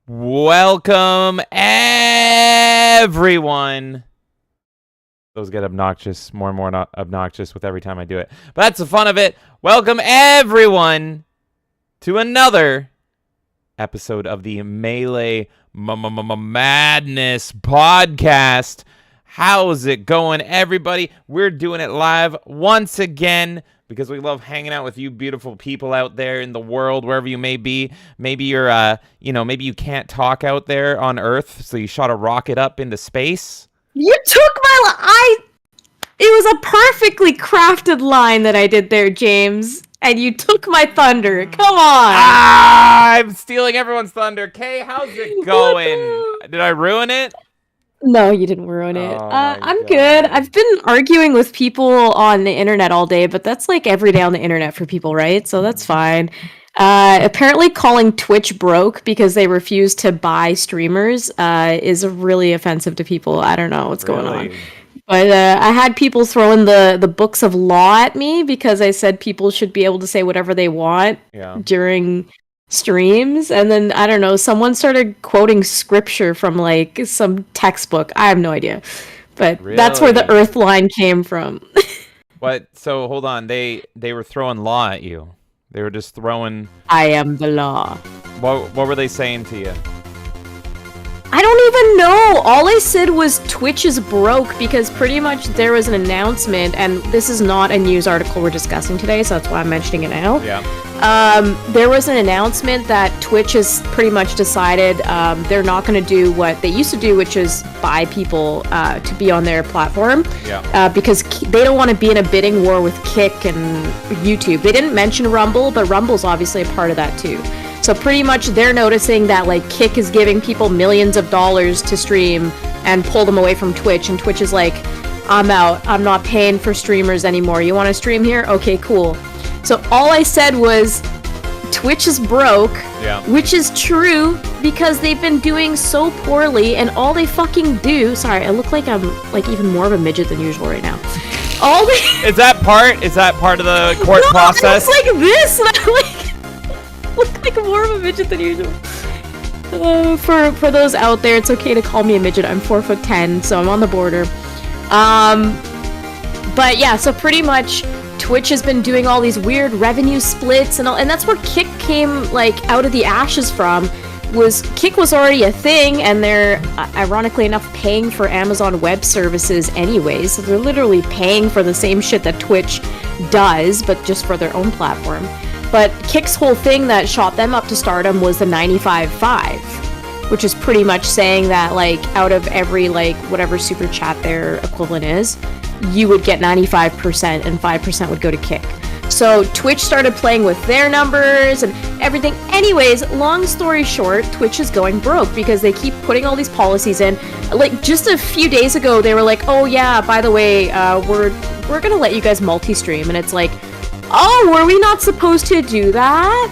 Welcome, everyone. Those get obnoxious, more and more obnoxious with every time I do it. But that's the fun of it. Welcome, everyone, to another episode of the Melee Madness podcast. How's it going, everybody? We're doing it live once again because we love hanging out with you beautiful people out there in the world, wherever you may be. Maybe you're, maybe you can't talk out there on Earth, so you shot a rocket up into space. You took my It was a perfectly crafted line that I did there, James. And you took my thunder. Come on. I'm stealing everyone's thunder. Kay, how's it going? Did I ruin it? No, you didn't ruin it. Oh I'm God. good. I've been arguing with people on the internet all day, but that's like every day on the internet for people, right? So that's fine. Apparently calling Twitch broke because they refuse to buy streamers is really offensive to people. I don't know what's going on. But I had people throwing the books of law at me because I said people should be able to say whatever they want during streams. And then, I don't know, someone started quoting scripture from like some textbook. I have no idea. But that's where the earth line came from. What? So hold on. They were throwing law at you. They were just throwing... I am the law. What were they saying to you? I don't even know. All I said was Twitch is broke because pretty much there was an announcement, and this is not a news article we're discussing today, so that's why I'm mentioning it now. Yeah. There was an announcement that Twitch has pretty much decided they're not going to do what they used to do, which is buy people to be on their platform. Yeah. Because they don't want to be in a bidding war with Kick and YouTube. They didn't mention Rumble, but Rumble's obviously a part of that too. So pretty much they're noticing that like Kick is giving people millions of dollars to stream and pull them away from Twitch, and Twitch is like, I'm out. I'm not paying for streamers anymore. You want to stream here? Okay, cool. So all I said was Twitch is broke, which is true because they've been doing so poorly, and all they fucking do... Sorry, I look like I'm like even more of a midget than usual right now. All they... Is that part of the court process? It's like this, and I'm like... look like more of a midget than usual. For those out there, it's okay to call me a midget. I'm 4'10", so I'm on the border. But yeah, so pretty much Twitch has been doing all these weird revenue splits and that's where Kick came like out of the ashes from. Kick was already a thing, and they're ironically enough paying for Amazon Web Services anyways. So they're literally paying for the same shit that Twitch does, but just for their own platform. But Kick's whole thing that shot them up to stardom was the 95.5, which is pretty much saying that like out of every like whatever super chat their equivalent is, you would get 95% and 5% would go to Kick. So Twitch started playing with their numbers and everything. Anyways, long story short, Twitch is going broke because they keep putting all these policies in. Like just a few days ago, they were like, oh yeah, by the way, we're gonna let you guys multi-stream, and it's like, oh, were we not supposed to do that?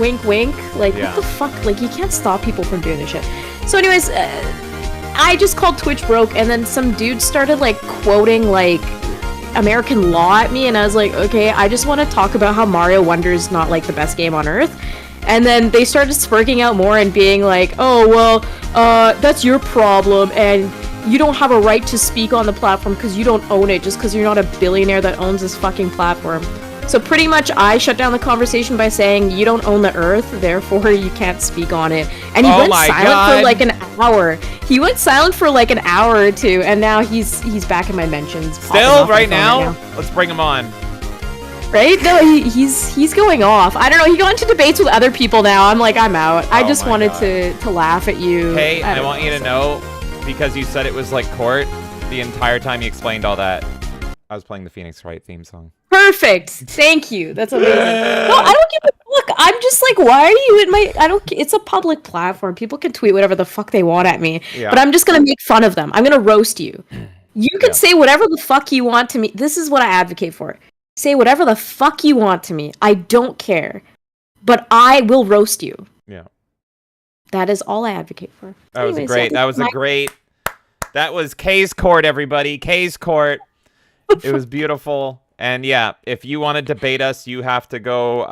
Wink, wink. Like, what the fuck? Like, you can't stop people from doing this shit. So anyways, I just called Twitch broke, and then some dude started, like, quoting, like, American Law at me, and I was like, okay, I just want to talk about how Mario Wonder is not, like, the best game on Earth. And then they started spurting out more and being like, oh, well, that's your problem, and you don't have a right to speak on the platform because you don't own it just because you're not a billionaire that owns this fucking platform. So pretty much I shut down the conversation by saying you don't own the earth, therefore you can't speak on it. And he went silent for like an hour. He went silent for like an hour or two, and now he's back in my mentions. Still right now? Let's bring him on. Right? No, he's going off. I don't know. He got into debates with other people now. I'm like, I'm out. I just wanted to laugh at you. Hey, I want you to know, because you said it was like court, the entire time you explained all that, I was playing the Phoenix Wright theme song. Perfect. Thank you. That's amazing. No, I don't give a fuck. I'm just like, why are you in my... It's a public platform. People can tweet whatever the fuck they want at me. Yeah. But I'm just going to make fun of them. I'm going to roast you. You can say whatever the fuck you want to me. This is what I advocate for. Say whatever the fuck you want to me. I don't care. But I will roast you. Yeah. That is all I advocate for. That was great. That was Kay's court, everybody. Kay's court. It was beautiful. And yeah, if you want to debate us, you have to go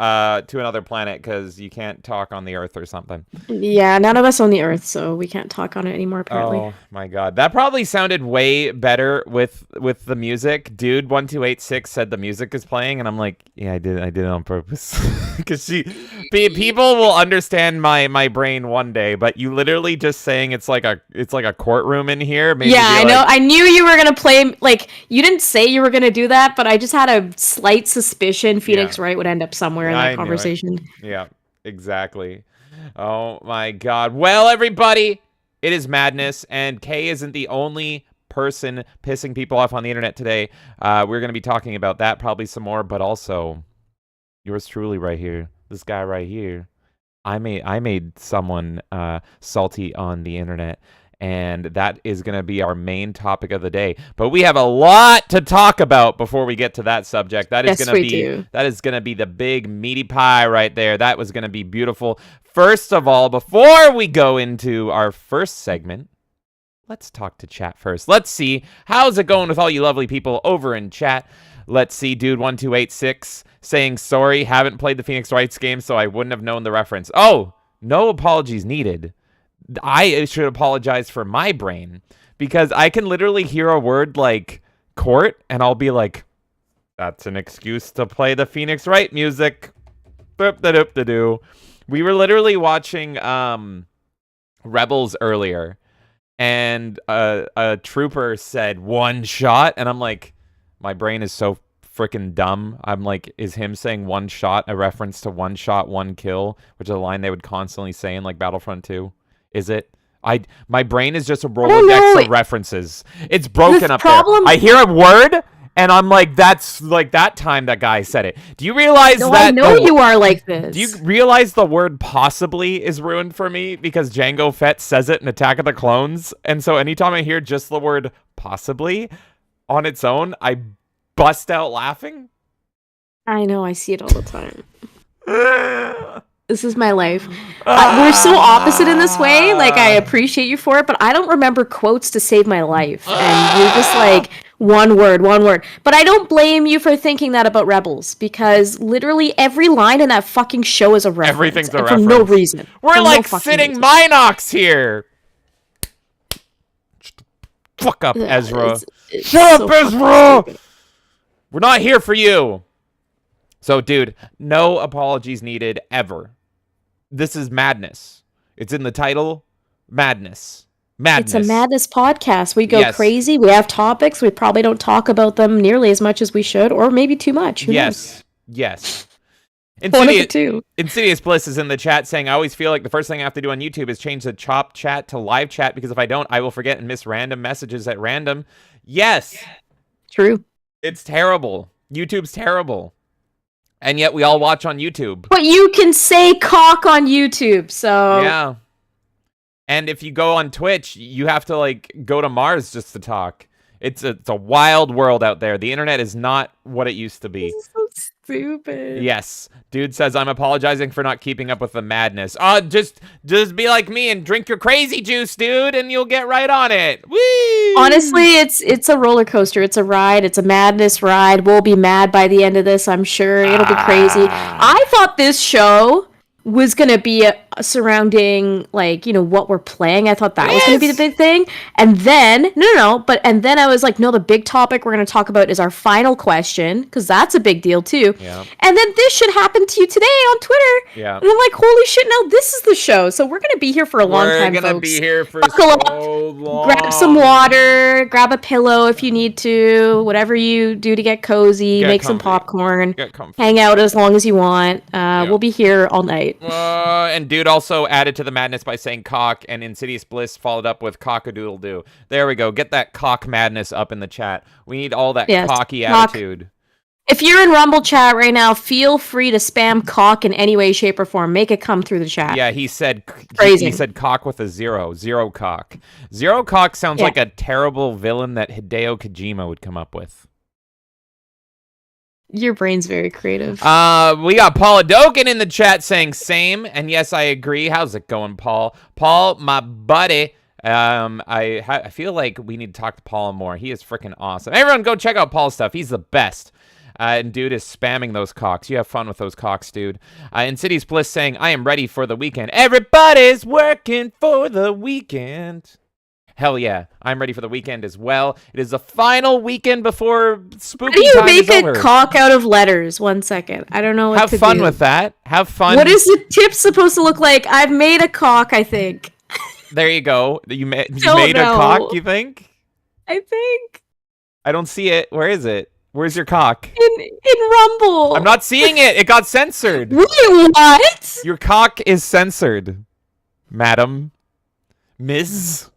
to another planet because you can't talk on the Earth or something. Yeah, none of us on the Earth, so we can't talk on it anymore, apparently. Oh my God, that probably sounded way better with the music. Dude, 1286 said the music is playing, and I'm like, yeah, I did it on purpose because people will understand my brain one day, but you literally just saying it's like a courtroom in here. Yeah, I know. I knew you were gonna play. Like, you didn't say you were gonna do that, but I just had a slight suspicion Phoenix Wright would end up somewhere in that conversation. Yeah, exactly. Oh my God. Well, everybody, it is madness, and Kay isn't the only person pissing people off on the internet today. We're going to be talking about that, probably some more, but also yours truly right here. This guy right here. I made someone salty on the internet, and that is going to be our main topic of the day. But we have a lot to talk about before we get to that subject. That is going to be the big meaty pie right there. That was going to be beautiful. First of all, before we go into our first segment, let's talk to chat first. Let's see, how's it going with all you lovely people over in chat? Let's see, dude 1286 saying sorry, haven't played the Phoenix Wrights game, so I wouldn't have known the reference. Oh, no apologies needed. I should apologize for my brain because I can literally hear a word like court and I'll be like, that's an excuse to play the Phoenix Wright music. Boop-da-doop-da-doo. We were literally watching Rebels earlier, and a trooper said one shot, and I'm like, my brain is so freaking dumb. I'm like, is him saying one shot a reference to one shot, one kill, which is a line they would constantly say in like Battlefront 2? Is it? My brain is just a Rolodex of references. It's broken up there. I hear a word, and I'm like, that's like that time that guy said it. Do you realize that? I know you are like this. Do you realize the word possibly is ruined for me because Jango Fett says it in Attack of the Clones? And so anytime I hear just the word possibly on its own, I bust out laughing. I know, I see it all the time. This is my life. We're so opposite in this way. Like, I appreciate you for it, but I don't remember quotes to save my life. And you're just like, one word. But I don't blame you for thinking that about Rebels, because literally every line in that fucking show is a reference. Everything's a reference. For no reason. We're like sitting Minox here. Fuck up, Ezra. Shut up, Ezra! We're not here for you. So, dude, no apologies needed ever. This is madness. It's in the title. Madness. It's a madness podcast. We go crazy. We have topics. We probably don't talk about them nearly as much as we should, or maybe too much. Who knows? Yes. Insidious Bliss is in the chat saying, I always feel like the first thing I have to do on YouTube is change the chop chat to live chat, because if I don't, I will forget and miss random messages at random. Yes. True. It's terrible. YouTube's terrible. And yet we all watch on YouTube. But you can say cock on YouTube, so... Yeah. And if you go on Twitch, you have to, like, go to Mars just to talk. It's a wild world out there. The internet is not what it used to be. This is so stupid. Yes. Dude says, I'm apologizing for not keeping up with the madness. Just be like me and drink your crazy juice, dude, and you'll get right on it. Whee! Honestly, it's a roller coaster. It's a ride. It's a madness ride. We'll be mad by the end of this, I'm sure. It'll be crazy. I thought this show was going to be surrounding, like, you know, what we're playing. I thought that was going to be the big thing. And then, and then I was like, no, the big topic we're going to talk about is our final question, because that's a big deal, too. Yeah. And then this should happen to you today on Twitter. Yeah. And I'm like, holy shit, no, this is the show. So we're going to be here for a long time, folks. We're going to be here for so long. Grab some water, grab a pillow if you need to, whatever you do to get cozy, make some popcorn, hang out as long as you want. We'll be here all night. And dude also added to the madness by saying cock, and Insidious Bliss followed up with cock-a-doodle-doo. There we go. Get that cock madness up in the chat. We need all that cocky attitude. If you're in Rumble chat right now, feel free to spam cock in any way, shape, or form. Make it come through the chat. Yeah, he said he said cock with a zero. Zero cock. Zero cock sounds like a terrible villain that Hideo Kojima would come up with. Your brain's very creative. We got Paula Doken in the chat saying same, and yes, I agree. How's it going, Paul? Paul, my buddy. I feel like we need to talk to Paul more. He is freaking awesome. Everyone, go check out Paul's stuff. He's the best. And dude is spamming those cocks. You have fun with those cocks, dude. Insidious Bliss saying, I am ready for the weekend. Everybody's working for the weekend. Hell yeah, I'm ready for the weekend as well. It is the final weekend before spooky time is over. How do you make a cock out of letters? 1 second. I don't know what to do. Have fun with that. Have fun. What is the tip supposed to look like? I've made a cock, I think. There you go. You made Don't a know. cock, you think? I think. I don't see it. Where is it? Where's your cock? In Rumble. I'm not seeing it. It got censored. Wait, what? Your cock is censored, madam. Ms.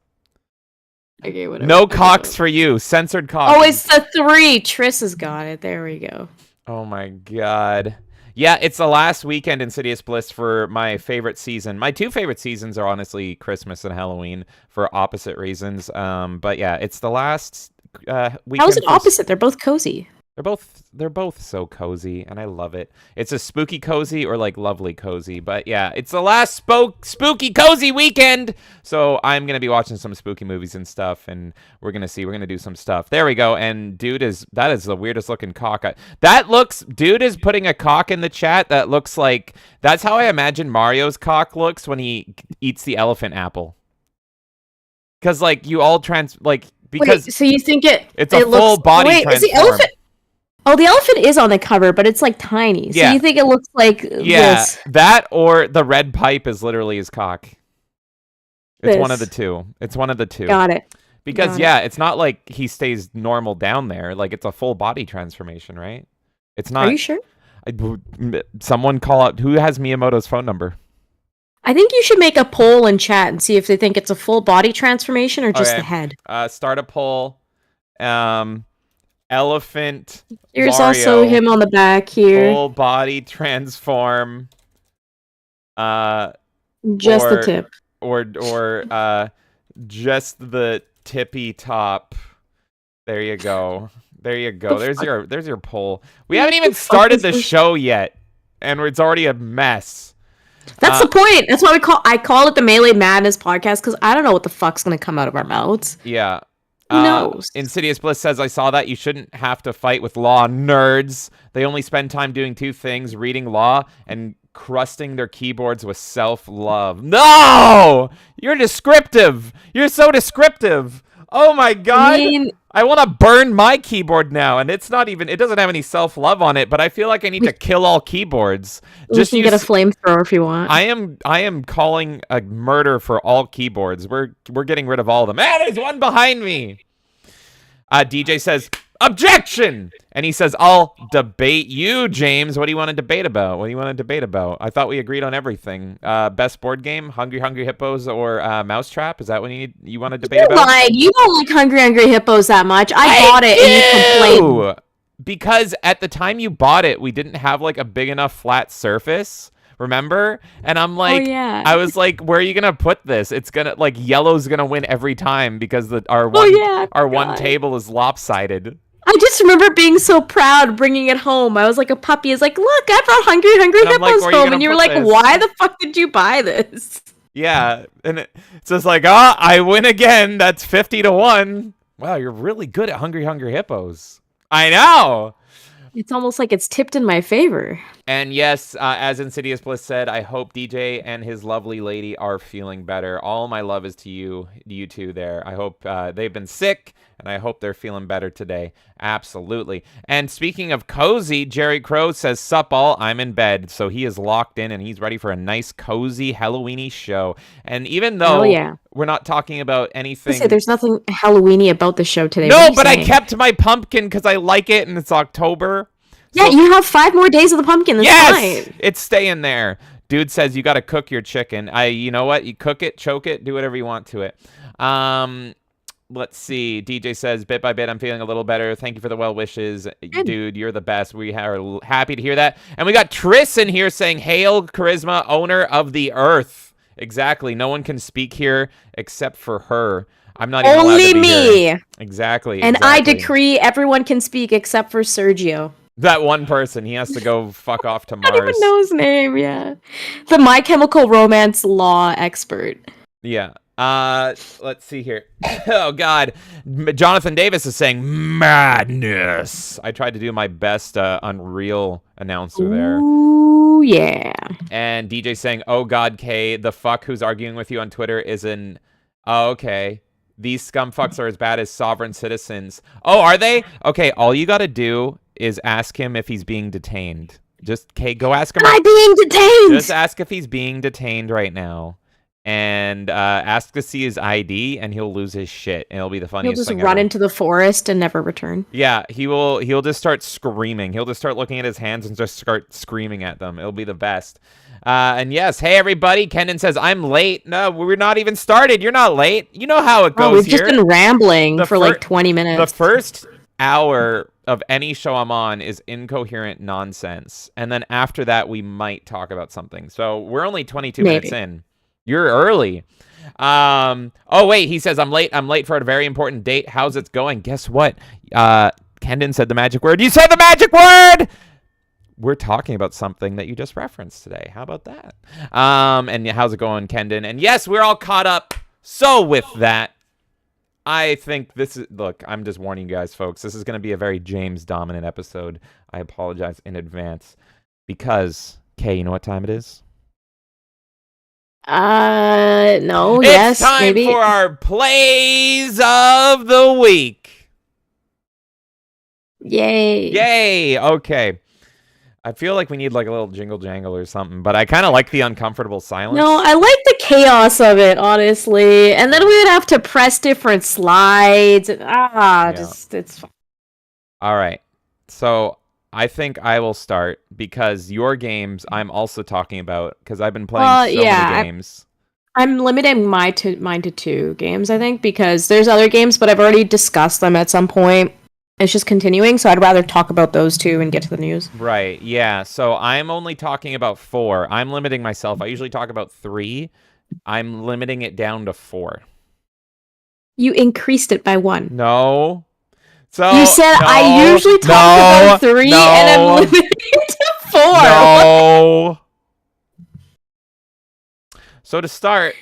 Okay, whatever. No cocks for you. Censored cock. Oh, it's the 3. Triss has got it. There we go. Oh my god. Yeah, it's the last weekend Insidious Bliss for my favorite season. My 2 favorite seasons are honestly Christmas and Halloween for opposite reasons. But yeah, it's the last weekend. How is it opposite? They're both cozy. They're both so cozy, and I love it. It's a spooky cozy or like lovely cozy, but yeah, it's the last spooky cozy weekend. So I'm gonna be watching some spooky movies and stuff, and we're gonna do some stuff. There we go. And that is the weirdest looking cock. Dude is putting a cock in the chat that looks like that's how I imagine Mario's cock looks when he eats the elephant apple. Because like you all because wait, so you think it's a full body transform. Is the elephant? Oh, the elephant is on the cover, but it's like tiny. So you think it looks like this? That or the red pipe is literally his cock. It's one of the two. Got it. Because it's not like he stays normal down there. Like it's a full body transformation, right? It's not. Are you sure? Someone call out. Who has Miyamoto's phone number? I think you should make a poll in chat and see if they think it's a full body transformation or just the head. Start a poll. Elephant. There's Mario, also him on the back here. Full body transform. Just the tip. Or just the tippy top. There you go. There's your poll. We haven't even started the show yet, and it's already a mess. That's the point. That's why I call it the Melee Madness podcast, because I don't know what the fuck's gonna come out of our mouths. Yeah. Who knows? Insidious Bliss says, I saw that. You shouldn't have to fight with law nerds. They only spend time doing 2 things, reading law and crusting their keyboards with self-love. No! You're descriptive. You're so descriptive. Oh my god. I want to burn my keyboard now, and it doesn't have any self-love on it, but I feel like I need to kill all keyboards. You can get a flamethrower if you want. I am calling a murder for all keyboards. We're getting rid of all of them. Ah, there's one behind me. DJ says, objection! And he says, I'll debate you, James. What do you want to debate about? I thought we agreed on everything. Best board game, Hungry Hungry Hippos or Mousetrap? Is that what you want to debate about? You don't like Hungry Hungry Hippos that much. I bought it and you complained. Because at the time you bought it, we didn't have like a big enough flat surface. Remember? And I'm like, I was like, where are you gonna put this? It's gonna yellow's gonna win every time because our one table is lopsided. I just remember being so proud bringing it home. I was like a puppy. It's like, look, I brought Hungry Hungry Hippos home, and you were like, why the fuck did you buy this? Yeah, and it's just like, I win again. That's 50-1. Wow, you're really good at Hungry Hungry Hippos. I know. It's almost like it's tipped in my favor. And yes, as Insidious Bliss said, I hope DJ and his lovely lady are feeling better. All my love is to you two there. I hope they've been sick, and I hope they're feeling better today. Absolutely. And speaking of cozy, Jerry Crow says, sup all, I'm in bed. So he is locked in, and he's ready for a nice, cozy, Halloween-y show. And even though we're not talking about anything... There's nothing Halloween-y about the show today. No, but I kept my pumpkin because I like it, and it's October. Yeah, you have 5 more days of the pumpkin. That's fine. It's staying there. Dude says you got to cook your chicken. You know what? You cook it, choke it, do whatever you want to it. Let's see. DJ says, bit by bit, I'm feeling a little better. Thank you for the well wishes. Dude, you're the best. We are happy to hear that. And we got Triss in here saying, hail Charisma, owner of the earth. Exactly. No one can speak here except for her. I'm not even allowed to be here. Exactly. And I decree everyone can speak except for Sergio. That one person, he has to go fuck off to Mars. I don't even know his name, The My Chemical Romance law expert. Yeah. Let's see here. Oh God, Jonathan Davis is saying madness. I tried to do my best Unreal announcer there. Ooh, yeah. And DJ saying, "Oh God, K, the fuck who's arguing with you on Twitter is an." Oh, okay. These scum fucks are as bad as sovereign citizens. Oh, are they? Okay, all you gotta do is ask him if he's being detained. Just go ask him. Am I being detained? Just ask if he's being detained right now. And ask to see his ID, and he'll lose his shit, and it'll be the funniest thing He'll just run ever. into the forest and never return. Yeah, he'll just start screaming. He'll just start looking at his hands and just start screaming at them. It'll be the best. And yes, hey everybody, Kendon says, I'm late. No, we're not even started. You're not late. You know how it goes we've here. just been rambling for like 20 minutes. The first hour of any show I'm on is incoherent nonsense. And then after that, we might talk about something. So we're only 22 minutes in. You're early. Oh wait, he says I'm late. I'm late for a very important date. How's it going? Guess what? Kendon said the magic word. You said the magic word. We're talking about something that you just referenced today. How about that? And how's it going, Kendon? And yes, we're all caught up. So with that, I think this is, look, I'm just warning you guys, folks. This is going to be a very James dominant episode. I apologize in advance because, Kay, you know what time it is? No, it's yes, time maybe. for our plays of the week. Yay. Yay. Okay. I feel like we need like a little jingle jangle or something, but I kind of like the uncomfortable silence. No, I like the chaos of it, honestly. And then we would have to press different slides. Just, it's fun. All right. So I think I will start because your games I'm also talking about because I've been playing many games. I'm limiting mine to 2 games, I think, because there's other games, but I've already discussed them at some point. It's just continuing, so I'd rather talk about those 2 and get to the news. Right, yeah. So I'm only talking about 4. I'm limiting myself. I usually talk about 3. I'm limiting it down to 4. You increased it by 1. No. So you said I usually talk about 3 and I'm limiting it to 4. No. So to start,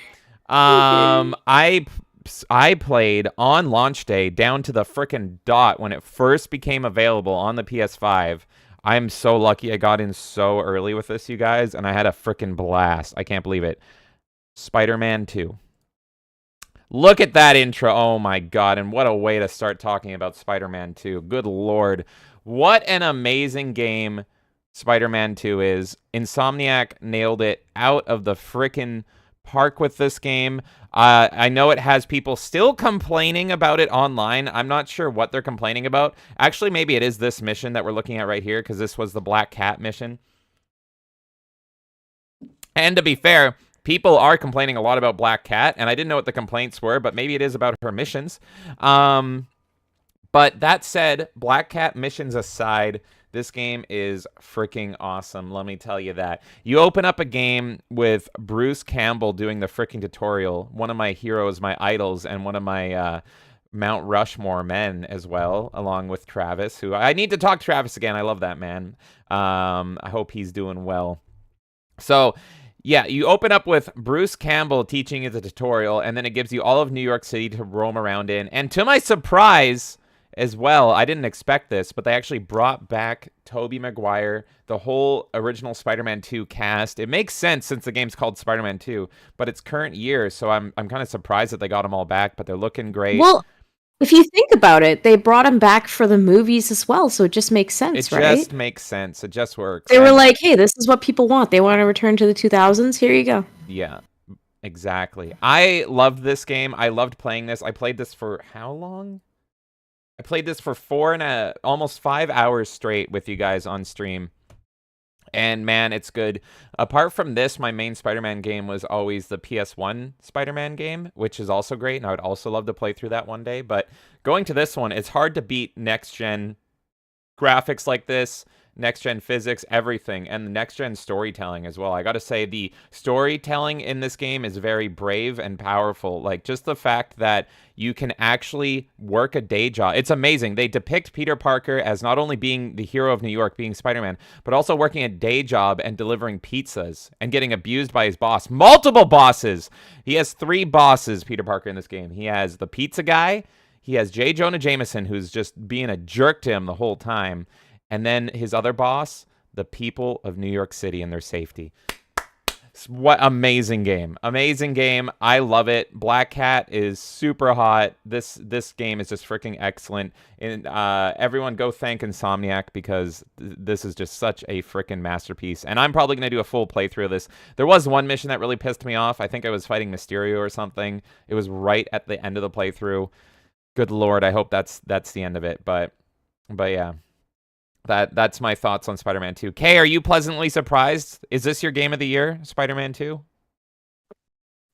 I played on launch day down to the frickin' dot when it first became available on the PS5. I'm so lucky I got in so early with this, you guys, and I had a frickin' blast. I can't believe it. Spider-Man 2. Look at that intro. Oh my god, and what a way to start talking about Spider-Man 2. Good lord. What an amazing game Spider-Man 2 is. Insomniac nailed it out of the frickin' park with this game. I know it has people still complaining about it online. I'm not sure what they're complaining about. Actually, maybe it is this mission that we're looking at right here because this was the Black Cat mission. And to be fair, people are complaining a lot about Black Cat, and I didn't know what the complaints were, but maybe it is about her missions. But that said, Black Cat missions aside, this game is freaking awesome, let me tell you that. You open up a game with Bruce Campbell doing the freaking tutorial, one of my heroes, my idols, and one of my Mount Rushmore men as well, along with Travis, who I need to talk to Travis again. I love that man. I hope he's doing well. So yeah, you open up with Bruce Campbell teaching you the tutorial, and then it gives you all of New York City to roam around in. And to my surprise as well, I didn't expect this, but they actually brought back Tobey Maguire, the whole original Spider-Man 2 cast. It makes sense since the game's called Spider-Man 2, but it's current year, so I'm kind of surprised that they got them all back, but they're looking great. Well, if you think about it, they brought him back for the movies as well, so it just makes sense, right? It just makes sense. It just works. They were like, hey, this is what people want. They want to return to the 2000s. Here you go. Yeah, exactly. I loved this game. I loved playing this. I played this for how long? I played this for almost 5 hours straight with you guys on stream. And man, it's good. Apart from this, my main Spider-Man game was always the PS1 Spider-Man game, which is also great, and I would also love to play through that one day. But going to this one, it's hard to beat next-gen graphics like this. next gen physics, everything, and the next gen storytelling as well. I got to say, the storytelling in this game is very brave and powerful. Like, just the fact that you can actually work a day job. It's amazing. They depict Peter Parker as not only being the hero of New York, being Spider-Man, but also working a day job and delivering pizzas and getting abused by his boss. Multiple bosses. He has 3 bosses, Peter Parker, in this game. He has the pizza guy. He has J. Jonah Jameson, who's just being a jerk to him the whole time. And then his other boss, the people of New York City and their safety. What amazing game. Amazing game. I love it. Black Cat is super hot. This game is just freaking excellent. And everyone go thank Insomniac, because this is just such a freaking masterpiece. And I'm probably going to do a full playthrough of this. There was one mission that really pissed me off. I think I was fighting Mysterio or something. It was right at the end of the playthrough. Good Lord, I hope that's the end of it. But yeah. That's my thoughts on Spider-Man 2. Kay, are you pleasantly surprised? Is this your game of the year, Spider-Man 2?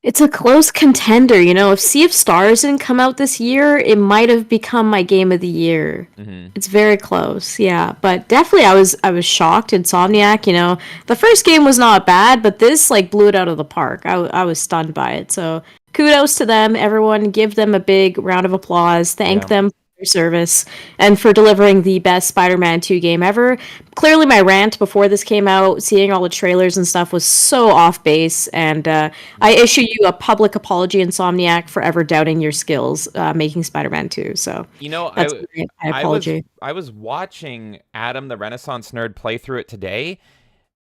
It's a close contender, If Sea of Stars didn't come out this year, it might have become my game of the year. Mm-hmm. It's very close, yeah. But definitely, I was shocked. Insomniac, the first game was not bad, but this blew it out of the park. I was stunned by it. So kudos to them, everyone. Give them a big round of applause. Thank them for their service and for delivering the best Spider-Man 2 game ever. Clearly, my rant before this came out, seeing all the trailers and stuff, was so off base, and I issue you a public apology, Insomniac, for ever doubting your skills making Spider-Man 2. So that's my apology. I was watching Adam the Renaissance Nerd play through it today,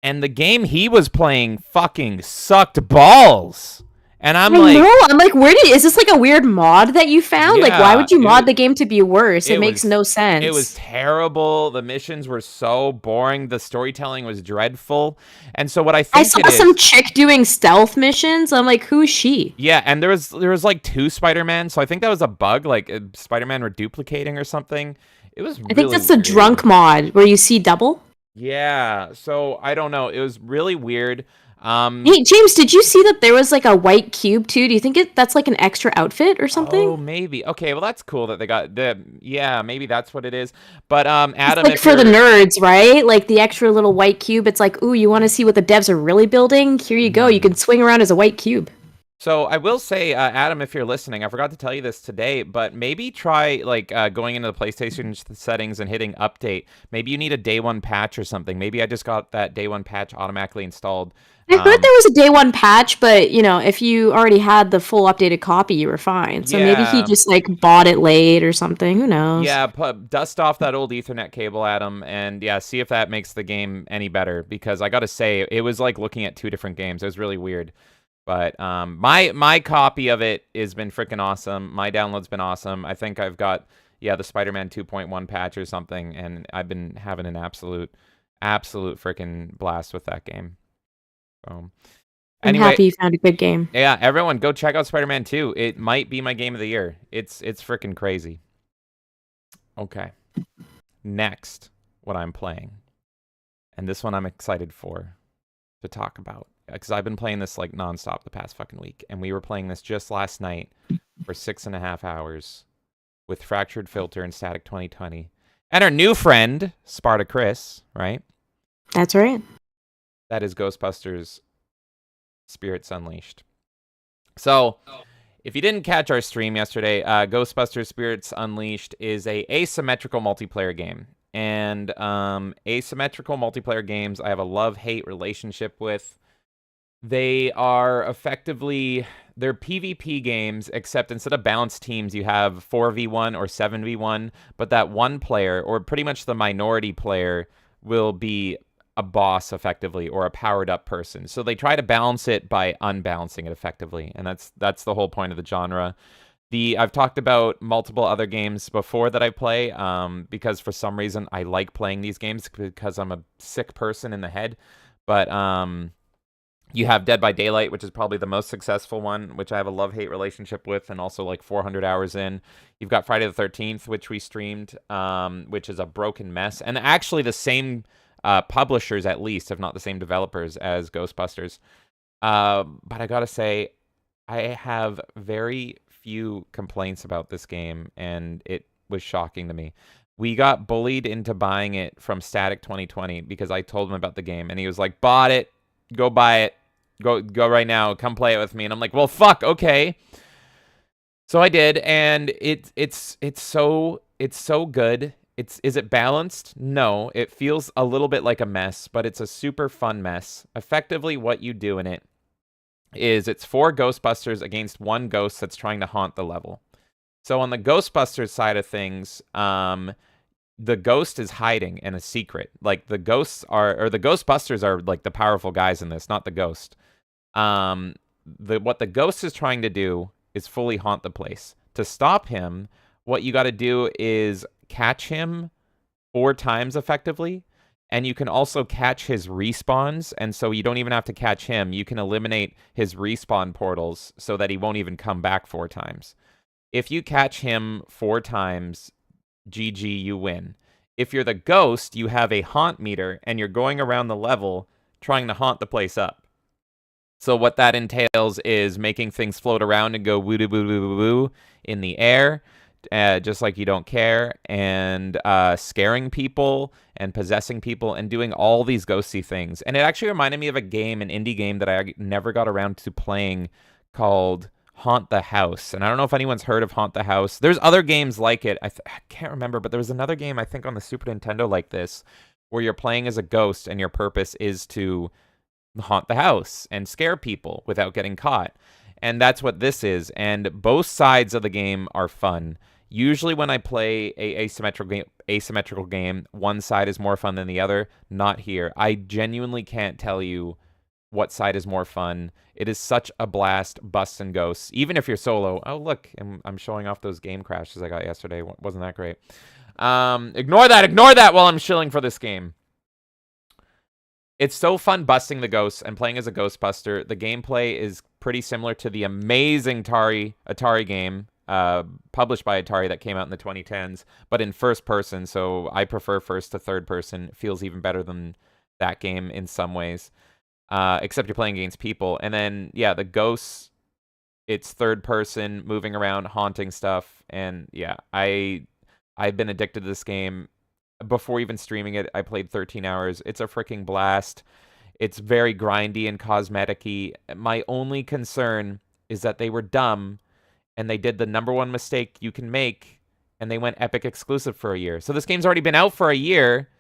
and the game he was playing fucking sucked balls. And I'm like, is this a weird mod that you found? Yeah, why would you mod the game to be worse? It makes no sense. It was terrible. The missions were so boring. The storytelling was dreadful. And so what I think I saw some chick doing stealth missions. I'm like, who's she? Yeah, and there was 2 Spider-Man, so I think that was a bug, Spider-Man were duplicating or something. It was I think that's the drunk mod where you see double. Yeah, so I don't know. It was really weird. Hey, James, did you see that there was a white cube too? Do you think that's an extra outfit or something? Oh, maybe. Okay, well that's cool that they got yeah, maybe that's what it is. But Adam, it's for the nerds, right? The extra little white cube. It's ooh, you want to see what the devs are really building? Here you go. You can swing around as a white cube. So I will say, Adam, if you're listening, I forgot to tell you this today, but maybe try going into the PlayStation settings and hitting update. Maybe you need a day 1 patch or something. Maybe I just got that day 1 patch automatically installed. I heard there was a day 1 patch, but if you already had the full updated copy, you were fine. So maybe he just bought it late or something. Who knows? Yeah, dust off that old Ethernet cable, Adam, and yeah, see if that makes the game any better. Because I gotta say, it was like looking at 2 different games. It was really weird. But my copy of it has been freaking awesome. My download's been awesome. I think I've got the Spider-Man 2.1 patch or something, and I've been having an absolute freaking blast with that game. I'm anyway, happy you found a good game. Yeah, everyone go check out Spider-Man 2. It might be my game of the year. It's freaking crazy. Okay. Next, what I'm playing. And this one I'm excited to talk about. Because I've been playing this nonstop the past fucking week. And we were playing this just last night for 6.5 hours with Fractured Filter and Static 2020. And our new friend, Sparta Chris, right? That's right. That is Ghostbusters Spirits Unleashed. So, if you didn't catch our stream yesterday, Ghostbusters Spirits Unleashed is a asymmetrical multiplayer game. And asymmetrical multiplayer games I have a love-hate relationship with. They are effectively, they're PvP games, except instead of balanced teams, you have 4v1 or 7v1, but that one player, or pretty much the minority player, will be a boss effectively, or a powered up person. So they try to balance it by unbalancing it effectively, and that's the whole point of the genre. I've talked about multiple other games before that I play, because for some reason I like playing these games because I'm a sick person in the head. But you have Dead by Daylight, which is probably the most successful one, which I have a love-hate relationship with, and also 400 hours in. You've got Friday the 13th, which we streamed, which is a broken mess, and actually the same publishers, at least, if not the same developers as Ghostbusters. But I gotta say, I have very few complaints about this game, and it was shocking to me. We got bullied into buying it from Static 2020 because I told him about the game, and he was like, "Bought it. Go buy it. Go right now. Come play it with me." And I'm like, "Well, fuck. Okay." So I did, and it's so good. Is it balanced? No, it feels a little bit like a mess, but it's a super fun mess. Effectively, what you do in it is it's 4 Ghostbusters against 1 ghost that's trying to haunt the level. So on the Ghostbusters side of things, the ghost is hiding in a secret. Like the Ghostbusters are like the powerful guys in this, not the ghost. What the ghost is trying to do is fully haunt the place. To stop him, what you got to do is catch him 4 times effectively, and you can also catch his respawns, and so you don't even have to catch him. You can eliminate his respawn portals so that he won't even come back 4 times. If you catch him 4 times, GG, you win. If you're the ghost, you have a haunt meter, and you're going around the level trying to haunt the place up. So what that entails is making things float around and go woo doo woo woo woo woo in the air, just like you don't care, and scaring people and possessing people and doing all these ghosty things. And it actually reminded me of an indie game that I never got around to playing called Haunt the House. And I don't know if anyone's heard of Haunt the House. There's other games like it. I can't remember, but there was another game I think on the Super Nintendo like this, where you're playing as a ghost and your purpose is to haunt the house and scare people without getting caught. And that's what this is. And both sides of the game are fun. Usually when I play a asymmetrical game, one side is more fun than the other. Not here. I genuinely can't tell you what side is more fun. It is such a blast, busting ghosts, even if you're solo. Oh, look, I'm showing off those game crashes I got yesterday. Wasn't that great? Ignore that while I'm shilling for this game. It's so fun busting the ghosts and playing as a Ghostbuster. The gameplay is pretty similar to the amazing Atari game, published by Atari, that came out in the 2010s, but in first person, so I prefer first to third person. It feels even better than that game in some ways, except you're playing against people. And then, yeah, the ghosts, it's third person, moving around, haunting stuff, and yeah, I've been addicted to this game. Before even streaming it, I played 13 hours. It's a freaking blast. It's very grindy and cosmetic-y. My only concern is that they were dumb, and they did the #1 mistake you can make, and they went Epic exclusive for a year. So this game's already been out for a year,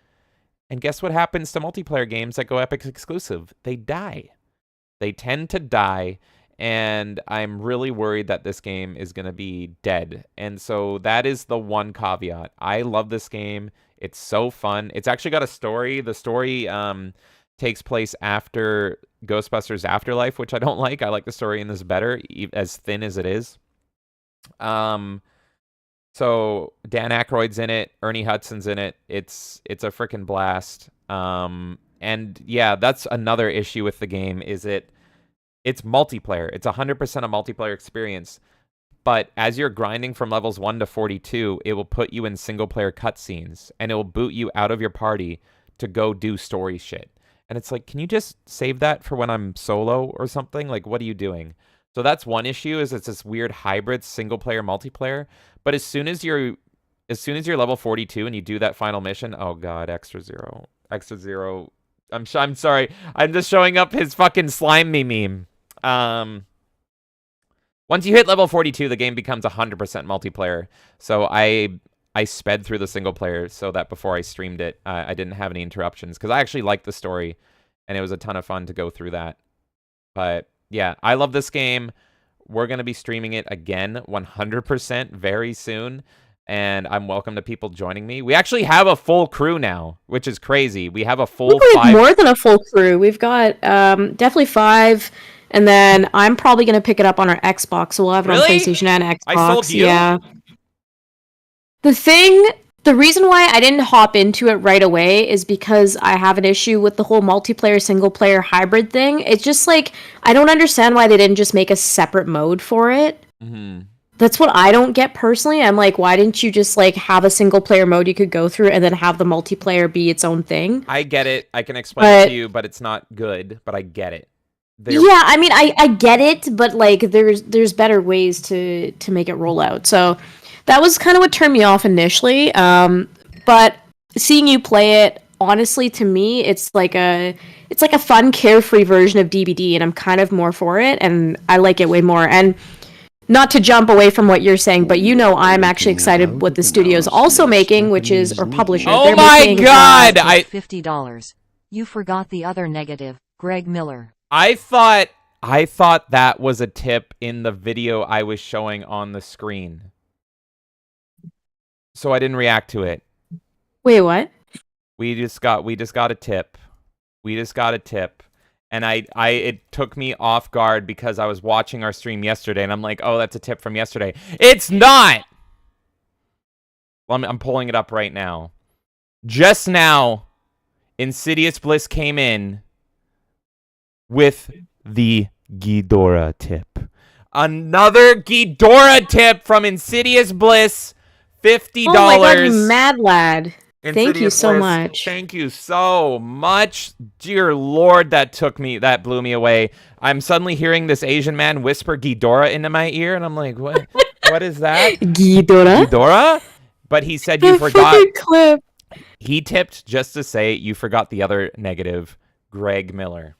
and guess what happens to multiplayer games that go Epic exclusive? They die. They tend to die, and I'm really worried that this game is going to be dead. And so that is the one caveat. I love this game. It's so fun. It's actually got a story. The story takes place after Ghostbusters Afterlife, which I don't like. I like the story in this better, as thin as it is. So Dan Aykroyd's in it. Ernie Hudson's in it. It's a freaking blast. And yeah, that's another issue with the game, is it's multiplayer. It's 100% a multiplayer experience. But as you're grinding from levels 1 to 42, it will put you in single-player cutscenes, and it will boot you out of your party to go do story shit. And it's like, can you just save that for when I'm solo or something? Like, what are you doing? So that's one issue, is it's this weird hybrid single-player, multiplayer. But as soon as you're level 42 and you do that final mission, oh god, Extra Zero. I'm sorry. I'm just showing up his fucking slime me meme. Once you hit level 42, the game becomes 100% multiplayer. So I sped through the single player so that before I streamed it, I didn't have any interruptions, because I actually liked the story, and it was a ton of fun to go through that. But yeah, I love this game. We're going to be streaming it again 100% very soon, and I'm welcome to people joining me. We actually have a full crew now, which is crazy. We have a full 5. More than a full crew. We've got definitely 5. And then I'm probably going to pick it up on our Xbox, so we'll have it on PlayStation and Xbox. I sold you? Yeah. The reason why I didn't hop into it right away is because I have an issue with the whole multiplayer, single-player hybrid thing. It's just like, I don't understand why they didn't just make a separate mode for it. Mm-hmm. That's what I don't get personally. I'm like, why didn't you just like have a single-player mode you could go through and then have the multiplayer be its own thing? I get it. I can explain it to you, but it's not good, but I get it. Yeah, I mean, I get it, but like, there's better ways to make it roll out. So that was kind of what turned me off initially. But seeing you play it, honestly, to me, it's like a fun, carefree version of DBD, and I'm kind of more for it, and I like it way more. And not to jump away from what you're saying, but I'm actually excited what the studio's also making, which is, or publisher. Oh my god! $50. You forgot the other negative, Greg Miller. I thought that was a tip in the video I was showing on the screen. So I didn't react to it. Wait, what? We just got a tip. And it took me off guard because I was watching our stream yesterday and I'm like, "Oh, that's a tip from yesterday." It's not. Well, I'm pulling it up right now. Just now, Insidious Bliss came in with the Ghidorah tip. Another Ghidorah tip from Insidious Bliss. $50. Oh my god, you mad lad. Insidious Thank you so Bliss, much. Thank you so much. Dear Lord, that blew me away. I'm suddenly hearing this Asian man whisper Ghidorah into my ear, and I'm like, what? What is that? Ghidorah? Ghidorah? But he said you forgot. Freaking clip. He tipped just to say you forgot the other negative, Greg Miller.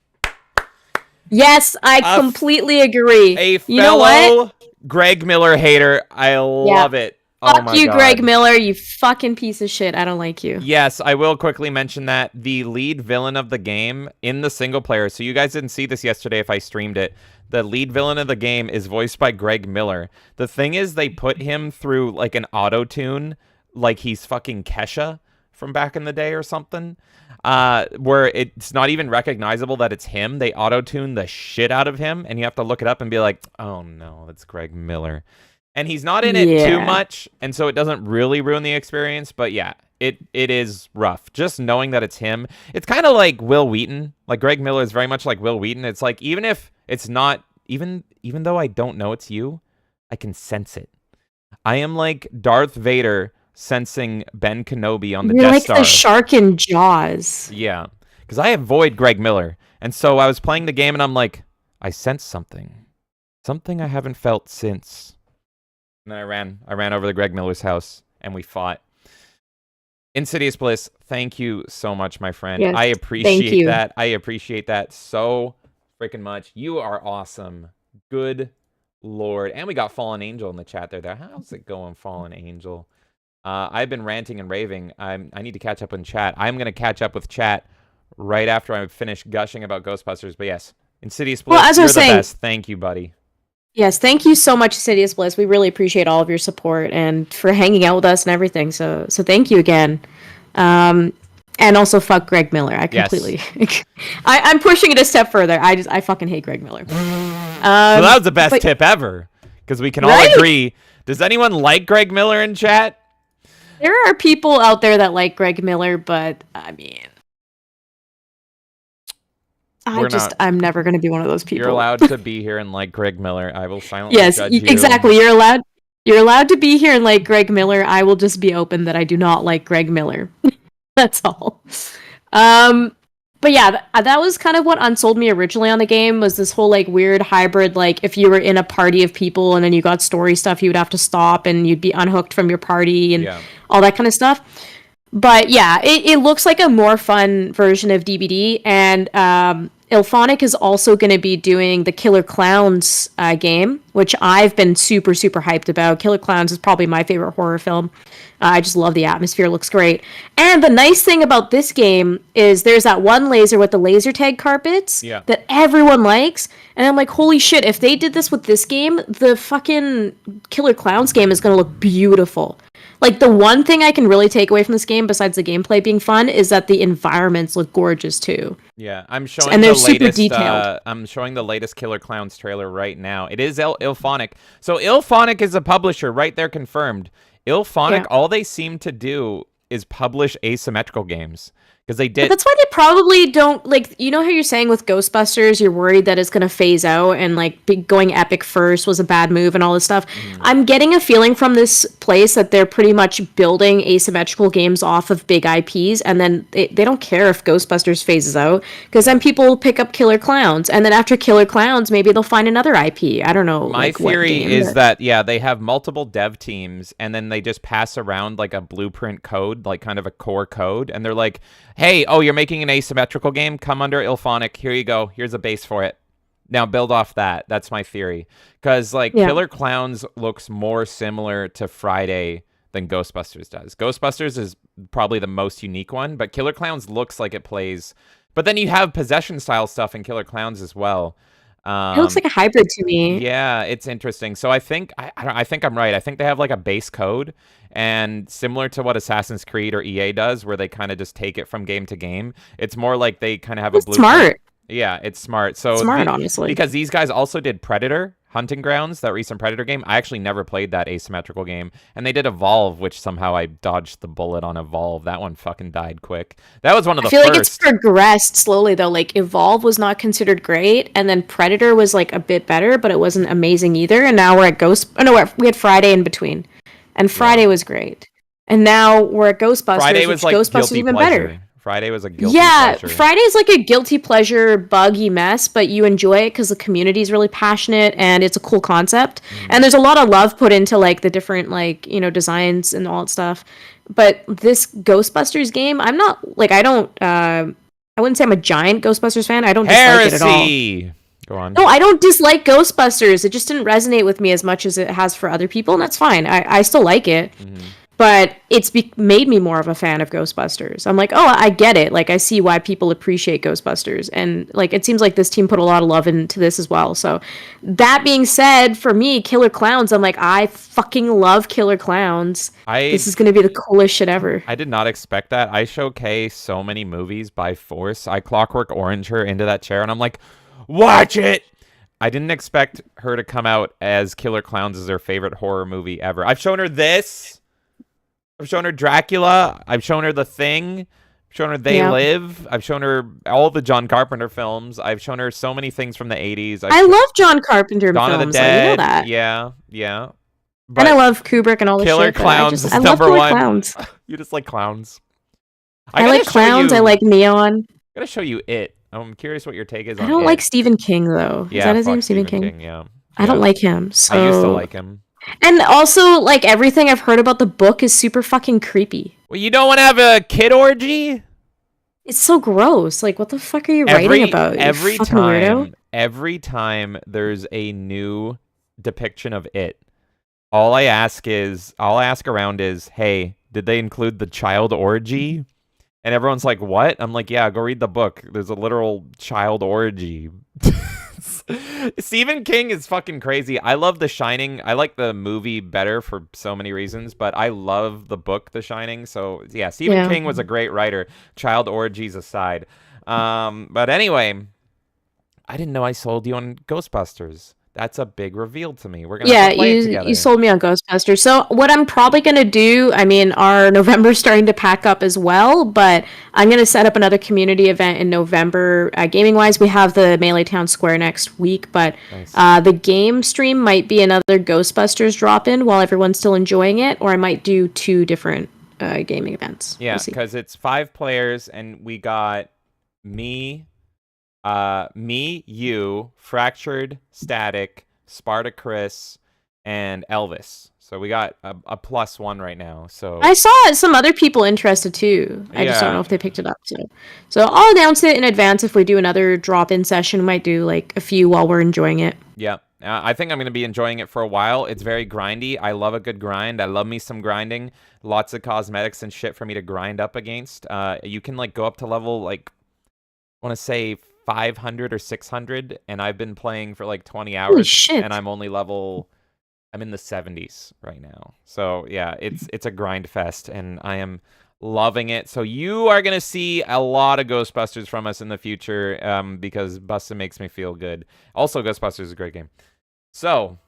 Yes, I completely agree. A you know fellow what? Greg Miller hater. I love it. Fuck oh my you, God. Greg Miller, you fucking piece of shit. I don't like you. Yes, I will quickly mention that the lead villain of the game in the single player, so you guys didn't see this yesterday if I streamed it, the lead villain of the game is voiced by Greg Miller. The thing is, they put him through like an auto-tune, like he's fucking Kesha from back in the day or something, where it's not even recognizable that it's him. They auto-tune the shit out of him, and you have to look it up and be like, oh no, that's Greg Miller. And he's not in it too much, and so it doesn't really ruin the experience, but yeah, it is rough. Just knowing that it's him. It's kind of like Will Wheaton. Like, Greg Miller is very much like Will Wheaton. It's like, even if it's not, even though I don't know it's you, I can sense it. I am like Darth Vader sensing Ben Kenobi on the You're Death like Star. the shark in Jaws. Yeah, because I avoid Greg Miller. And so I was playing the game, and I'm like, I sense something. Something I haven't felt since... And then I ran over to Greg Miller's house, and we fought. Insidious Bliss, thank you so much, my friend. Yes, I appreciate you. that. I appreciate that so freaking much. You are awesome. Good Lord. And we got Fallen Angel in the chat there. How's it going, Fallen Angel? I've been ranting and raving. I need to catch up in chat. I'm going to catch up with chat right after I finish gushing about Ghostbusters. But yes, Insidious Bliss, as I you're was the saying, best. Thank you, buddy. Yes, thank you so much, Insidious Bliss. We really appreciate all of your support and for hanging out with us and everything. So thank you again. And also, fuck Greg Miller. I completely... Yes. I'm pushing it a step further. I fucking hate Greg Miller. So that was the best tip ever. Because we can all agree. Does anyone like Greg Miller in chat? There are people out there that like Greg Miller, but I mean... I'm never going to be one of those people. You're allowed to be here and like Greg Miller. I will silently judge you. Yes, exactly. You're allowed to be here and like Greg Miller. I will just be open that I do not like Greg Miller. That's all. But yeah, that was kind of what unsold me originally on the game, was this whole like weird hybrid, like if you were in a party of people and then you got story stuff, you would have to stop and you'd be unhooked from your party and all that kind of stuff. But yeah, it looks like a more fun version of DBD, and Ilphonic is also going to be doing the Killer Clowns game, which I've been super, super hyped about. Killer Clowns is probably my favorite horror film. I just love the atmosphere. It looks great. And the nice thing about this game is there's that one laser with the laser tag carpets that everyone likes. And I'm like, holy shit, if they did this with this game, the fucking Killer Clowns game is going to look beautiful. Like, the one thing I can really take away from this game, besides the gameplay being fun, is that the environments look gorgeous, too. Yeah, I'm showing and they're super detailed. I'm showing the latest Killer Clowns trailer right now. It is Ilphonic. So Ilphonic is a publisher, right there, confirmed. Ilphonic, all they seem to do is publish asymmetrical games. because they But did. that's why they probably don't like. You know how you're saying with Ghostbusters, you're worried that it's gonna phase out and like going epic first was a bad move and all this stuff. Mhm. I'm getting a feeling from this place that they're pretty much building asymmetrical games off of big IPs, and then they don't care if Ghostbusters phases out because then people will pick up Killer Clowns, and then after Killer Clowns, maybe they'll find another IP. I don't know, My like what theory game. is that yeah, they have multiple dev teams and then they just pass around like a blueprint code, like kind of a core code, and they're like, "Hey, oh, you're making an asymmetrical game? Come under Ilphonic. Here you go. Here's a base for it. Now build off that." That's my theory. Cuz like Yeah. Killer Clowns looks more similar to Friday than Ghostbusters does. Ghostbusters is probably the most unique one, but Killer Clowns looks like it plays. But then you have possession style stuff in Killer Clowns as well. It looks like a hybrid to me. Yeah, it's interesting. So I think I think I'm right. I think they have like a base code, and similar to what Assassin's Creed or EA does, where they kind of just take it from game to game. It's more like they kind of have a It's blueprint. smart. Yeah, it's smart. So Smart, honestly. because these guys also did Predator, Hunting Grounds, that recent Predator game. I actually never played that asymmetrical game, and they did Evolve, which somehow I dodged the bullet on Evolve. That one fucking died quick. That was one of I the feel first. like it's progressed slowly though. Like Evolve was not considered great, and then Predator was like a bit better, but it wasn't amazing either. And now we're at Ghost. Oh no, we had Friday in between, and Friday was great. And now we're at Ghostbusters. Friday was which like Ghostbusters guilty even pleasure. better. Friday was a guilty Yeah, pleasure. Friday's like a guilty pleasure, buggy mess, but you enjoy it because the community is really passionate and it's a cool concept. And there's a lot of love put into like the different like designs and all that stuff. But this Ghostbusters game, I'm not like I wouldn't say I'm a giant Ghostbusters fan. I don't dislike it at all. Heresy. Go on. No, I don't dislike Ghostbusters. It just didn't resonate with me as much as it has for other people, and that's fine. I still like it. But it's made me more of a fan of Ghostbusters. I'm like, oh, I get it. Like, I see why people appreciate Ghostbusters. And, like, it seems like this team put a lot of love into this as well. So, that being said, for me, Killer Clowns, I'm like, I fucking love Killer Clowns. This is going to be the coolest shit ever. I did not expect that. I show Kay so many movies by force. I Clockwork Orange her into that chair, and I'm like, watch it! I didn't expect her to come out as Killer Clowns as her favorite horror movie ever. I've shown her this. I've shown her Dracula. I've shown her The Thing. I've shown her They Live. I've shown her all the John Carpenter films. I've shown her so many things from the 80s. I love John Carpenter Dawn films. of the Dead. Like, you know that. Yeah. And I love Kubrick and all this Killer shit. Clowns is I love number Killer one. Clowns. You just like clowns. I like clowns. I like neon. I gotta show you it. I'm curious what your take is on I don't it. like Stephen King though. Yeah, Is that his fuck name? Stephen King? Yeah. I don't like him. So I used to like him. And also, like, everything I've heard about the book is super fucking creepy. Well, you don't want to have a kid orgy? It's so gross. Like, what the fuck are you writing about? You Every fucking time, weirdo? every time there's a new depiction of it, I'll ask around is, hey, did they include the child orgy? And everyone's like, what? I'm like, yeah, go read the book. There's a literal child orgy. Stephen King is fucking crazy. I love The Shining. I like the movie better for so many reasons, but I love the book The Shining. So yeah, Stephen King was a great writer. Child orgies aside. But anyway, I didn't know I sold you on Ghostbusters. That's a big reveal to me. We're gonna have to play it together. You sold me on Ghostbusters. So what I'm probably gonna do, I mean, our November's starting to pack up as well, but I'm gonna set up another community event in November. Gaming wise, we have the Melee Town Square next week, but the game stream might be another Ghostbusters drop in while everyone's still enjoying it, or I might do 2 different gaming events. Yeah, because it's 5 players, and we got me. You, Fractured, Static, Spartacus, and Elvis. So we got a +1 right now. So I saw some other people interested too. I just don't know if they picked it up. So I'll announce it in advance if we do another drop-in session. We might do like a few while we're enjoying it. Yeah. I think I'm going to be enjoying it for a while. It's very grindy. I love a good grind. I love me some grinding. Lots of cosmetics and shit for me to grind up against. You can like go up to level like, I want to say 500 or 600, and I've been playing for like 20 hours. Holy shit. And I'm in the 70s right now. So yeah, it's a grind fest, and I am loving it. So you are gonna see a lot of Ghostbusters from us in the future, because Busta makes me feel good. Also, Ghostbusters is a great game. So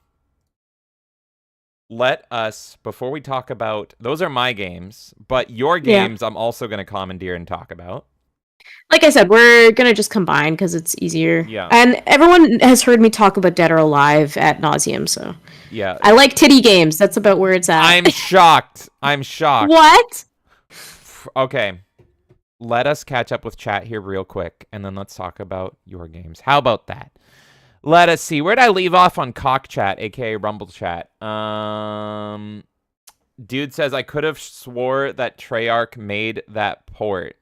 let us, before we talk about, those are my games, but your Yeah. games I'm also going to commandeer and talk about. Like I said, we're gonna just combine because it's easier. Yeah. And everyone has heard me talk about Dead or Alive at nauseum, so Yeah. I like titty games. That's about where it's at. I'm shocked. I'm shocked. What? Okay. Let us catch up with chat here real quick, and then let's talk about your games. How about that? Let us see. Where'd I leave off on Cock Chat, aka Rumble Chat? Dude says I could have swore that Treyarch made that port.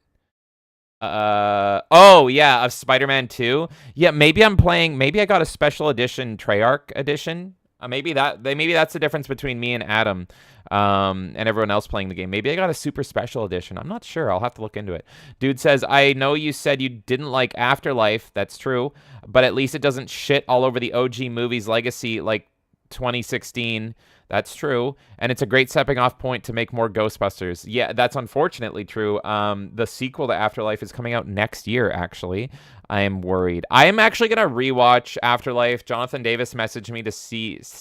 Oh yeah, of Spider-Man 2. Yeah, maybe I got a special edition Treyarch edition. Maybe that's the difference between me and Adam, and everyone else playing the game. Maybe I got a super special edition. I'm not sure. I'll have to look into it. Dude says, I know you said you didn't like Afterlife. That's true, but at least it doesn't shit all over the OG movie's legacy like 2016. That's true, and it's a great stepping off point to make more Ghostbusters. Yeah, that's unfortunately true. The sequel to Afterlife is coming out next year, actually. I am worried. I am actually going to rewatch Afterlife. Jonathan Davis messaged me to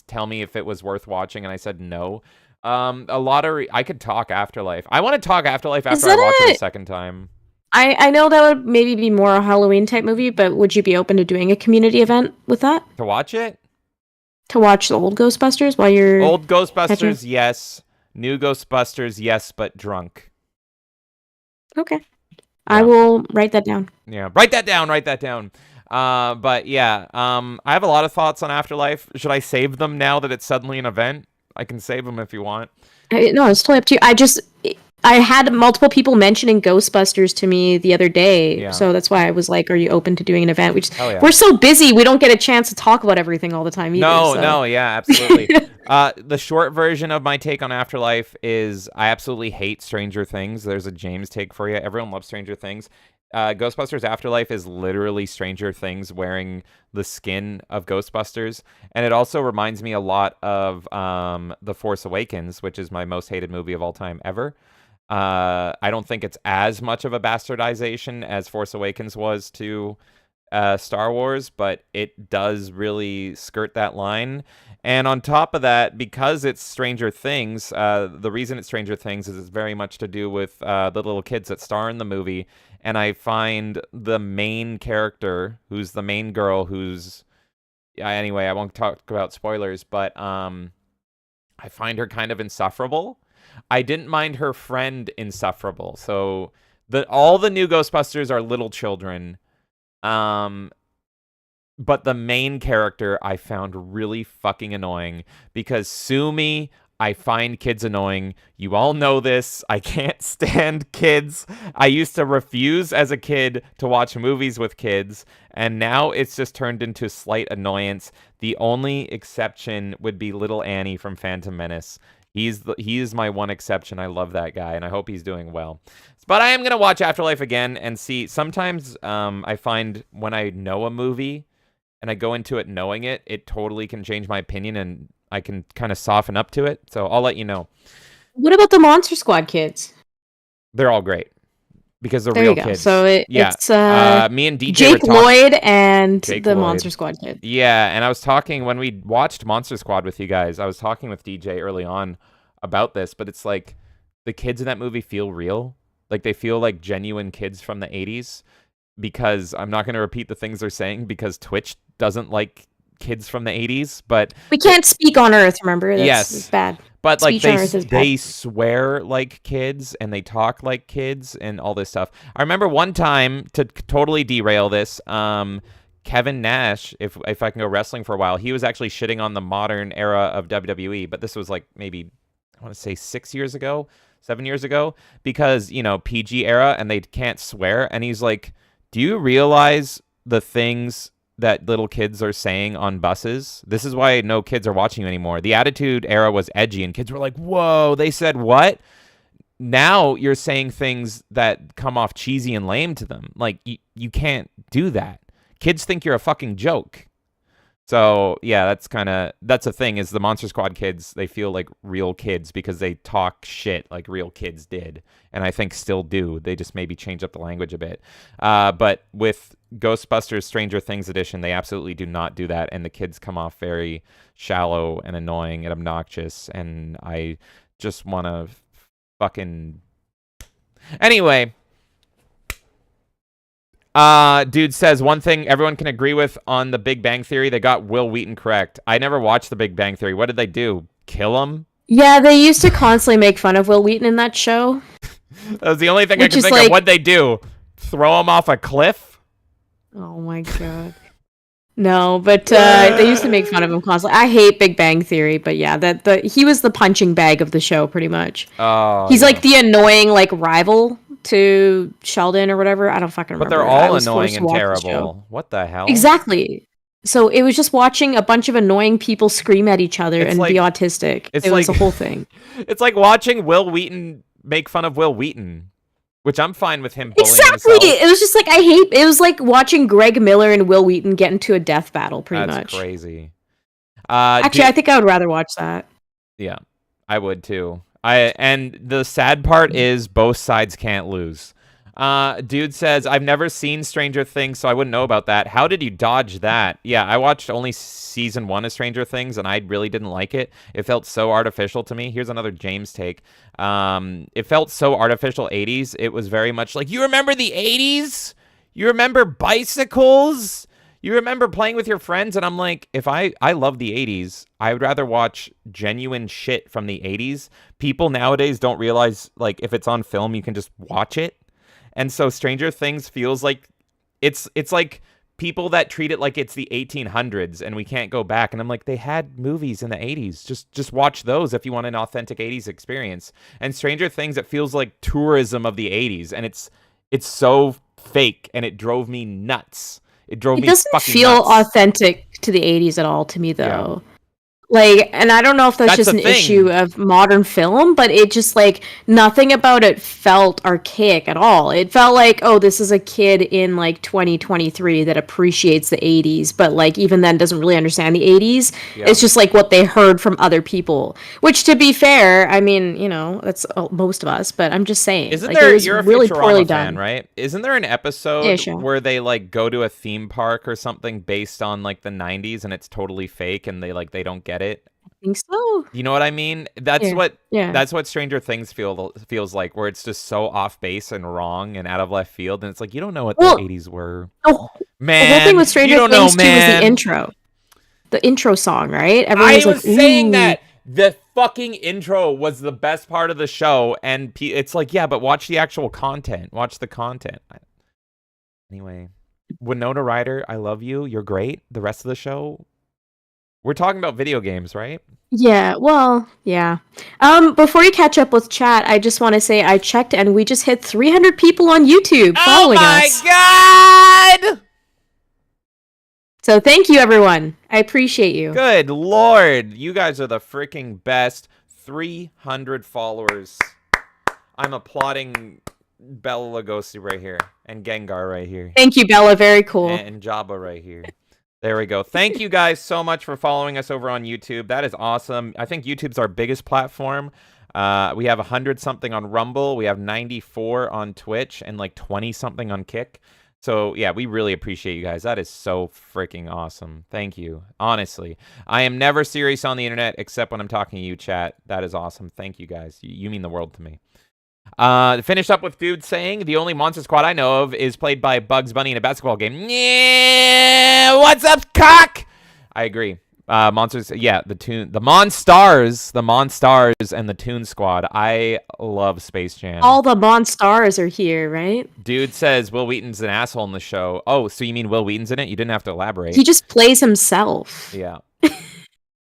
tell me if it was worth watching, and I said no. I could talk Afterlife. I want to talk Afterlife after I watch it a second time. I know that would maybe be more a Halloween type movie, but would you be open to doing a community event with that? To watch it? To watch the old Ghostbusters while you're... Old Ghostbusters, yes. New Ghostbusters, yes, but drunk. Okay. Yeah. Yeah. I will write that down. Yeah, write that down. But yeah, I have a lot of thoughts on Afterlife. Should I save them now that it's suddenly an event? I can save them if you want. No, it's totally up to you. I had multiple people mentioning Ghostbusters to me the other day, so that's why I was like, "Are you open to doing an event?" We're so busy, we don't get a chance to talk about everything all the time either. No, yeah, absolutely. The short version of my take on Afterlife is I absolutely hate Stranger Things. There's a James take for you. Everyone loves Stranger Things. Ghostbusters Afterlife is literally Stranger Things wearing the skin of Ghostbusters, and it also reminds me a lot of The Force Awakens, which is my most hated movie of all time ever. I don't think it's as much of a bastardization as Force Awakens was to Star Wars, but it does really skirt that line. And on top of that, because it's Stranger Things, the reason it's Stranger Things is it's very much to do with the little kids that star in the movie. And I find the main character, who's the main girl, anyway, I won't talk about spoilers, but I find her kind of insufferable. I didn't mind her friend insufferable. So all the new Ghostbusters are little children. But the main character I found really fucking annoying because sue me, I find kids annoying. You all know this. I can't stand kids. I used to refuse as a kid to watch movies with kids, and now it's just turned into slight annoyance. The only exception would be little Annie from Phantom Menace. He is my one exception. I love that guy, and I hope he's doing well. But I am going to watch Afterlife again and see. Sometimes I find when I know a movie and I go into it knowing it, it totally can change my opinion, and I can kind of soften up to it. So I'll let you know. What about the Monster Squad kids? They're all great because they're there real you go. kids. So it's me and DJ Jake Lloyd and the Monster Squad kid. Yeah, and I was talking when we watched Monster Squad with you guys. I was talking with DJ early on about this, but it's like the kids in that movie feel real. Like they feel like genuine kids from the 80s, because I'm not going to repeat the things they're saying because Twitch doesn't like kids from the 80s, but we can't speak on Earth, remember? That's bad. But like they swear like kids and they talk like kids and all this stuff. I remember one time, to totally derail this, Kevin Nash, if I can go wrestling for a while, he was actually shitting on the modern era of WWE, but this was like maybe, I want to say 7 years ago, because, PG era and they can't swear. And he's like, do you realize the things that little kids are saying on buses? This is why no kids are watching you anymore. The Attitude Era was edgy and kids were like, whoa, they said what? Now you're saying things that come off cheesy and lame to them. Like, you can't do that. Kids think you're a fucking joke. So, yeah, that's a thing, is the Monster Squad kids, they feel like real kids because they talk shit like real kids did. And I think still do. They just maybe change up the language a bit. But with Ghostbusters Stranger Things edition, they absolutely do not do that, and the kids come off very shallow and annoying and obnoxious, and I just want to fucking... Anyway, dude says one thing everyone can agree with on The Big Bang Theory, they got Will Wheaton correct. I never watched The Big Bang Theory. What did they do? Kill him? Yeah, they used to constantly make fun of Will Wheaton in that show. That was the only thing I could think of. What'd they do? Throw him off a cliff? Oh my god. No, but they used to make fun of him constantly. I hate Big Bang Theory, but yeah, he was the punching bag of the show pretty much. Oh, he's like the annoying like rival to Sheldon or whatever. I don't fucking remember. But they're all annoying and terrible. What the hell? Exactly. So it was just watching a bunch of annoying people scream at each other and be autistic. It was a whole thing. It's like watching Will Wheaton make fun of Will Wheaton. Which I'm fine with him bullying exactly. himself. It was just like it was like watching Greg Miller and Will Wheaton get into a death battle, pretty much. That's crazy. Actually, I think I would rather watch that. Yeah, I would too. And the sad part is both sides can't lose. Dude says, I've never seen Stranger Things, so I wouldn't know about that. How did you dodge that? Yeah, I watched only season 1 of Stranger Things, and I really didn't like it. It felt so artificial to me. Here's another James take. It felt so artificial 80s. It was very much like, you remember the 80s? You remember bicycles? You remember playing with your friends? And I'm like, if I love the 80s, I would rather watch genuine shit from the 80s. People nowadays don't realize, like, if it's on film, you can just watch it. And so Stranger Things feels like it's like people that treat it like it's the 1800s and we can't go back. And I'm like, they had movies in the 80s. Just watch those if you want an authentic 80s experience. And Stranger Things, it feels like tourism of the 80s. And it's so fake, and it drove me nuts. It doesn't feel authentic to the 80s at all to me, though. Yeah. Like, and I don't know if that's just an issue of modern film, but it just, like, nothing about it felt archaic at all. It felt like, oh, this is a kid in, like, 2023 that appreciates the 80s, but, like, even then doesn't really understand the 80s. Yeah. It's just, like, what they heard from other people. Which, to be fair, I mean, you know, that's most of us, but I'm just saying. Isn't like, there, it was you're really a Futurama poorly fan, done. right? Isn't there an episode where they, like, go to a theme park or something based on, like, the 90s, and it's totally fake, and they don't get it? I think so. You know what I mean? That's what Stranger Things feels like, where it's just so off base and wrong and out of left field, and it's like, you don't know what the 80s were. Oh, man, the whole thing with Stranger Things too was the intro. The intro song, right? Everyone was saying that the fucking intro was the best part of the show, and it's like, yeah, but watch the actual content. Watch the content. Anyway, Winona Ryder, I love you. You're great. The rest of the show... We're talking about video games, right? Yeah, well, yeah. Before you catch up with chat, I just want to say I checked and we just hit 300 people on YouTube following us. Oh my god! So thank you, everyone. I appreciate you. Good lord. You guys are the freaking best. 300 followers. I'm applauding Bella Lugosi right here. And Gengar right here. Thank you, Bella. Very cool. And Jabba right here. There we go. Thank you guys so much for following us over on YouTube. That is awesome. I think YouTube's our biggest platform. We have 100-something on Rumble. We have 94 on Twitch and like 20-something on Kick. So, yeah, we really appreciate you guys. That is so freaking awesome. Thank you. Honestly. I am never serious on the internet except when I'm talking to you, chat. That is awesome. Thank you guys. You mean the world to me. Finish up with dude saying the only Monster Squad I know of is played by Bugs Bunny in a basketball game. Yeah, what's up, cock? I agree. Monsters, yeah, the Monstars, and the Toon Squad. I love Space Jam. All the Monstars are here, right? Dude says Will Wheaton's an asshole in the show. Oh, so you mean Will Wheaton's in it? You didn't have to elaborate. He just plays himself. Yeah.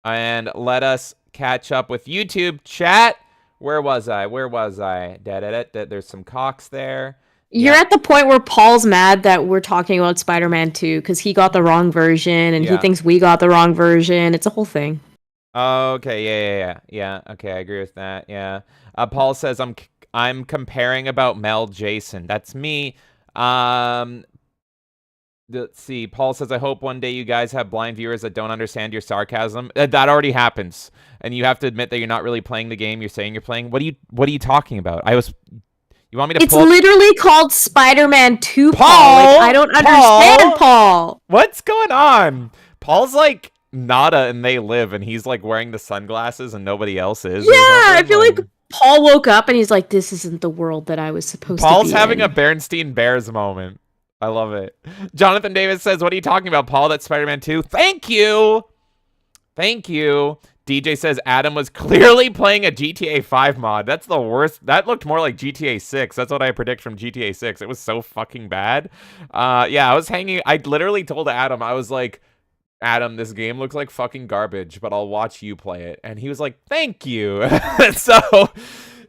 And let us catch up with YouTube chat. Where was I? There's some cocks there. You're at the point where Paul's mad that we're talking about Spider-Man 2 because he got the wrong version and he thinks we got the wrong version. It's a whole thing. Okay, yeah. Okay, I agree with that. Yeah. Paul says I'm comparing about Mel Jason. That's me. Let's see. Paul says, I hope one day you guys have blind viewers that don't understand your sarcasm. That already happens. And you have to admit that you're not really playing the game you're saying you're playing. What are you talking about? You want me to It's pull up- literally called Spider-Man 2, Paul. Paul? Like, I don't understand, Paul. What's going on? Paul's like Nada and They Live, and he's like wearing the sunglasses and nobody else is. Yeah, I feel like Paul woke up and he's like, this isn't the world that I was supposed to be Paul's having in. a Bernstein Bears moment. I love it. Jonathan Davis says, what are you talking about, Paul? That's Spider-Man 2. Thank you. Thank you. DJ says Adam was clearly playing a GTA 5 mod. That's the worst. That looked more like GTA 6. That's what I predict from GTA 6. It was so fucking bad. Yeah, I was hanging. I literally told Adam, I was like, Adam, this game looks like fucking garbage, but I'll watch you play it. And he was like, thank you. So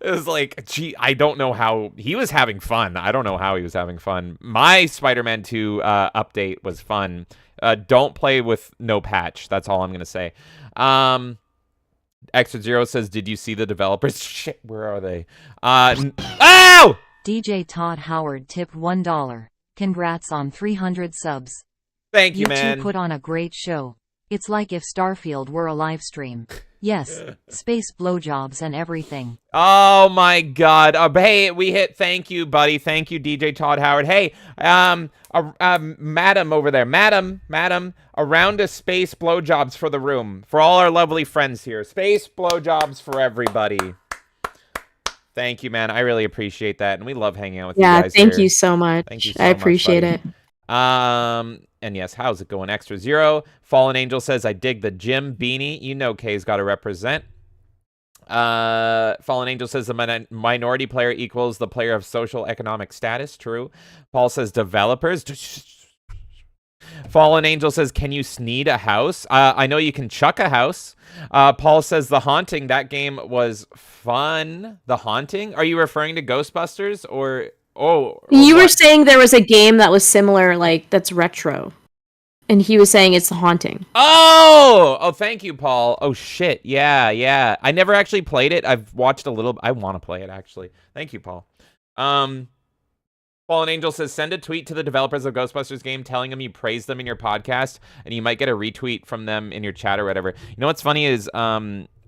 it was like, gee, I don't know how he was having fun. I don't know how he was having fun. My Spider-Man 2 update was fun. Don't play with no patch. That's all I'm going to say. Extra Zero says, did you see the developers? Shit, where are they? Oh! DJ Todd Howard tipped $1. Congrats on 300 subs. Thank you, man. You two put on a great show. It's like if Starfield were a live stream. Yes, space blowjobs and everything. Oh my god. Hey, we hit thank you, buddy. Thank you, DJ Todd Howard. Hey, madam over there. Madam, a round of space blowjobs for the room. For all our lovely friends here. Space blowjobs for everybody. Thank you, man. I really appreciate that. And we love hanging out with you guys. Yeah, thank here. you so much. Thank you so I appreciate much, it. And yes, how's it going? Extra Zero. Fallen Angel says, I dig the Jim beanie. You know Kay's got to represent. Fallen Angel says the minority player equals the player of social economic status. True. Paul says developers. Fallen Angel says, can you sneed a house? I know you can chuck a house. Paul says The Haunting. That game was fun. The Haunting? Are you referring to Ghostbusters or... Oh, you were saying there was a game that was similar, like, that's retro. And he was saying it's The Haunting. Oh, thank you, Paul. Oh, shit. Yeah. I never actually played it. I've watched a little. I want to play it, actually. Thank you, Paul. Fallen Angel says, send a tweet to the developers of Ghostbusters game telling them you praise them in your podcast, and you might get a retweet from them in your chat or whatever. You know what's funny is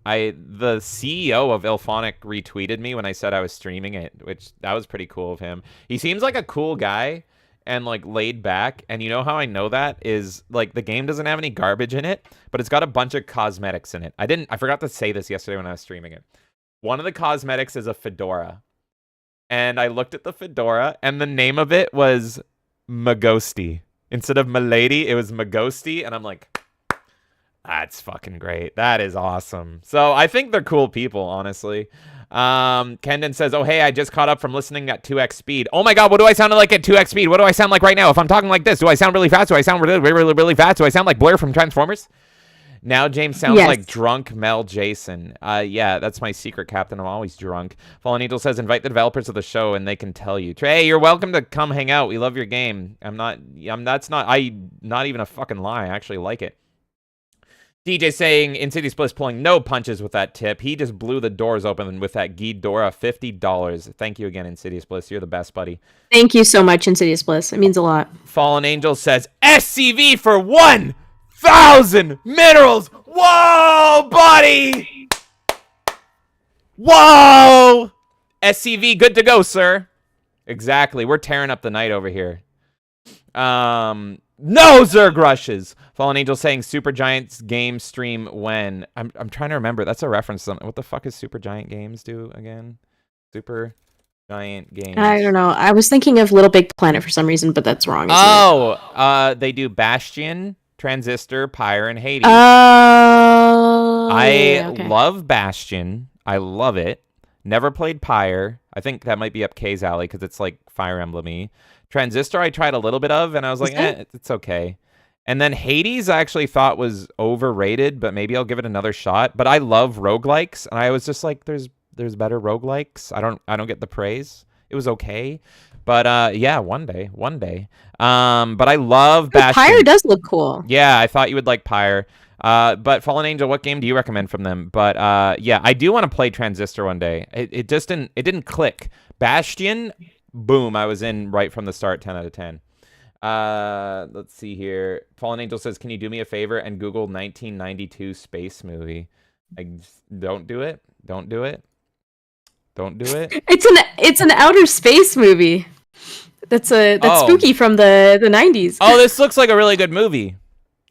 the CEO of Ilphonic retweeted me when I said I was streaming it, which that was pretty cool of him. He seems like a cool guy and like laid back, and you know how I know that is like the game doesn't have any garbage in it, but it's got a bunch of cosmetics in it. I forgot to say this yesterday when I was streaming it. One of the cosmetics is a fedora, and I looked at the fedora and the name of it was Magosti. Instead of Milady, it was Magosti, and I'm like, that's fucking great. That is awesome. So I think they're cool people, honestly. Kendon says, oh, hey, I just caught up from listening at 2x speed. Oh my God, what do I sound like at 2x speed? What do I sound like right now? If I'm talking like this, do I sound really fast? Do I sound really fast? Do I sound like Blair from Transformers? Now James sounds like drunk Mel Jason. Yeah, that's my secret, Captain. I'm always drunk. Fallen Angel says, invite the developers of the show and they can tell you. Trey, you're welcome to come hang out. We love your game. That's not even a fucking lie. I actually like it. DJ saying Insidious Bliss pulling no punches with that tip. He just blew the doors open with that Ghidorah. $50. Thank you again, Insidious Bliss. You're the best, buddy. Thank you so much, Insidious Bliss. It means a lot. Fallen Angel says SCV for 1,000 minerals. Whoa, buddy. Whoa. SCV, good to go, sir. Exactly. We're tearing up the night over here. No Zerg rushes. Fallen Angel saying Super Giants game stream when. I'm trying to remember. That's a reference to something. What the fuck is Super Giant Games do again? Super Giant Games. I don't know. I was thinking of Little Big Planet for some reason, but that's wrong. They do Bastion, Transistor, Pyre, and Hades. Oh. I love Bastion. I love it. Never played Pyre. I think that might be up Kay's alley because it's like Fire Emblem-y. Transistor I tried a little bit of, and I was like, it's okay. And then Hades I actually thought was overrated, but maybe I'll give it another shot. But I love roguelikes, and I was just like, there's better roguelikes. I don't get the praise. It was okay. But yeah, one day. But I love Bastion. Pyre does look cool. Yeah, I thought you would like Pyre. But Fallen Angel, what game do you recommend from them? But yeah, I do want to play Transistor one day. It just didn't click. Bastion, boom, I was in right from the start, 10 out of 10. Let's see here. Fallen Angel says, can you do me a favor and Google 1992 space movie? Don't do it. Don't do it. It's an outer space movie. That's spooky from the 90s. Oh, this looks like a really good movie.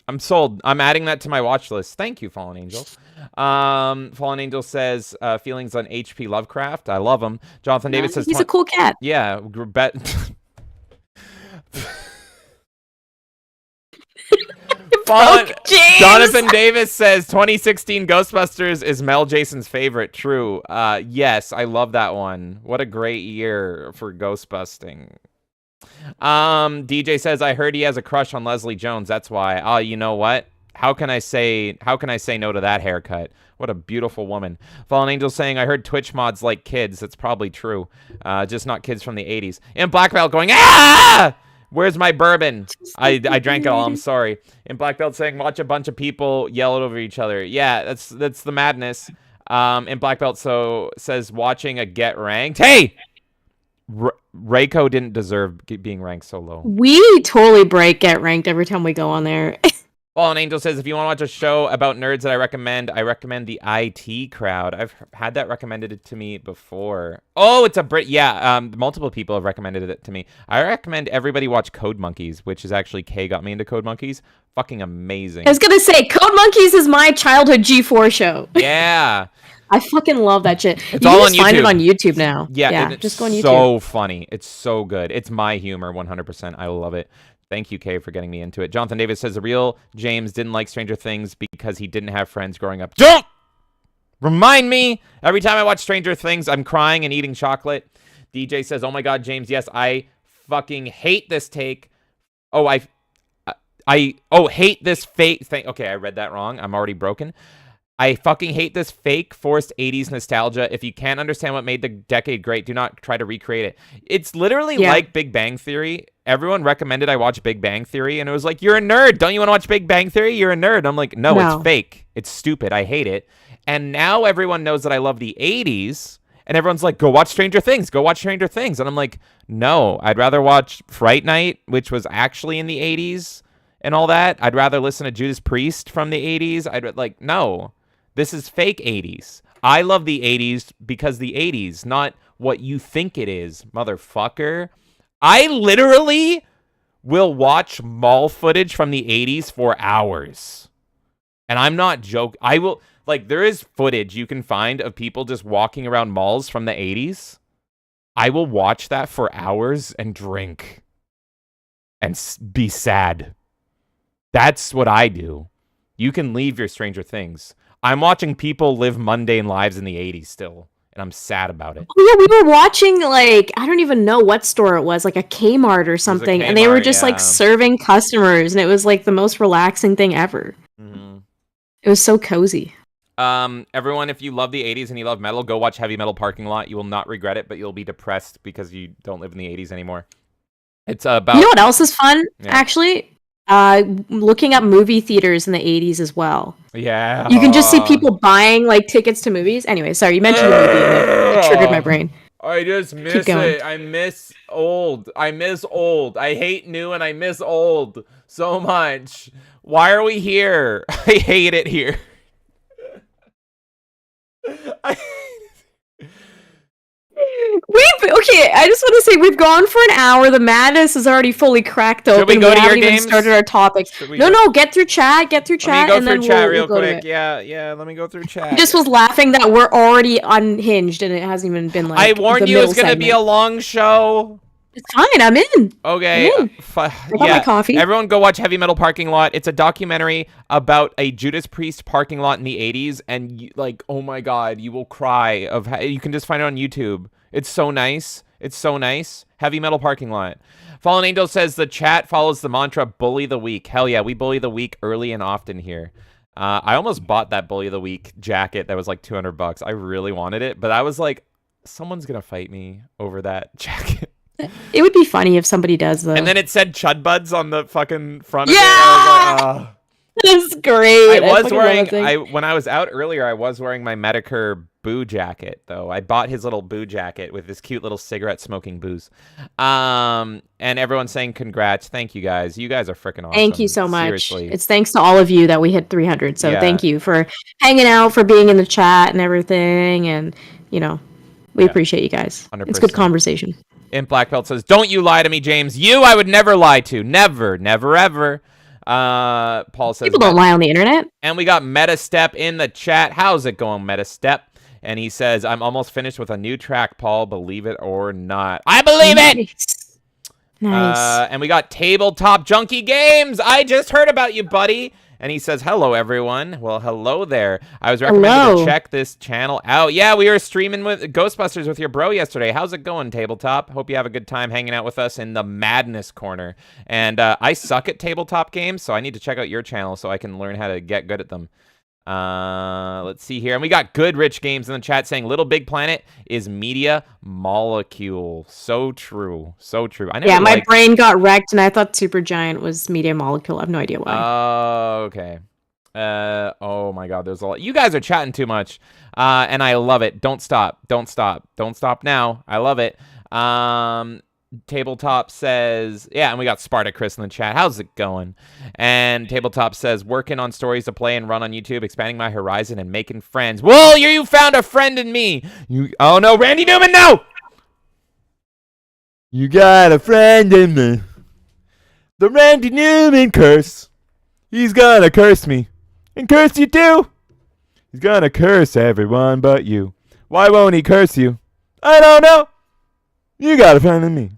I'm sold. I'm adding that to my watch list. Thank you, Fallen Angel. Fallen Angel says feelings on H.P. Lovecraft. I love him. Jonathan Davis says he's a cool cat. Yeah, Jonathan Davis says 2016 Ghostbusters is Mel Jason's favorite. True. Yes, I love that one. What a great year for ghostbusting. DJ says I heard he has a crush on Leslie Jones. That's why. Oh, you know what? How can I say no to that haircut? What a beautiful woman. Fallen Angel saying I heard Twitch mods like kids. That's probably true. Just not kids from the 80s. And Black Belt going, ah! Where's my bourbon? I drank it all. I'm sorry. And Black Belt saying watch a bunch of people yell over each other. Yeah, that's the madness. And Black Belt says watching a get ranked. Hey! Reiko didn't deserve being ranked so low. We totally get ranked every time we go on there. Fallen Angel says, if you want to watch a show about nerds that I recommend the IT Crowd. I've had that recommended to me before. Oh, it's a Brit. Yeah, multiple people have recommended it to me. I recommend everybody watch Code Monkeys, which is actually Kay got me into Code Monkeys. Fucking amazing. I was going to say, Code Monkeys is my childhood G4 show. Yeah. I fucking love that shit. It's all on YouTube. Find it on YouTube now. Yeah, just go on YouTube. So funny. It's so good. It's my humor, 100%. I love it. Thank you, Kay, for getting me into it. Jonathan Davis says the real James didn't like Stranger Things because he didn't have friends growing up. Don't remind me. Every time I watch Stranger Things, I'm crying and eating chocolate. DJ says, oh my God, James, yes, I fucking hate this take. Oh, hate this fake thing. Okay, I read that wrong. I'm already broken. I fucking hate this fake forced 80s nostalgia. If you can't understand what made the decade great, do not try to recreate it. It's literally like Big Bang Theory. Everyone recommended I watch Big Bang Theory, and it was like, you're a nerd. Don't you want to watch Big Bang Theory? You're a nerd. I'm like, no, it's fake. It's stupid. I hate it. And now everyone knows that I love the 80s, and everyone's like, go watch Stranger Things. Go watch Stranger Things. And I'm like, no, I'd rather watch Fright Night, which was actually in the 80s and all that. I'd rather listen to Judas Priest from the 80s. No. This is fake 80s. I love the 80s because the 80s, not what you think it is, motherfucker. I literally will watch mall footage from the 80s for hours. And I'm not joking. I will, there is footage you can find of people just walking around malls from the 80s. I will watch that for hours and drink and be sad. That's what I do. You can leave your Stranger Things. I'm watching people live mundane lives in the 80s still, and I'm sad about it. Oh, yeah, we were watching, I don't even know what store it was, like a Kmart or something, and they were just, serving customers, and it was, the most relaxing thing ever. Mm-hmm. It was so cozy. Everyone, if you love the 80s and you love metal, go watch Heavy Metal Parking Lot. You will not regret it, but you'll be depressed because you don't live in the 80s anymore. It's about... You know what else is fun, actually? Looking up movie theaters in the 80s as well. Yeah. You can just see people buying tickets to movies. Anyway, sorry, you mentioned the movie and it triggered my brain. I just miss it. I miss old. I hate new and I miss old so much. Why are we here? I hate it here. I just want to say we've gone for an hour. The madness is already fully cracked open. Should we go to your games? Even started our topics. No, get through chat. Let me go through chat real quick. Yeah. Let me go through chat. I just was laughing that we're already unhinged and it hasn't even been I warned you it was going to be a long show. It's fine. I'm in. Okay. I got my coffee. Everyone go watch Heavy Metal Parking Lot. It's a documentary about a Judas Priest parking lot in the 80s. And oh my God, you will cry. You can just find it on YouTube. It's so nice. Heavy Metal Parking Lot. Fallen Angel says the chat follows the mantra bully the weak. Hell yeah, we bully the weak early and often here. I almost bought that bully the weak jacket that was $200. I really wanted it, but I was like, someone's gonna fight me over that jacket. It would be funny if somebody does though. And then it said Chud Buds on the fucking front of it. I was like, that's great. When I was out earlier, I was wearing my Medicare Boo jacket, though. I bought his little Boo jacket with this cute little cigarette smoking Boos. And everyone's saying congrats. Thank you guys. You guys are freaking awesome. Thank you so much. Seriously. It's thanks to all of you that we hit 300. So thank you for hanging out, for being in the chat and everything. And, We Yeah. appreciate you guys. 100%. It's good conversation. Imp Black Belt says, "Don't you lie to me, James. You, I would never lie to. Never, never, ever." Paul says, People don't lie on the internet. and we got Meta Step in the chat. How's it going, Meta Step? And he says, "I'm almost finished with a new track, Paul. Believe it or not." I believe it! Nice. And we got Tabletop Junkie Games. I just heard about you, buddy. And he says, "Hello, everyone." Well, hello there. I was recommended to check this channel out. Yeah, we were streaming with Ghostbusters with your bro yesterday. How's it going, Tabletop? Hope you have a good time hanging out with us in the Madness Corner. And I suck at tabletop games, so I need to check out your channel so I can learn how to get good at them. Let's see here. And we got Good Rich Games in the chat saying Little Big Planet is media molecule. So true. So true. I never my brain got wrecked and I thought Supergiant was media molecule. I have no idea why. Oh, okay. Oh my God, there's a lot. You guys are chatting too much. And I love it. Don't stop. Don't stop. Don't stop now. I love it. Tabletop says, yeah, and we got Sparta Chris in the chat. How's it going? And Tabletop says, working on stories to play and run on YouTube, expanding my horizon and making friends. Whoa, you found a friend in me. Oh no, Randy Newman, no! You got a friend in me. The Randy Newman curse. He's gonna curse me. And curse you too. He's gonna curse everyone but you. Why won't he curse you? I don't know. You got a friend in me.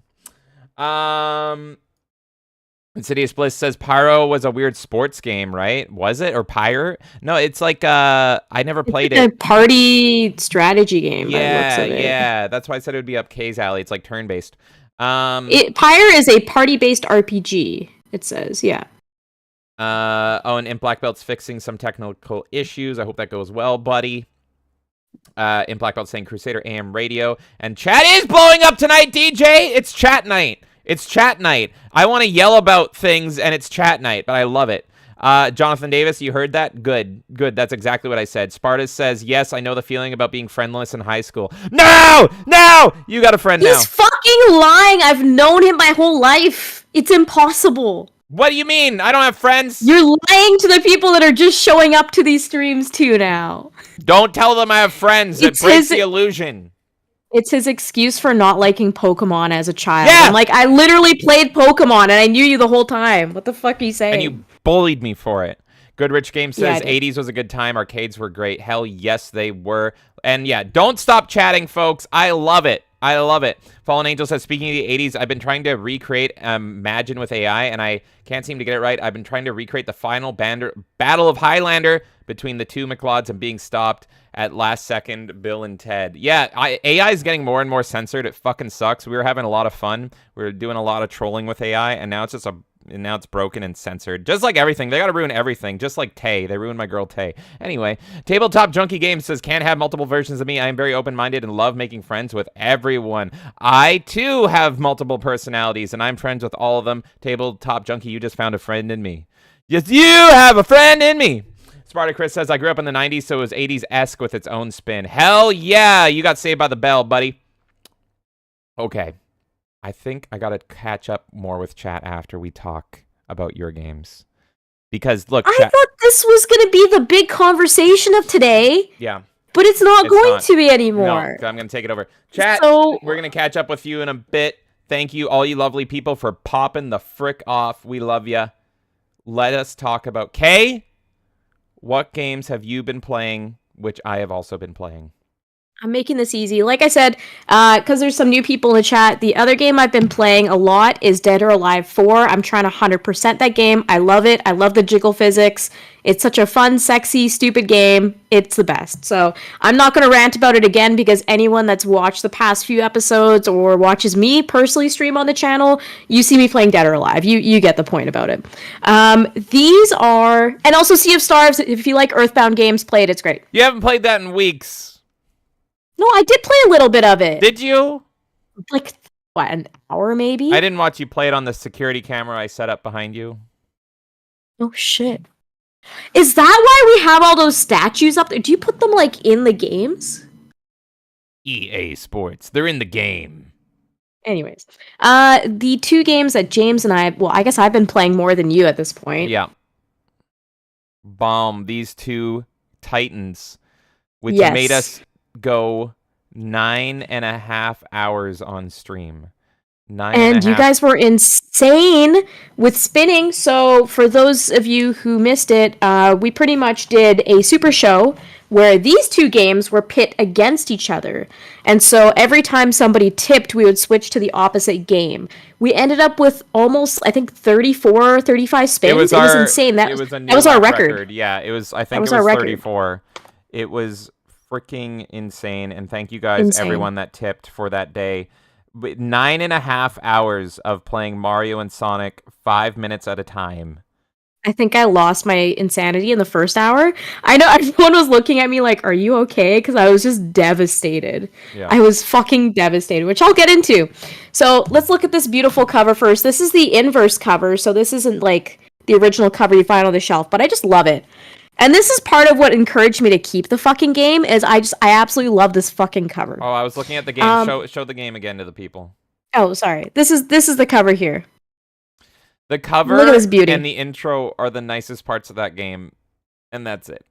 Insidious Bliss says Pyro was a weird sports game, right? Was it? Or Pyre? No, it's like I never played it's it. A party strategy game. Yeah. That's why I said it would be up Kay's alley. It's like turn-based. Pyre is a party-based RPG. It says, yeah. And Imp Black Belt's fixing some technical issues. I hope that goes well, buddy. Imp Black Belt saying Crusader AM radio. And chat is blowing up tonight, DJ. It's chat night. It's chat night. I want to yell about things, and it's chat night, but I love it. Jonathan Davis, you heard that? Good. That's exactly what I said. Spartus says, yes, I know the feeling about being friendless in high school. No! You got a friend now. He's fucking lying. I've known him my whole life. It's impossible. What do you mean? I don't have friends? You're lying to the people that are just showing up to these streams too now. Don't tell them I have friends. It breaks the illusion. It's his excuse for not liking Pokemon as a child. Yeah! I'm like, I literally played Pokemon and I knew you the whole time. What the fuck are you saying? And you bullied me for it. Good Rich Game says, Yeah, 80s was a good time. Arcades were great. Hell yes, they were. And yeah, don't stop chatting, folks. I love it. I love it. Fallen Angel says, speaking of the 80s, I've been trying to recreate Imagine with AI, and I can't seem to get it right. I've been trying to recreate the final Battle of Highlander between the two McLeods and being stopped at last second, Bill and Ted. Yeah, AI is getting more and more censored. It fucking sucks. We were having a lot of fun. We were doing a lot of trolling with AI, and now it's just now it's broken and censored. Just like everything. They gotta ruin everything. Just like Tay. They ruined my girl Tay. Anyway, Tabletop Junkie Games says, can't have multiple versions of me. I am very open-minded and love making friends with everyone. I, too, have multiple personalities, and I'm friends with all of them. Tabletop Junkie, you just found a friend in me. Yes, you have a friend in me. Sparta Chris says, I grew up in the 90s, so it was 80s-esque with its own spin. Hell yeah, you got Saved by the Bell, buddy. Okay. I think I gotta catch up more with chat after we talk about your games. Because, look, I chat, thought this was going to be the big conversation of today. yeah. But it's not It's going not. to be anymore. No, I'm going to take it over. Chat, So- we're going to catch up with you in a bit. Thank you, all you lovely people, for popping the frick off. We love you. Let us talk about... Kay, what games have you been playing, which I have also been playing? I'm making this easy. Like I said, because there's some new people in the chat, the other game I've been playing a lot is Dead or Alive 4. I'm trying to 100% that game. I love it. I love the jiggle physics. It's such a fun, sexy, stupid game. It's the best. So I'm not going to rant about it again because anyone that's watched the past few episodes or watches me personally stream on the channel, you see me playing Dead or Alive. You get the point about it. These are... And also Sea of Stars. If you like Earthbound games, play it. It's great. You haven't played that in weeks. No, I did play a little bit of it. Did you? Like, what, an hour maybe? I didn't watch you play it on the security camera I set up behind you. Oh, shit. Is that why we have all those statues up there? Do you put them, like, in the games? EA Sports. They're in the game. Anyways. The two games that James and I... Well, I guess I've been playing more than you at this point. Yeah. Bomb. These two titans, which Yes. made us go 9.5 hours on stream. And you guys were insane with spinning. So for those of you who missed it, we pretty much did a super show where these two games were pit against each other. And so every time somebody tipped, we would switch to the opposite game. We ended up with almost, I think, 34, 35 spins. It was insane. That was our record. Yeah, it was, I think it was 34. It was freaking insane. And thank you guys, everyone that tipped for that day. 9.5 hours of playing Mario and Sonic 5 minutes at a time. I think I lost my insanity in the first hour. I know everyone was looking at me like, are you okay? Because I was just devastated. Yeah. I was fucking devastated, which I'll get into. So let's look at this beautiful cover first. This is the inverse cover, so this isn't like the original cover you find on the shelf, but I just love it. And this is part of what encouraged me to keep the fucking game, is I absolutely love this fucking cover. Oh, I was looking at the game. Show the game again to the people. Oh, sorry. This is the cover here. The cover Look at this beauty. And the intro are the nicest parts of that game, and that's it.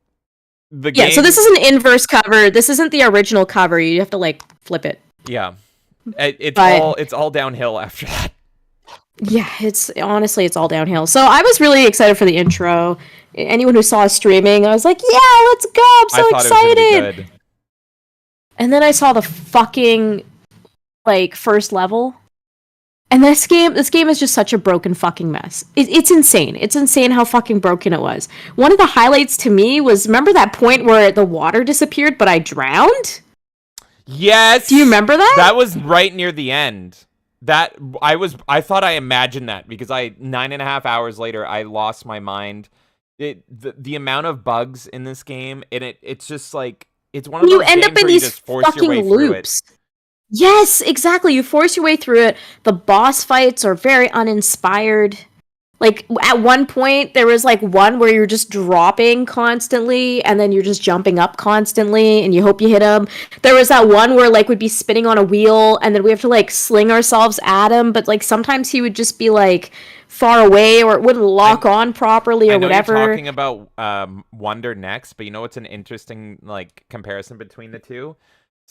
So this is an inverse cover. This isn't the original cover. You have to like flip it. Yeah. It's all downhill after that. Yeah, it's all downhill. So I was really excited for the intro. Anyone who saw us streaming, I was like, yeah, let's go. I'm so excited. It was gonna be good. And then I saw the fucking like first level. And this game is just such a broken fucking mess. It's insane. It's insane how fucking broken it was. One of the highlights to me was, remember that point where the water disappeared, but I drowned? Yes. Do you remember that? That was right near the end. I thought I imagined that because 9.5 hours later, I lost my mind. The amount of bugs in this game, and it's just like, it's one of those games where you just force your way through it. Yes, exactly. You force your way through it. The boss fights are very uninspired. Like, at one point, there was, like, one where you're just dropping constantly, and then you're just jumping up constantly, and you hope you hit him. There was that one where, like, we'd be spinning on a wheel, and then we have to, like, sling ourselves at him, but, like, sometimes he would just be, like, far away, or it wouldn't lock on properly, or whatever. You're talking about Wonder next, but you know what's an interesting, like, comparison between the two?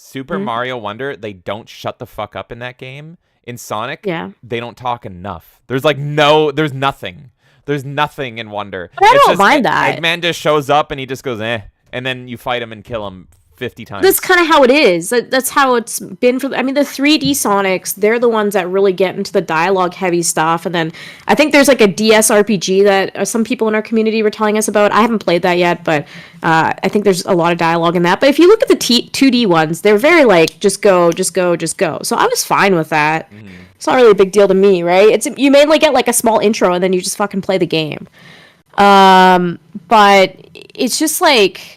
Super Mario Wonder, they don't shut the fuck up in that game. In Sonic, they don't talk enough. There's nothing. There's nothing in Wonder. But I don't mind that. Eggman just shows up and he just goes, eh. And then you fight him and kill him 50 times. That's kind of how it is. That's how it's been for... I mean, the 3D Sonics, they're the ones that really get into the dialogue-heavy stuff. And then I think there's like a DS RPG that some people in our community were telling us about. I haven't played that yet, but I think there's a lot of dialogue in that. But if you look at the 2D ones, they're very like, just go, just go, just go. So I was fine with that. Mm-hmm. It's not really a big deal to me, right? You mainly get like a small intro and then you just fucking play the game. But it's just like...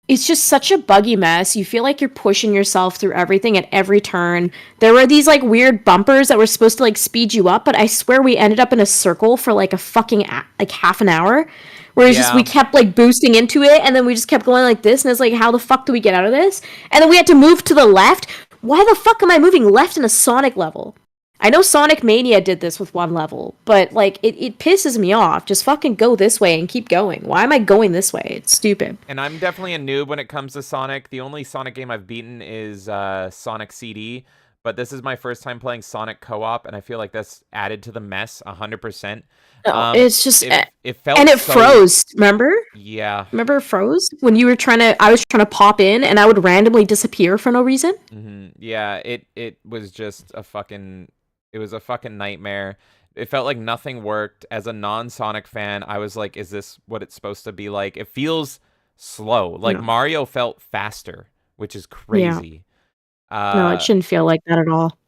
It's just such a buggy mess. You feel like you're pushing yourself through everything at every turn. There were these like weird bumpers that were supposed to like speed you up, but I swear we ended up in a circle for like a fucking like half an hour, where it's just we kept like boosting into it, and then we just kept going like this, and it's like, how the fuck do we get out of this? And then we had to move to the left. Why the fuck am I moving left in a Sonic level? I know Sonic Mania did this with one level, but, like, it pisses me off. Just fucking go this way and keep going. Why am I going this way? It's stupid. And I'm definitely a noob when it comes to Sonic. The only Sonic game I've beaten is Sonic CD, but this is my first time playing Sonic Co-op, and I feel like that's added to the mess 100%. It's just... It felt and it froze, remember? Yeah. Remember it froze? When you were I was trying to pop in, and I would randomly disappear for no reason? Mm-hmm. Yeah, it was just a fucking... It was a fucking nightmare. It felt like nothing worked. As a non-Sonic fan, I was like, is this what it's supposed to be like? It feels slow. Like, Mario felt faster, which is crazy. Yeah. No, it shouldn't feel like that at all.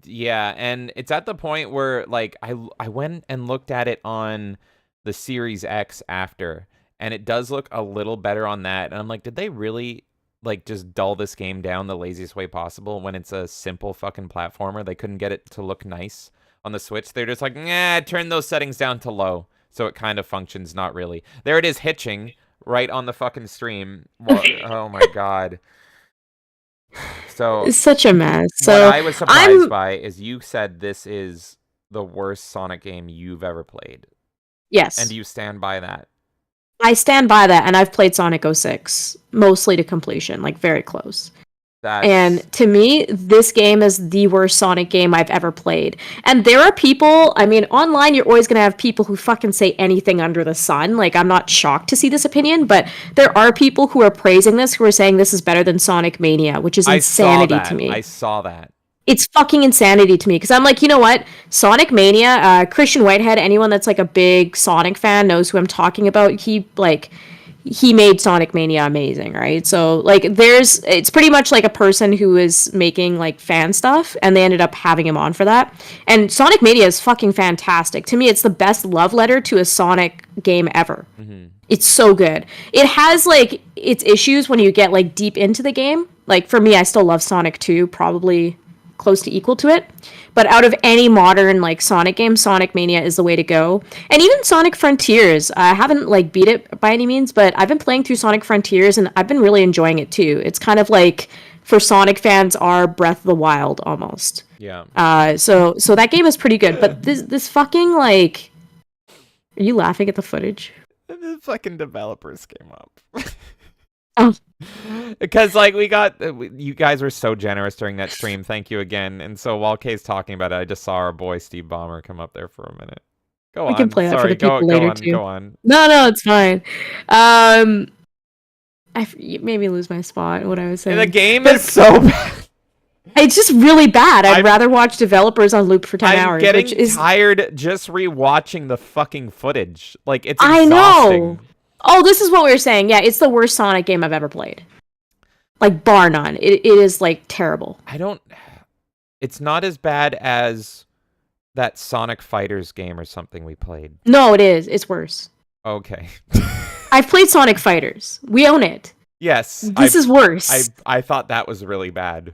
Yeah, and it's at the point where, like, I went and looked at it on the Series X after, and it does look a little better on that. And I'm like, did they really... like, just dull this game down the laziest way possible when it's a simple fucking platformer? They couldn't get it to look nice on the Switch. They're just like, nah, turn those settings down to low. So it kind of functions, not really. There it is, hitching right on the fucking stream. Oh my god. So it's such a mess. So what I was surprised by is you said this is the worst Sonic game you've ever played. Yes. And do you stand by that? I stand by that, and I've played Sonic 06, mostly to completion, like, very close. And to me, this game is the worst Sonic game I've ever played. And there are people, I mean, online you're always going to have people who fucking say anything under the sun. Like, I'm not shocked to see this opinion, but there are people who are praising this, who are saying this is better than Sonic Mania, which is insanity to me. I saw that. It's fucking insanity to me, because I'm like, you know what? Sonic Mania, Christian Whitehead, anyone that's like a big Sonic fan knows who I'm talking about. He made Sonic Mania amazing, right? So, like, it's pretty much like a person who is making, like, fan stuff, and they ended up having him on for that. And Sonic Mania is fucking fantastic. To me, it's the best love letter to a Sonic game ever. Mm-hmm. It's so good. It has, like, its issues when you get, like, deep into the game. Like, for me, I still love Sonic 2, probably close to equal to it. But out of any modern, like, Sonic game, Sonic Mania is the way to go. And even Sonic Frontiers, I haven't, like, beat it by any means, but I've been playing through Sonic Frontiers, and I've been really enjoying it, too. It's kind of like, for Sonic fans, our Breath of the Wild, almost. Yeah. So that game is pretty good, but this fucking, like... Are you laughing at the footage? The fucking developers came up. Oh. Because, like, we got... you guys were so generous during that stream. Thank you again. And so while Kay's talking about it, I just saw our boy Steve Ballmer come up there for a minute. Go on. We can play that for the people later, too. Go on. No, it's fine. You made me lose my spot, what I was saying. The game is so bad. It's just really bad. I'd rather watch developers on loop for 10 hours. I'm getting tired just rewatching the fucking footage. Like, it's exhausting. I know. Oh, this is what we were saying. Yeah, it's the worst Sonic game I've ever played. Like, bar none. It is, like, terrible. It's not as bad as that Sonic Fighters game or something we played. No, it is. It's worse. Okay. I've played Sonic Fighters. We own it. Yes. This is worse. I thought that was really bad.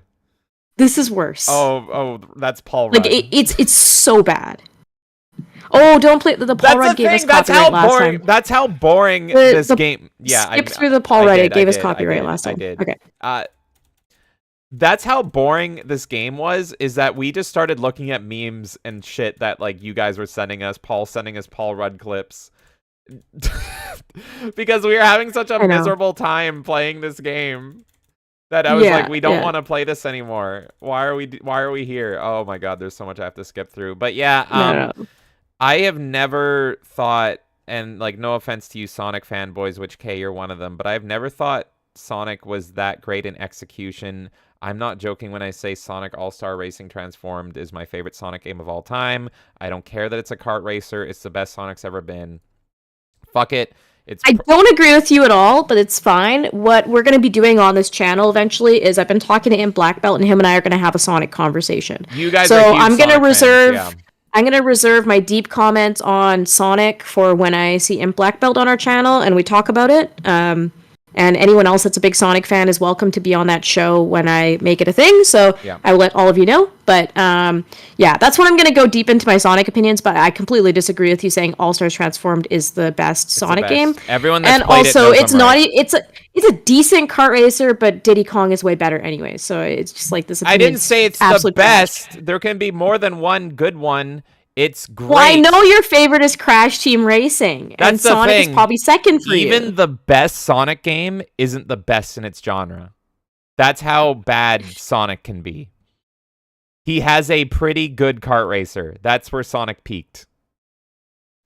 This is worse. Oh, that's Paul Rudd. Like, it's so bad. Oh, don't play the Paul Rudd gave us copyright last time. That's how boring this game. Yeah, skip through the Paul Rudd. It gave us copyright last time. I did. Okay. That's how boring this game was. Is that we just started looking at memes and shit that, like, you guys were sending us. Sending us Paul Rudd clips because we were having such a miserable time playing this game that I was like, we don't want to play this anymore. Why are we here? Oh my god, there's so much I have to skip through. But yeah, no. I have never thought, and, like, no offense to you Sonic fanboys, which, Kay, you're one of them, but I've never thought Sonic was that great in execution. I'm not joking when I say Sonic All-Star Racing Transformed is my favorite Sonic game of all time. I don't care that it's a kart racer. It's the best Sonic's ever been. Fuck it. I don't agree with you at all, but it's fine. What we're going to be doing on this channel eventually is I've been talking to Imp Black Belt, and him and I are going to have a Sonic conversation. You guys are huge I'm going to reserve... fans, yeah. I'm going to reserve my deep comments on Sonic for when I see Imp Black Belt on our channel and we talk about it. And anyone else that's a big Sonic fan is welcome to be on that show when I make it a thing. So yeah. I will let all of you know. But yeah, that's when I'm going to go deep into my Sonic opinions. But I completely disagree with you saying All Stars Transformed is the best Sonic game. Everyone that's and played also, it knows it's not. Right. It's a decent kart racer, but Diddy Kong is way better anyway. So it's just like this. I didn't say it's the best. Trash. There can be more than one good one. It's great. Well, I know your favorite is Crash Team Racing, That's and Sonic is probably second for you. Even the best Sonic game isn't the best in its genre. That's how bad Sonic can be. He has a pretty good kart racer. That's where Sonic peaked.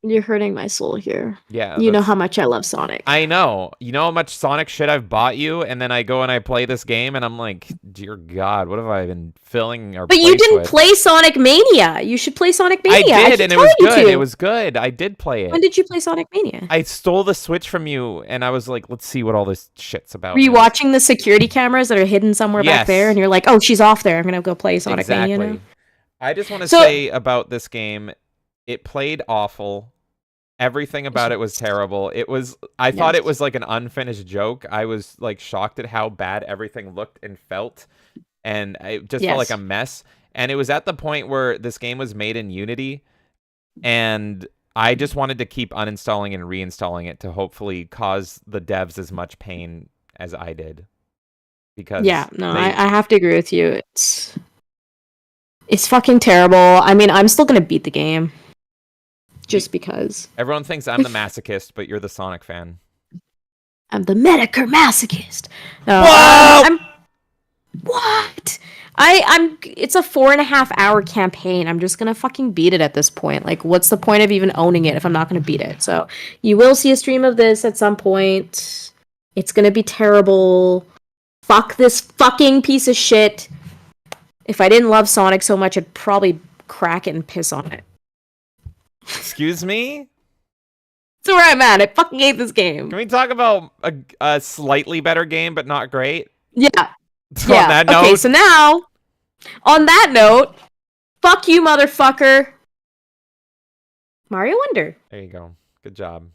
You're hurting my soul here. Yeah. You know how much I love Sonic. I know. You know how much Sonic shit I've bought you, and then I go and I play this game, and I'm like, dear God, what have I been filling our But you didn't play Sonic Mania. You should play Sonic Mania. I did, and it was good. It was good. I did play it. When did you play Sonic Mania? I stole the Switch from you, and I was like, let's see what all this shit's about. Were you watching the security cameras that are hidden somewhere back there, and you're like, oh, she's off there. I'm going to go play Sonic Mania now? I just want to say about this game, it played awful. Everything about it was terrible. I thought it was like an unfinished joke. I was like shocked at how bad everything looked and felt. And it just felt like a mess. And it was at the point where this game was made in Unity. And I just wanted to keep uninstalling and reinstalling it to hopefully cause the devs as much pain as I did. Because I have to agree with you. It's fucking terrible. I mean, I'm still going to beat the game. Just because. Everyone thinks I'm the masochist, but you're the Sonic fan. I'm the Medicare masochist. No, What? It's a 4.5 hour campaign. I'm just gonna fucking beat it at this point. Like, what's the point of even owning it if I'm not gonna beat it? So, you will see a stream of this at some point. It's gonna be terrible. Fuck this fucking piece of shit. If I didn't love Sonic so much, I'd probably crack it and piss on it. Excuse me? That's where I'm at. I fucking hate this game. Can we talk about a slightly better game, but not great? Yeah. On that note, Okay, so now, on that note, fuck you, motherfucker. Mario Wonder. there you go. Good job.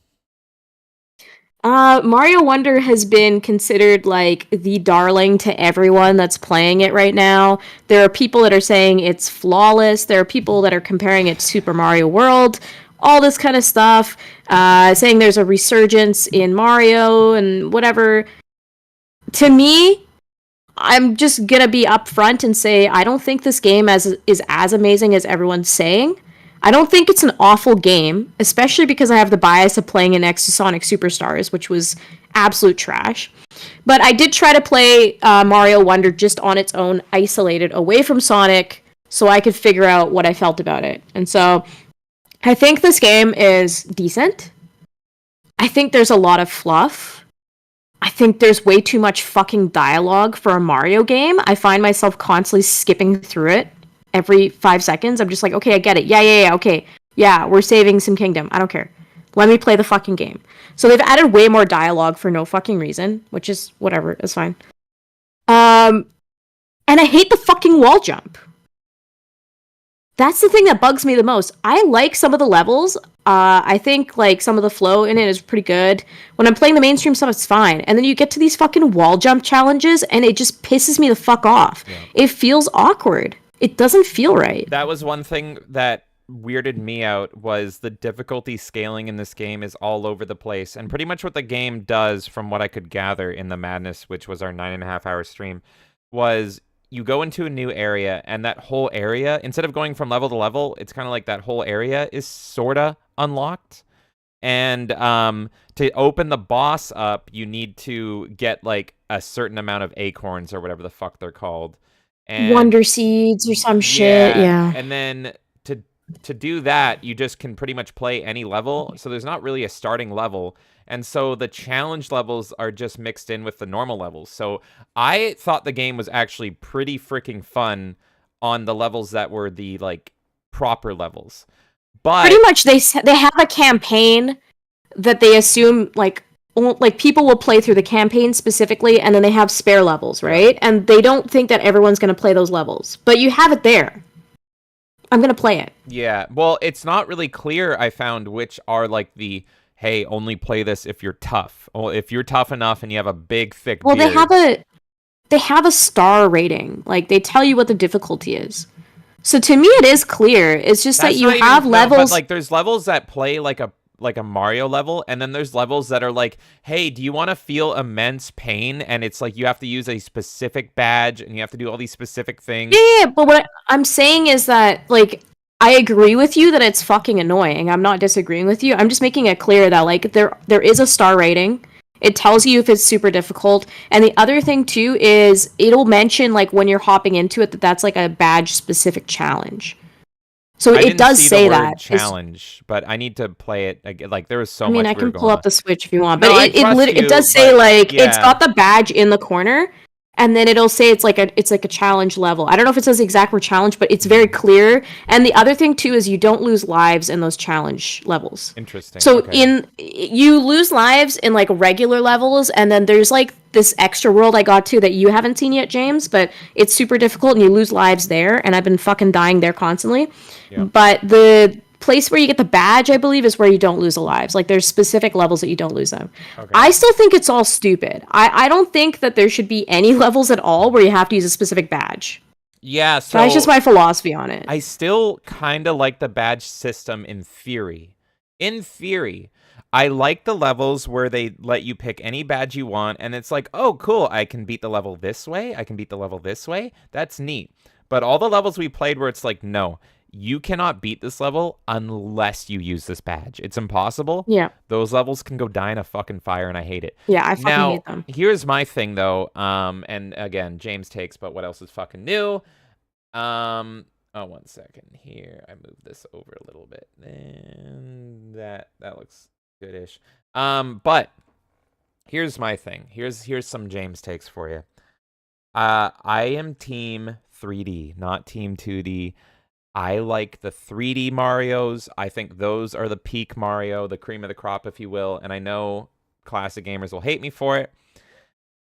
Mario Wonder has been considered like the darling to everyone that's playing it right now. There are people that are saying it's flawless. There are people that are comparing it to Super Mario World, all this kind of stuff, saying there's a resurgence in Mario and whatever. To me, I'm just gonna be upfront and say I don't think this game is as amazing as everyone's saying. I don't think it's an awful game, especially because I have the bias of playing it next to Sonic Superstars, which was absolute trash. But I did try to play Mario Wonder just on its own, isolated, away from Sonic, so I could figure out what I felt about it. And so I think this game is decent. I think there's a lot of fluff. I think there's way too much fucking dialogue for a Mario game. I find myself constantly skipping through it every 5 seconds. I'm just like, okay, I get it. Yeah, okay. Yeah, we're saving some kingdom. I don't care. Let me play the fucking game. So they've added way more dialogue for no fucking reason, which is whatever, it's fine. And I hate the fucking wall jump. That's the thing that bugs me the most. I like some of the levels. I think like some of the flow in it is pretty good. When I'm playing the mainstream stuff, it's fine. And then you get to these fucking wall jump challenges, and it just pisses me the fuck off. Yeah. It feels awkward. It doesn't feel right. That was one thing that weirded me out, was the difficulty scaling in this game is all over the place. And pretty much what the game does, from what I could gather in the Madness, which was our 9.5-hour stream, was you go into a new area, and that whole area, instead of going from level to level, it's kind of like that whole area is sorta unlocked. And to open the boss up, you need to get like a certain amount of acorns or whatever the fuck they're called. And Wonder Seeds or some shit, yeah. And then to do that, you just can pretty much play any level. So there's not really a starting level. And so the challenge levels are just mixed in with the normal levels. So I thought the game was actually pretty freaking fun on the levels that were the like proper levels. But pretty much they have a campaign that they assume like people will play through the campaign specifically, and then they have spare levels, right? And they don't think that everyone's going to play those levels. But you have it there. I'm going to play it. Yeah. Well, it's not really clear, I found, which are like the, hey, only play this if you're tough. Well, if you're tough enough and you have a big, thick beard. They have a star rating. Like, they tell you what the difficulty is. So to me, it is clear. It's just that you have levels. But like, there's levels that play like a Mario level, and then there's levels that are like, hey, do you want to feel immense pain? And it's like you have to use a specific badge, and you have to do all these specific things. Yeah, but what I'm saying is that, like, I agree with you that it's fucking annoying. I'm not disagreeing with you. I'm just making it clear that, like, there is a star rating. It tells you if it's super difficult. And the other thing, too, is it'll mention, like, when you're hopping into it, that's, like, a badge-specific challenge. So it does say that challenge, but I need to play it again. Like, there was so much. I mean, I can pull up the Switch if you want, but no, it does say like it's got the badge in the corner, and then it'll say it's like a challenge level. I don't know if it says the exact word challenge, but it's very clear. And the other thing too is you don't lose lives in those challenge levels. Interesting. So you lose lives in like regular levels, and then there's like this extra world I got to that you haven't seen yet, James, but it's super difficult and you lose lives there, and I've been fucking dying there constantly. Yeah. But the place where you get the badge, I believe, is where you don't lose the lives. Like, there's specific levels that you don't lose them. Okay. I still think it's all stupid. I don't think that there should be any levels at all where you have to use a specific badge. Yeah, so that's just my philosophy on it. I still kind of like the badge system in theory. In theory, I like the levels where they let you pick any badge you want, and it's like, oh, cool, I can beat the level this way, I can beat the level this way. That's neat. But all the levels we played where it's like, no, you cannot beat this level unless you use this badge. It's impossible. Yeah. Those levels can go die in a fucking fire, and I hate it. Yeah, I fucking hate them. Here's my thing, though. And again, James takes, but what else is fucking new? Oh, 1 second here. I moved this over a little bit. And that looks goodish. But here's my thing. Here's some James takes for you. I am team 3D, not team 2D. I like the 3D Marios. I think those are the peak Mario, the cream of the crop, if you will. And I know classic gamers will hate me for it.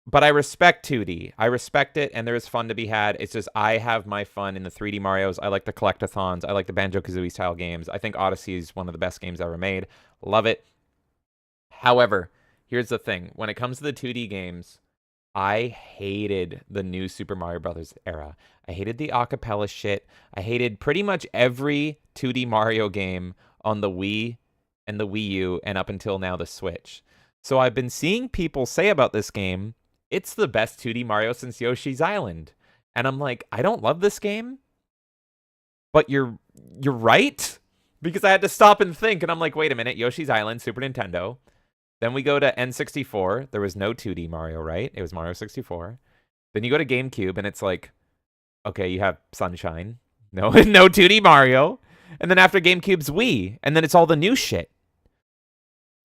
But I respect 2D. I respect it, and there is fun to be had. It's just I have my fun in the 3D Marios. I like the collectathons. I like the Banjo-Kazooie style games. I think Odyssey is one of the best games ever made. Love it. However, here's the thing. When it comes to the 2D games, I hated the new Super Mario Brothers era. I hated the acapella shit. I hated pretty much every 2D Mario game on the Wii and the Wii U and up until now the Switch. So I've been seeing people say about this game, it's the best 2D Mario since Yoshi's Island. And I'm like, I don't love this game. But you're right? Because I had to stop and think, and I'm like, wait a minute, Yoshi's Island, Super Nintendo. Then we go to N64. There was no 2D Mario, right? It was Mario 64. Then you go to GameCube, and it's like, okay, you have Sunshine. No 2D Mario. And then after GameCube's Wii. And then it's all the new shit.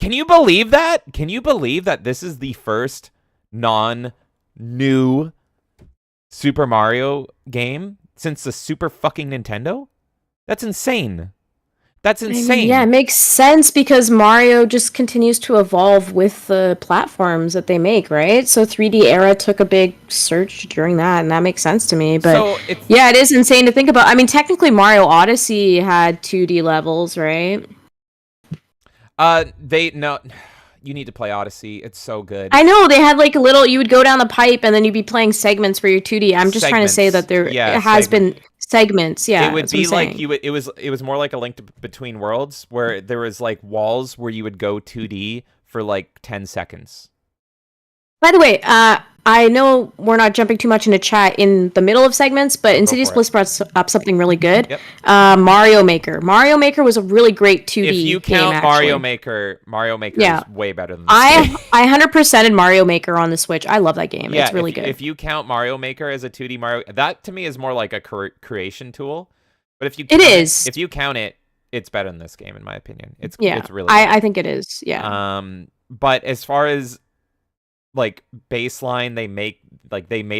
Can you believe that? Can you believe that this is the first non-new Super Mario game since the Super fucking Nintendo? That's insane. That's insane. Yeah, it makes sense because Mario just continues to evolve with the platforms that they make, right? So 3D era took a big surge during that, and that makes sense to me. But yeah, it is insane to think about. I mean, technically Mario Odyssey had 2D levels, right? You need to play Odyssey. It's so good. I know, they had like a little, you would go down the pipe and then you'd be playing segments for your 2D. I'm just trying to say that there has been segments. Yeah. It would be like it was more like a Link Between Worlds where there was like walls where you would go 2D for like 10 seconds. By the way, I know we're not jumping too much into chat in the middle of segments, but Insidious Bliss brought up something really good. Yep. Mario Maker. Mario Maker was a really great 2D game. If you count Mario Maker is way better than this game. I 100%ed Mario Maker on the Switch. I love that game. Yeah, it's really good. If you count Mario Maker as a 2D Mario, that to me is more like a creation tool. But if you count it, it's better than this game in my opinion. It's really good. I think it is. Yeah. But as far as like baseline, they made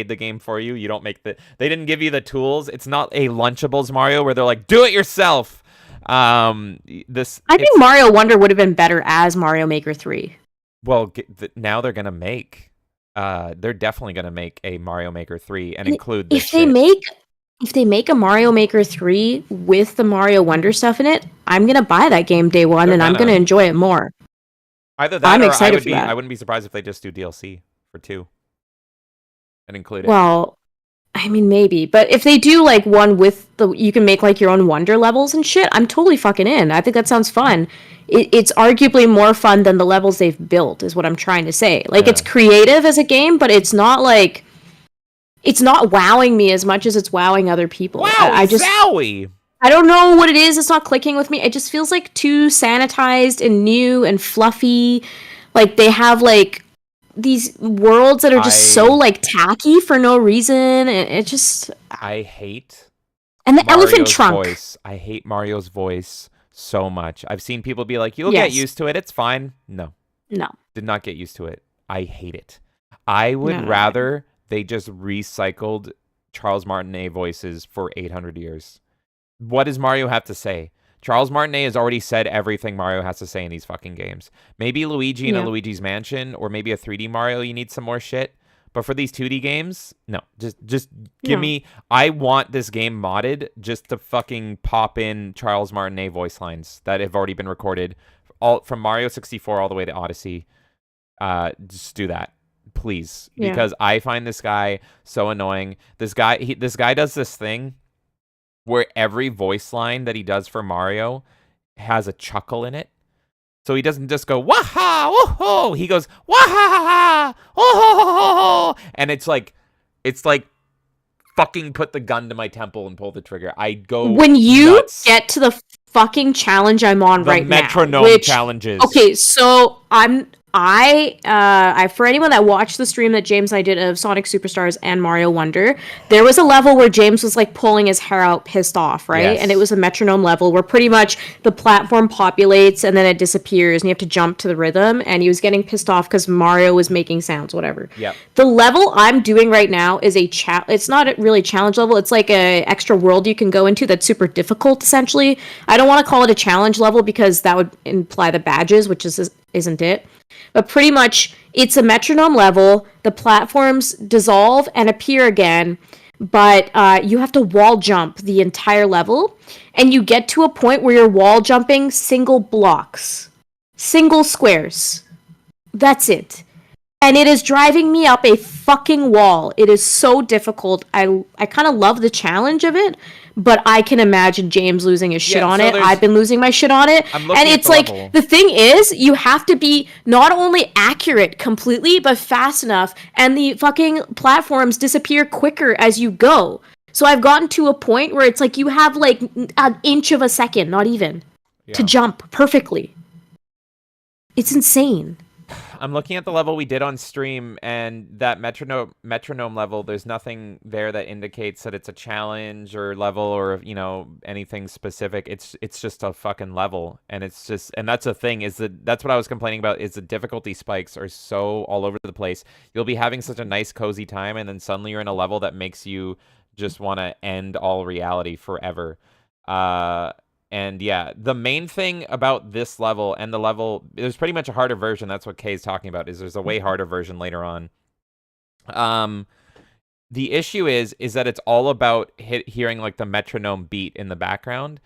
the game for you. You don't make they didn't give you the tools. It's not a Lunchables Mario where they're like, do it yourself. I think Mario Wonder would have been better as Mario Maker 3. Well, now they're gonna make they're definitely gonna make a Mario Maker 3 and include this if they make a Mario Maker 3 with the Mario Wonder stuff in it, I'm gonna buy that game day one and I'm gonna enjoy it more. Either that, or I wouldn't be surprised if they just do DLC for 2 and include it. Well, I mean, maybe, but if they do like one with you can make like your own Wonder levels and shit, I'm totally fucking in. I think that sounds fun. It's arguably more fun than the levels they've built, is what I'm trying to say. Like, it's creative as a game, but it's not like it's not wowing me as much as it's wowing other people. Wow, zowie! I don't know what it is. It's not clicking with me. It just feels like too sanitized and new and fluffy. Like they have like these worlds that are just so like tacky for no reason. And it just I hate and the Mario's elephant trunk. Voice. I hate Mario's voice so much. I've seen people be like, "You'll get used to it. It's fine." No, did not get used to it. I hate it. I would rather they just recycled Charles Martinet voices for 800 years. What does Mario have to say? Charles Martinet has already said everything Mario has to say in these fucking games. Maybe Luigi in a Luigi's Mansion, or maybe a 3D Mario, you need some more shit. But for these 2D games, no. Just give me... I want this game modded just to fucking pop in Charles Martinet voice lines that have already been recorded. All from Mario 64 all the way to Odyssey. Just do that. Please. Because I find this guy so annoying. This guy does this thing where every voice line that he does for Mario has a chuckle in it. So he doesn't just go, wah-ha, oh-ho. He goes, wah-ha-ha-ha, oh-ho-ho-ho. And it's like fucking put the gun to my temple and pull the trigger. I go when you nuts. get to the fucking challenge I'm on The right now, metronome challenges. Okay, so I for anyone that watched the stream that James and I did of Sonic Superstars and Mario Wonder, there was a level where James was like pulling his hair out pissed off, right? Yes. And it was a metronome level where pretty much the platform populates and then it disappears and you have to jump to the rhythm, and he was getting pissed off because Mario was making sounds, whatever. Yeah. The level I'm doing right now is it's not really a challenge level, it's like a extra world you can go into that's super difficult, essentially. I don't want to call it a challenge level because that would imply the badges, which isn't it. But pretty much, it's a metronome level. The platforms dissolve and appear again, but you have to wall jump the entire level, and you get to a point where you're wall jumping single blocks, single squares. That's it. And it is driving me up a fucking wall. It is so difficult. I kind of love the challenge of it, but I can imagine James losing his shit on it. I've been losing my shit on it. And it's like, the thing is, you have to be not only accurate completely, but fast enough. And the fucking platforms disappear quicker as you go. So I've gotten to a point where it's like you have like an inch of a second, not even, to jump perfectly. It's insane. I'm looking at the level we did on stream, and that metronome level, there's nothing there that indicates that it's a challenge or level or, you know, anything specific. It's just a fucking level, and that's the thing, is that's what I was complaining about, is the difficulty spikes are so all over the place. You'll be having such a nice cozy time, and then suddenly you're in a level that makes you just want to end all reality forever. And yeah, the main thing about this level and the level, there's pretty much a harder version. That's what Kay's talking about, is there's a way harder version later on. The issue is that it's all about hearing like the metronome beat in the background.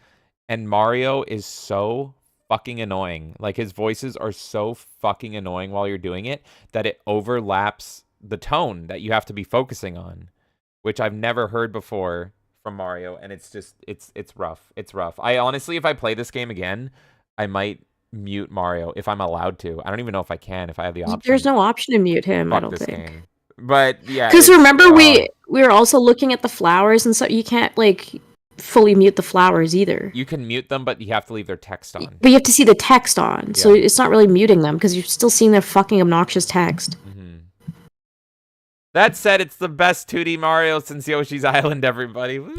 And Mario is so fucking annoying. Like, his voices are so fucking annoying while you're doing it that it overlaps the tone that you have to be focusing on, which I've never heard before from Mario, and it's just it's rough. It's rough. I honestly, if I play this game again, I might mute Mario if I'm allowed to. I don't even know if I can, if I have the option. There's no option to mute him. Fuck I don't think. Game. But yeah, because remember we were also looking at the flowers, and so you can't like fully mute the flowers either. You can mute them, but you have to leave their text on. But you have to see the text on, so it's not really muting them because you're still seeing their fucking obnoxious text. That said, it's the best 2D Mario since Yoshi's Island, everybody. Which,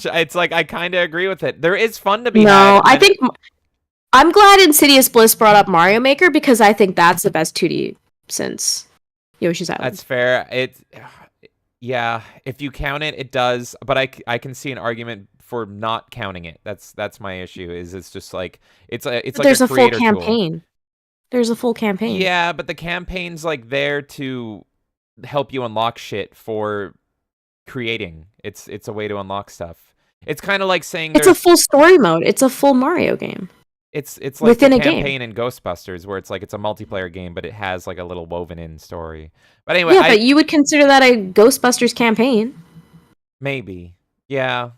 it's like, I kind of agree with it. There is fun to be had. No, I think... I'm glad Insidious Bliss brought up Mario Maker, because I think that's the best 2D since Yoshi's Island. That's fair. Yeah, if you count it, it does. But I can see an argument for not counting it. That's my issue, is it's just like... It's like there's a full creator campaign. tool. There's a full campaign. Yeah, but the campaign's like there to help you unlock shit for creating. It's a way to unlock stuff. It's kind of like saying it's a full story mode. It's a full Mario game. It's like within the a campaign game in Ghostbusters, where it's like it's a multiplayer game, but it has like a little woven in story. But anyway, yeah, but you would consider that a Ghostbusters campaign. Maybe. Yeah.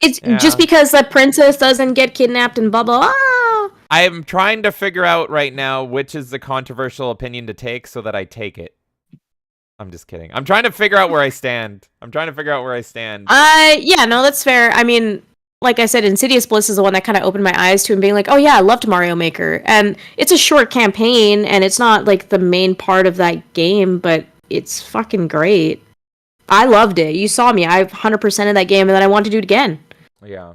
It's just because the princess doesn't get kidnapped and blah blah blah. I am trying to figure out right now which is the controversial opinion to take so that I take it. I'm just kidding. I'm trying to figure out where I stand. Yeah, no, that's fair. I mean, like I said, Insidious Bliss is the one that kind of opened my eyes to him being like, oh yeah, I loved Mario Maker. And it's a short campaign, and it's not like the main part of that game, but it's fucking great. I loved it. You saw me. I 100% of that game, and then I want to do it again. Yeah.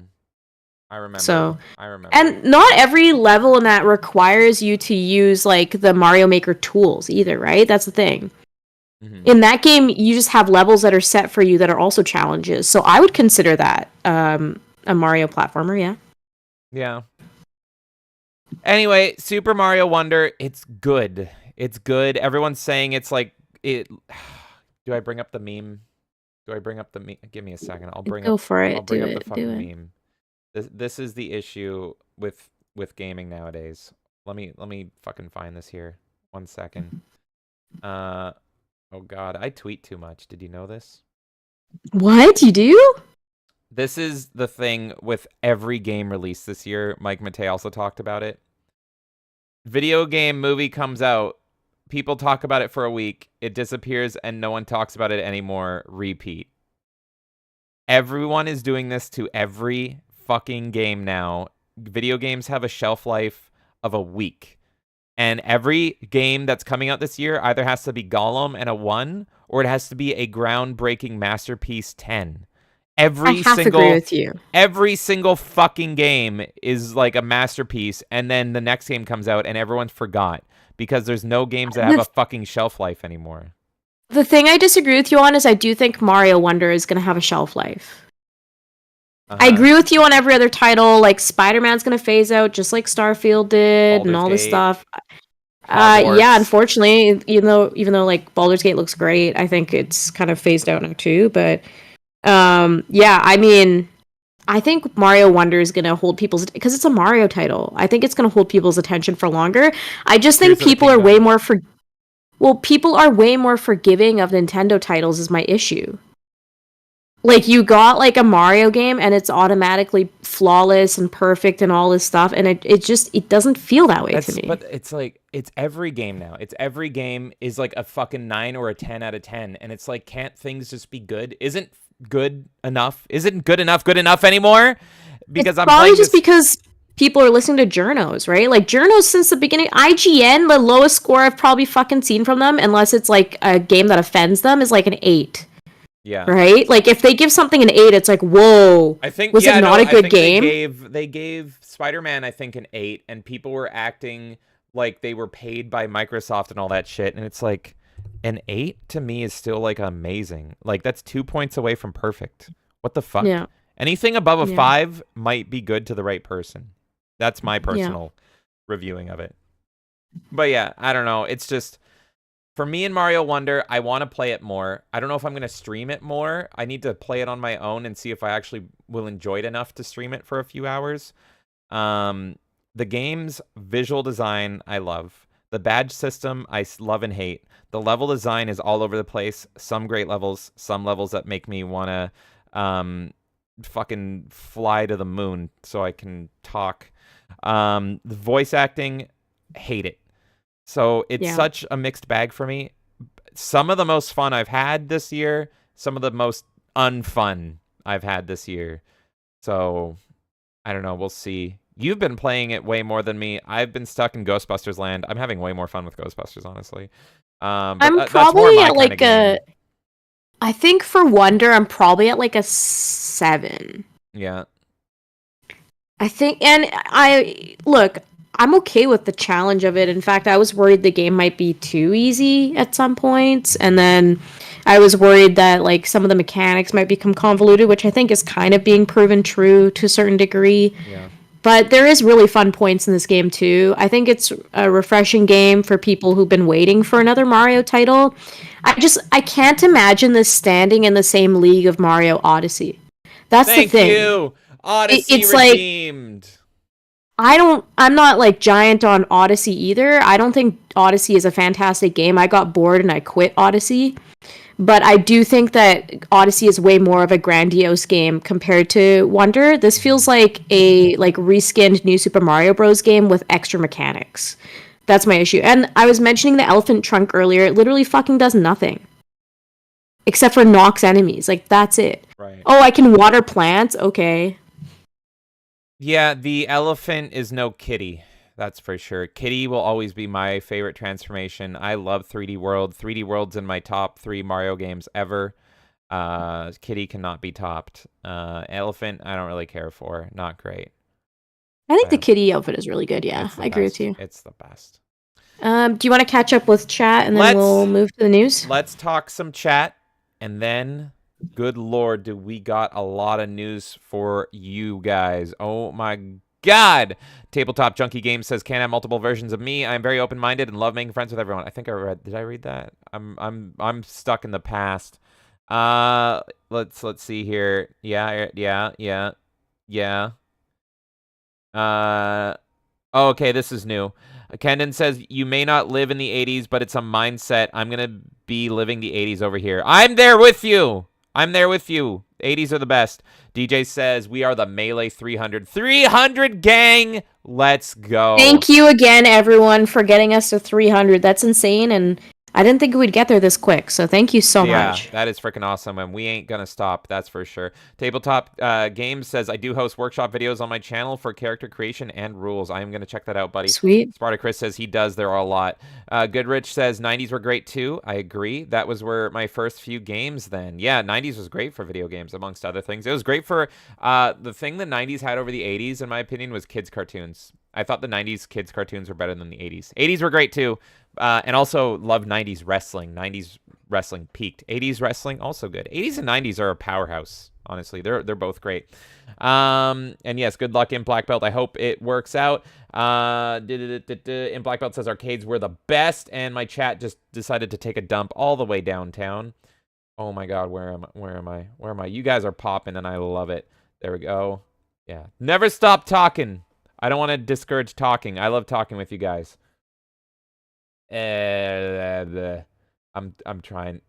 I remember. And not every level in that requires you to use like the Mario Maker tools either, right? That's the thing. In that game, you just have levels that are set for you that are also challenges. So I would consider that a Mario platformer, yeah. Yeah. Anyway, Super Mario Wonder, it's good. It's good. Everyone's saying it's like it. Do I bring up the meme? Give me a second. I'll bring up the fucking meme. This is the issue with gaming nowadays. Let me fucking find this here. 1 second. Oh god, I tweet too much. Did you know this? What? You do? This is the thing with every game released this year. Mike Matei also talked about it. Video game movie comes out. People talk about it for a week. It disappears and no one talks about it anymore. Repeat. Everyone is doing this to every fucking game now. Video games have a shelf life of a week. And every game that's coming out this year either has to be Gollum and a 1, or it has to be a groundbreaking masterpiece 10. I have to agree with you. Every single fucking game is like a masterpiece, and then the next game comes out and everyone forgot because there's no games that have a fucking shelf life anymore. The thing I disagree with you on is I do think Mario Wonder is going to have a shelf life. I agree with you on every other title. Like Spider-Man's going to phase out just like Starfield did, and all this stuff. Yeah, unfortunately, even though like Baldur's Gate looks great, I think it's kind of phased out now too. But yeah, I mean, I think Mario Wonder is going to hold people's, because it's a Mario title. I think it's going to hold people's attention for longer. I just think people are way more people are way more forgiving of Nintendo titles is my issue. Like, you got, like, a Mario game, and it's automatically flawless and perfect and all this stuff, and it doesn't feel that way to me. But it's like, it's every game now. It's every game is, like, a fucking 9 or a 10 out of 10, and it's like, can't things just be good? Isn't good enough? Isn't good enough anymore? Because it's probably just because people are listening to journos, right? Like, journos since the beginning, IGN, the lowest score I've probably fucking seen from them, unless it's, like, a game that offends them, is, like, an 8. Yeah. Right? Like, if they give something an 8, it's like, whoa. I think was it not a good game? They gave Spider-Man, I think, an 8, and people were acting like they were paid by Microsoft and all that shit. And it's like, an 8 to me is still like amazing. Like, that's 2 points away from perfect. What the fuck? Yeah. Anything above a 5 might be good to the right person. That's my personal reviewing of it. But yeah, I don't know. It's just, for me and Mario Wonder, I want to play it more. I don't know if I'm going to stream it more. I need to play it on my own and see if I actually will enjoy it enough to stream it for a few hours. The game's visual design, I love. The badge system, I love and hate. The level design is all over the place. Some great levels, some levels that make me want to fucking fly to the moon so I can talk. The voice acting, hate it. So it's such a mixed bag for me. Some of the most fun I've had this year, some of the most unfun I've had this year. So I don't know. We'll see. You've been playing it way more than me. I've been stuck in Ghostbusters land. I'm having way more fun with Ghostbusters, honestly. I'm probably at like I think for Wonder, I'm probably at like a 7. Yeah. I think, and I'm okay with the challenge of it. In fact, I was worried the game might be too easy at some points, and then I was worried that like some of the mechanics might become convoluted, which I think is kind of being proven true to a certain degree. Yeah. But there is really fun points in this game too. I think it's a refreshing game for people who've been waiting for another Mario title. I can't imagine this standing in the same league of Mario Odyssey. That's the thing. Thank you. Odyssey it's redeemed. I'm not like giant on Odyssey either. I don't think Odyssey is a fantastic game. I got bored and I quit Odyssey. But I do think that Odyssey is way more of a grandiose game compared to Wonder. This feels like a reskinned New Super Mario Bros. Game with extra mechanics. That's my issue. And I was mentioning the elephant trunk earlier. It literally fucking does nothing. Except for knocks enemies. Like, that's it. Right. Oh, I can water plants? Okay. Yeah, the elephant is no Kitty. That's for sure. Kitty will always be my favorite transformation. I love 3D World. 3D World's in my top 3 Mario games ever. Kitty cannot be topped. Elephant, I don't really care for. Not great. I think the kitty outfit is really good, yeah. I agree with you. It's the best. Do you want to catch up with chat and then we'll move to the news? Let's talk some chat, and then, good lord, do we got a lot of news for you guys. Oh my god! Tabletop Junkie Games says, can't have multiple versions of me. I'm very open-minded and love making friends with everyone. I think did I read that? I'm stuck in the past. Let's see here. Yeah. Okay, this is new. Kendon says, you may not live in the 80s, but it's a mindset. I'm going to be living the 80s over here. I'm there with you. 80s are the best. DJ says, we are the Melee 300. 300 gang! Let's go. Thank you again, everyone, for getting us to 300. That's insane, and I didn't think we'd get there this quick, so thank you so much. Yeah, that is freaking awesome, and we ain't gonna stop, that's for sure. Tabletop Games says, I do host workshop videos on my channel for character creation and rules. I am gonna check that out, buddy. Sweet. Spartacus says he does. There are a lot. Goodrich says 90s were great too. I agree. That was where my first few games then. Yeah, 90s was great for video games, amongst other things. It was great for the thing the 90s had over the 80s, in my opinion, was kids' cartoons. I thought the 90s kids' cartoons were better than the 80s. 80s were great too. And also loved 90s wrestling. 90s wrestling peaked. 80s wrestling, also good. 80s and 90s are a powerhouse, honestly. They're both great. And yes, good luck in Black Belt. I hope it works out. In Black Belt says arcades were the best, and my chat just decided to take a dump all the way downtown. Oh my god, where am I? You guys are popping, and I love it. There we go. Yeah. Never stop talking. I don't want to discourage talking. I love talking with you guys. I'm trying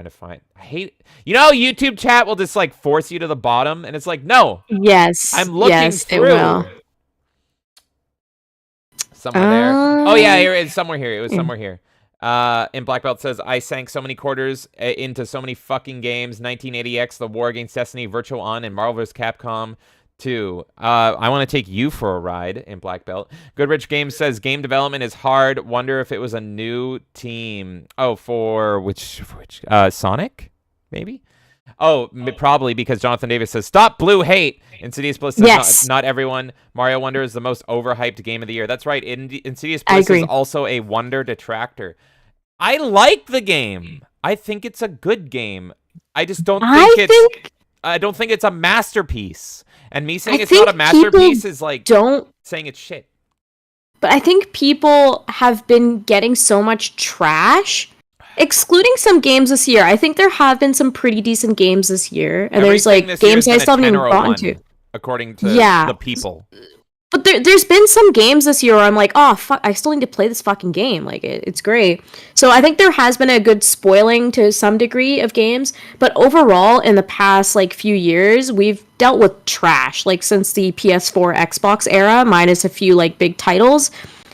to find. I hate, YouTube chat will just like force you to the bottom, and it's like, no. Yes. I'm looking through. It will. Somewhere there. Oh yeah, here it is. Somewhere here. It was somewhere here. In Black Belt says, I sank so many quarters into so many fucking games. 1980X, The War Against Destiny, Virtual On, and Marvel vs. Capcom 2. I want to take you for a ride in Black Belt. Goodrich Games says, game development is hard. Wonder if it was a new team. Oh, for which Sonic? Maybe? Oh, probably, because Jonathan Davis says, stop blue hate. Insidious Bliss says, yes. not everyone. Mario Wonder is the most overhyped game of the year. That's right. Insidious Bliss is also a Wonder detractor. I like the game. I think it's a good game. I just don't think I don't think it's a masterpiece. And me saying it's not a masterpiece is like saying it's shit. But I think people have been getting so much trash, excluding some games this year. I think there have been some pretty decent games this year, and there's like games I still haven't even gotten to. According to the people. But there's been some games this year where I'm like, oh, fuck, I still need to play this fucking game. Like, it's great. So I think there has been a good spoiling to some degree of games. But overall, in the past, like, few years, we've dealt with trash. Like, since the PS4, Xbox era, minus a few, like, big titles.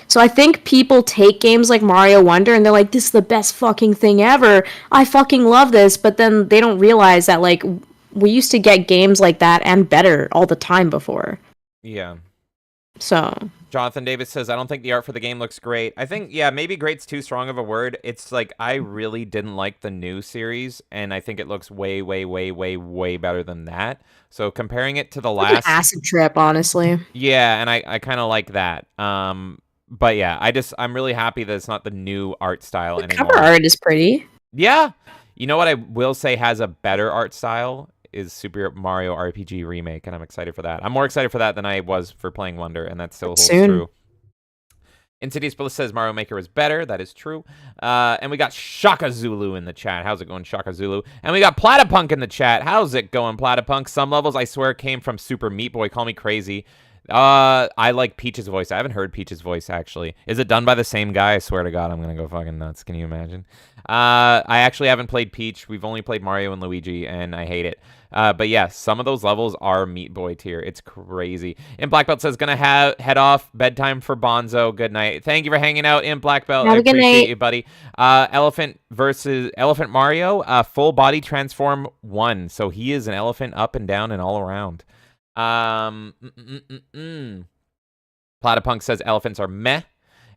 So I think people take games like Mario Wonder and they're like, this is the best fucking thing ever. I fucking love this. But then they don't realize that, like, we used to get games like that and better all the time before. Yeah. So Jonathan Davis says, I don't think the art for the game looks great. I think, yeah, maybe great's too strong of a word. It's like, I really didn't like the new series, and I think it looks way, way, way, way, way better than that. So comparing it to the last... acid trip, honestly. Yeah, and I kind of like that. But yeah, I'm really happy that it's not the new art style anymore. Cover art is pretty. Yeah. You know what I will say has a better art style? Is Super Mario RPG Remake, and I'm excited for that. I'm more excited for that than I was for playing Wonder, and that still holds true. Insidious Bliss says Mario Maker is better. That is true. And we got Shaka Zulu in the chat. How's it going, Shaka Zulu? And we got Platypunk in the chat. How's it going, Platypunk? Some levels, I swear, came from Super Meat Boy. Call me crazy. I like Peach's voice. I haven't heard Peach's voice, actually. Is it done by the same guy? I swear to God, I'm going to go fucking nuts. Can you imagine? I actually haven't played Peach. We've only played Mario and Luigi, and I hate it. But yeah, some of those levels are Meat Boy tier. It's crazy. In Black Belt says, gonna head off. Bedtime for Bonzo. Good night. Thank you for hanging out in Black Belt. Have a good appreciate night. you, buddy. Elephant versus Elephant Mario. Full body transform 1. So he is an elephant up and down and all around. Platypunk says elephants are meh.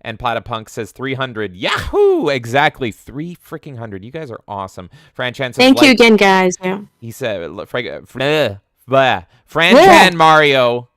And Platypunk says 300. Yahoo! Exactly. 3 freaking hundred. You guys are awesome. Franchan says, thank you again, guys. Yeah. He said, Franchan Mario.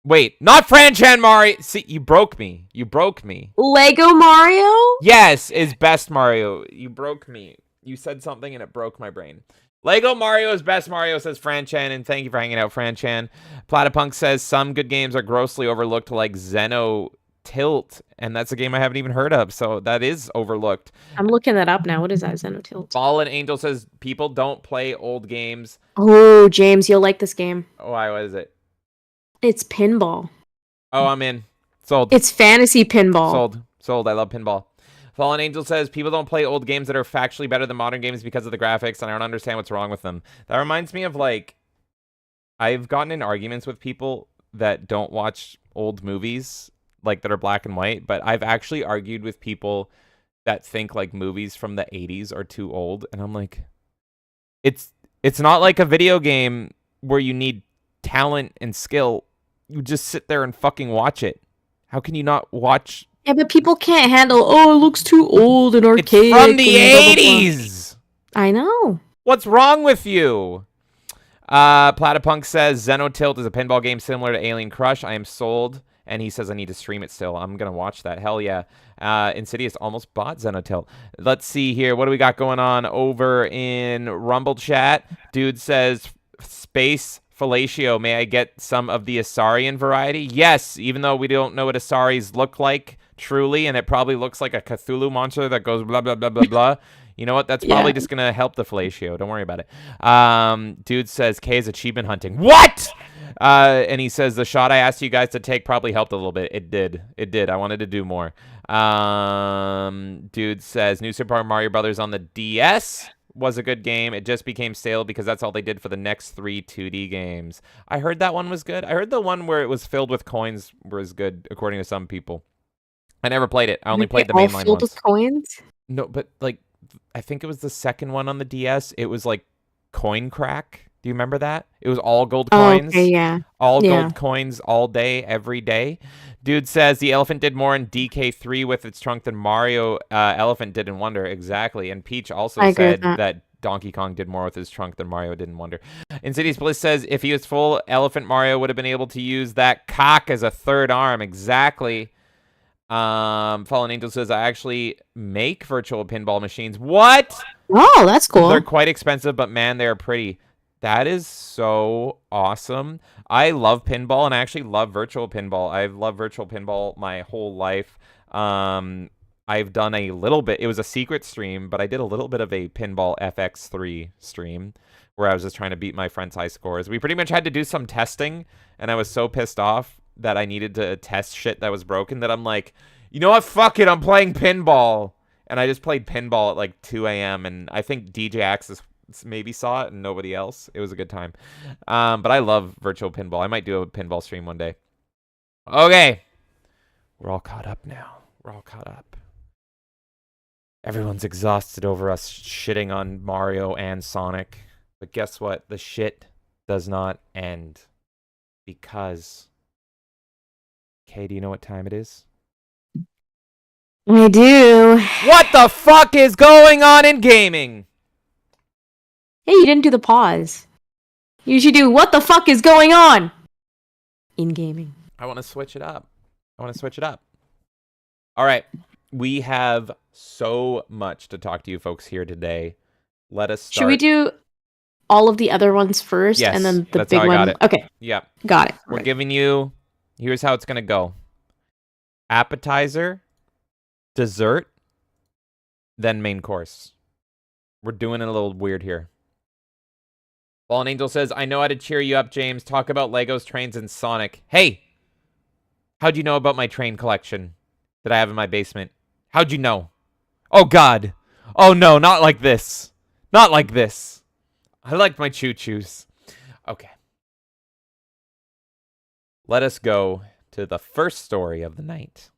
Wait, not Franchan Mario. See, you broke me. You broke me. Lego Mario? Yes, is best Mario. You broke me. You said something and it broke my brain. Lego Mario is best Mario, says Franchan, and thank you for hanging out, Franchan. Platypunk says some good games are grossly overlooked, like Xeno Tilt, and that's a game I haven't even heard of, so that is overlooked. I'm looking that up now. What is that, Xeno Tilt? Fallen Angel says people don't play old games. Oh, James, you'll like this game. Why? What is it? It's pinball. Oh, I'm in. Sold. It's fantasy pinball. Sold. I love pinball. Fallen Angel says people don't play old games that are factually better than modern games because of the graphics, and I don't understand what's wrong with them. That reminds me of, like, I've gotten in arguments with people that don't watch old movies, like that are black and white, but I've actually argued with people that think like movies from the 80s are too old, and I'm like, it's not like a video game where you need talent and skill. You just sit there and fucking watch it. How can you not watch? Yeah, but people can't handle, oh, it looks too old and It's archaic. from the and blah, blah, blah. 80s. I know. What's wrong with you? Platypunk says Xenotilt is a pinball game similar to Alien Crush. I am sold. And he says I need to stream it still. I'm going to watch that. Hell yeah. Insidious almost bought Xenotilt. Let's see here. What do we got going on over in Rumble chat? Dude says, Space Fellatio, may I get some of the Asarian variety? Yes, even though we don't know what Asaris look like truly, and it probably looks like a Cthulhu monster that goes blah, blah, blah, blah, blah. You know what? That's probably just going to help the fellatio. Don't worry about it. Dude says K is achievement hunting. What? And he says, the shot I asked you guys to take probably helped a little bit. It did. It did. I wanted to do more. Dude says, New Super Mario Brothers on the DS was a good game. It just became stale because that's all they did for the next 3 2D games. I heard that one was good. I heard the one where it was filled with coins was good, according to some people. I never played it. I only played the mainline ones. Filled with coins? No, but like, I think it was the second one on the DS. It was like Coin Crack. Do you remember that? It was all gold coins. Oh, okay, yeah. All gold coins all day, every day. Dude says the elephant did more in DK3 with its trunk than Mario Elephant did in Wonder. Exactly. And Peach also said that Donkey Kong did more with his trunk than Mario did in Wonder. Insidious Bliss says if he was full, Elephant Mario would have been able to use that cock as a third arm. Exactly. Fallen Angel says I actually make virtual pinball machines. What? Oh, that's cool. They're quite expensive, but man, they're pretty. That is so awesome. I love pinball, and I actually love virtual pinball. I've loved virtual pinball my whole life. I've done a little bit. It was a secret stream, but I did a little bit of a Pinball FX3 stream where I was just trying to beat my friend's high scores. We pretty much had to do some testing, and I was so pissed off that I needed to test shit that was broken that I'm like, you know what? Fuck it. I'm playing pinball. And I just played pinball at like 2 a.m. And I think DJ Axis maybe saw it and nobody else. It was a good time. But I love virtual pinball. I might do a pinball stream one day. Okay. We're all caught up now. We're all caught up. Everyone's exhausted over us shitting on Mario and Sonic. But guess what? The shit does not end. Because... Kay, do you know what time it is? I do. What the fuck is going on in gaming? Hey, you didn't do the pause. You should do what the fuck is going on in gaming. I want to switch it up. All right. We have so much to talk to you folks here today. Let us start. Should we do all of the other ones first? Yes, and then the that's big how I one? got it. Okay. Yeah. Got it. We're giving you... Here's how it's going to go. Appetizer, dessert, then main course. We're doing it a little weird here. Fallen Angel says, I know how to cheer you up, James. Talk about Legos, trains, and Sonic. Hey! How'd you know about my train collection that I have in my basement? How'd you know? Oh, God. Oh, no, not like this. Not like this. I like my choo-choos. Okay. Let us go to the first story of the night.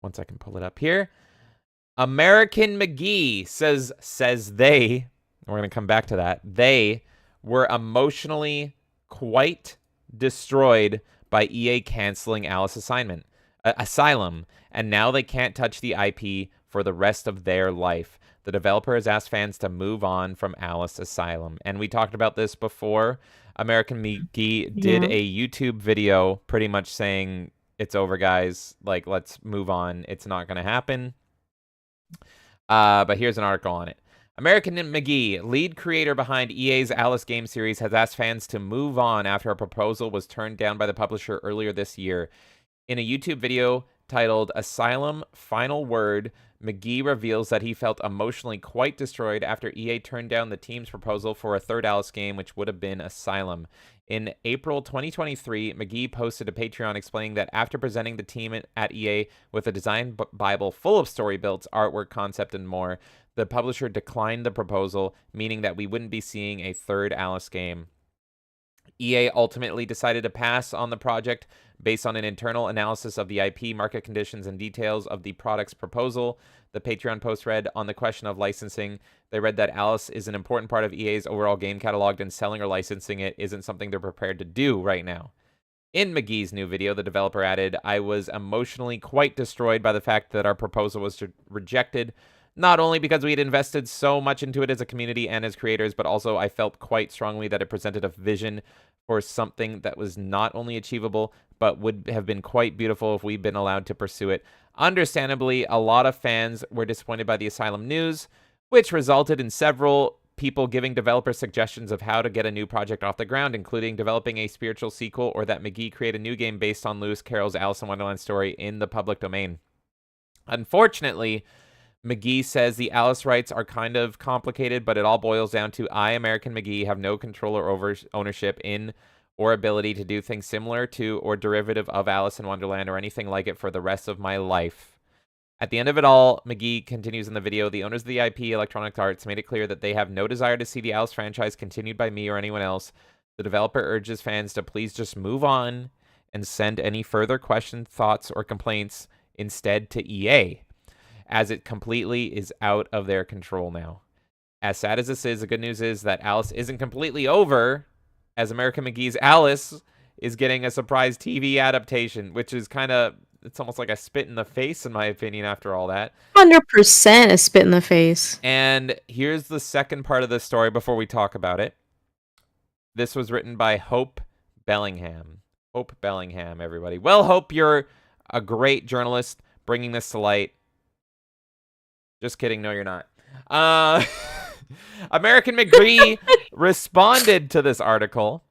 Once I can pull it up here. American McGee says they, we're going to come back to that, they were emotionally quite destroyed by EA canceling Alice Asylum, and now they can't touch the IP for the rest of their life. The developer has asked fans to move on from Alice Asylum. And we talked about this before. American McGee did a YouTube video pretty much saying, it's over, guys. Like, let's move on. It's not going to happen. But here's an article on it. American McGee, lead creator behind EA's Alice game series, has asked fans to move on after a proposal was turned down by the publisher earlier this year. In a YouTube video titled Asylum Final Word, McGee reveals that he felt emotionally quite destroyed after EA turned down the team's proposal for a third Alice game, which would have been Asylum. In April 2023, McGee posted a Patreon explaining that after presenting the team at EA with a design bible full of story builds, artwork, concept, and more, the publisher declined the proposal, meaning that we wouldn't be seeing a third Alice game. EA ultimately decided to pass on the project based on an internal analysis of the IP, market conditions, and details of the product's proposal. The Patreon post read, on the question of licensing, they read that Alice is an important part of EA's overall game catalog, and selling or licensing it isn't something they're prepared to do right now. In McGee's new video, the developer added, I was emotionally quite destroyed by the fact that our proposal was rejected, not only because we had invested so much into it as a community and as creators, but also I felt quite strongly that it presented a vision for something that was not only achievable, but would have been quite beautiful if we'd been allowed to pursue it. Understandably, a lot of fans were disappointed by the Asylum news, which resulted in several people giving developers suggestions of how to get a new project off the ground, including developing a spiritual sequel or that McGee create a new game based on Lewis Carroll's Alice in Wonderland story in the public domain. Unfortunately, McGee says the Alice rights are kind of complicated, but it all boils down to I, American McGee, have no control or ownership in or ability to do things similar to or derivative of Alice in Wonderland or anything like it for the rest of my life. At the end of it all, McGee continues in the video, the owners of the IP, Electronic Arts, made it clear that they have no desire to see the Alice franchise continued by me or anyone else. The developer urges fans to please just move on and send any further questions, thoughts, or complaints instead to EA, as it completely is out of their control now. As sad as this is, the good news is that Alice isn't completely over, as American McGee's Alice is getting a surprise TV adaptation, which is kind of, it's almost like a spit in the face, in my opinion, after all that. 100% a spit in the face. And here's the second part of the story before we talk about it. This was written by Hope Bellingham. Hope Bellingham, everybody. Well, Hope, you're a great journalist bringing this to light. Just kidding. No, you're not. American McGee responded to this article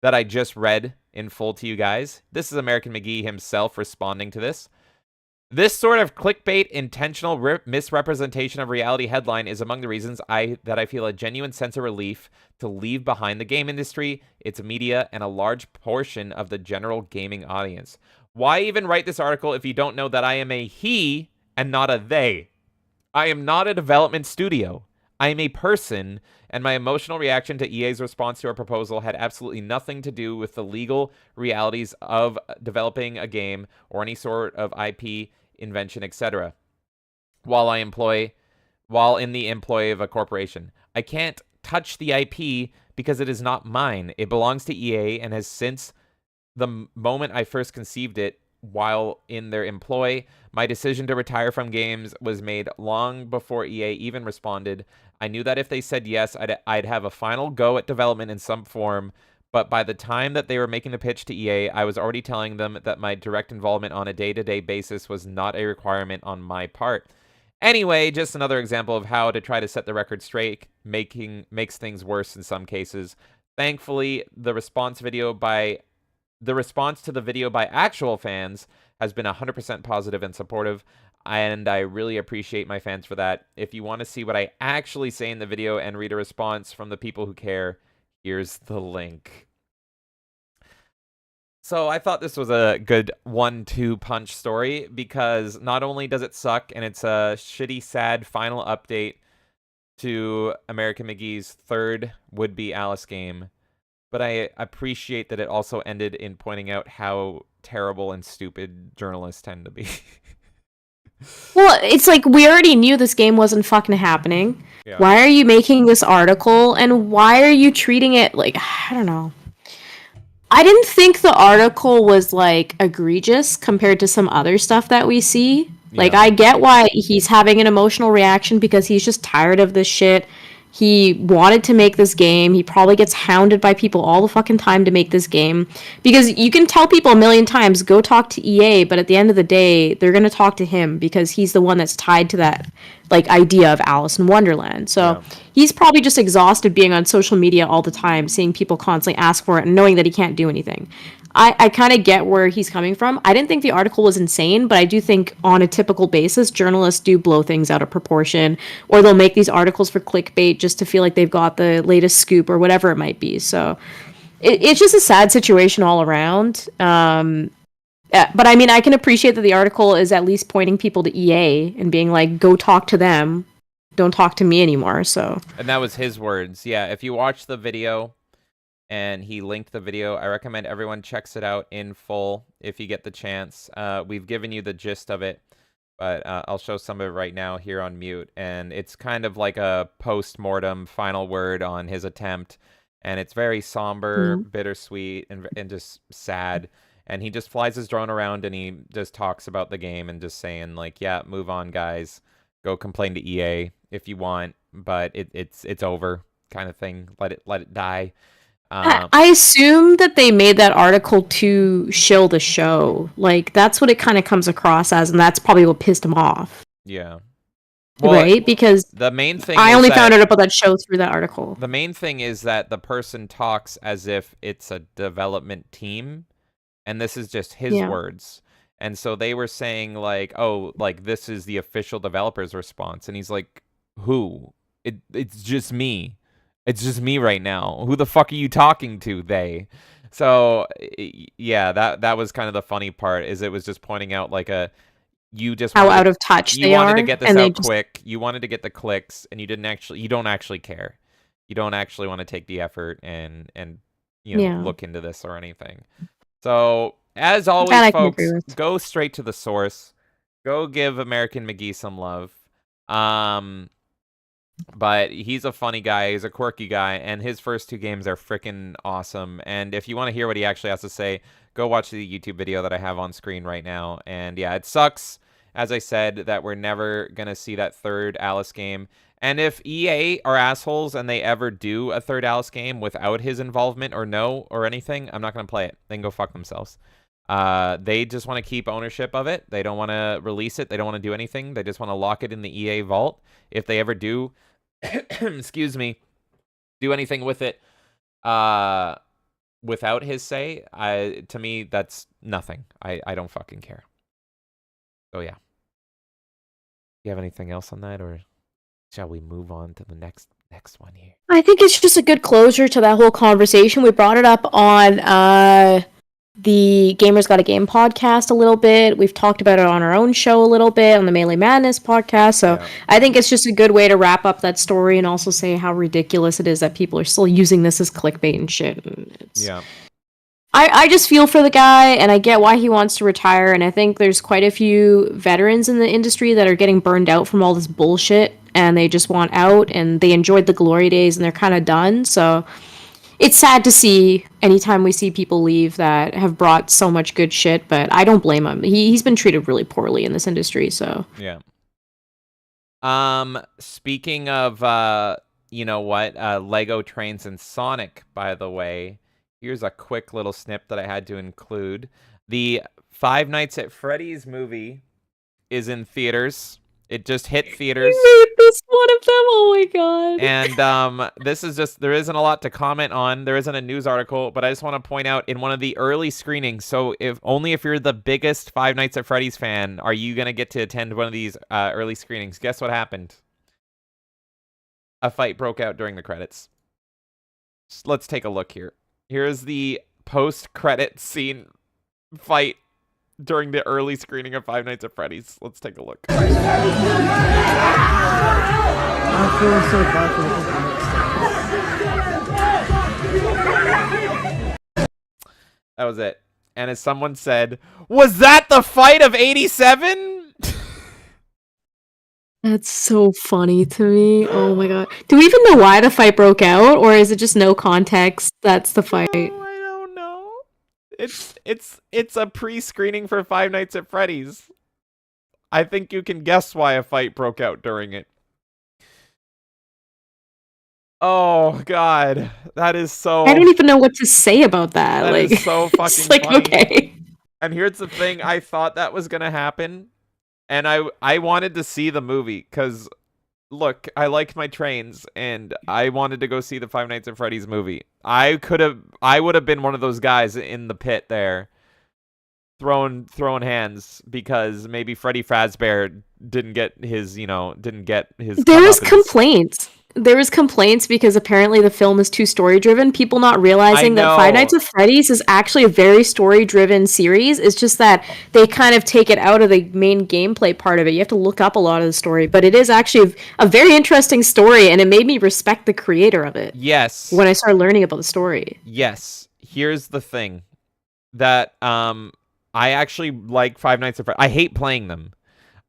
that I just read in full to you guys. This is American McGee himself responding to this. This sort of clickbait, intentional misrepresentation of reality headline is among the reasons that I feel a genuine sense of relief to leave behind the game industry, its media, and a large portion of the general gaming audience. Why even write this article if you don't know that I am a he and not a they? I am not a development studio. I am a person, and my emotional reaction to EA's response to our proposal had absolutely nothing to do with the legal realities of developing a game or any sort of IP invention, etc. While in the employ of a corporation, I can't touch the IP because it is not mine. It belongs to EA and has since the moment I first conceived it while in their employ. My decision to retire from games was made long before EA even responded. I knew that if they said yes, I'd have a final go at development in some form, but by the time that they were making the pitch to EA, I was already telling them that my direct involvement on a day-to-day basis was not a requirement on my part. Anyway, just another example of how to try to set the record straight makes things worse in some cases. Thankfully, the response to the video by actual fans has been 100% positive and supportive, and I really appreciate my fans for that. If you want to see what I actually say in the video and read a response from the people who care, here's the link. So I thought this was a good 1-2 punch story because not only does it suck and it's a shitty, sad final update to American McGee's third would-be Alice game, but I appreciate that it also ended in pointing out how terrible and stupid journalists tend to be. Well, it's like we already knew this game wasn't fucking happening. Yeah. Why are you making this article? And why are you treating it like, I don't know. I didn't think the article was like egregious compared to some other stuff that we see. Like, I get why he's having an emotional reaction because he's just tired of this shit. He wanted to make this game. He probably gets hounded by people all the fucking time to make this game. Because you can tell people a million times, go talk to EA, but at the end of the day, they're going to talk to him because he's the one that's tied to that like idea of Alice in Wonderland. So he's probably just exhausted being on social media all the time, seeing people constantly ask for it and knowing that he can't do anything. I kind of get where he's coming from. I didn't think the article was insane, but I do think on a typical basis, journalists do blow things out of proportion, or they'll make these articles for clickbait just to feel like they've got the latest scoop or whatever it might be. So it's just a sad situation all around. But I mean, I can appreciate that the article is at least pointing people to EA and being like, go talk to them. Don't talk to me anymore. So. And that was his words. Yeah, if you watch the video and he linked the video. I recommend everyone checks it out in full if you get the chance. We've given you the gist of it, but I'll show some of it right now here on mute. And it's kind of like a post-mortem final word on his attempt, and it's very somber, bittersweet, and just sad. And he just flies his drone around and he just talks about the game and just saying like, yeah, move on, guys. Go complain to EA if you want, but it's over, kind of thing. Let it die. I assume that they made that article to shill the show. Like, that's what it kind of comes across as, and that's probably what pissed him off. Yeah. Well, right? Because the main thing I only found out about that show through that article. The main thing is that the person talks as if it's a development team, and this is just his words. And so they were saying like, oh, like this is the official developer's response. And he's like, who? It's just me. It's just me right now. Who the fuck are you talking to, they? So, yeah, that was kind of the funny part, is it was just pointing out like you just how out of touch they are. You wanted to get this out quick. You wanted to get the clicks, and you don't actually care. You don't actually want to take the effort and look into this or anything. So, as always, folks, go straight to the source. Go give American McGee some love. But he's a funny guy, he's a quirky guy, and his first 2 games are freaking awesome. And if you want to hear what he actually has to say, go watch the YouTube video that I have on screen right now. And yeah, it sucks, as I said, that we're never going to see that 3rd Alice game. And if EA are assholes and they ever do a 3rd Alice game without his involvement or anything, I'm not going to play it. They can go fuck themselves. They just want to keep ownership of it. They don't want to release it. They don't want to do anything. They just want to lock it in the EA vault. If they ever do, excuse me, do anything with it without his say, to me, that's nothing. I don't fucking care. So, yeah. Do you have anything else on that, or shall we move on to the next one here? I think it's just a good closure to that whole conversation. We brought it up on the Gamers Got a Game podcast a little bit. We've talked about it on our own show a little bit on the Melee Madness podcast. So yeah. I think it's just a good way to wrap up that story and also say how ridiculous it is that people are still using this as clickbait and shit. And yeah. I just feel for the guy, and I get why he wants to retire, and I think there's quite a few veterans in the industry that are getting burned out from all this bullshit, and they just want out, and they enjoyed the glory days, and they're kind of done. So it's sad to see anytime we see people leave that have brought so much good shit, but I don't blame him. He's been treated really poorly in this industry, so. Yeah. Speaking of, you know what, Lego Trains and Sonic, by the way, here's a quick little snip that I had to include. The Five Nights at Freddy's movie is in theaters. It just hit theaters. You made this one of them. Oh my god. And this is just, there isn't a lot to comment on. There isn't a news article, but I just want to point out in one of the early screenings. So if you're the biggest Five Nights at Freddy's fan, are you gonna get to attend one of these early screenings? Guess what happened? A fight broke out during the credits. Just let's take a look here. Here's the post-credit scene fight during the early screening of Five Nights at Freddy's. Let's take a look. I'm feeling so bad for That was it. And as someone said, was that the fight of 87? That's so funny to me. Oh my god. Do we even know why the fight broke out, or is it just no context? That's the fight. I don't know. It's a pre-screening for Five Nights at Freddy's. I think you can guess why a fight broke out during it. Oh god, that is so. I don't even know what to say about that. That like, is so fucking it's like, funny. Okay. And here's the thing: I thought that was gonna happen. And I wanted to see the movie because, look, I like my trains, and I wanted to go see the Five Nights at Freddy's movie. I would have been one of those guys in the pit there, throwing hands because maybe Freddy Fazbear didn't get his. There was complaints. there was complaints because apparently the film is too story driven. People not realizing that Five Nights know. at Freddy's is actually a very story driven series. It's just that they kind of take it out of the main gameplay part of it. You have to look up a lot of the story, but it is actually a very interesting story, and it made me respect the creator of it Yes. when I started learning about the story. Yes. Here's the thing. That I actually like Five Nights at Freddy's. I hate playing them.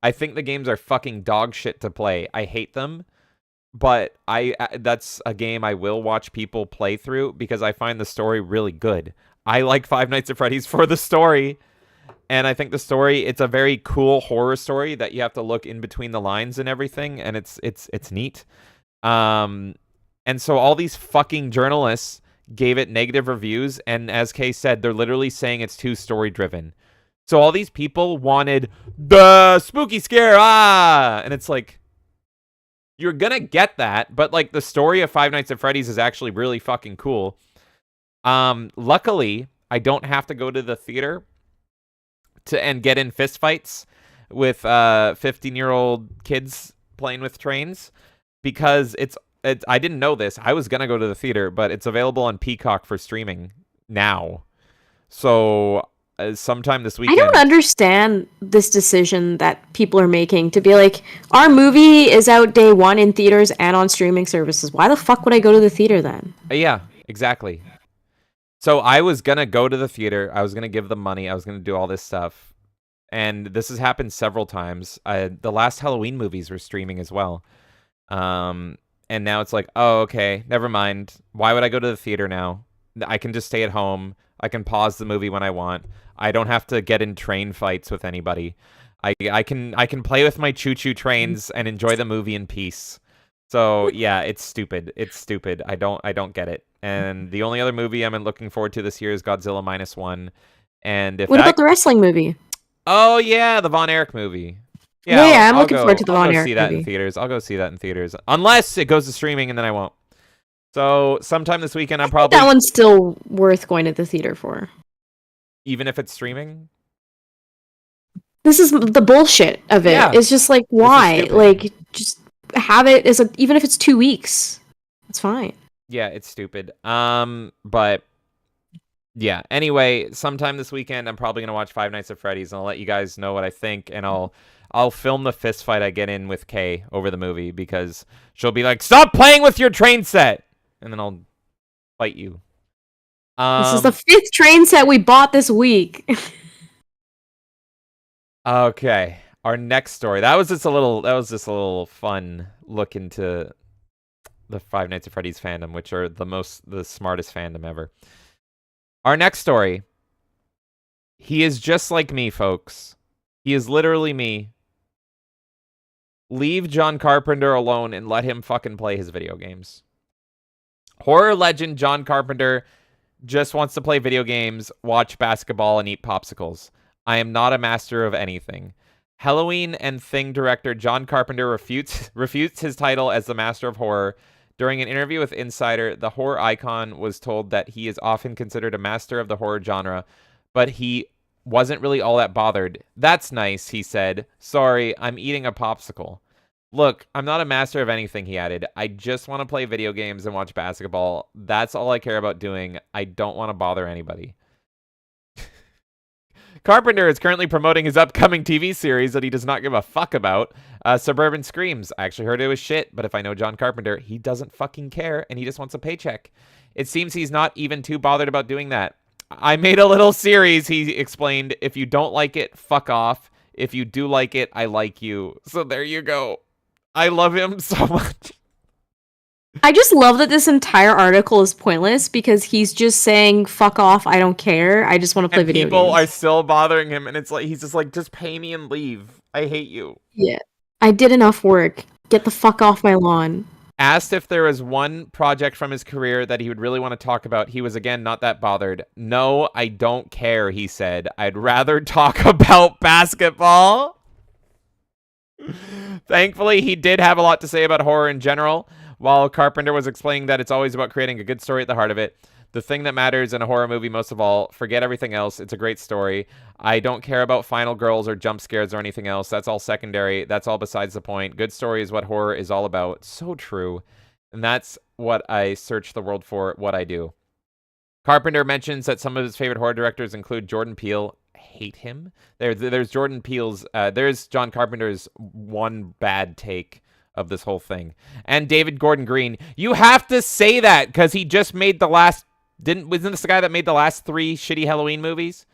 I think the games are fucking dog shit to play. I hate them. But that's a game I will watch people play through because I find the story really good. I like Five Nights at Freddy's for the story. And I think the story, it's a very cool horror story that you have to look in between the lines and everything, and it's neat. And so all these fucking journalists gave it negative reviews, and as Kay said, they're literally saying it's too story driven. So all these people wanted the spooky scare, and it's like, you're gonna get that, but like the story of Five Nights at Freddy's is actually really fucking cool. Luckily, I don't have to go to the theater and get in fistfights with 15-year-old kids playing with trains because it's I didn't know this. I was gonna go to the theater, but it's available on Peacock for streaming now. So sometime this I weekend. don't understand this decision that people are making to be like, our movie is out day one in theaters and on streaming services. Why the fuck would I go to the theater then? Yeah, exactly. So I was gonna go to the theater. I was gonna give them money. I was gonna do all this stuff, and this has happened several times. The last Halloween movies were streaming as well, and now it's like, oh, okay, never mind. Why would I go to the theater now? I can just stay at home. I can pause the movie when I want. I don't have to get in train fights with anybody. I can play with my choo-choo trains and enjoy the movie in peace. So yeah, it's stupid. It's stupid. I don't get it. And the only other movie I'm looking forward to this year is Godzilla -1. And if What about the wrestling movie? Oh yeah, the Von Erich movie. Yeah, I'm looking forward to the Von Erich see that movie. in theaters. I'll go see that in theaters, unless it goes to streaming, and then I won't. So sometime this weekend, I'm probably That one's still worth going to the theater for. even if it's streaming. This is the bullshit of it. Yeah. It's just like, why? stupid. Like, just have it as even if it's 2 weeks, it's fine. Yeah, it's stupid. But yeah. Anyway, sometime this weekend, I'm probably gonna watch Five Nights at Freddy's, and I'll let you guys know what I think, and I'll film the fist fight I get in with Kay over the movie because she'll be like, "Stop playing with your train set," and then I'll fight you. This is the 5th train set we bought this week. Okay, our next story. That was just a little fun look into the Five Nights at Freddy's fandom, which are the smartest fandom ever. Our next story. He is just like me, folks. He is literally me. Leave John Carpenter alone and let him fucking play his video games. Horror legend John Carpenter just wants to play video games, watch basketball, and eat popsicles. I am not a master of anything. Halloween and Thing director John Carpenter refutes his title as the master of horror. During an interview with Insider, the horror icon was told that he is often considered a master of the horror genre, but he wasn't really all that bothered. That's nice, he said. Sorry, I'm eating a popsicle. Look, I'm not a master of anything, he added. I just want to play video games and watch basketball. That's all I care about doing. I don't want to bother anybody. Carpenter is currently promoting his upcoming TV series that he does not give a fuck about, Suburban Screams. I actually heard it was shit, but if I know John Carpenter, he doesn't fucking care, and he just wants a paycheck. It seems he's not even too bothered about doing that. I made a little series, he explained. If you don't like it, fuck off. If you do like it, I like you. So there you go. I love him so much. I just love that this entire article is pointless because he's just saying, fuck off, I don't care. I just want to play video games. People are still bothering him, and it's like he's just like, just pay me and leave. I hate you. Yeah. I did enough work. Get the fuck off my lawn. Asked if there was one project from his career that he would really want to talk about, he was again not that bothered. No, I don't care, he said. I'd rather talk about basketball. Thankfully, he did have a lot to say about horror in general. While Carpenter was explaining that it's always about creating a good story at the heart of it, the thing that matters in a horror movie most of all, forget everything else. It's a great story. I don't care about final girls or jump scares or anything else. That's all secondary. That's all besides the point. Good story is what horror is all about. So true. And that's what I search the world for, what I do. Carpenter mentions that some of his favorite horror directors include Jordan Peele. I hate him. There's Jordan Peele's, there's John Carpenter's one bad take of this whole thing. And David Gordon Green. You have to say that because he just made the last, wasn't this the guy that made the last 3 shitty Halloween movies?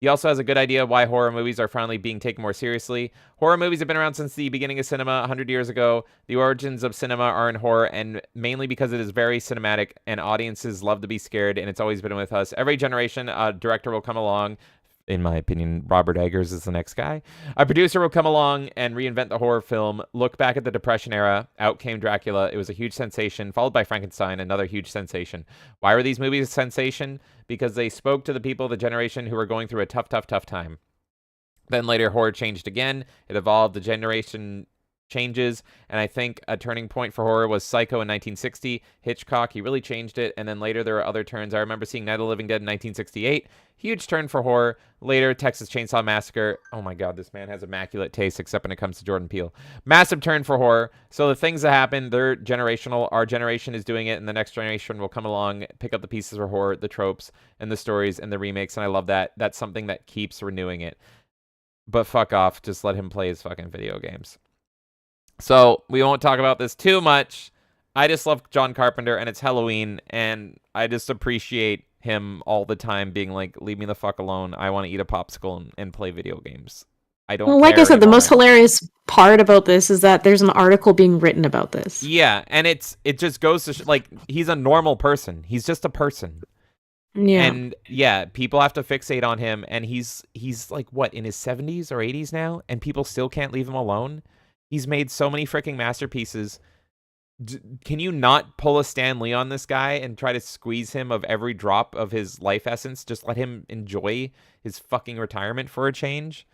He also has a good idea why horror movies are finally being taken more seriously. Horror movies have been around since the beginning of cinema 100 years ago. The origins of cinema are in horror, and mainly because it is very cinematic, and audiences love to be scared, and it's always been with us. Every generation, a director will come along. In my opinion, Robert Eggers is the next guy. A producer will come along and reinvent the horror film. Look back at the Depression era. Out came Dracula. It was a huge sensation, followed by Frankenstein, another huge sensation. Why were these movies a sensation? Because they spoke to the people of the generation who were going through a tough time. Then later, horror changed again. It evolved. The generation changes, and I think a turning point for horror was Psycho in 1960. Hitchcock, he really changed it, and then later there were other turns. I remember seeing Night of the Living Dead in 1968. Huge turn for horror. Later, Texas Chainsaw Massacre. Oh my god, this man has immaculate taste, except when it comes to Jordan Peele. Massive turn for horror. So the things that happen, they're generational. Our generation is doing it, and the next generation will come along, pick up the pieces of horror, the tropes, and the stories, and the remakes, and I love that. That's something that keeps renewing it. But fuck off. Just let him play his fucking video games. So we won't talk about this too much. I just love John Carpenter, and it's Halloween, and I just appreciate him all the time being like, leave me the fuck alone. I want to eat a popsicle and play video games. I don't Like care I said, the anymore. most hilarious part about this is that there's an article being written about this. Yeah, and it just goes to like, he's a normal person. He's just a person. Yeah. And yeah, people have to fixate on him, and he's like, what, in his 70s or 80s now, and people still can't leave him alone. He's made so many freaking masterpieces. Can you not pull a Stan Lee on this guy and try to squeeze him of every drop of his life essence? Just let him enjoy his fucking retirement for a change.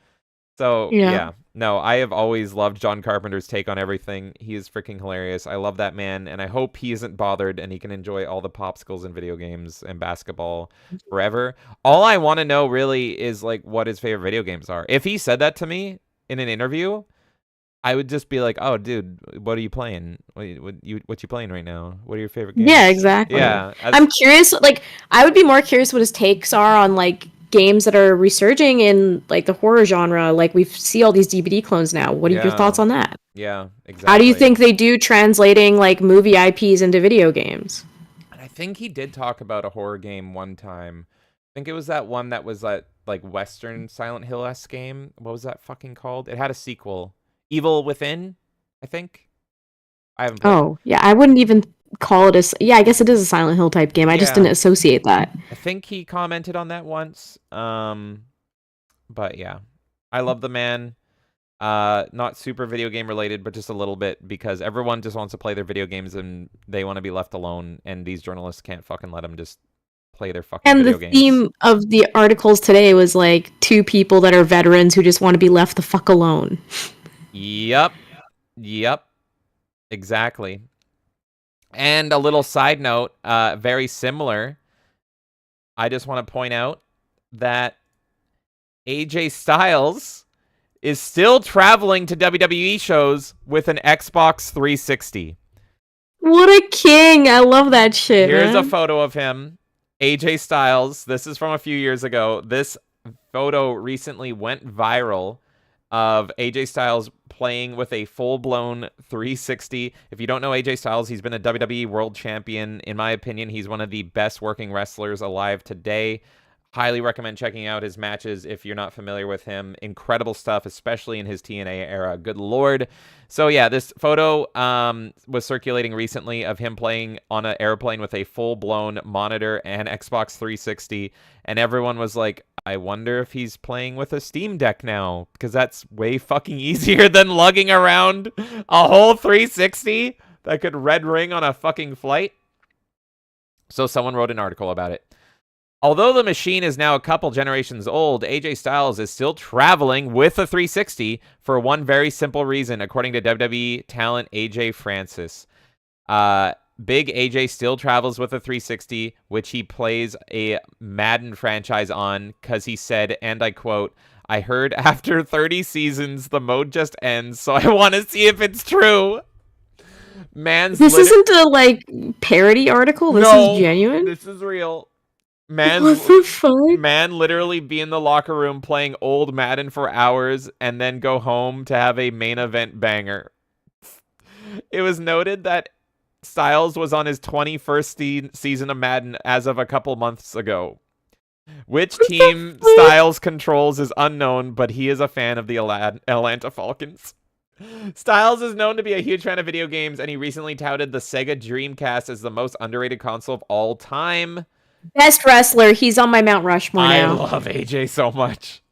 So, yeah. No, I have always loved John Carpenter's take on everything. He is freaking hilarious. I love that man, and I hope he isn't bothered and he can enjoy all the popsicles and video games and basketball forever. All I want to know really is, like, what his favorite video games are. If he said that to me in an interview, I would just be like, "Oh, dude, what are you playing? What you playing right now? What are your favorite games?" Yeah, exactly. Yeah, I'm curious. Like, I would be more curious what his takes are on like games that are resurging in like the horror genre. Like we see all these DVD clones now. What are your thoughts on that? Yeah, exactly. How do you think they do translating like movie IPs into video games? I think he did talk about a horror game one time. I think it was that one that was that like Western Silent Hill-esque game. What was that fucking called? It had a sequel. Evil Within, I think. I haven't played. Oh, yeah, I wouldn't even call it a... Yeah, I guess it is a Silent Hill type game. I just didn't associate that. I think he commented on that once. But yeah, I love the man. Not super video game related, but just a little bit, because everyone just wants to play their video games and they want to be left alone, and these journalists can't fucking let them just play their fucking video games. And the theme of the articles today was like 2 people that are veterans who just want to be left the fuck alone. Yep. Exactly. And a little side note, very similar. I just want to point out that AJ Styles is still traveling to WWE shows with an Xbox 360. What a king! I love that shit. Here's man. a photo of him, AJ Styles. This is from a few years ago. This photo recently went viral of AJ Styles playing with a full-blown 360. If you don't know AJ Styles, he's been a WWE World Champion. In my opinion, he's one of the best working wrestlers alive today. Highly recommend checking out his matches if you're not familiar with him. Incredible stuff, especially in his TNA era. Good lord. So yeah, this photo was circulating recently of him playing on an airplane with a full-blown monitor and Xbox 360, and everyone was like, I wonder if he's playing with a Steam Deck now, because that's way fucking easier than lugging around a whole 360 that could red ring on a fucking flight. So someone wrote an article about it. Although the machine is now a couple generations old, AJ Styles is still traveling with a 360 for one very simple reason, according to WWE talent AJ Francis. Big AJ still travels with a 360, which he plays a Madden franchise on, because he said, and I quote, "I heard after 30 seasons, the mode just ends, so I want to see if it's true." This isn't a like parody article. This is genuine. This is real. What the fuck? Man literally be in the locker room playing old Madden for hours and then go home to have a main event banger. It was noted that Styles was on his 21st season of Madden as of a couple months ago. Which team Styles controls is unknown, but he is a fan of the Atlanta Falcons. Styles is known to be a huge fan of video games, and he recently touted the Sega Dreamcast as the most underrated console of all time. Best wrestler. He's on my Mount Rushmore now. I love AJ so much.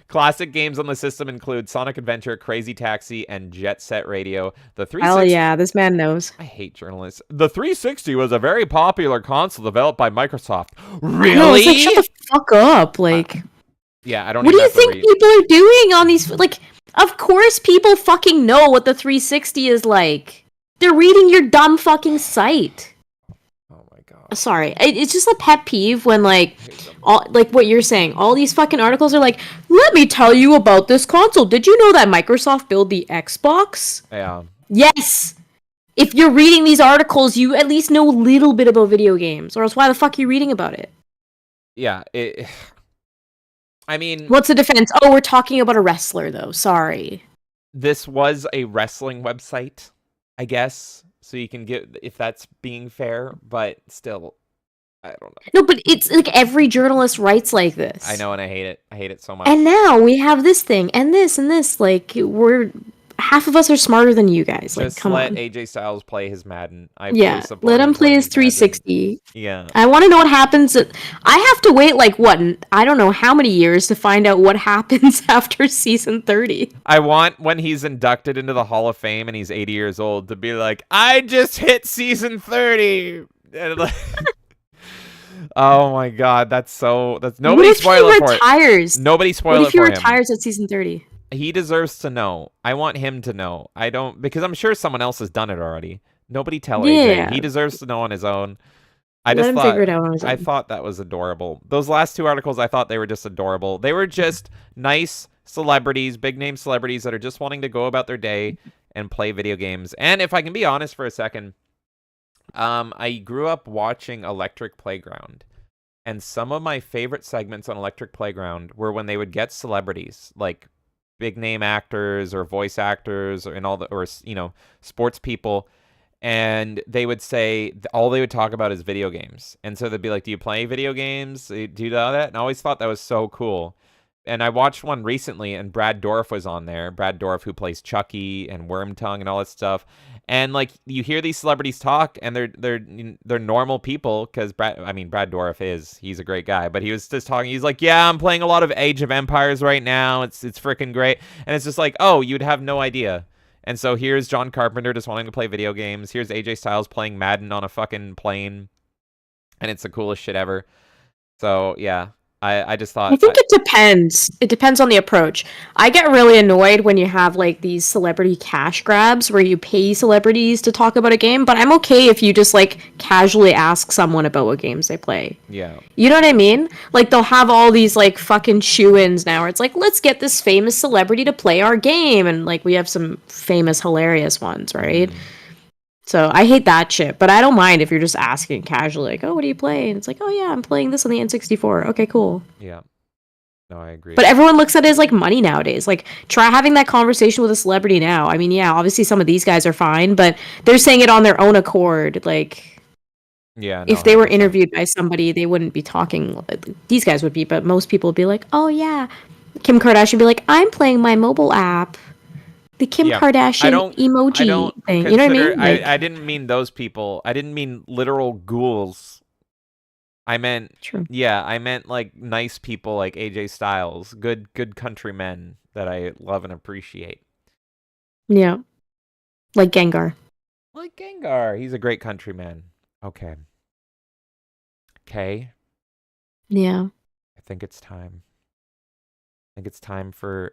Classic games on the system include Sonic Adventure, Crazy Taxi, and Jet Set Radio. The 360. Hell yeah, this man knows. I hate journalists. The 360 was a very popular console developed by Microsoft. Really? No, it's like, shut the fuck up. Like, yeah, I don't. What do you think people are doing on these? Like, of course, people fucking know what the 360 is like. They're reading your dumb fucking site. Oh my god. Sorry, it's just a pet peeve when like what you're saying. All these fucking articles are like, let me tell you about this console. Did you know that Microsoft built the Xbox? Yeah. Yes. If you're reading these articles, you at least know a little bit about video games, or else why the fuck are you reading about it? Yeah. I mean, what's the defense? Oh, we're talking about a wrestler, though. Sorry. This was a wrestling website, I guess. So you can get, if that's being fair, but still, I don't know. No, but it's like every journalist writes like this. I know, and I hate it. I hate it so much. And now we have this thing, and this, and this. Like, half of us are smarter than you guys. Like, come on. Just let AJ Styles play his Madden. Let him play his 360. Madden. Yeah. I want to know what happens. I have to wait, like, what? I don't know how many years to find out what happens after season 30. I want, when he's inducted into the Hall of Fame and he's 80 years old, to be like, I just hit season 30. And like, oh my god, that's nobody spoil it for it. Nobody spoil it for him. What if he retires at season 30? He deserves to know. I want him to know. I don't, because I'm sure someone else has done it already. Nobody tell AJ. He deserves to know on his own. Let him figure it out on his own. I thought that was adorable. Those last two articles, I thought they were just adorable. They were just nice celebrities, big name celebrities that are just wanting to go about their day and play video games. And if I can be honest for a second, I grew up watching Electric Playground. And some of my favorite segments on Electric Playground were when they would get celebrities, like big name actors or voice actors or sports people, and they would say all they would talk about is video games. And so they'd be like, do you play video games? Do you know that? And I always thought that was so cool. And I watched one recently, and Brad Dourif was on there. Brad Dourif, who plays Chucky and Wormtongue and all that stuff. And like, you hear these celebrities talk, and they're normal people, because Brad Dourif he's a great guy. But he was just talking. He's like, yeah, I'm playing a lot of Age of Empires right now. It's freaking great. And it's just like, oh, you'd have no idea. And so here's John Carpenter just wanting to play video games. Here's AJ Styles playing Madden on a fucking plane, and it's the coolest shit ever. So yeah. I just thought... I think it depends. It depends on the approach. I get really annoyed when you have, like, these celebrity cash grabs where you pay celebrities to talk about a game, but I'm okay if you just, like, casually ask someone about what games they play. Yeah. You know what I mean? Like, they'll have all these, like, fucking shoo-ins now where it's like, let's get this famous celebrity to play our game, and, like, we have some famous, hilarious ones, right? So I hate that shit, but I don't mind if you're just asking casually, like, oh, what do you play? And it's like, oh yeah, I'm playing this on the N64. Okay, cool. Yeah. No, I agree. But everyone looks at it as like money nowadays. Like, try having that conversation with a celebrity now. I mean, yeah, obviously some of these guys are fine, but they're saying it on their own accord. Like, yeah, if they were interviewed by somebody, they wouldn't be talking. These guys would be, but most people would be like, oh yeah. Kim Kardashian would be like, I'm playing my mobile app. The Kim Kardashian emoji thing. You know what I mean? Like, I didn't mean those people. I didn't mean literal ghouls. I meant, I meant like nice people like AJ Styles, good countrymen that I love and appreciate. Yeah, like Gengar. He's a great countryman. Okay. Yeah. I think it's time. For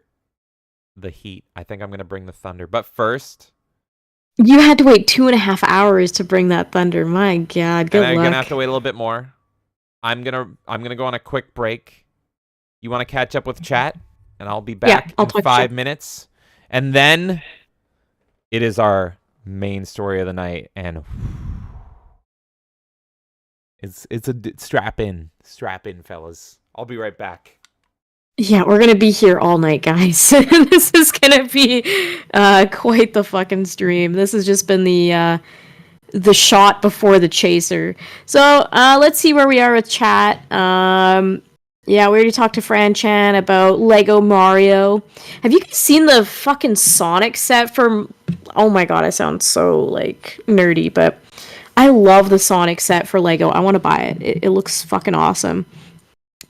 the heat. I think I'm going to bring the thunder. But first... You had to wait 2.5 hours to bring that thunder. My God, good luck. I'm going to have to wait a little bit more. I'm gonna go on a quick break. You want to catch up with chat? And I'll be back in 5 minutes. And then it is our main story of the night, and it's strap in, fellas. I'll be right back. Yeah, we're gonna be here all night, guys. This is gonna be quite the fucking stream. This has just been the shot before the chaser. So let's see where we are with chat. Yeah, we already talked to Fran Chan about Lego Mario. Have you guys seen the fucking Sonic set from... Oh my god, I sound so, like, nerdy, but I love the Sonic set for Lego. I want to buy it. It looks fucking awesome.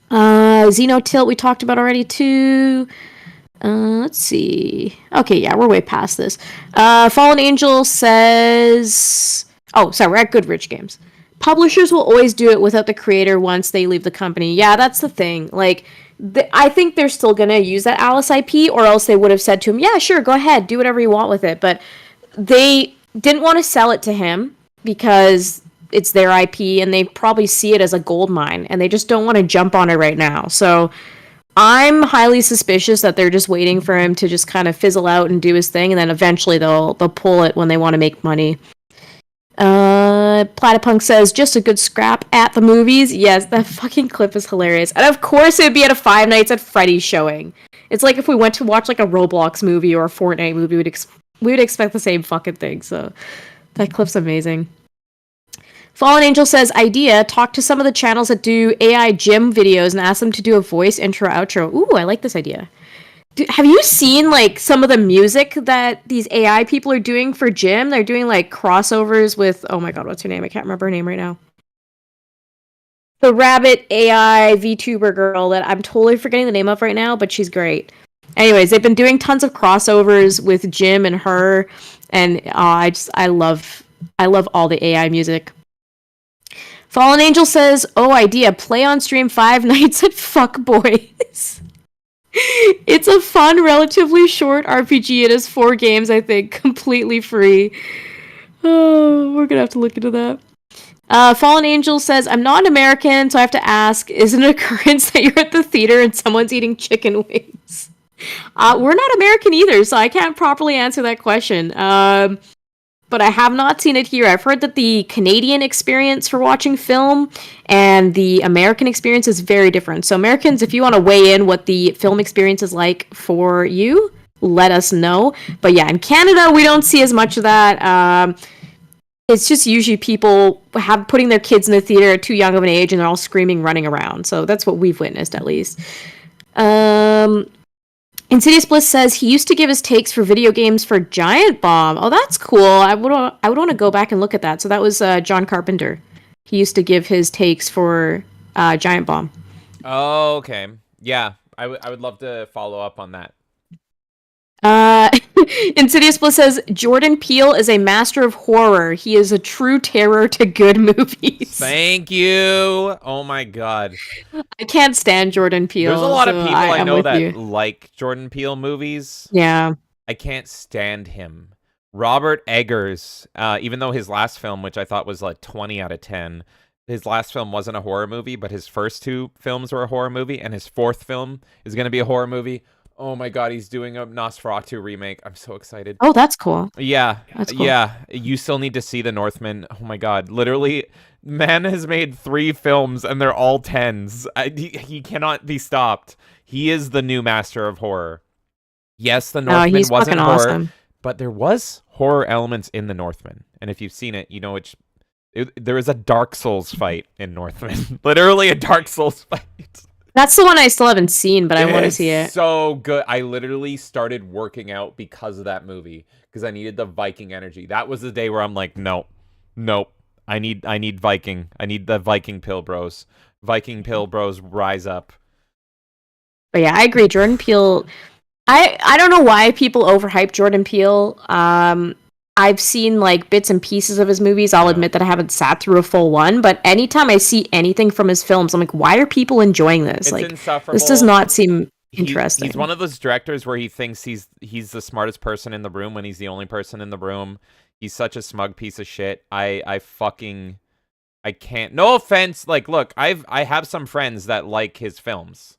Xenotilt we talked about already, too. Let's see. Okay, yeah, we're way past this. Fallen Angel says... Oh, sorry, we're at Good Rich Games. Publishers will always do it without the creator once they leave the company. Yeah, that's the thing. Like, I think they're still gonna use that Alice IP, or else they would have said to him, yeah, sure, go ahead, do whatever you want with it. But they didn't want to sell it to him because it's their IP, and they probably see it as a gold mine, and they just don't want to jump on it right now. So I'm highly suspicious that they're just waiting for him to just kind of fizzle out and do his thing, and then eventually they'll pull it when they want to make money. Platypunk says, just a good scrap at the movies. Yes, that fucking clip is hilarious. And of course it would be at a Five Nights at Freddy's showing. It's like if we went to watch like a Roblox movie or a Fortnite movie, we would expect the same fucking thing. So that clip's amazing. Fallen Angel says, idea, talk to some of the channels that do AI gym videos and ask them to do a voice intro outro. Ooh, I like this idea. Have you seen, like, some of the music that these AI people are doing for gym? They're doing, like, crossovers with... Oh my god, what's her name? I can't remember her name right now. The rabbit AI VTuber girl that I'm totally forgetting the name of right now, but she's great. Anyways, they've been doing tons of crossovers with Jim and her, and I love all the AI music. Fallen Angel says, oh, idea, play on stream 5 Nights at Fuck Boys. It's a fun, relatively short RPG. It has 4 games, I think, completely free. Oh, we're gonna have to look into that. Fallen Angel says, I'm not an American, so I have to ask, is it an occurrence that you're at the theater and someone's eating chicken wings? We're not American either, so I can't properly answer that question. But I have not seen it here. I've heard that the Canadian experience for watching film and the American experience is very different. So Americans, if you want to weigh in what the film experience is like for you, let us know. But yeah, in Canada, we don't see as much of that. It's just usually people putting their kids in the theater at too young of an age and they're all screaming, running around. So that's what we've witnessed, at least. Insidious Bliss says he used to give his takes for video games for Giant Bomb. Oh, that's cool. I would want to go back and look at that. So that was John Carpenter. He used to give his takes for Giant Bomb. Oh, okay. Yeah, I would love to follow up on that. Insidious Bliss says Jordan Peele is a master of horror. He is a true terror to good movies. Thank you. Oh my god. I can't stand Jordan Peele. There's a lot of people I know that you. like Jordan Peele movies. Yeah. I can't stand him. Robert Eggers, even though his last film, which I thought was like 20 out of 10, his last film wasn't a horror movie, but his first 2 films were a horror movie, and his 4th film is going to be a horror movie. Oh my god, he's doing a Nosferatu remake. I'm so excited. Oh, that's cool. Yeah. That's cool. Yeah. You still need to see The Northman. Oh my god. Literally, man has made 3 films and they're all 10s. He cannot be stopped. He is the new master of horror. Yes, The Northman wasn't horror, awesome. But there was horror elements in The Northman. And if you've seen it, you know there is a Dark Souls fight in Northman. Literally a Dark Souls fight. That's the one I still haven't seen, but I want to see it. So good. I literally started working out because of that movie because I needed the Viking energy. That was the day where I'm like, nope. I need Viking. I need the Viking pill bros. Viking pill bros rise up. But yeah, I agree. Jordan Peele. I don't know why people overhype Jordan Peele. I've seen like bits and pieces of his movies. I'll admit that I haven't sat through a full one, but anytime I see anything from his films, I'm like, why are people enjoying this? It's like, insufferable. This does not seem interesting. He's one of those directors where he thinks he's the smartest person in the room when he's the only person in the room. He's such a smug piece of shit. I can't. No offense. Like, look, I have some friends that like his films.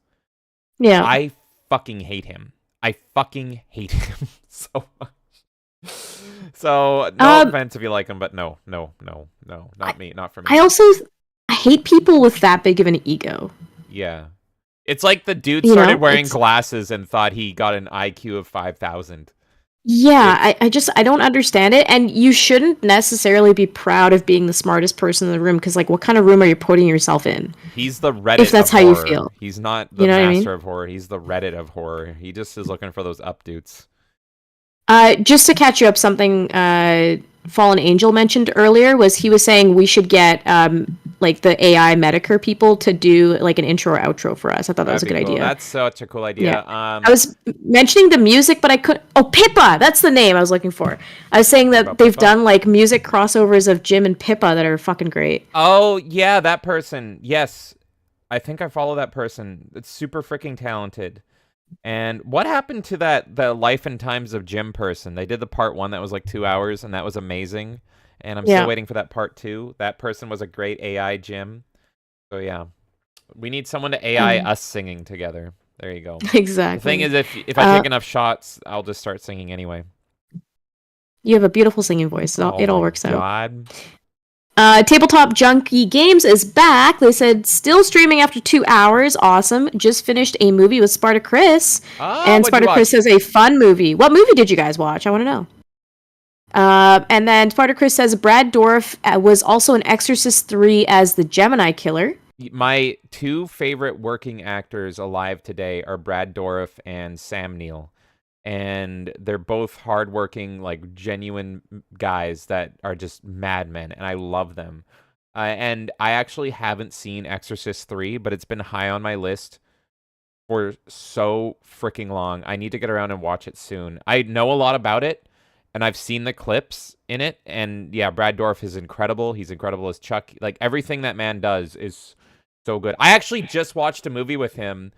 Yeah. I fucking hate him. I fucking hate him so much. So no offense if you like him, but no, not me, not for me. I hate people with that big of an ego. Yeah. It's like the dude started wearing glasses and thought he got an IQ of 5,000. Yeah, I don't understand it. And you shouldn't necessarily be proud of being the smartest person in the room, because, like, what kind of room are you putting yourself in? He's the Reddit if that's of how horror. You feel. He's not the master of horror. He's the Reddit of horror. He just is looking for those updates. Just to catch you up, something Fallen Angel mentioned earlier was he was saying we should get like the AI Medicare people to do like an intro or outro for us. I thought that was a good idea. That's such a cool idea. Yeah. I was mentioning the music, but I couldn't. Oh, Pippa! That's the name I was looking for. I was saying that they've done like music crossovers of Jim and Pippa that are fucking great. Oh yeah, that person. Yes, I think I follow that person. It's super freaking talented. And what happened to the Life and Times of Jim person? They did the part 1 that was like 2 hours, and that was amazing. And I'm still waiting for that part 2. That person was a great AI Jim. So yeah, we need someone to AI us singing together. There you go. Exactly. The thing is, if I take enough shots, I'll just start singing anyway. You have a beautiful singing voice. So it all works out. God. Tabletop Junkie Games is back. They said still streaming after 2 hours. Awesome. Just finished a movie with Spartacus. And Spartacus says a fun movie. What movie did you guys watch? I want to know. And then Spartacus says Brad Dourif was also in Exorcist 3 as the Gemini Killer. My 2 favorite working actors alive today are Brad Dourif and Sam Neill. And they're both hardworking, like, genuine guys that are just madmen, and I love them. And I actually haven't seen Exorcist 3, but it's been high on my list for so freaking long. I need to get around and watch it soon. I know a lot about it, and I've seen the clips in it, and yeah, Brad Dourif is incredible. He's incredible as Chuck. Like, everything that man does is so good. I actually just watched a movie with him,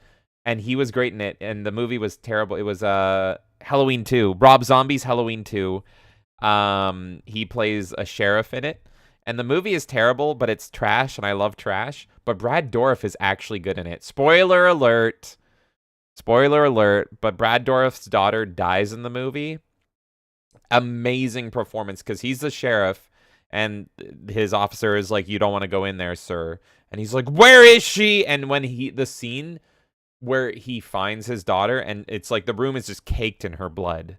and he was great in it, and the movie was terrible. It was Halloween 2. Rob Zombie's Halloween 2. He plays a sheriff in it. And the movie is terrible, but it's trash, and I love trash. But Brad Dourif is actually good in it. Spoiler alert. Spoiler alert. But Brad Dourif's daughter dies in the movie. Amazing performance, because he's the sheriff, and his officer is like, "You don't want to go in there, sir." And he's like, "Where is she?" And when the scene where he finds his daughter, and it's like the room is just caked in her blood,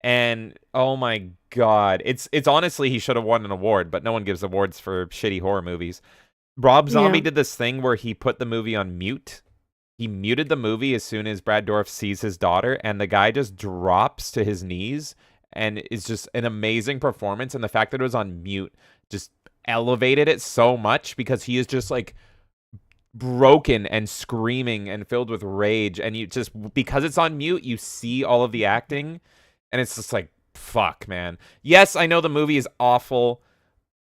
and oh my god, it's honestly, he should have won an award, but no one gives awards for shitty horror movies. Rob Zombie did this thing where he put the movie on mute. He muted the movie as soon as Brad Dourif sees his daughter, and the guy just drops to his knees, and it's just an amazing performance. And the fact that it was on mute just elevated it so much, because he is just like broken and screaming and filled with rage, and you just, because it's on mute, you see all of the acting, and it's just like, fuck, man. Yes, I know the movie is awful,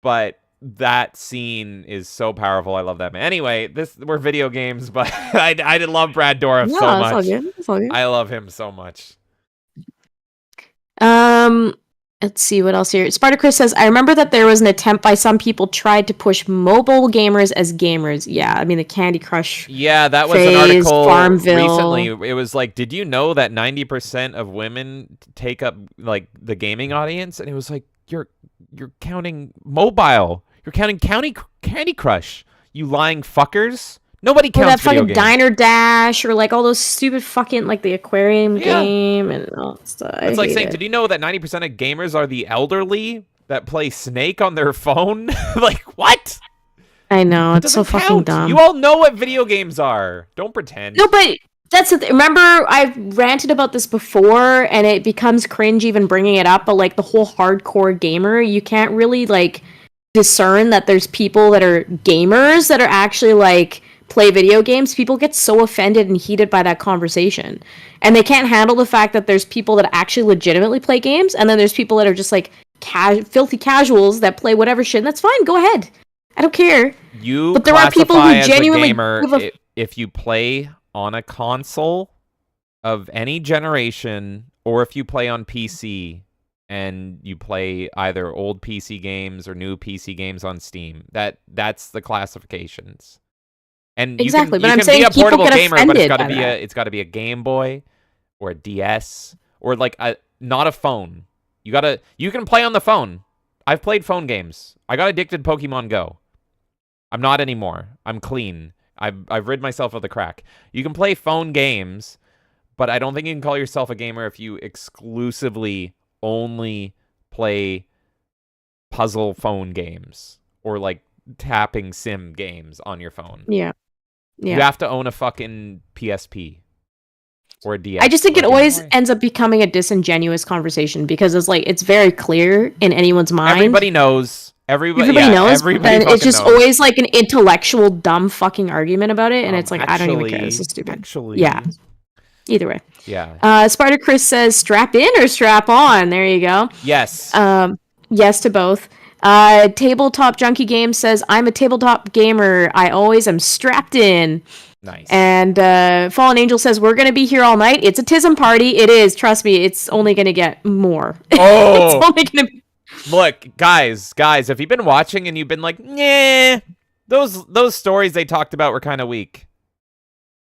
but that scene is so powerful. I love that, man. Anyway, we're video games, but I did love Brad Dourif so much. All good. It's all good. I love him so much. Let's see what else here. Spartacus says, I remember that there was an attempt by some people tried to push mobile gamers as gamers. Yeah, I mean, the Candy Crush. Yeah, that was an article recently. It was like, did you know that 90% of women take up like the gaming audience? And it was like, you're counting mobile. You're counting Candy Crush. You lying fuckers. Nobody counts that video fucking games. Diner Dash, or like all those stupid fucking like the aquarium game and all that stuff. It's like saying, did you know that 90% of gamers are the elderly that play Snake on their phone? Like, what? I know, it's so fucking dumb. You all know what video games are. Don't pretend. No, but that's the remember, I've ranted about this before, and it becomes cringe even bringing it up, but like the whole hardcore gamer, you can't really like discern that there's people that are gamers that are actually like play video games. People get so offended and heated by that conversation, and they can't handle the fact that there's people that actually legitimately play games, and then there's people that are just like filthy casuals that play whatever shit, and that's fine, go ahead, I don't care. But there are people who genuinely gamer if you play on a console of any generation, or if you play on PC and you play either old PC games or new PC games on Steam, that's the classifications. And exactly, you can be a portable gamer, but it's got to be a Game Boy or a DS, or like not a phone. You can play on the phone. I've played phone games. I got addicted to Pokemon Go. I'm not anymore. I'm clean. I've rid myself of the crack. You can play phone games, but I don't think you can call yourself a gamer if you exclusively only play puzzle phone games or like tapping sim games on your phone. Yeah. You have to own a fucking PSP or a DS. I just think it always ends up becoming a disingenuous conversation because it's very clear in anyone's mind. Everybody knows. Everybody knows. Everybody it's just knows. always like an intellectual dumb fucking argument about it, and it's like I don't even care. This is stupid. Actually, yeah. Either way. Yeah. Spider Chris says strap in or strap on. There you go. Yes. Yes to both. Tabletop Junkie Game says I'm a tabletop gamer. I always am strapped in. Nice. And Fallen Angel says we're gonna be here all night. It's a tism party. It is. Trust me. It's only gonna get more. Oh. It's only gonna. Look, guys, if you've been watching and you've been like, nah, those stories they talked about were kind of weak.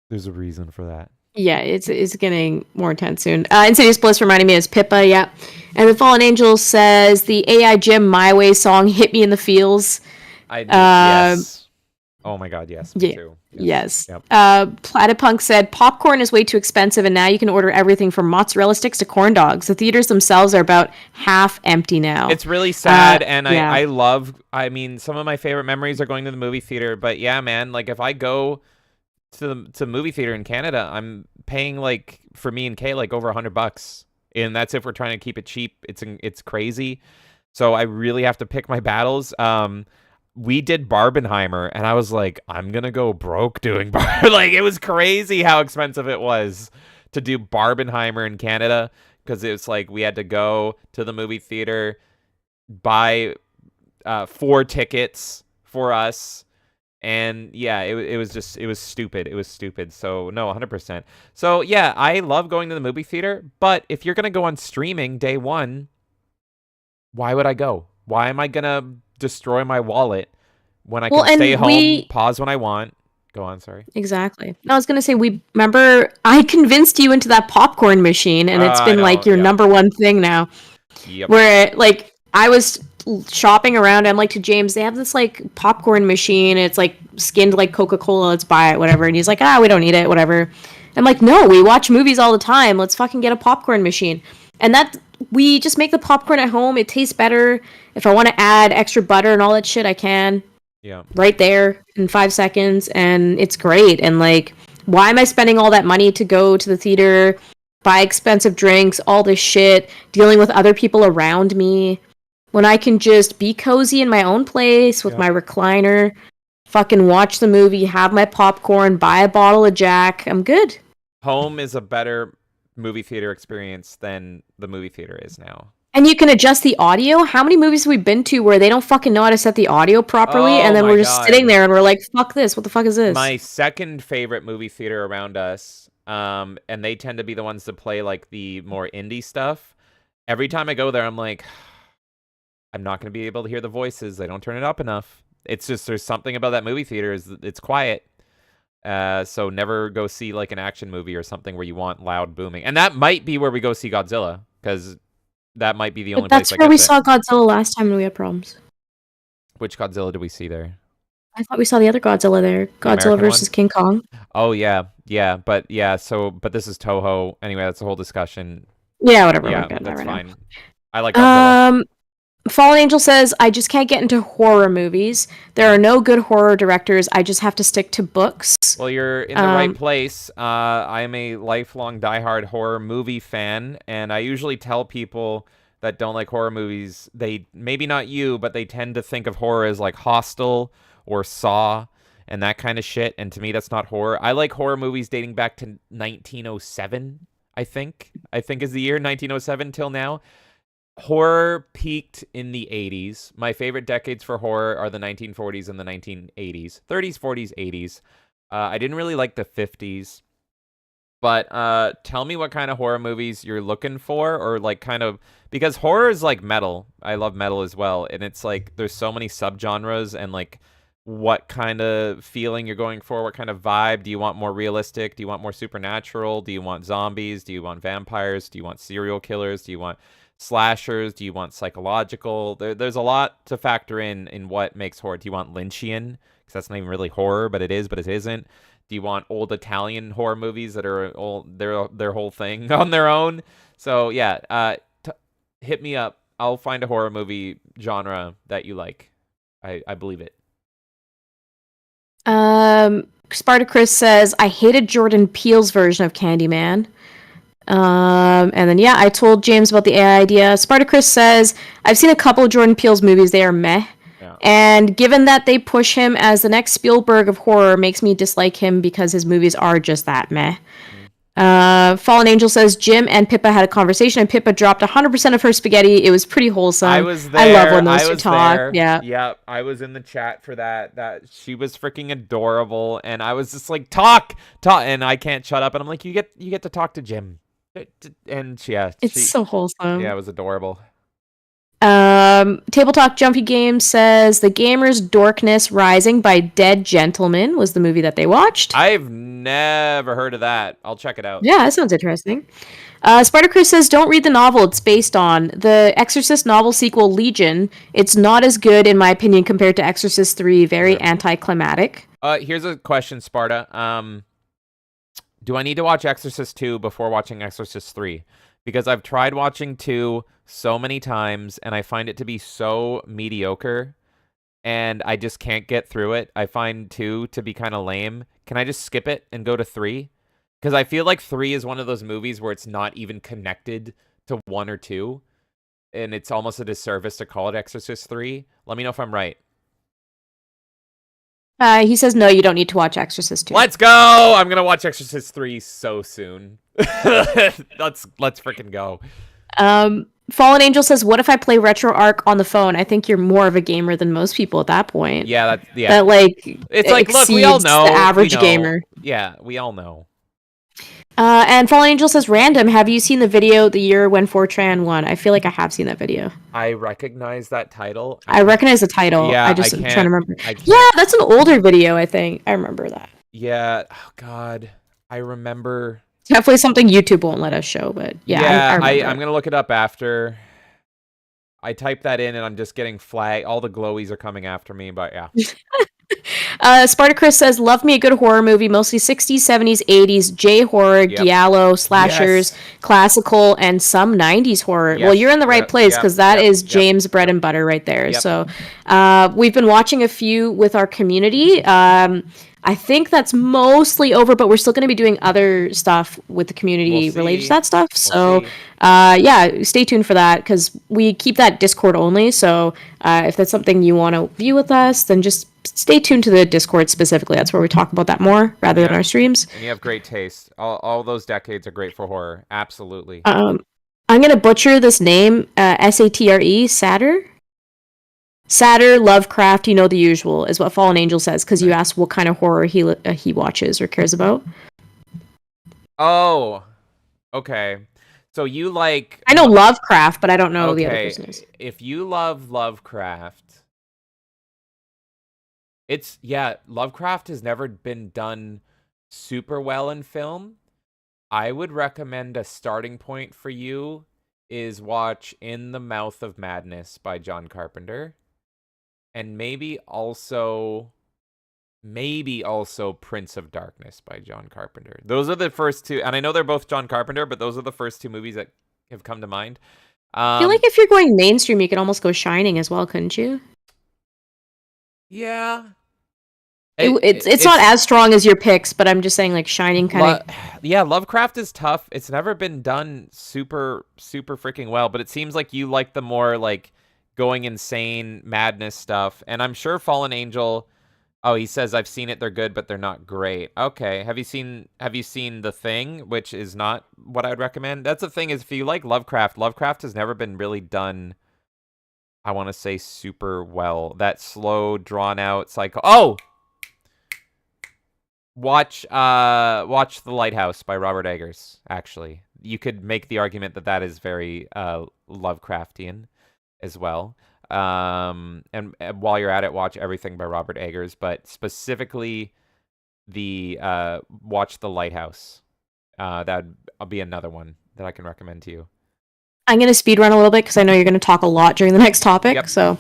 There's a reason for that. Yeah, it's getting more intense soon. Insidious Bliss reminding me is Pippa, yeah. And the Fallen Angel says the AI Jim My Way song hit me in the feels. Yes. Oh my god, yes. Me too. Yes. Yep. Platypunk said popcorn is way too expensive and now you can order everything from mozzarella sticks to corn dogs. The theaters themselves are about half empty now. It's really sad and yeah. I mean, some of my favorite memories are going to the movie theater, but yeah, man, like if I go to the movie theater in Canada, I'm paying like for me and Kay like over $100, and that's if we're trying to keep it cheap. It's crazy, so I really have to pick my battles. We did Barbenheimer, and I was like, I'm gonna go broke doing like it was crazy how expensive it was to do Barbenheimer in Canada because it's like we had to go to the movie theater, buy 4 tickets for us. And yeah, it was stupid. It was stupid. So no, 100%. So yeah, I love going to the movie theater, but if you're gonna go on streaming day one, why would I go? Why am I gonna destroy my wallet when I can stay home, pause when I want? Go on, sorry. Exactly. No, I was gonna say remember I convinced you into that popcorn machine, and it's been like your number one thing now. Yep. Where like I was shopping around, I'm like to James, they have this like popcorn machine, it's like skinned like Coca-Cola, let's buy it, whatever. And he's like, we don't need it, whatever. I'm like, no, we watch movies all the time, let's fucking get a popcorn machine. And that we just make the popcorn at home, it tastes better. If I want to add extra butter and all that shit, I can. Yeah. Right there in 5 seconds, and it's great. And like, why am I spending all that money to go to the theater, buy expensive drinks, all this shit, dealing with other people around me, when I can just be cozy in my own place with my recliner, fucking watch the movie, have my popcorn, buy a bottle of Jack, I'm good. Home is a better movie theater experience than the movie theater is now. And you can adjust the audio. How many movies have we been to where they don't fucking know how to set the audio properly, and then we're just sitting there and we're like, fuck this, what the fuck is this? My second favorite movie theater around us, and they tend to be the ones that play like the more indie stuff. Every time I go there, I'm like, I'm not going to be able to hear the voices. They don't turn it up enough. It's just there's something about that movie theater it's quiet. So never go see like an action movie or something where you want loud booming. And that might be where we go see Godzilla, because that might be the only place. That's where we saw Godzilla last time and we had problems. Which Godzilla did we see there? I thought we saw the other Godzilla there. Godzilla versus King Kong. Oh yeah, but this is Toho. Anyway, that's a whole discussion. Yeah, whatever. Yeah, that's fine. I like Godzilla. Fallen Angel says, I just can't get into horror movies. There are no good horror directors. I just have to stick to books. Well, you're in the right place. I am a lifelong diehard horror movie fan, and I usually tell people that don't like horror movies, they maybe not you, but they tend to think of horror as like Hostel or Saw and that kind of shit. And to me, that's not horror. I like horror movies dating back to 1907, I think is the year 1907 till now. Horror peaked in the 80s. My favorite decades for horror are the 1940s and the 1980s. 30s, 40s, 80s. I didn't really like the 50s. But tell me what kind of horror movies you're looking for, or like kind of, because horror is like metal. I love metal as well. And it's like there's so many subgenres, and like what kind of feeling you're going for, what kind of vibe. Do you want more realistic? Do you want more supernatural? Do you want zombies? Do you want vampires? Do you want serial killers? Do you want... slashers? Do you want psychological? There's a lot to factor in what makes horror. Do you want Lynchian? Because that's not even really horror, but it is, but it isn't. Do you want old Italian horror movies that are their whole thing on their own? So yeah, hit me up. I'll find a horror movie genre that you like. I believe it. Spartacus says, I hated Jordan Peele's version of Candyman. And then, yeah, I told James about the AI idea. Spartacus says, I've seen a couple of Jordan Peele's movies. They are meh. Yeah. And given that they push him as the next Spielberg of horror, makes me dislike him because his movies are just that meh. Fallen Angel says, Jim and Pippa had a conversation, and Pippa dropped 100% of her spaghetti. It was pretty wholesome. I was there. I love when those two talk. There. Yeah. Yep. I was in the chat for that. That she was freaking adorable, and I was just like, talk, and I can't shut up. And I'm like, you get to talk to Jim, and It's so wholesome. Yeah, it was adorable. Table Talk Jumpy Game says The Gamer's Dorkness Rising by Dead Gentleman was the movie that they watched. I've never heard of that. I'll check it out. Yeah, that sounds interesting. Spartacus says, don't read the novel it's based on. The Exorcist novel sequel, Legion, it's not as good, in my opinion, compared to Exorcist 3. Very anticlimactic. Here's a question, Sparta. Do I need to watch Exorcist 2 before watching Exorcist 3? Because I've tried watching 2 so many times, and I find it to be so mediocre, and I just can't get through it. I find 2 to be kind of lame. Can I just skip it and go to 3? Because I feel like 3 is one of those movies where it's not even connected to 1 or 2, and it's almost a disservice to call it Exorcist 3. Let me know if I'm right. He says, no, you don't need to watch Exorcist 2. Let's go! I'm gonna watch Exorcist 3 so soon. Let's freaking go. Fallen Angel says, what if I play RetroArch on the phone? I think you're more of a gamer than most people at that point. Yeah, That, like, it's like, look, we all know. The average gamer. Yeah, we all know. And Fallen Angel says, random, have you seen the video the year when Fortran won? I feel like I have seen that video. I recognize that title. I recognize the title. Yeah, I'm trying to remember. Yeah, that's an older video, I think. I remember that. Yeah, oh god. I remember. Definitely something YouTube won't let us show, but yeah. I'm going to look it up after. I typed that in and I'm just getting flagged. All the glowies are coming after me, but yeah. Spartacus says, love me a good horror movie, mostly 60s, 70s, 80s, J-horror, giallo, slashers, classical, and some 90s horror. Well, you're in the right place, because that is James' bread and butter right there. So we've been watching a few with our community. I think that's mostly over, but we're still going to be doing other stuff with the community related to that stuff. So, yeah, stay tuned for that, because we keep that Discord only. So if that's something you want to view with us, then just stay tuned to the Discord specifically. That's where we talk about that more rather than our streams. And you have great taste. All those decades are great for horror. Absolutely. I'm going to butcher this name, Satre, Satter? Satter, Lovecraft, you know the usual, is what Fallen Angel says, because you asked what kind of horror he watches or cares about. Oh, okay. So you like... I know Lovecraft, but I don't know the other person's. If you love Lovecraft... Lovecraft has never been done super well in film. I would recommend a starting point for you is watch In the Mouth of Madness by John Carpenter. And maybe also Prince of Darkness by John Carpenter. Those are the first two, and I know they're both John Carpenter, but those are the first two movies that have come to mind. I feel like if you're going mainstream, you could almost go Shining as well, couldn't you? Yeah. It's not as strong as your picks, but I'm just saying, like, Shining kind of... Yeah, Lovecraft is tough. It's never been done super, super freaking well, but it seems like you like the more, like, going insane madness stuff. And I'm sure Fallen Angel... Oh, he says, I've seen it, they're good, but they're not great. Okay, have you seen The Thing, which is not what I'd recommend? That's the thing, is if you like Lovecraft has never been really done, I want to say, super well. That slow, drawn-out cycle... Oh! Watch The Lighthouse by Robert Eggers, actually. You could make the argument that that is very Lovecraftian as well. And while you're at it, watch everything by Robert Eggers, but specifically watch The Lighthouse. That'd be another one that I can recommend to you. I'm gonna speed run a little bit because I know you're gonna talk a lot during the next topic. Yep. So,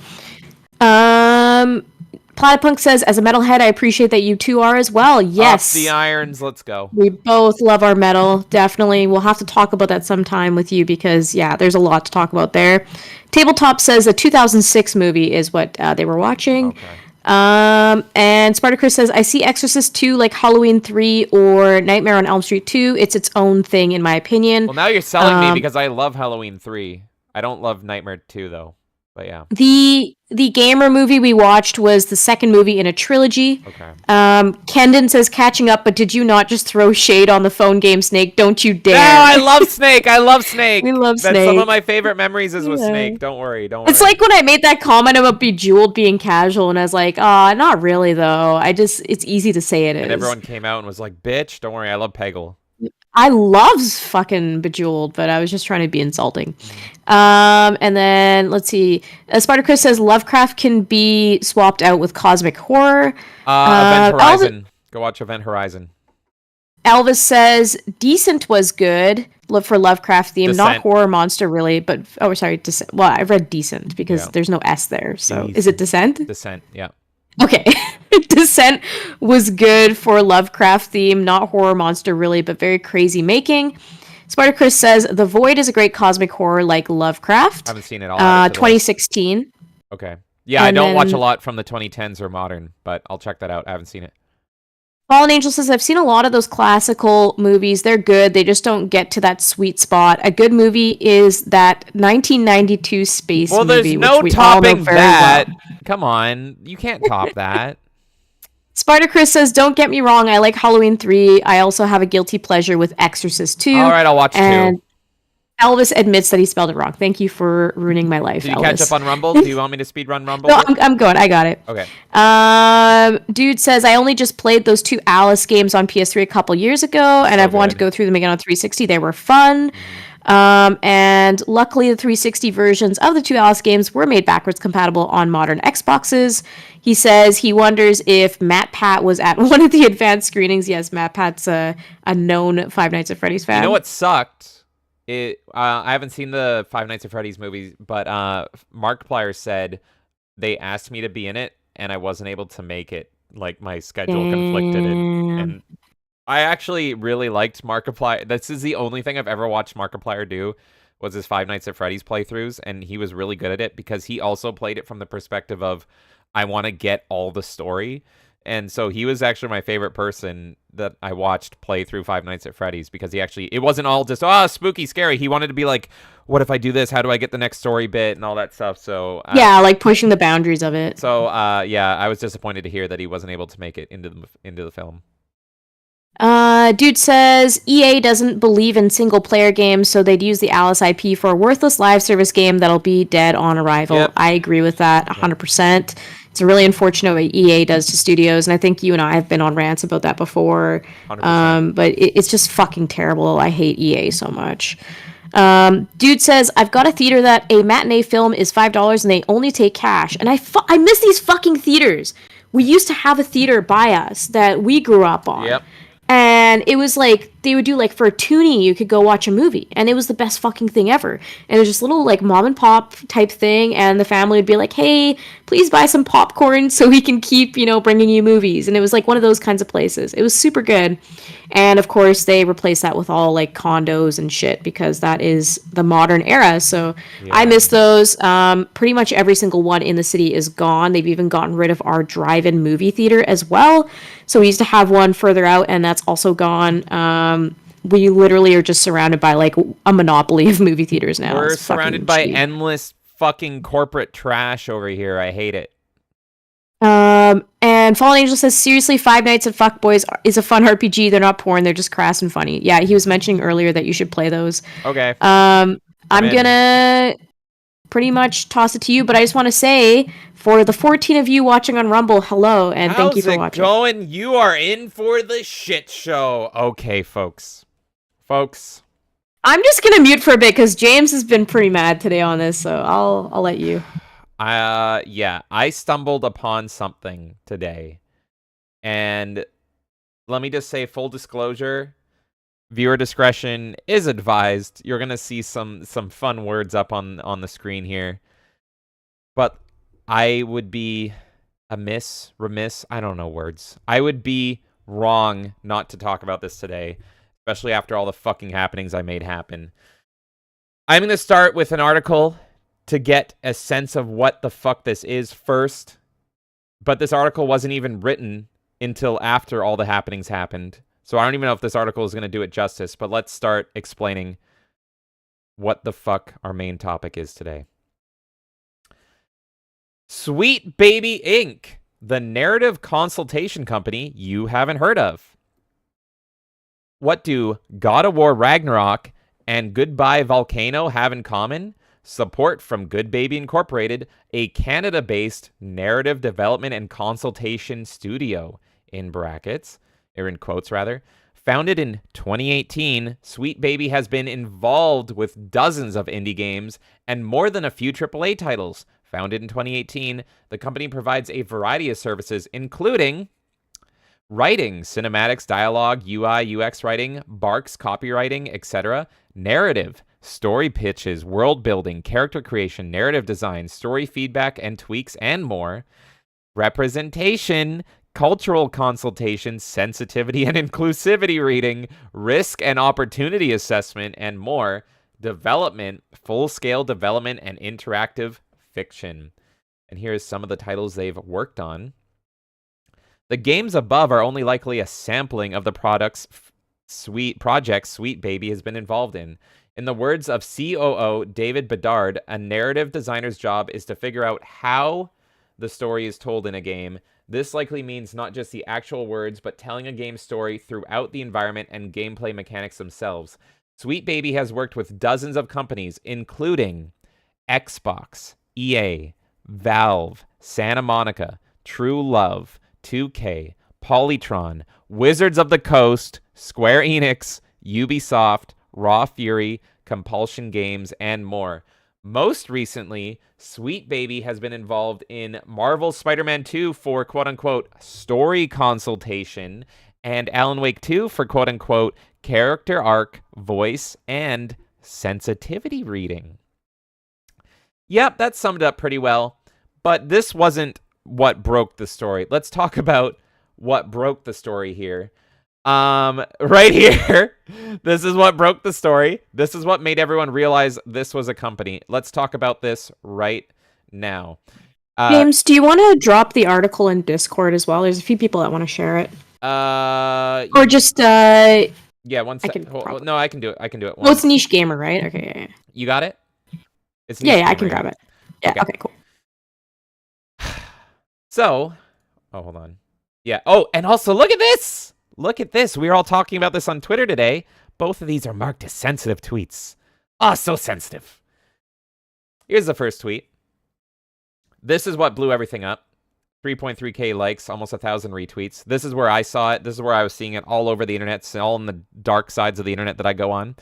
Platypunk says, as a metalhead, I appreciate that you two are as well. Yes. Off the irons, let's go. We both love our metal. Definitely. We'll have to talk about that sometime with you because, yeah, there's a lot to talk about there. Tabletop says a 2006 movie is what they were watching. Okay. And Spartacus says, I see Exorcist 2 like Halloween 3 or Nightmare on Elm Street 2. It's its own thing, in my opinion. Well, now you're selling me because I love Halloween 3. I don't love Nightmare 2, though. But yeah. The gamer movie we watched was the second movie in a trilogy. Okay. Kendon says, catching up, but did you not just throw shade on the phone game Snake? Don't you dare. No, I love Snake. I love Snake. We love That's Snake. some of my favorite memories is with Yeah. Snake. Don't worry. Don't worry. It's like when I made that comment about Bejeweled being casual, and I was like, not really, though. It's easy to say it is. And everyone came out and was like, bitch, don't worry. I love Peggle. I love fucking Bejeweled, but I was just trying to be insulting. And then, let's see. Spartacus says Lovecraft can be swapped out with cosmic horror. Event Horizon. Go watch Event Horizon. Elvis says Decent was good. Look for Lovecraft theme, not Descent. horror monster really, but Descent. Well, I read Decent because there's no S there. So is it Descent? Descent, yeah. Okay. Descent was good for Lovecraft theme, not horror monster really, but very crazy making. Spartacus says The Void is a great cosmic horror like Lovecraft. Haven't seen it all. 2016. Okay. Yeah, I don't watch a lot from the 2010s or modern, but I'll check that out. I haven't seen it. Fallen Angel says, I've seen a lot of those classical movies. They're good. They just don't get to that sweet spot. A good movie is that 1992 space movie. Well, there's no which we all know topping very that. well. Come on. You can't top that. Spartacus says, don't get me wrong. I like Halloween 3. I also have a guilty pleasure with Exorcist 2. All right, I'll watch 2. Elvis admits that he spelled it wrong. Thank you for ruining my life, Did you Elvis. catch up on Rumble? Do you want me to speed run Rumble? No, I'm good. I got it. Okay. Dude says, I only just played those 2 Alice games on PS3 a couple years ago, and I've wanted to go through them again on 360. They were fun. And luckily, the 360 versions of the 2 Alice games were made backwards compatible on modern Xboxes. He says he wonders if Matt Pat was at one of the advanced screenings. Yes, Matt Pat's a known Five Nights at Freddy's fan. You know what sucked? I haven't seen the Five Nights at Freddy's movies, but Markiplier said they asked me to be in it, and I wasn't able to make it. Like, my schedule conflicted it. And I actually really liked Markiplier. This is the only thing I've ever watched Markiplier do, was his Five Nights at Freddy's playthroughs, and he was really good at it because he also played it from the perspective of, I want to get all the story. And so he was actually my favorite person that I watched play through Five Nights at Freddy's because it wasn't all just, spooky, scary. He wanted to be like, what if I do this? How do I get the next story bit and all that stuff? So yeah, like pushing the boundaries of it. So yeah, I was disappointed to hear that he wasn't able to make it into the film. Dude says EA doesn't believe in single player games, so they'd use the Alice IP for a worthless live service game that'll be dead on arrival. Yep. I agree with that 100%. It's really unfortunate what EA does to studios, and I think you and I have been on rants about that before. 100%. But it's just fucking terrible. I hate EA so much. Dude says, I've got a theater that a matinee film is $5 and they only take cash. And I miss these fucking theaters. We used to have a theater by us that we grew up on. Yep. And it was like, they would do like for a toonie, you could go watch a movie. And it was the best fucking thing ever. And it was just little like mom and pop type thing. And the family would be like, hey, please buy some popcorn so we can keep, bringing you movies. And it was like one of those kinds of places. It was super good. And of course, they replaced that with all like condos and shit because that is the modern era. So yeah. I miss those. Pretty much every single one in the city is gone. They've even gotten rid of our drive-in movie theater as well. So we used to have one further out, and that's also gone. We literally are just surrounded by like a monopoly of movie theaters now. We're surrounded by endless fucking corporate trash over here. I hate it. And Fallen Angel says, seriously, Five Nights at Fuckboys is a fun RPG. They're not porn. They're just crass and funny. Yeah, he was mentioning earlier that you should play those. Okay. I'm gonna pretty much toss it to you, but I just want to say, for the 14 of you watching on Rumble, hello, and thank you for watching. How's it going? You are in for the shit show. Okay, folks. I'm just gonna mute for a bit because James has been pretty mad today on this, so I'll let you. Yeah, I stumbled upon something today, and let me just say, full disclosure, Viewer discretion is advised. You're gonna see some fun words up on the screen here, but I would be remiss. I don't know words. I would be wrong not to talk about this today, especially after all the fucking happenings I made happen. I'm gonna start with an article to get a sense of what the fuck this is first, but this article wasn't even written until after all the happenings happened. So I don't even know if this article is going to do it justice, but let's start explaining what the fuck our main topic is today. Sweet Baby Inc., the narrative consultation company you haven't heard of. What do God of War Ragnarok and Goodbye Volcano have in common? Support from Good Baby Incorporated, a Canada-based narrative development and consultation studio, in brackets. Or in quotes, rather. Founded in 2018, Sweet Baby has been involved with dozens of indie games and more than a few AAA titles. Founded in 2018, the company provides a variety of services, including writing, cinematics, dialogue, UI, UX writing, Barks, copywriting, etc., narrative, story pitches, world building, character creation, narrative design, story feedback and tweaks, and more. Representation, cultural consultation, sensitivity and inclusivity reading, risk and opportunity assessment, and more. Development, full-scale development, and interactive fiction. And here's some of the titles they've worked on. The games above are only likely a sampling of the projects Sweet Baby has been involved in. In the words of COO David Bedard, a narrative designer's job is to figure out how the story is told in a game. This likely means not just the actual words, but telling a game story throughout the environment and gameplay mechanics themselves. Sweet Baby has worked with dozens of companies, including Xbox, EA, Valve, Santa Monica, True Love, 2K, Polytron, Wizards of the Coast, Square Enix, Ubisoft, Raw Fury, Compulsion Games, and more. Most recently, Sweet Baby has been involved in Marvel's Spider-Man 2 for quote-unquote story consultation and Alan Wake 2 for quote-unquote character arc, voice, and sensitivity reading. Yep, that summed it up pretty well, but this wasn't what broke the story. Let's talk about what broke the story here. Right here. This is what broke the story. This is what made everyone realize this was a company. Let's talk about this right now. James, do you want to drop the article in Discord as well? There's a few people that want to share it. Or just yeah, one sec. No, I can do it. I can do it. Oh, it's Niche Gamer, right? Okay, yeah. You got it? It's yeah, I can grab it. Yeah, okay, cool. So, hold on. Yeah. Oh, and also look at this. Look at this. We were all talking about this on Twitter today. Both of these are marked as sensitive tweets. Oh, so sensitive. Here's the first tweet. This is what blew everything up. 3.3k likes, almost 1,000 retweets. This is where I saw it. This is where I was seeing it all over the internet. It's all in the dark sides of the internet that I go on.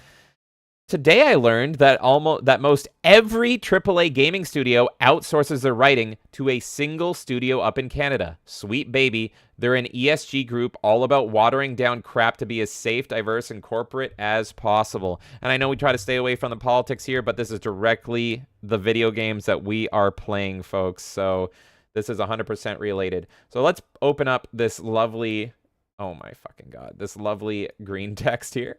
Today I learned that most every AAA gaming studio outsources their writing to a single studio up in Canada. Sweet Baby. They're an ESG group all about watering down crap to be as safe, diverse, and corporate as possible. And I know we try to stay away from the politics here, but this is directly the video games that we are playing, folks. So this is 100% related. So let's open up this lovely, oh my fucking god, this lovely green text here.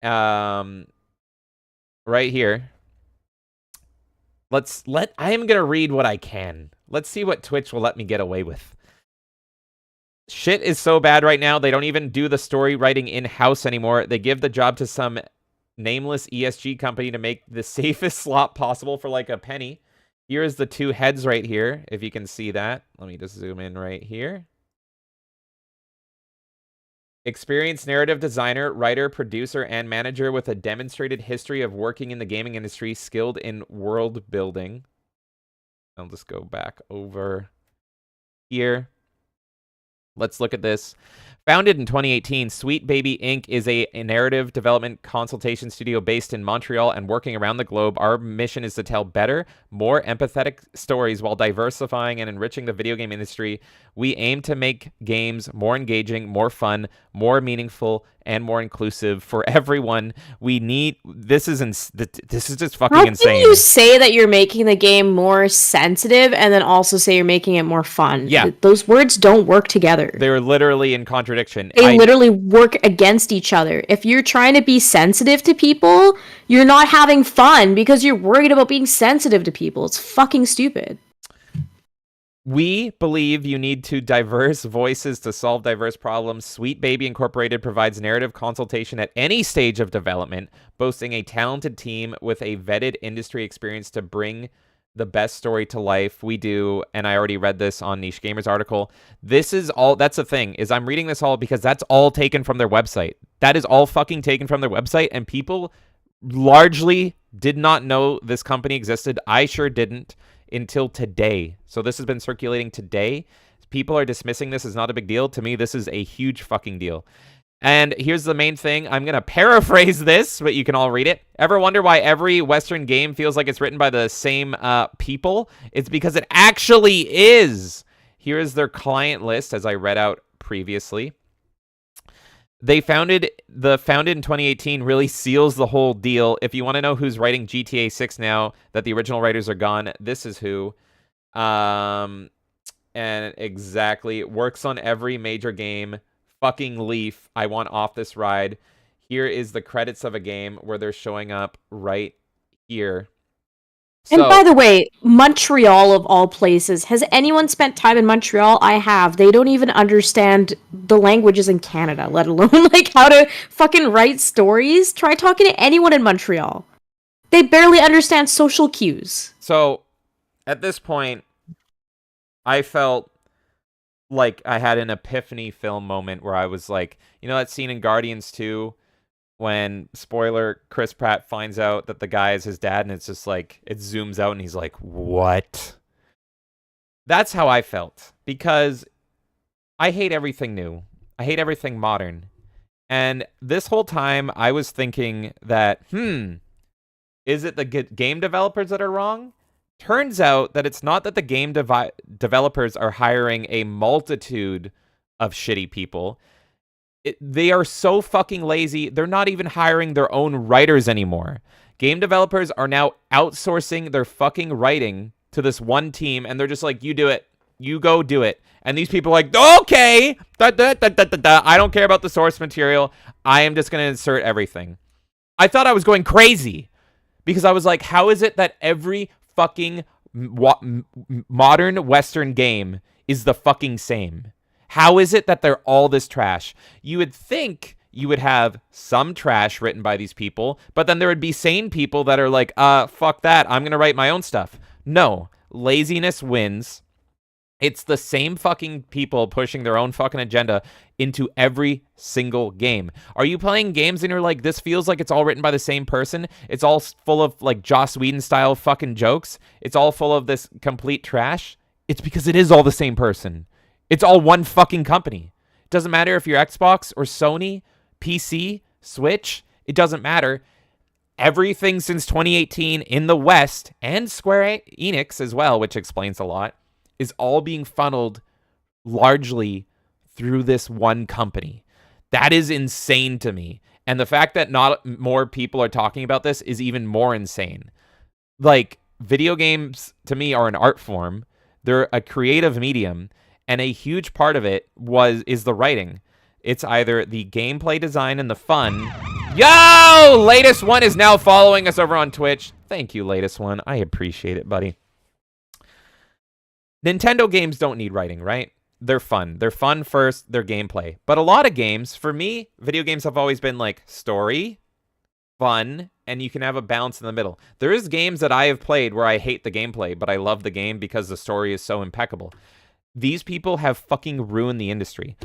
Right here. I am going to read what I can. Let's see what Twitch will let me get away with. Shit is so bad right now. They don't even do the story writing in-house anymore. They give the job to some nameless ESG company to make the safest slot possible for like a penny. Here's the two heads right here, if you can see that. Let me just zoom in right here. Experienced narrative designer, writer, producer, and manager with a demonstrated history of working in the gaming industry, skilled in world building. I'll just go back over here. Let's look at this. Founded in 2018, Sweet Baby Inc. is a narrative development consultation studio based in Montreal and working around the globe. Our mission is to tell better, more empathetic stories while diversifying and enriching the video game industry. We aim to make games more engaging, more fun, more meaningful, and more inclusive for everyone. We need this is just fucking How insane. can you say that you're making the game more sensitive and then also say you're making it more fun? Yeah. Those words don't work together. They're literally in contradiction. They literally work against each other. If you're trying to be sensitive to people, you're not having fun because you're worried about being sensitive to people. It's fucking stupid. We believe you need to diverse voices to solve diverse problems. Sweet Baby Incorporated provides narrative consultation at any stage of development, boasting a talented team with a vetted industry experience to bring the best story to life. We do, and I already read this on Niche Gamer's article. This is all, that's the thing, is I'm reading this all because that's all taken from their website. That is all fucking taken from their website, and people largely did not know this company existed. I sure didn't until today. So this has been circulating today. People are dismissing this as not a big deal. To me, this is a huge fucking deal. And here's the main thing. I'm going to paraphrase this, but you can all read it. Ever wonder why every Western game feels like it's written by the same people? It's because it actually is. Here is their client list, as I read out previously. They founded in 2018 really seals the whole deal. If you want to know who's writing GTA 6 now, that the original writers are gone, this is who. And exactly, works on every major game. Fucking Leaf, I want off this ride. Here is the credits of a game where they're showing up right here. And by the way, Montreal of all places. Has anyone spent time in Montreal? I have. They don't even understand the languages in Canada, let alone like how to fucking write stories. Try talking to anyone in Montreal. They barely understand social cues. So, at this point, I felt like I had an epiphany film moment where I was like, you know that scene in Guardians 2 when, spoiler, Chris Pratt finds out that the guy is his dad, and it's just like, it zooms out and he's like, what? That's how I felt, because I hate everything new. I hate everything modern. And this whole time I was thinking that, is it the game developers that are wrong? Turns out that it's not that the game developers are hiring a multitude of shitty people. They are so fucking lazy, they're not even hiring their own writers anymore. Game developers are now outsourcing their fucking writing to this one team, and they're just like, you do it. You go do it. And these people are like, okay, I don't care about the source material. I am just going to insert everything. I thought I was going crazy, because I was like, how is it that every fucking modern Western game is the fucking same? How is it that they're all this trash? You would think you would have some trash written by these people, but then there would be sane people that are like, fuck that, I'm going to write my own stuff. No, laziness wins. It's the same fucking people pushing their own fucking agenda into every single game. Are you playing games and you're like, this feels like it's all written by the same person? It's all full of like Joss Whedon style fucking jokes. It's all full of this complete trash. It's because it is all the same person. It's all one fucking company. It doesn't matter if you're Xbox or Sony, PC, Switch. It doesn't matter. Everything since 2018 in the West, and Square Enix as well, which explains a lot, is all being funneled largely through this one company. That is insane to me. And the fact that not more people are talking about this is even more insane. Like, video games to me are an art form. They're a creative medium. And a huge part of it is the writing. It's either the gameplay design and the fun. Yo! Latest One is now following us over on Twitch. Thank you, Latest One. I appreciate it, buddy. Nintendo games don't need writing, right? They're fun. They're fun first, they're gameplay. But a lot of games, for me, video games have always been like story, fun, and you can have a balance in the middle. There is games that I have played where I hate the gameplay, but I love the game because the story is so impeccable. These people have fucking ruined the industry.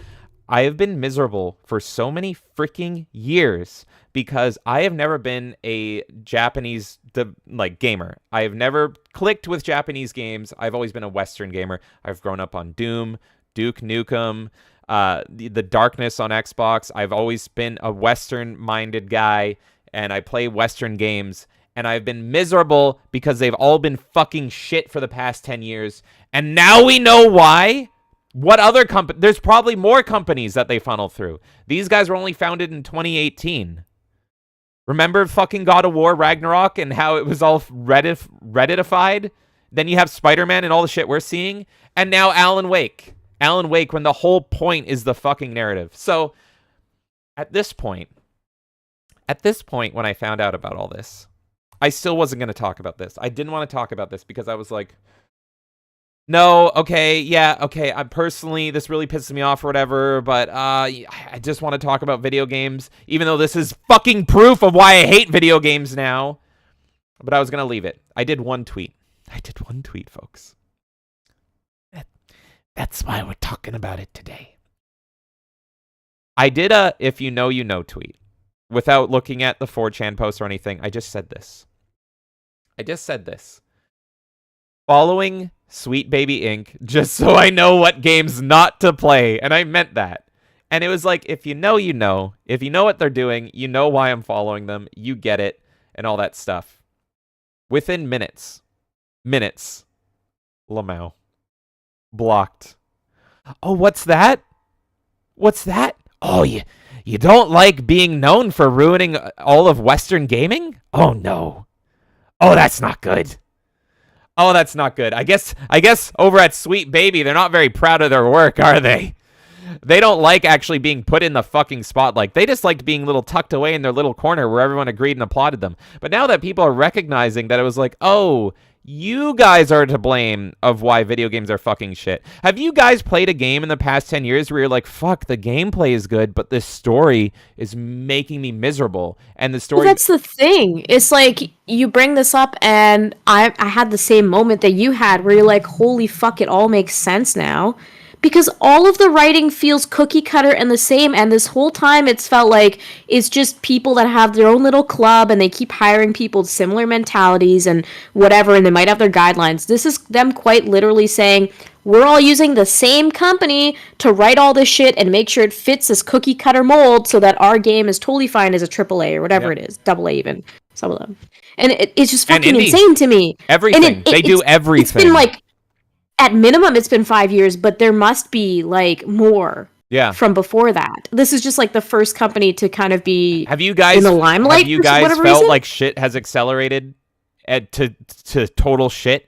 I have been miserable for so many freaking years because I have never been a Japanese gamer. I have never clicked with Japanese games. I've always been a Western gamer. I've grown up on Doom, Duke Nukem, the Darkness on Xbox. I've always been a Western-minded guy, and I play Western games. And I've been miserable because they've all been fucking shit for the past 10 years. And now we know why. What other company? There's probably more companies that they funnel through. These guys were only founded in 2018. Remember fucking God of War Ragnarok and how it was all Redditified? Then you have Spider-Man and all the shit we're seeing. And now Alan Wake. Alan Wake, when the whole point is the fucking narrative. So, at this point, when I found out about all this, I still wasn't going to talk about this. I didn't want to talk about this because I was like, no, okay, yeah, okay, I personally, this really pisses me off or whatever, but I just want to talk about video games, even though this is fucking proof of why I hate video games now. But I was going to leave it. I did one tweet. Folks. That's why we're talking about it today. I did a if you know, you know tweet. Without looking at the 4chan post or anything, I just said this. Following Sweet Baby Inc. just so I know what games not to play. And I meant that. And it was like, if you know, you know. If you know what they're doing, you know why I'm following them. You get it. And all that stuff. Within minutes. Lamau. Blocked. Oh, what's that? Oh, you don't like being known for ruining all of Western gaming? Oh, no. Oh, that's not good. I guess over at Sweet Baby, they're not very proud of their work, are they? They don't like actually being put in the fucking spotlight. They just liked being little tucked away in their little corner where everyone agreed and applauded them. But now that people are recognizing that it was like, oh, you guys are to blame of why video games are fucking shit. Have you guys played a game in the past 10 years where you're like, fuck, the gameplay is good, but this story is making me miserable? And the story... Well, that's the thing. It's like, you bring this up, and I had the same moment that you had, where you're like, holy fuck, it all makes sense now. Because all of the writing feels cookie cutter and the same, and this whole time it's felt like it's just people that have their own little club and they keep hiring people with similar mentalities and whatever, and they might have their guidelines. This is them quite literally saying, we're all using the same company to write all this shit and make sure it fits this cookie cutter mold so that our game is totally fine as a AAA or whatever it is, AA even, some of them. And it's just fucking insane to me. Everything. They do everything. It's been like, at minimum, it's been 5 years, but there must be, like, more from before that. This is just, like, the first company to kind of be in the limelight. Have you guys felt like shit has accelerated to total shit?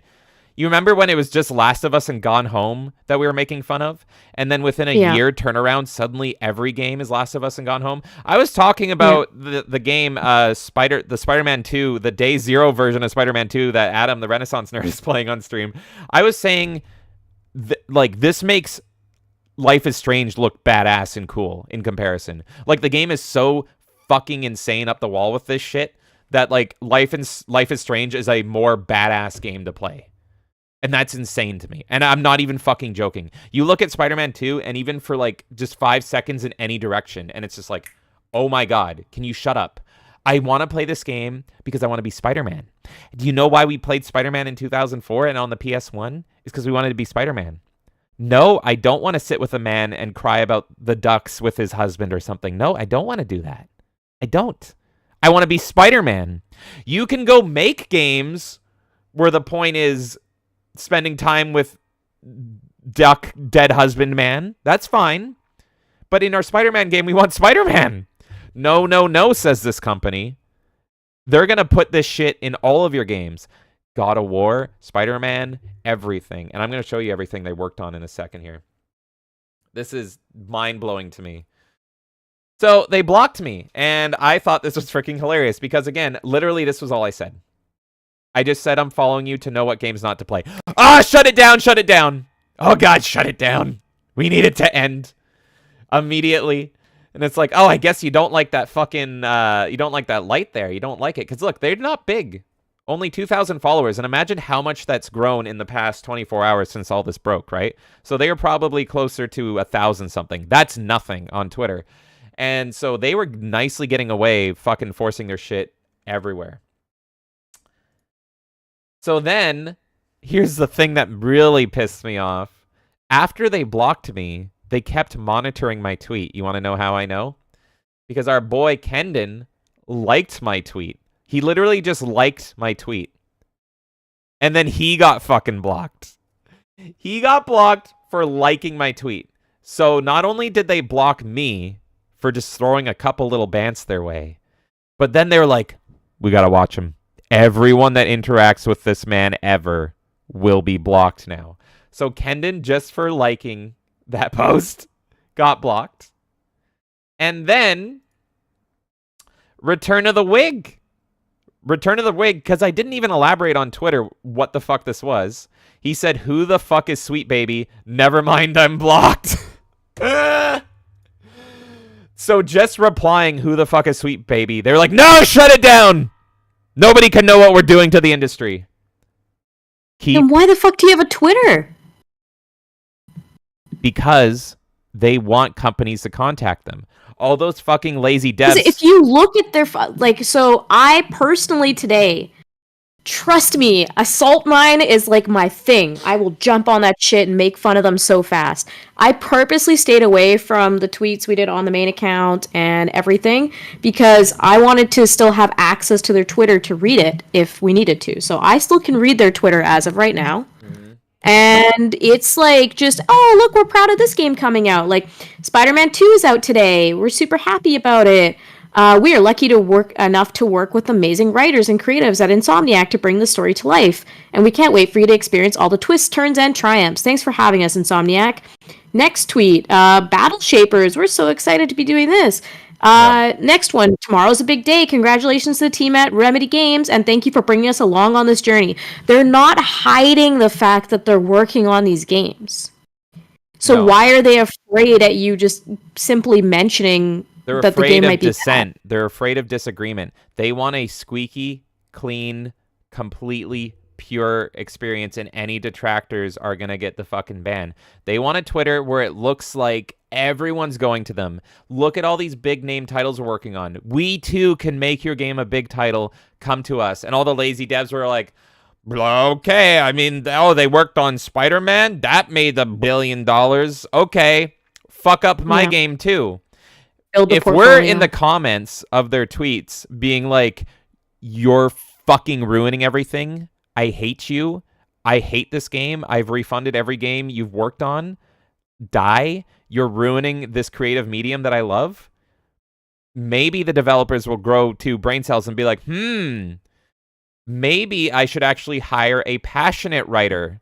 You remember when it was just Last of Us and Gone Home that we were making fun of? And then within a year turnaround, suddenly every game is Last of Us and Gone Home? I was talking about the game Spider-Man 2, the Day Zero version of Spider-Man 2 that Adam, the Renaissance nerd, is playing on stream. I was saying, like, this makes Life is Strange look badass and cool in comparison. Like, the game is so fucking insane up the wall with this shit that, like, Life is Strange is a more badass game to play. And that's insane to me. And I'm not even fucking joking. You look at Spider-Man 2, and even for, like, just 5 seconds in any direction, and it's just like, oh my god, can you shut up? I want to play this game because I want to be Spider-Man. Do you know why we played Spider-Man in 2004 and on the PS1? It's because we wanted to be Spider-Man. No, I don't want to sit with a man and cry about the ducks with his husband or something. No, I don't want to do that. I don't. I want to be Spider-Man. You can go make games where the point is spending time with duck dead husband man. That's fine. But in our Spider-Man game, we want Spider-Man. No, says this company. They're going to put this shit in all of your games. God of War, Spider-Man, everything. And I'm going to show you everything they worked on in a second here. This is mind-blowing to me. So they blocked me, and I thought this was freaking hilarious because, again, literally this was all I said. I just said I'm following you to know what games not to play. Ah, shut it down. Oh, God, shut it down. We need it to end immediately. And it's like, oh, I guess you don't like that fucking, you don't like that light there. You don't like it. Because, look, they're not big. Only 2,000 followers. And imagine how much that's grown in the past 24 hours since all this broke, right? So they are probably closer to 1,000 something. That's nothing on Twitter. And so they were nicely getting away, fucking forcing their shit everywhere. So then, here's the thing that really pissed me off. After they blocked me, they kept monitoring my tweet. You want to know how I know? Because our boy Kendon liked my tweet. He literally just liked my tweet. And then he got fucking blocked. He got blocked for liking my tweet. So not only did they block me for just throwing a couple little bants their way, but then they were like, we got to watch him. Everyone that interacts with this man ever will be blocked now. So Kendon, just for liking that post, got blocked. And then Return of the Wig, because I didn't even elaborate on Twitter what the fuck this was. He said, who the fuck is Sweet Baby? Never mind, I'm blocked. So just replying, who the fuck is Sweet Baby? They're like, no, shut it down. Nobody can know what we're doing to the industry. Then why the fuck do you have a Twitter? Because they want companies to contact them. All those fucking lazy devs. If you look at their so I personally today, trust me, Assault Mine is like my thing. I will jump on that shit and make fun of them so fast. I purposely stayed away from the tweets we did on the main account and everything because I wanted to still have access to their Twitter to read it if we needed to. So I still can read their Twitter as of right now. And it's like just, oh, look, we're proud of this game coming out. Like, Spider-Man 2 is out today. We're super happy about it. We are lucky to work with amazing writers and creatives at Insomniac to bring the story to life. And we can't wait for you to experience all the twists, turns, and triumphs. Thanks for having us, Insomniac. Next tweet, Battle Shapers. We're so excited to be doing this. Next one, tomorrow's a big day. Congratulations to the team at Remedy Games, and thank you for bringing us along on this journey. They're not hiding the fact that they're working on these games. So why are they afraid at you just simply mentioning that the game might be dissent? They're afraid of disagreement. They want a squeaky, clean, completely pure experience, and any detractors are going to get the fucking ban. They want a Twitter where it looks like everyone's going to them. Look at all these big name titles we're working on. We too can make your game a big title. Come to us. And all the lazy devs were like, okay, I mean, oh, they worked on Spider-Man? That made $1 billion. Okay, fuck up my game too. If we're in the comments of their tweets being like, you're fucking ruining everything, I hate you, I hate this game, I've refunded every game you've worked on, die, you're ruining this creative medium that I love, maybe the developers will grow to brain cells and be like, maybe I should actually hire a passionate writer.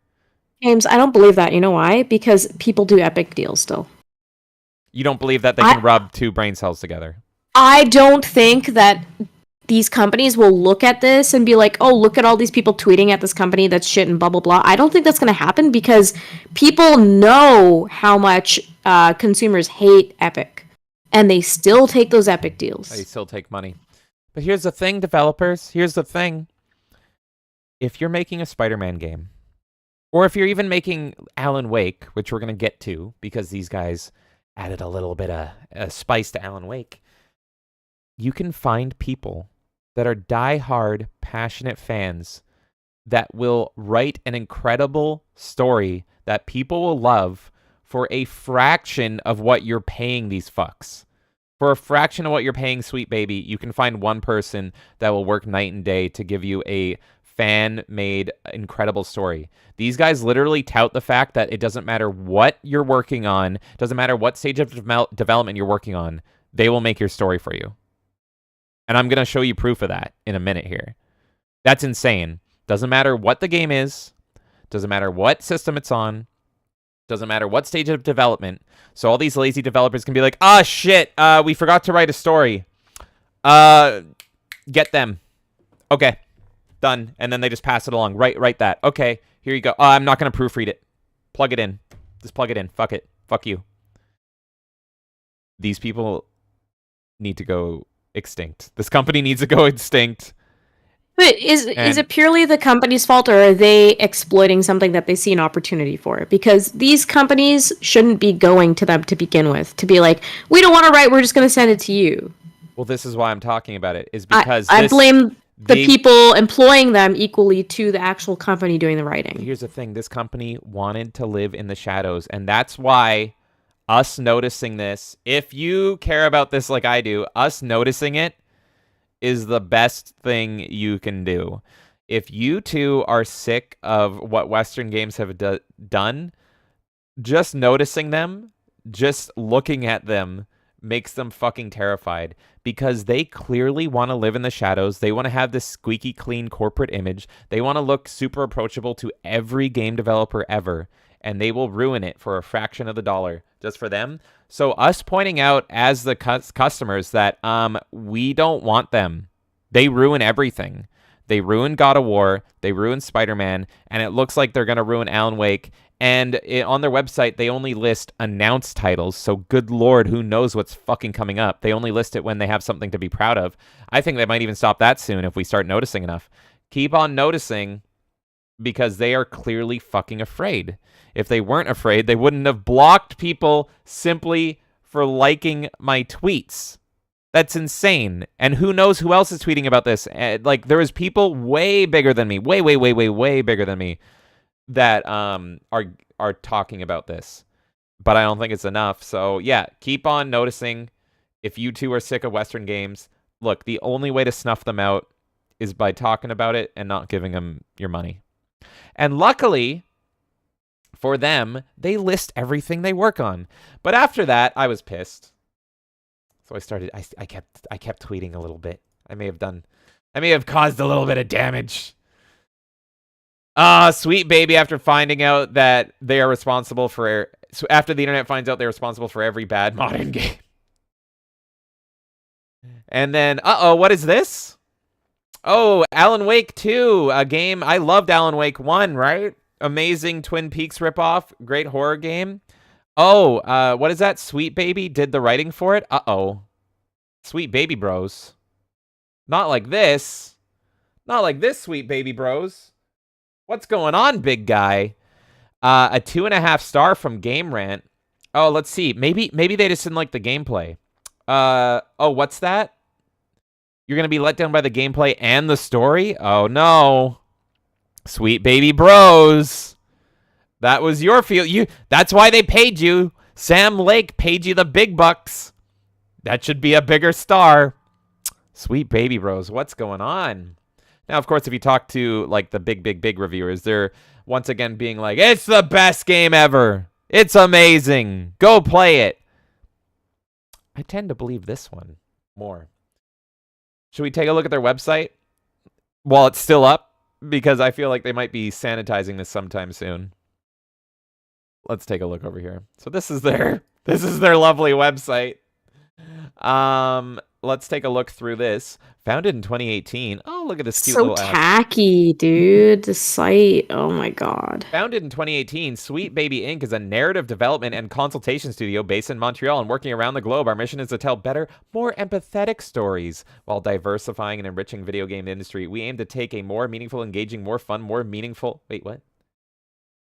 James, I don't believe that. You know why? Because people do epic deals still. You don't believe that they can rub two brain cells together? I don't think that these companies will look at this and be like, oh, look at all these people tweeting at this company that's shit and blah, blah, blah. I don't think that's going to happen because people know how much consumers hate Epic. And they still take those Epic deals. They still take money. But here's the thing, developers. Here's the thing. If you're making a Spider-Man game, or if you're even making Alan Wake, which we're going to get to because these guys added a little bit of spice to Alan Wake, you can find people that are die-hard, passionate fans that will write an incredible story that people will love for a fraction of what you're paying these fucks. For a fraction of what you're paying Sweet Baby, you can find one person that will work night and day to give you a fan-made incredible story. These guys literally tout the fact that it doesn't matter what you're working on, doesn't matter what stage of development you're working on, they will make your story for you. And I'm going to show you proof of that in a minute here. That's insane. Doesn't matter what the game is. Doesn't matter what system it's on. Doesn't matter what stage of development. So all these lazy developers can be like, ah, shit, we forgot to write a story. Get them. Okay, done. And then they just pass it along. Write that. Okay, here you go. I'm not going to proofread it. Plug it in. Just plug it in. Fuck it. Fuck you. These people need to go extinct. This company needs to go extinct. But is it purely the company's fault, or are they exploiting something that they see an opportunity for? Because these companies shouldn't be going to them to begin with, to be like, we don't want to write, we're just going to send it to you. Well, this is why I'm talking about it, is because I blame the people employing them equally to the actual company doing the writing. Here's the thing. This company wanted to live in the shadows, and that's why us noticing this, if you care about this like I do, us noticing it is the best thing you can do. If you two are sick of what Western games have done, just noticing them, just looking at them makes them fucking terrified because they clearly want to live in the shadows. They want to have this squeaky clean corporate image. They want to look super approachable to every game developer ever, and they will ruin it for a fraction of the dollar just for them. So us pointing out as the customers that we don't want them. They ruin everything. They ruin God of War. They ruin Spider-Man, and it looks like they're going to ruin Alan Wake. And on their website, they only list announced titles. So good Lord, who knows what's fucking coming up? They only list it when they have something to be proud of. I think they might even stop that soon if we start noticing enough. Keep on noticing because they are clearly fucking afraid. If they weren't afraid, they wouldn't have blocked people simply for liking my tweets. That's insane. And who knows who else is tweeting about this? Like, there is people way bigger than me, way bigger than me, that are talking about this. But I don't think it's enough. So yeah, keep on noticing. If you two are sick of Western games, look, the only way to snuff them out is by talking about it and not giving them your money. And luckily for them, they list everything they work on. But after that, I was pissed. So I kept tweeting a little bit. I may have caused a little bit of damage. Sweet baby, after finding out that they are responsible for... So after the internet finds out they're responsible for every bad modern game. And then, what is this? Oh, Alan Wake 2, a game. I loved Alan Wake 1, right? Amazing Twin Peaks ripoff. Great horror game. Oh, what is that? Sweet Baby did the writing for it? Sweet Baby Bros. Not like this. Not like this, Sweet Baby Bros. What's going on, big guy? A 2.5 star from Game Rant. Oh, let's see. Maybe they just didn't like the gameplay. What's that? You're going to be let down by the gameplay and the story? Oh, no. Sweet Baby Bros. That was your feel. That's why they paid you. Sam Lake paid you the big bucks. That should be a bigger star. Sweet Baby Bros. What's going on? Now, of course, if you talk to like the big reviewers, they're once again being like, it's the best game ever. It's amazing. Go play it. I tend to believe this one more. Should we take a look at their website while it's still up? Because I feel like they might be sanitizing this sometime soon. Let's take a look over here. So this is their lovely website. Let's take a look through this. Founded in 2018. Oh, look at this cute little app. Tacky, dude. The site. Oh my god. Founded in 2018, Sweet Baby Inc. is a narrative development and consultation studio based in Montreal and working around the globe. Our mission is to tell better, more empathetic stories while diversifying and enriching video game industry. We aim to take a more meaningful, engaging, more fun, more meaningful... Wait, what?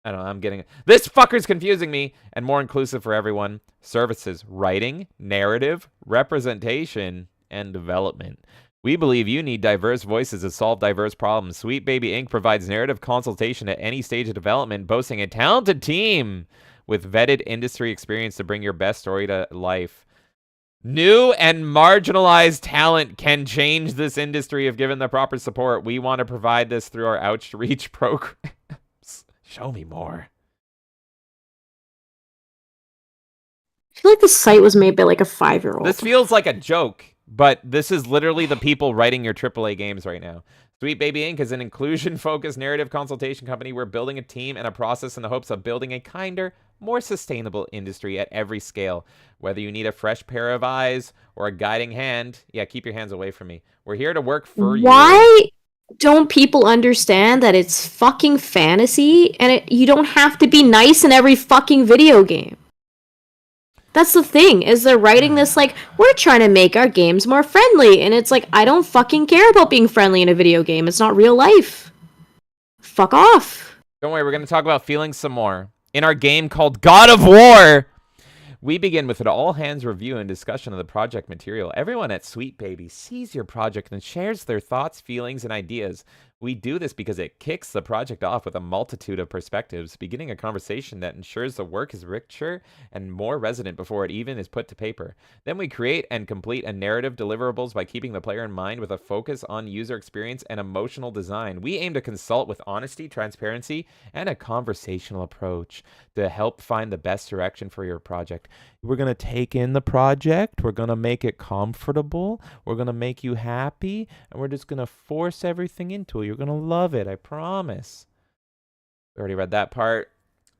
I don't know, I'm getting it. This fucker's confusing me. And more inclusive for everyone. Services, writing, narrative, representation, and development. We believe you need diverse voices to solve diverse problems. Sweet Baby Inc. provides narrative consultation at any stage of development, boasting a talented team with vetted industry experience to bring your best story to life. New and marginalized talent can change this industry if given the proper support. We want to provide this through our outreach programs. Show me more. I feel like the site was made by like a 5-year-old. This feels like a joke, but this is literally the people writing your AAA games right now. Sweet Baby Inc. is an inclusion-focused narrative consultation company. We're building a team and a process in the hopes of building a kinder, more sustainable industry at every scale. Whether you need a fresh pair of eyes or a guiding hand, yeah, keep your hands away from me. We're here to work for you. Why don't people understand that it's fucking fantasy and you don't have to be nice in every fucking video game? That's the thing, is they're writing this like, we're trying to make our games more friendly, and it's like, I don't fucking care about being friendly in a video game. It's not real life. Fuck off. Don't worry, we're going to talk about feelings some more. In our game called God of War, we begin with an all-hands review and discussion of the project material. Everyone at Sweet Baby sees your project and shares their thoughts, feelings, and ideas. We do this because it kicks the project off with a multitude of perspectives, beginning a conversation that ensures the work is richer and more resonant before it even is put to paper. Then we create and complete a narrative deliverables by keeping the player in mind with a focus on user experience and emotional design. We aim to consult with honesty, transparency, and a conversational approach to help find the best direction for your project. We're going to take in the project, we're going to make it comfortable, we're going to make you happy, and we're just going to force everything into it. You're going to love it, I promise. We already read that part.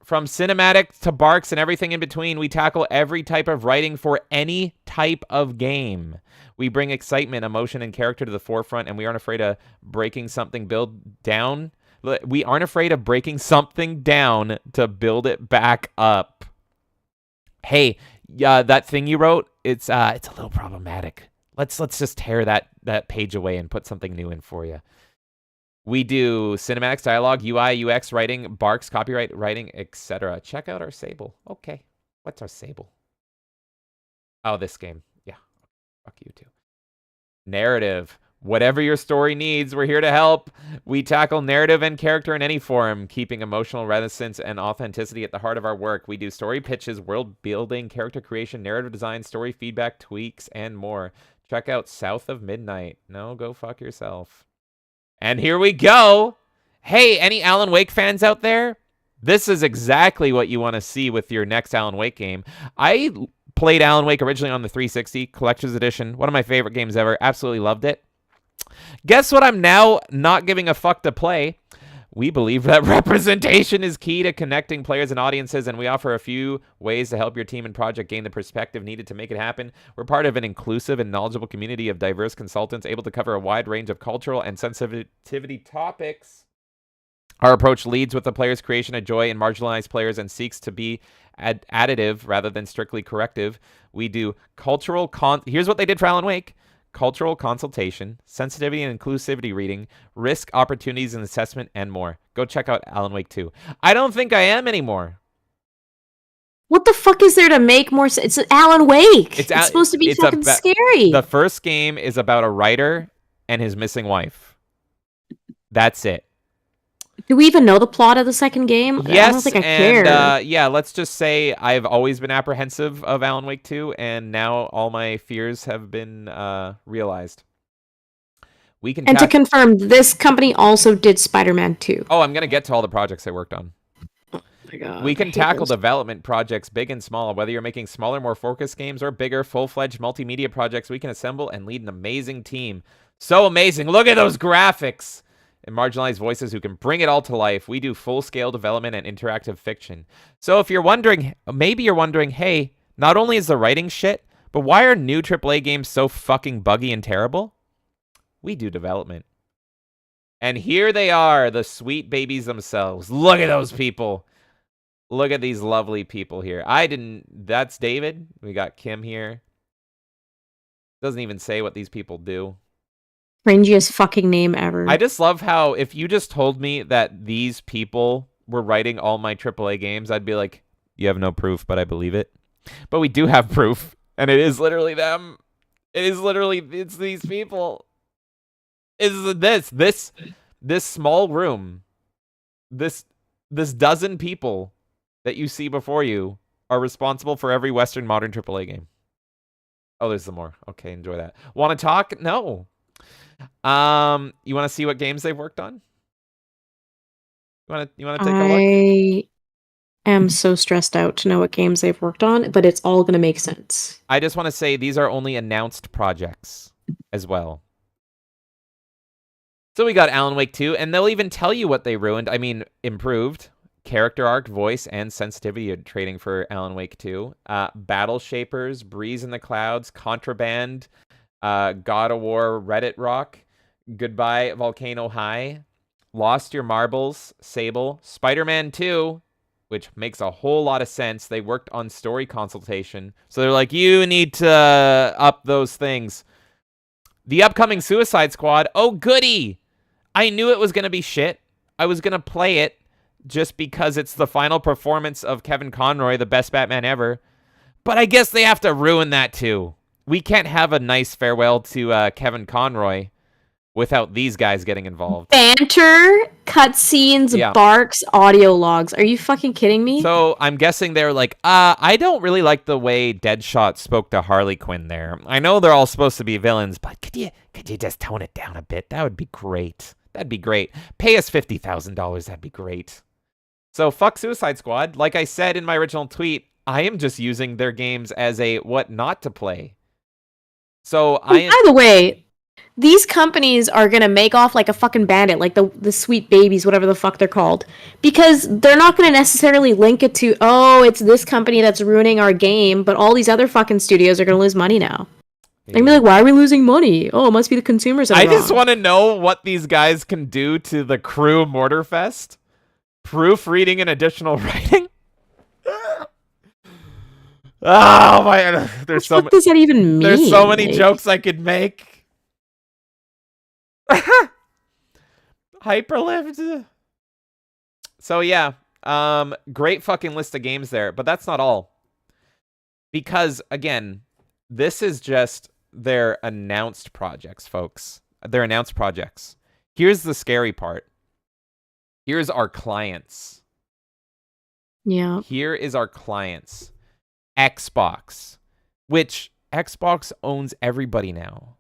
From cinematic to barks and everything in between, we tackle every type of writing for any type of game. We bring excitement, emotion, and character to the forefront, and we aren't afraid of breaking something down. We aren't afraid of breaking something down to build it back up. Hey, that thing you wrote, it's a little problematic. Let's just tear that page away and put something new in for you. We do cinematics, dialogue, UI, UX writing, barks, copyright writing, etc. Check out our Sable. Okay. What's our Sable? Oh, this game. Yeah. Fuck you too. Narrative. Whatever your story needs, we're here to help. We tackle narrative and character in any form, keeping emotional resonance and authenticity at the heart of our work. We do story pitches, world building, character creation, narrative design, story feedback, tweaks, and more. Check out South of Midnight. No, go fuck yourself. And here we go. Hey, any Alan Wake fans out there? This is exactly what you want to see with your next Alan Wake game. I played Alan Wake originally on the 360 Collector's Edition. One of my favorite games ever. Absolutely loved it. Guess what I'm now not giving a fuck to play? We believe that representation is key to connecting players and audiences, and we offer a few ways to help your team and project gain the perspective needed to make it happen. We're part of an inclusive and knowledgeable community of diverse consultants able to cover a wide range of cultural and sensitivity topics. Our approach leads with the player's creation of joy in marginalized players and seeks to be additive rather than strictly corrective. We do cultural here's what they did for Alan Wake. Cultural consultation, sensitivity and inclusivity reading, risk, opportunities and assessment, and more. Go check out Alan Wake 2. I don't think I am anymore. What the fuck is there to make more sense? It's Alan Wake. It's supposed to be fucking scary. The first game is about a writer and his missing wife. That's it. Do we even know the plot of the second game? Yes, I don't think I care. Yeah, let's just say I've always been apprehensive of Alan Wake 2, and now all my fears have been realized. To confirm, this company also did Spider-Man 2. Oh, I'm going to get to all the projects I worked on. Oh my God, we can tackle development projects big and small. Whether you're making smaller, more focused games or bigger, full-fledged multimedia projects, we can assemble and lead an amazing team. So amazing. Look at those graphics. And marginalized voices who can bring it all to life. We do full-scale development and interactive fiction. So if you're wondering, maybe you're wondering, hey, not only is the writing shit, but why are new AAA games so fucking buggy and terrible? We do development. And here they are, the sweet babies themselves. Look at those people. Look at these lovely people here. That's David. We got Kim here. Doesn't even say what these people do. Cringiest fucking name ever. I just love how if you just told me that these people were writing all my AAA games, I'd be like, you have no proof, but I believe it. But we do have proof, and it is literally them. It's these people. This small room, this dozen people that you see before you are responsible for every Western modern AAA game. Oh, there's some more. Okay, enjoy that. Want to talk? No. You want to see what games they've worked on? You want to take a look? I am so stressed out to know what games they've worked on, but it's all going to make sense. I just want to say these are only announced projects as well. So we got Alan Wake 2, and they'll even tell you what they ruined. I mean, improved. Character arc, voice, and sensitivity trading for Alan Wake 2. Battle Shapers, Breeze in the Clouds, Contraband, God of War, Reddit Rock, Goodbye Volcano High, Lost Your Marbles, Sable, Spider-Man 2, which makes a whole lot of sense. They worked on story consultation. So they're like, you need to up those things. The upcoming Suicide Squad. Oh, goody! I knew it was going to be shit. I was going to play it just because it's the final performance of Kevin Conroy, the best Batman ever. But I guess they have to ruin that too. We can't have a nice farewell to Kevin Conroy without these guys getting involved. Banter, cutscenes, Yeah. barks, audio logs. Are you fucking kidding me? So I'm guessing they're like, I don't really like the way Deadshot spoke to Harley Quinn there. I know they're all supposed to be villains, but could you just tone it down a bit? That would be great. That'd be great. Pay us $50,000. That'd be great. So fuck Suicide Squad. Like I said in my original tweet, I am just using their games as a what not to play. So by the way, these companies are gonna make off like a fucking bandit, like the Sweet Babies, whatever the fuck they're called, because they're not gonna necessarily link it to, oh, it's this company that's ruining our game, but all these other fucking studios are gonna lose money now. They're gonna be like, why are we losing money? Oh, it must be the consumers that are wrong. just want to know what these guys can do to the Crew Mortarfest. Proofreading and additional writing. Oh my! What does that even mean? There's so many jokes I could make. Hyperlift. So yeah, great fucking list of games there, but that's not all. Because again, this is just their announced projects, folks. Their announced projects. Here's the scary part. Here's our clients. Yeah. Here is our clients. Xbox, which Xbox owns everybody now.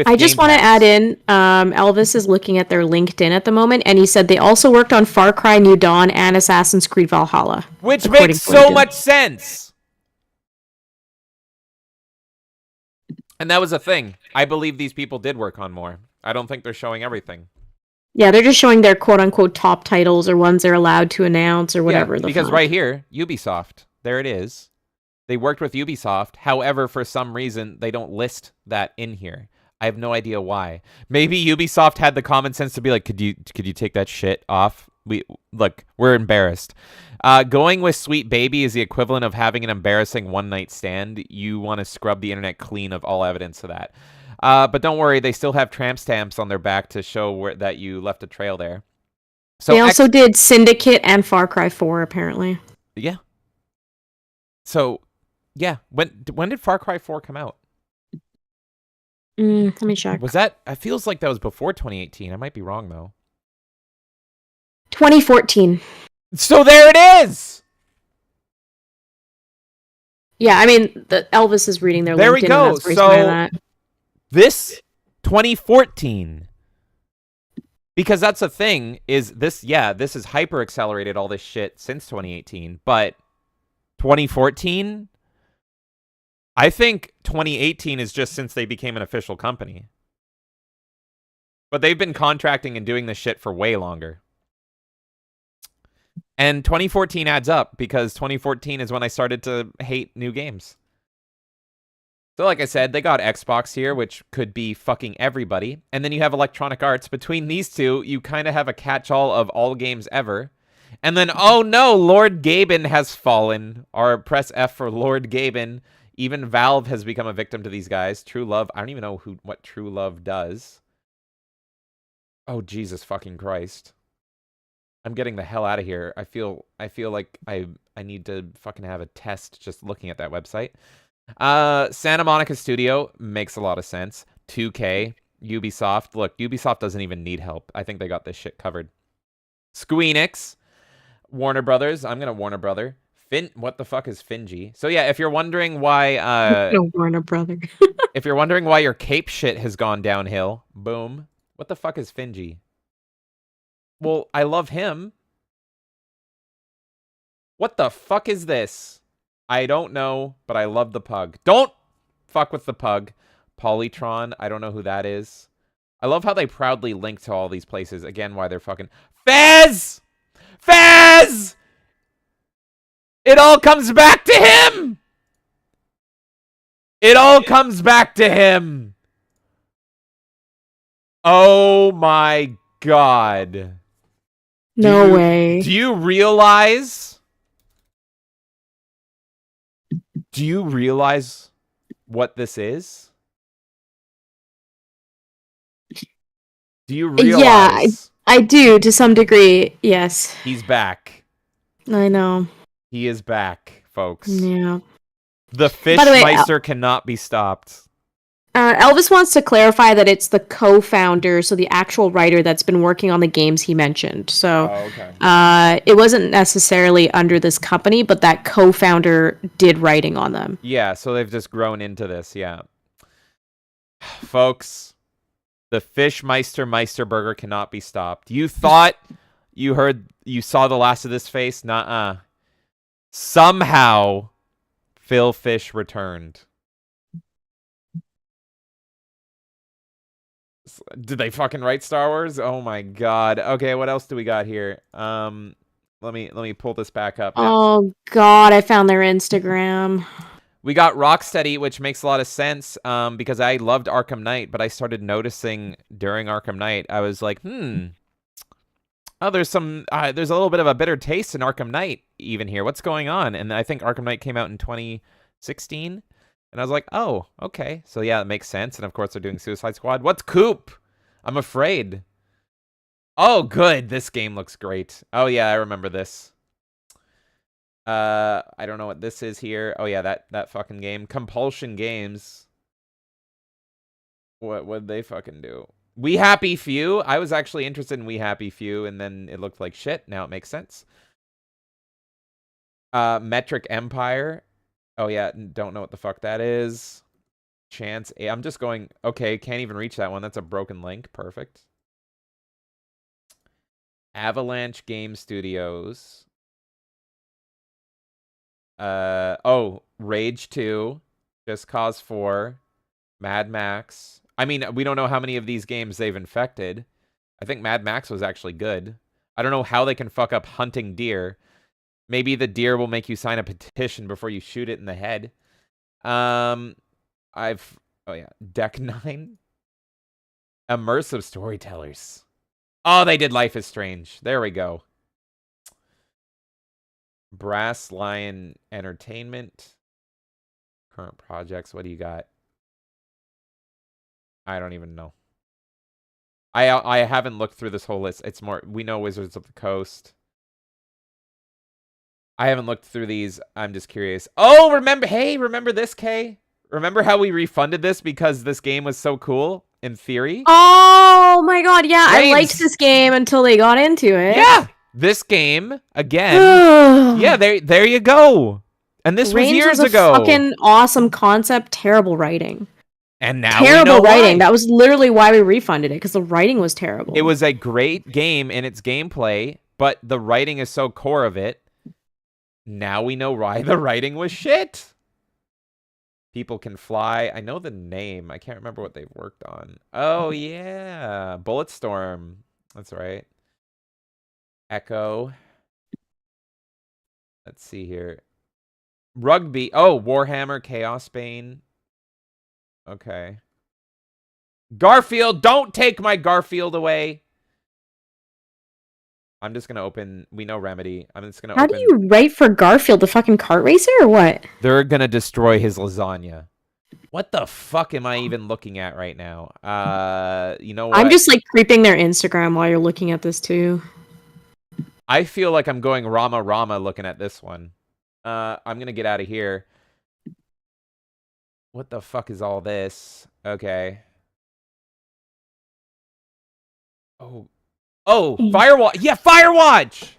I just want to add in, Elvis is looking at their LinkedIn at the moment, and he said they also worked on Far Cry New Dawn and Assassin's Creed Valhalla. Which makes so much sense. And that was a thing. I believe these people did work on more. I don't think they're showing everything. Yeah, they're just showing their quote-unquote top titles or ones they're allowed to announce or whatever. Yeah, because right here, Ubisoft. There it is. They worked with Ubisoft. However, for some reason, they don't list that in here. I have no idea why. Maybe Ubisoft had the common sense to be like, could you take that shit off? We're embarrassed. Going with Sweet Baby is the equivalent of having an embarrassing one-night stand. You want to scrub the internet clean of all evidence of that. But don't worry, they still have tramp stamps on their back to show that you left a trail there. So they also did Syndicate and Far Cry 4, apparently. Yeah. So, yeah. When did Far Cry 4 come out? Let me check. Was that? It feels like that was before 2018. I might be wrong, though. 2014. So there it is! Yeah, I mean, Elvis is reading their there LinkedIn. We go. And that's that. This 2014, because that's the thing, is this, yeah, this has hyper accelerated all this shit since 2018, but 2014, I think 2018 is just since they became an official company. But they've been contracting and doing this shit for way longer. And 2014 adds up because 2014 is when I started to hate new games. So like I said, they got Xbox here, which could be fucking everybody. And then you have Electronic Arts. Between these two, you kind of have a catch-all of all games ever. And then, oh no, Lord Gaben has fallen. Or press F for Lord Gaben. Even Valve has become a victim to these guys. True Love. I don't even know what True Love does. Oh, Jesus fucking Christ. I'm getting the hell out of here. I feel like I need to fucking have a test just looking at that website. Santa Monica Studio makes a lot of sense. 2K, Ubisoft. Look, Ubisoft doesn't even need help. I think they got this shit covered. Squeenix, Warner Brothers. I'm gonna Warner Brother. What the fuck is Finji? So yeah, if you're wondering why Warner Brother. if you're wondering why your cape shit has gone downhill, boom. What the fuck is Finji? Well, I love him. What the fuck is this? I don't know, but I love the pug. Don't fuck with the pug. Polytron, I don't know who that is. I love how they proudly link to all these places. Again, why they're fucking... Fez! Fez! It all comes back to him! It all comes back to him! Oh my god. No way. Do you realize... Do you realize what this is? Do you realize? Yeah, I do to some degree. Yes. He's back. I know. He is back, folks. Yeah. The Fishmeister cannot be stopped. Elvis wants to clarify that it's the co-founder, so the actual writer that's been working on the games he mentioned. So, okay. It wasn't necessarily under this company, but that co-founder did writing on them. Yeah, so they've just grown into this, yeah. Folks, the Meister burger cannot be stopped. You thought you saw the last of this face? Nuh-uh. Somehow, Phil Fish returned. Did they fucking write Star Wars? Oh my god. Okay, what else do we got here? Let me pull this back up. Oh god, I found their Instagram. We got Rocksteady, which makes a lot of sense because I loved Arkham Knight, but I started noticing during Arkham Knight, I was like, oh, there's a little bit of a bitter taste in Arkham Knight even here. What's going on? And I think Arkham Knight came out in 2016. And I was like, oh, okay. So yeah, that makes sense. And of course they're doing Suicide Squad. What's Coop? I'm afraid. Oh, good. This game looks great. Oh yeah, I remember this. I don't know what this is here. Oh yeah, that fucking game. Compulsion Games. What would they fucking do? We Happy Few. I was actually interested in We Happy Few, and then it looked like shit. Now it makes sense. Metric Empire. Oh yeah, don't know what the fuck that is. Chance. I'm just going. Okay, can't even reach that one. That's a broken link. Perfect. Avalanche Game Studios. Oh, Rage 2, Just Cause 4, Mad Max. I mean, we don't know how many of these games they've infected. I think Mad Max was actually good. I don't know how they can fuck up hunting deer. Maybe the deer will make you sign a petition before you shoot it in the head. Oh yeah, Deck 9. Immersive Storytellers. Oh, they did Life is Strange. There we go. Brass Lion Entertainment. Current projects. What do you got? I don't even know. I haven't looked through this whole list. It's more, we know Wizards of the Coast. I haven't looked through these. I'm just curious. Oh, remember this, Kay? Remember how we refunded this because this game was so cool in theory? Oh my god, yeah, James. I liked this game until they got into it. Yeah, this game again. Yeah, there you go. And this was years ago. Fucking awesome concept, terrible writing. And now terrible we know writing. why. That was literally why we refunded it, because the writing was terrible. It was a great game in its gameplay, but the writing is so core of it. Now we know why the writing was shit. People Can Fly. I know the name. I can't remember what they've worked on. Oh, yeah. Bulletstorm. That's right. Echo. Let's see here. Rugby. Oh, Warhammer Chaos Bane. Okay. Garfield. Don't take my Garfield away. I'm just going to open. We know Remedy. I'm just going to How open. do you write for Garfield, the fucking kart racer, or what? They're going to destroy his lasagna. What the fuck am I even looking at right now? You know what? I'm just like creeping their Instagram while you're looking at this too. I feel like I'm going Rama Rama looking at this one. I'm going to get out of here. What the fuck is all this? Okay. Oh, Firewatch. Yeah, Firewatch.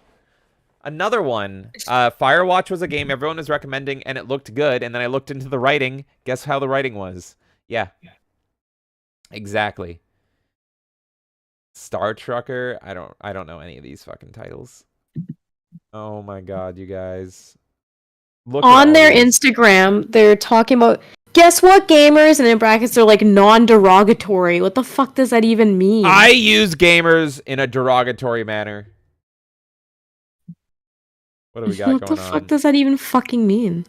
Another one. Firewatch was a game everyone was recommending, and it looked good. And then I looked into the writing. Guess how the writing was? Yeah. Exactly. Star Trucker. I don't know any of these fucking titles. Oh my god, you guys. Look on their Instagram, they're talking about, guess what, gamers? And in brackets, they're like non-derogatory. What the fuck does that even mean? I use gamers in a derogatory manner. What do we got going on? What the fuck does that even fucking mean?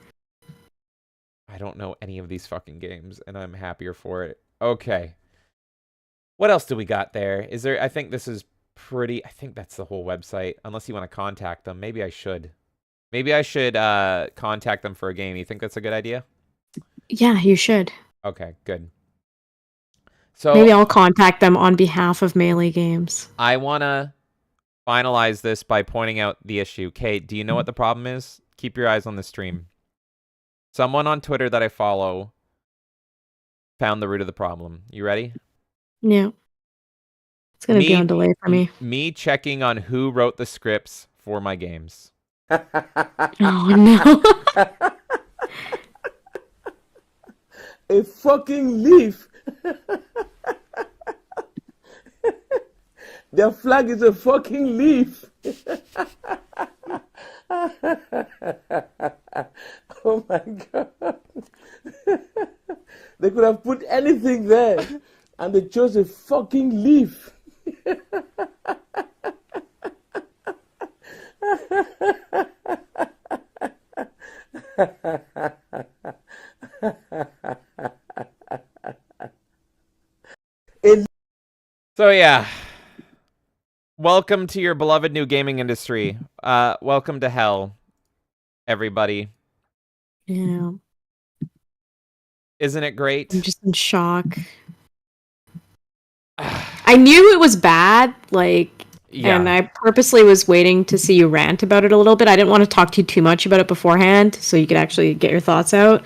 I don't know any of these fucking games, and I'm happier for it. Okay. What else do we got there? Is there... I think this is pretty... I think that's the whole website. Unless you want to contact them. Maybe I should. Maybe I should contact them for a game. You think that's a good idea? Yeah, you should. Okay, good. So maybe I'll contact them on behalf of Melee Games. I want to finalize this by pointing out the issue. Kate, do you know what the problem is? Keep your eyes on the stream. Someone on Twitter that I follow found the root of the problem. You ready? Yeah. It's gonna be on delay for me. Me checking on who wrote the scripts for my games. Oh no. A fucking leaf. Their flag is a fucking leaf. Oh my god. They could have put anything there, and they chose a fucking leaf. So yeah, welcome to your beloved new gaming industry. Welcome to hell, everybody. Yeah. Isn't it great? I'm just in shock. I knew it was bad, like, Yeah. and I purposely was waiting to see you rant about it a little bit. I didn't want to talk to you too much about it beforehand, so you could actually get your thoughts out.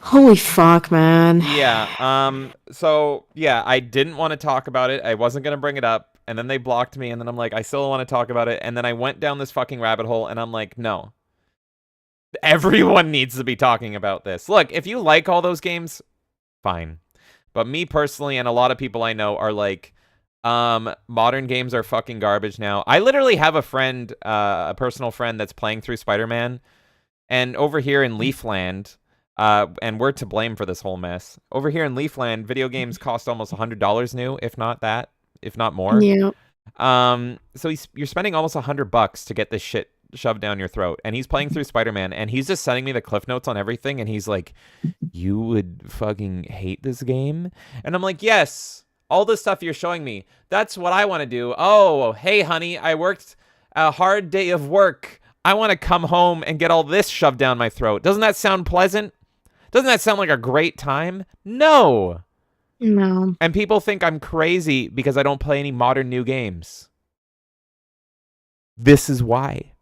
Holy fuck, man. Yeah. So yeah, I didn't want to talk about it. I wasn't gonna bring it up, and then they blocked me, and then I'm like, I still want to talk about it, and then I went down this fucking rabbit hole, and I'm like, no. Everyone needs to be talking about this. Look, if you like all those games, fine. But me personally, and a lot of people I know are like, modern games are fucking garbage now. I literally have a friend, a personal friend that's playing through Spider-Man, and over here in Leafland, and we're to blame for this whole mess. Over here in Leafland, video games cost almost $100 new, if not that, if not more. Yeah. So you're spending almost $100 to get this shit shoved down your throat, and he's playing through Spider-Man, and he's just sending me the cliff notes on everything, and he's like, you would fucking hate this game? And I'm like, yes, all the stuff you're showing me, that's what I want to do. Oh, hey honey, I worked a hard day of work, I want to come home and get all this shoved down my throat. Doesn't that sound pleasant? Doesn't that sound like a great time? No. And people think I'm crazy because I don't play any modern new games. This is why.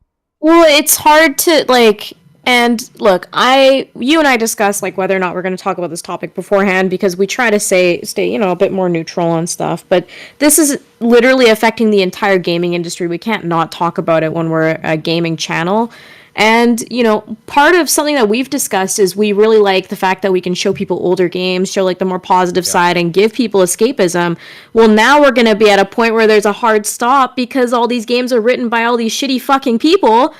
Well, it's hard to, like, and look, you and I discussed, like, whether or not we're going to talk about this topic beforehand, because we try to stay, you know, a bit more neutral on stuff, but this is literally affecting the entire gaming industry. We can't not talk about it when we're a gaming channel. And, you know, part of something that we've discussed is we really like the fact that we can show people older games, show like the more positive side, and give people escapism. Well, now we're going to be at a point where there's a hard stop because all these games are written by all these shitty fucking people.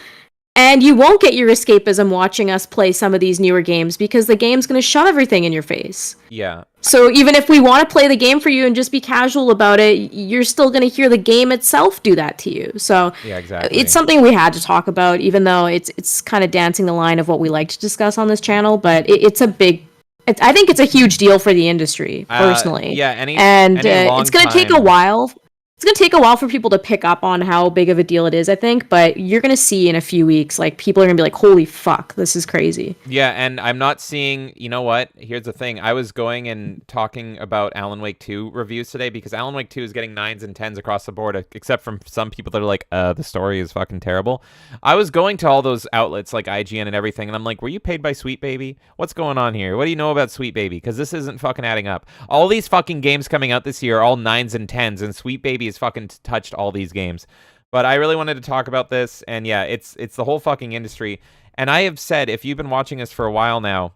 And you won't get your escapism watching us play some of these newer games because the game's going to shove everything in your face. Yeah. So even if we want to play the game for you and just be casual about it, you're still going to hear the game itself do that to you. So yeah, exactly. It's something we had to talk about, even though it's kind of dancing the line of what we like to discuss on this channel. But I think it's a huge deal for the industry, personally. Yeah, it's going to take a while. It's going to take a while for people to pick up on how big of a deal it is, I think, but you're going to see in a few weeks, like, people are going to be like, holy fuck, this is crazy. Yeah, and I'm not seeing, you know what, here's the thing, I was going and talking about Alan Wake 2 reviews today, because Alan Wake 2 is getting 9s and 10s across the board, except from some people that are like, the story is fucking terrible. I was going to all those outlets, like IGN and everything, and I'm like, were you paid by Sweet Baby? What's going on here? What do you know about Sweet Baby? Because this isn't fucking adding up. All these fucking games coming out this year are all 9s and 10s, and Sweet Baby is fucking touched all these games. But I really wanted to talk about this, and yeah, it's the whole fucking industry. And I have said, if you've been watching us for a while now,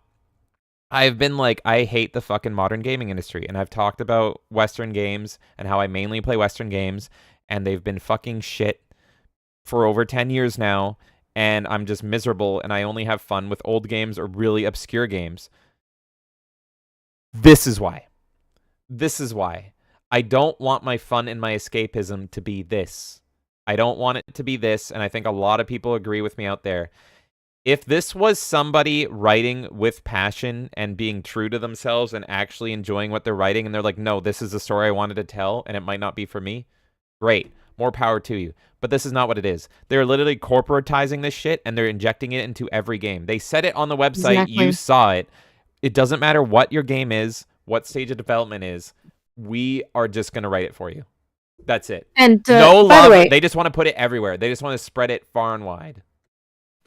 I've been like, I hate the fucking modern gaming industry, and I've talked about Western games and how I mainly play Western games, and they've been fucking shit for over 10 years now, and I'm just miserable, and I only have fun with old games or really obscure games. This is why. This is why. I don't want my fun and my escapism to be this. I don't want it to be this, and I think a lot of people agree with me out there. If this was somebody writing with passion and being true to themselves and actually enjoying what they're writing, and they're like, no, this is the story I wanted to tell, and it might not be for me, great. More power to you. But this is not what it is. They're literally corporatizing this shit, and they're injecting it into every game. They said it on the website. Exactly. You saw it. It doesn't matter what your game is, what stage of development is. We are just going to write it for you. That's it. And no love. They just want to put it everywhere. They just want to spread it far and wide.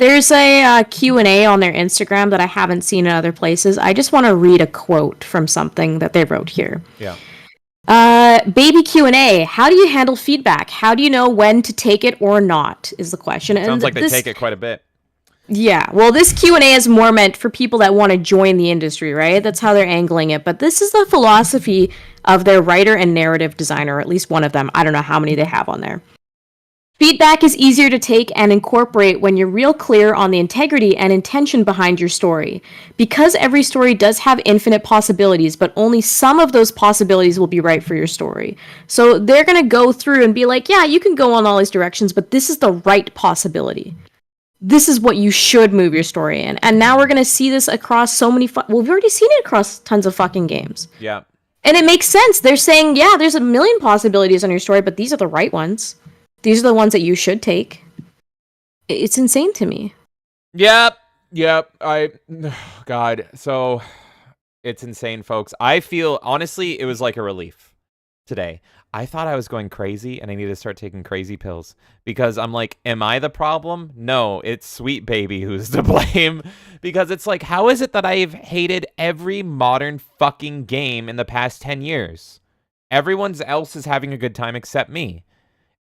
There's a Q&A on their Instagram that I haven't seen in other places. I just want to read a quote from something that they wrote here. Yeah. Baby Q&A, how do you handle feedback? How do you know when to take it or not, is the question. Sounds like they take it quite a bit. Yeah, well, this Q&A is more meant for people that want to join the industry, right? That's how they're angling it. But this is the philosophy of their writer and narrative designer, or at least one of them. I don't know how many they have on there. Feedback is easier to take and incorporate when you're real clear on the integrity and intention behind your story. Because every story does have infinite possibilities, but only some of those possibilities will be right for your story. So they're going to go through and be like, yeah, you can go on all these directions, but this is the right possibility. This is what you should move your story in. And now we're going to see this across so many... we've already seen it across tons of fucking games. Yeah. And it makes sense. They're saying, yeah, there's a million possibilities on your story, but these are the right ones. These are the ones that you should take. It's insane to me. Yep. God. So, it's insane, folks. I feel, honestly, it was like a relief today. I thought I was going crazy, and I need to start taking crazy pills. Because I'm like, am I the problem? No, it's Sweet Baby who's to blame. Because it's like, how is it that I've hated every modern fucking game in the past 10 years? Everyone else is having a good time except me.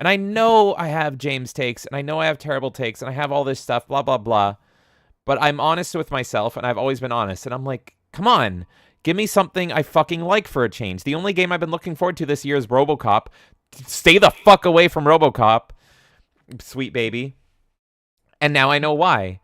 And I know I have James takes, and I know I have terrible takes, and I have all this stuff, blah, blah, blah. But I'm honest with myself, and I've always been honest. And I'm like, come on, give me something I fucking like for a change. The only game I've been looking forward to this year is RoboCop. Stay the fuck away from RoboCop, Sweet Baby. And now I know why.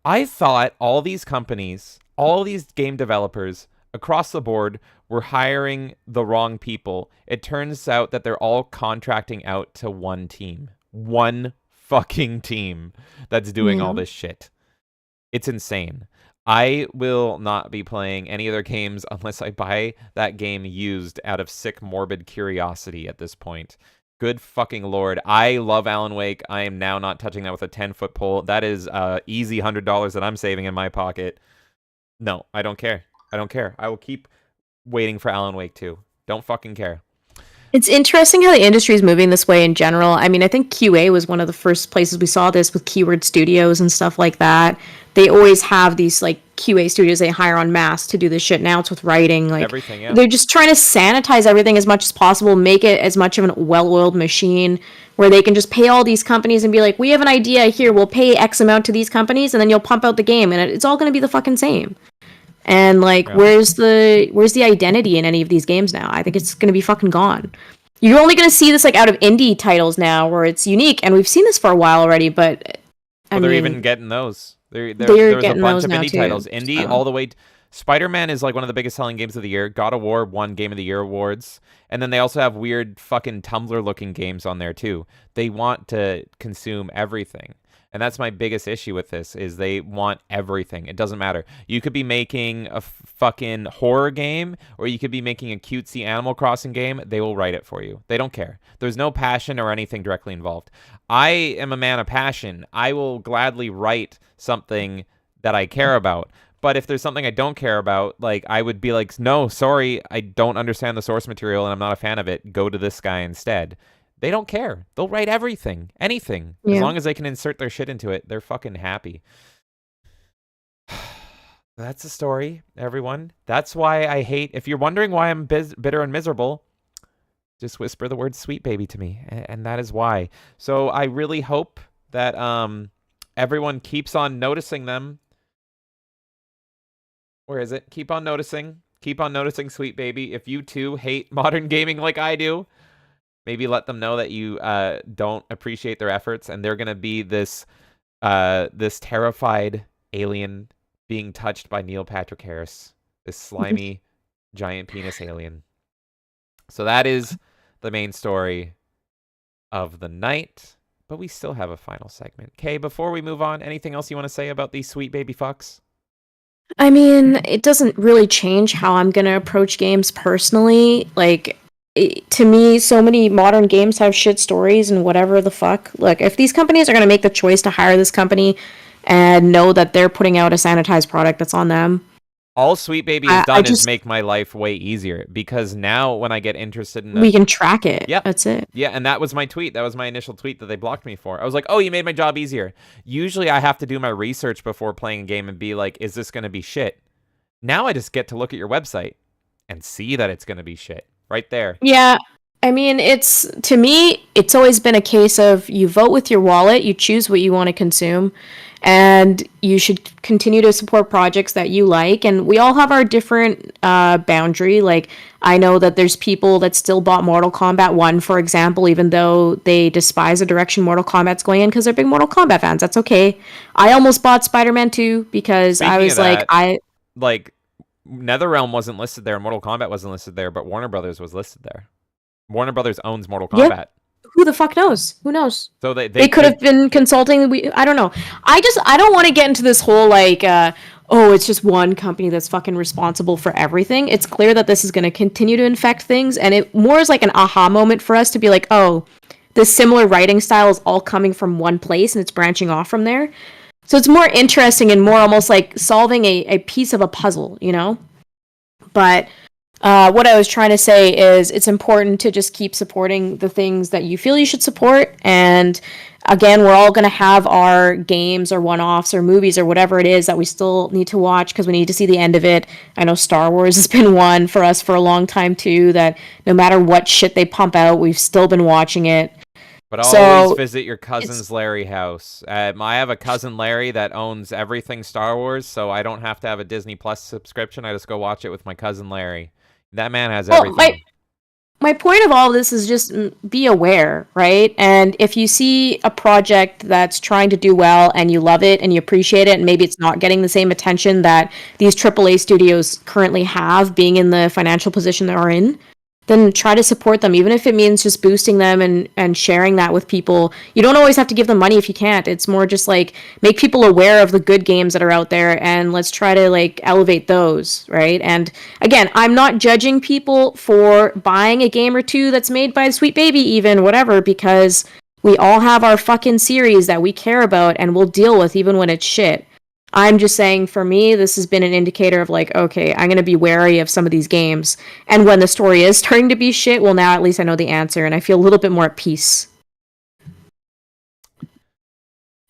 I thought all these companies, all these game developers across the board were hiring the wrong people. It turns out that they're all contracting out to one team. One fucking team that's doing all this shit. It's insane. I will not be playing any other games unless I buy that game used out of sick, morbid curiosity at this point. Good fucking lord. I love Alan Wake. I am now not touching that with a 10-foot pole. That is easy $100 that I'm saving in my pocket. No, I don't care. I don't care. I will keep waiting for Alan Wake 2. Don't fucking care. It's interesting how the industry is moving this way in general. I mean, I think QA was one of the first places we saw this with Keyword Studios and stuff like that. They always have these like QA studios they hire en masse to do this shit. Now it's with writing, like everything. Yeah. They're just trying to sanitize everything as much as possible, make it as much of a well-oiled machine where they can just pay all these companies and be like, we have an idea here, we'll pay X amount to these companies, and then you'll pump out the game, and it's all going to be the fucking same. And like, where's the identity in any of these games now? I think it's going to be fucking gone. You're only going to see this like out of indie titles now, where it's unique, and we've seen this for a while already. But they're even getting those. There's getting a bunch those of now indie too. titles. Indie all the way. Spider-Man is like one of the biggest selling games of the year. God of War won Game of the Year awards, and then they also have weird fucking Tumblr-looking games on there too. They want to consume everything. And that's my biggest issue with this, is they want everything. It doesn't matter. You could be making a fucking horror game, or you could be making a cutesy Animal Crossing game. They will write it for you. They don't care. There's no passion or anything directly involved. I am a man of passion. I will gladly write something that I care about. But if there's something I don't care about, like, I would be like, no, sorry, I don't understand the source material and I'm not a fan of it. Go to this guy instead. They don't care. They'll write everything, anything. Yeah. As long as they can insert their shit into it, they're fucking happy. That's the story, everyone. That's why I hate... If you're wondering why I'm bitter and miserable, just whisper the word Sweet Baby to me, and that is why. So I really hope that everyone keeps on noticing them. Where is it? Keep on noticing. Keep on noticing Sweet Baby. If you too hate modern gaming like I do, maybe let them know that you don't appreciate their efforts, and they're gonna be this terrified alien being touched by Neil Patrick Harris, this slimy giant penis alien. So that is the main story of the night, but we still have a final segment. Kay, before we move on, anything else you want to say about these Sweet Baby fucks? I mean, it doesn't really change how I'm gonna approach games personally. Like, to me, so many modern games have shit stories and whatever the fuck. Look, if these companies are going to make the choice to hire this company and know that they're putting out a sanitized product, that's on them. All Sweet Baby has done is make my life way easier, because now when I get interested in we can track it. Yep. That's it. Yeah, and that was my tweet. That was my initial tweet that they blocked me for. I was like, oh, you made my job easier. Usually I have to do my research before playing a game and be like, is this going to be shit? Now I just get to look at your website and see that it's going to be shit right there. Yeah. I mean, to me, it's always been a case of you vote with your wallet, you choose what you want to consume, and you should continue to support projects that you like. And we all have our different boundary. Like, I know that there's people that still bought Mortal Kombat 1, for example, even though they despise the direction Mortal Kombat's going in because they're big Mortal Kombat fans. That's okay. I almost bought Spider-Man 2 because Speaking I was of like, that, NetherRealm wasn't listed there, Mortal Kombat wasn't listed there, but Warner Brothers was listed there. Warner Brothers owns Mortal Kombat. Yeah. Who the fuck knows? Who knows? So they could have been consulting. I don't know. I don't want to get into this whole like, oh, it's just one company that's fucking responsible for everything. It's clear that this is going to continue to infect things, and it more is like an aha moment for us to be like, oh, this similar writing style is all coming from one place and it's branching off from there. So it's more interesting and more almost like solving a piece of a puzzle, you know? But what I was trying to say is it's important to just keep supporting the things that you feel you should support. And again, we're all going to have our games or one-offs or movies or whatever it is that we still need to watch because we need to see the end of it. I know Star Wars has been one for us for a long time too, that no matter what shit they pump out, we've still been watching it. But always visit your cousin's Larry house. I have a cousin Larry that owns everything Star Wars, so I don't have to have a Disney Plus subscription. I just go watch it with my cousin Larry. That man has everything. My point of all this is just be aware, right? And if you see a project that's trying to do well and you love it and you appreciate it, and maybe it's not getting the same attention that these AAA studios currently have, being in the financial position they're in, then try to support them, even if it means just boosting them and sharing that with people. You don't always have to give them money if you can't. It's more just like make people aware of the good games that are out there and let's try to like elevate those, right? And again, I'm not judging people for buying a game or two that's made by Sweet Baby even, whatever, because we all have our fucking series that we care about and we'll deal with even when it's shit. I'm just saying, for me, this has been an indicator of like, okay, I'm going to be wary of some of these games. And when the story is starting to be shit, well, now at least I know the answer and I feel a little bit more at peace.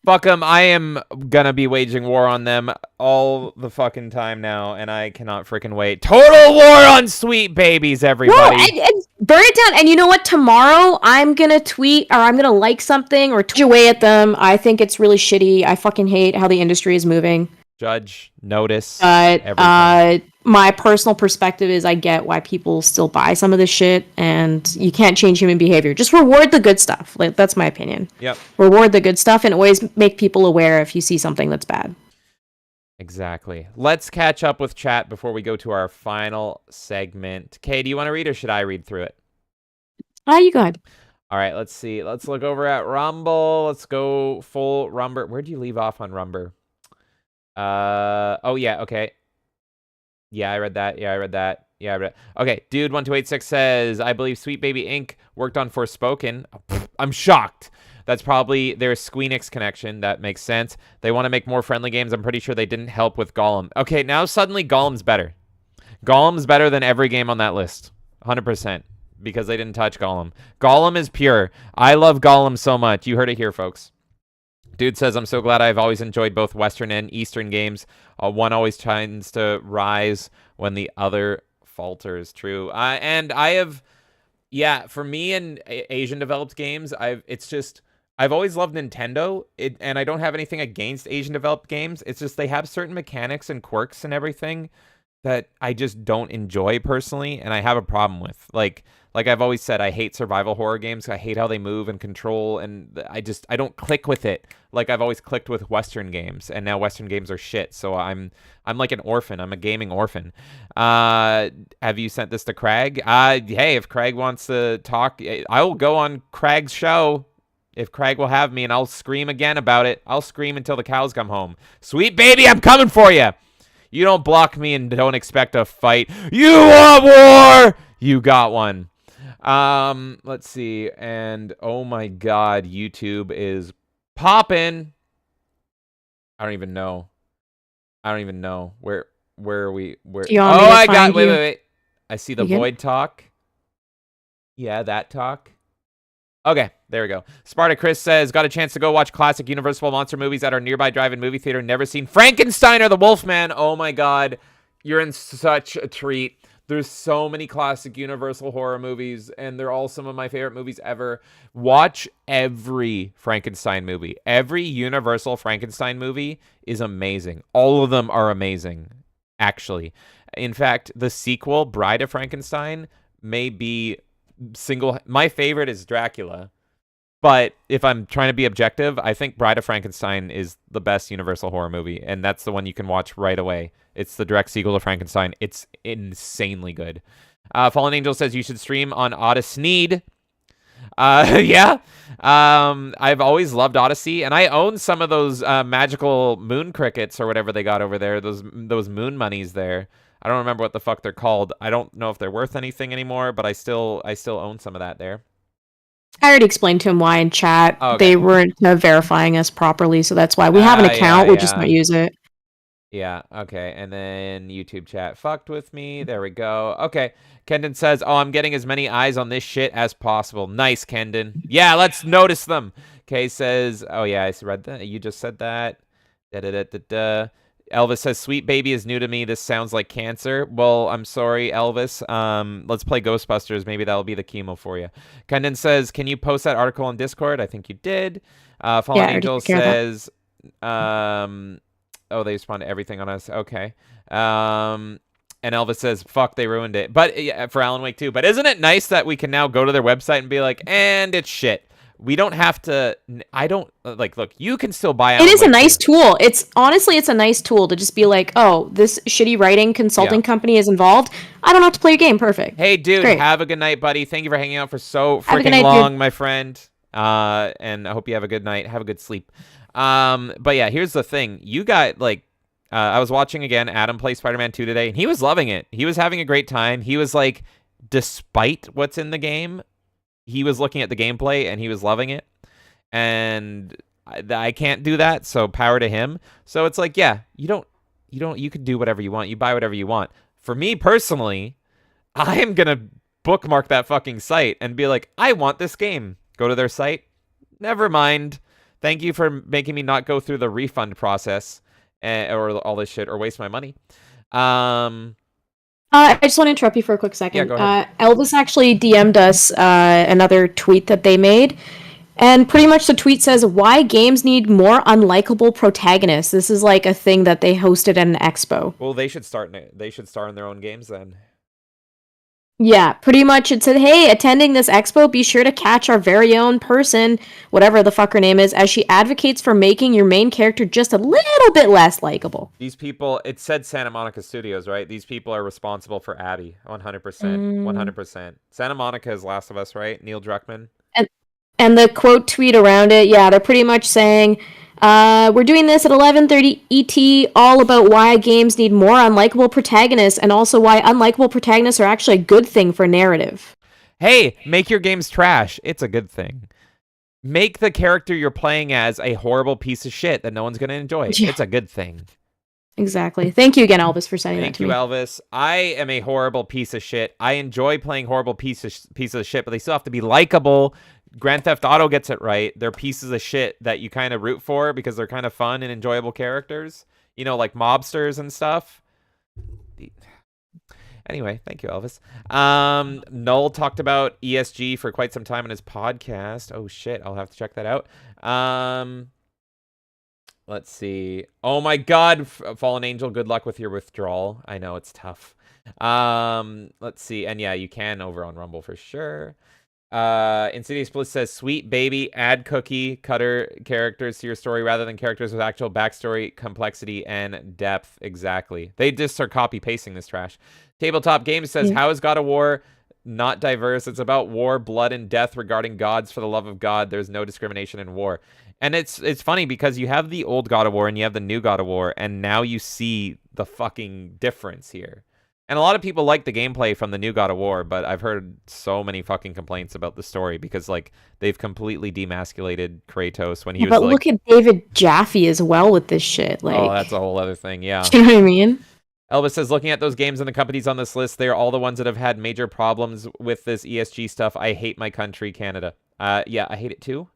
Fuck them. I am gonna be waging war on them all the fucking time now, and I cannot freaking wait. Total war on Sweet Babies, everybody. No, and burn it down. And you know what? Tomorrow, I'm gonna tweet or I'm gonna like something or tweet away at them. I think it's really shitty. I fucking hate how the industry is moving. Judge, notice, everything. My personal perspective is I get why people still buy some of this shit, and you can't change human behavior. Just reward the good stuff. Like, that's my opinion. Yep. Reward the good stuff and always make people aware if you see something that's bad. Exactly. Let's catch up with chat before we go to our final segment. Kay, do you want to read or should I read through it? You go ahead. All right, let's see. Let's look over at Rumble. Let's go full Rumber. Where'd you leave off on Rumber? Oh, yeah, okay. Yeah, I read that. Yeah, I read that. Yeah, I read it. Okay, Dude1286 says, I believe Sweet Baby Inc. worked on Forspoken. Oh, I'm shocked. That's probably their Squeenix connection. That makes sense. They want to make more friendly games. I'm pretty sure they didn't help with Gollum. Okay, now suddenly Gollum's better. Gollum's better than every game on that list. 100%. Because they didn't touch Gollum. Gollum is pure. I love Gollum so much. You heard it here, folks. Dude says, I'm so glad I've always enjoyed both Western and Eastern games. One always tends to rise when the other falters. True. And I have, yeah, for me and Asian developed games, I've always loved Nintendo, and I don't have anything against Asian developed games. It's just they have certain mechanics and quirks and everything that I just don't enjoy personally, and I have a problem with. Like I've always said, I hate survival horror games. I hate how they move and control, and I don't click with it like I've always clicked with Western games, and now Western games are shit. So I'm like an orphan. I'm a gaming orphan. Have you sent this to Craig? Hey, if Craig wants to talk, I will go on Craig's show. If Craig will have me, and I'll scream again about it. I'll scream until the cows come home. Sweet Baby, I'm coming for you. You don't block me and don't expect a fight. You want war? You got one. Let's see. And oh my God, YouTube is popping. I don't even know where. where are we? Where? Do you Oh, want me to I got. find Wait, you? wait, wait. I see the You good? void talk. Yeah, that talk. Okay, there we go. Sparta Chris says, got a chance to go watch classic Universal monster movies at our nearby drive-in movie theater. Never seen Frankenstein or the Wolfman. Oh my god, you're in such a treat. There's so many classic Universal horror movies, and they're all some of my favorite movies ever. Watch every Frankenstein movie. Every Universal Frankenstein movie is amazing. All of them are amazing, actually. In fact, the sequel, Bride of Frankenstein, may be my favorite is Dracula, but if I'm trying to be objective, I think Bride of Frankenstein is the best Universal horror movie, and that's the one you can watch right away. It's the direct sequel to Frankenstein. It's insanely good. Fallen Angel says you should stream on Odyssey. Yeah. I've always loved Odyssey, and I own some of those magical moon crickets or whatever they got over there. Those moon monies there. I don't remember what the fuck they're called. I don't know if they're worth anything anymore, but I still own some of that there. I already explained to him why in chat. Oh, okay. They weren't verifying us properly, so that's why. We have an account, we just don't use it. Yeah, okay. And then YouTube chat fucked with me. There we go. Okay. Kendon says, oh, I'm getting as many eyes on this shit as possible. Nice, Kendon. Yeah, let's notice them. Kay says, oh, yeah, I read that. You just said that. Da-da-da-da-da. Elvis says, sweet baby is new to me. This sounds like cancer. Well, I'm sorry, Elvis. Let's play Ghostbusters. Maybe that'll be the chemo for you. Kendon says, can you post that article on Discord? I think you did. Fallen Angel says, oh, they respond to everything on us. Okay. And Elvis says, fuck, they ruined it. But yeah, for Alan Wake 2. But isn't it nice that we can now go to their website and be like, and it's shit. We don't have to. I don't like. Look, you can still buy. It is a nice tool. It's honestly, it's a nice tool to just be like, oh, this shitty writing consulting company is involved. I don't have to play your game. Perfect. Hey, dude, have a good night, buddy. Thank you for hanging out for so freaking long, my friend. And I hope you have a good night. Have a good sleep. But yeah, here's the thing. You got like, I was watching again Adam play Spider-Man 2 today, and he was loving it. He was having a great time. He was like, despite what's in the game, he was looking at the gameplay and he was loving it, and I can't do that, so power to him. So it's like, yeah, you can do whatever you want, you buy whatever you want. For me personally, I am gonna bookmark that fucking site and be like, I want this game. Go to their site. Never mind. Thank you for making me not go through the refund process or all this shit or waste my money. I just want to interrupt you for a quick second. Yeah, go ahead. Elvis actually DM'd us another tweet that they made. And pretty much the tweet says, why games need more unlikable protagonists. This is like a thing that they hosted at an expo. Well, they should star in their own games then. Yeah, pretty much it said, hey, attending this expo, be sure to catch our very own person, whatever the fuck her name is, as she advocates for making your main character just a little bit less likable. These people, it said Santa Monica Studios, right? These people are responsible for Abby, 100%. 100%. Santa Monica is Last of Us, right? Neil Druckmann? And the quote tweet around it, yeah, they're pretty much saying, we're doing this at 11:30 ET, all about why games need more unlikable protagonists, and also why unlikable protagonists are actually a good thing for narrative. Hey, make your games trash. It's a good thing. Make the character you're playing as a horrible piece of shit that no one's going to enjoy. Yeah. It's a good thing. Exactly. Thank you again, Elvis, for sending that to me. Thank you, Elvis. I am a horrible piece of shit. I enjoy playing horrible pieces of shit, but they still have to be likable. Grand Theft Auto gets it right. They're pieces of shit that you kind of root for because they're kind of fun and enjoyable characters. You know, like mobsters and stuff. Anyway, thank you, Elvis. Null talked about ESG for quite some time in his podcast. Oh, shit. I'll have to check that out. Let's see. Oh, my God. Fallen Angel, good luck with your withdrawal. I know it's tough. Let's see. And yeah, you can over on Rumble for sure. Insidious Bliss says, sweet baby, add cookie cutter characters to your story rather than characters with actual backstory, complexity, and depth. Exactly. They just are copy pasting this trash. Tabletop Games says, how is God of War not diverse? It's about war, blood, and death regarding gods. For the love of God, there's no discrimination in war. And it's funny because you have the old God of War and you have the new God of War, and now you see the fucking difference here. And a lot of people like the gameplay from the new God of War, but I've heard so many fucking complaints about the story because, like, they've completely demasculated Kratos when he was but like... look at David Jaffe as well with this shit. Like, oh, that's a whole other thing, yeah. Do you know what I mean? Elvis says, looking at those games and the companies on this list, they're all the ones that have had major problems with this ESG stuff. I hate my country, Canada. Yeah, I hate it too.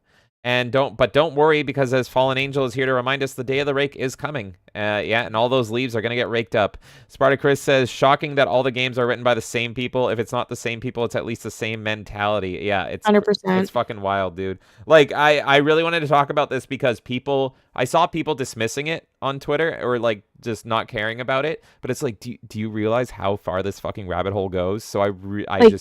And don't worry, because as Fallen Angel is here to remind us, the day of the rake is coming. Yeah, and all those leaves are going to get raked up. Spartacus says, shocking that all the games are written by the same people. If it's not the same people, it's at least the same mentality. Yeah, it's 100%. It's fucking wild, dude. Like, I really wanted to talk about this because I saw people dismissing it on Twitter, or like just not caring about it. But it's like, do you realize how far this fucking rabbit hole goes? So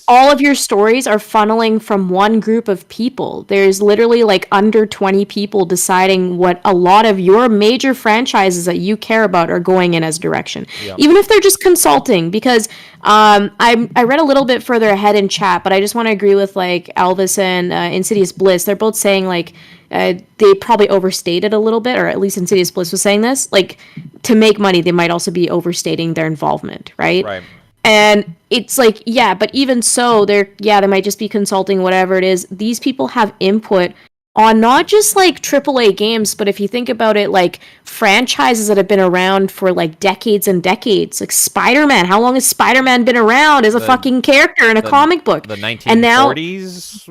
all of your stories are funneling from one group of people. There's literally like under 20 people deciding what a lot of your major franchises that you care about are going in as direction. Yep. Even if they're just consulting, because I read a little bit further ahead in chat, but I just want to agree with like Elvis and Insidious Bliss. They're both saying like they probably overstated a little bit, or at least Insidious Bliss was saying this. Like, to make money, they might also be overstating their involvement, right? Right. And it's like, yeah, but even so, they might just be consulting, whatever it is. These people have input on not just like AAA games, but if you think about it, like franchises that have been around for like decades and decades, like Spider-Man. How long has Spider-Man been around as a fucking character in a comic book? The 1940s? And now this,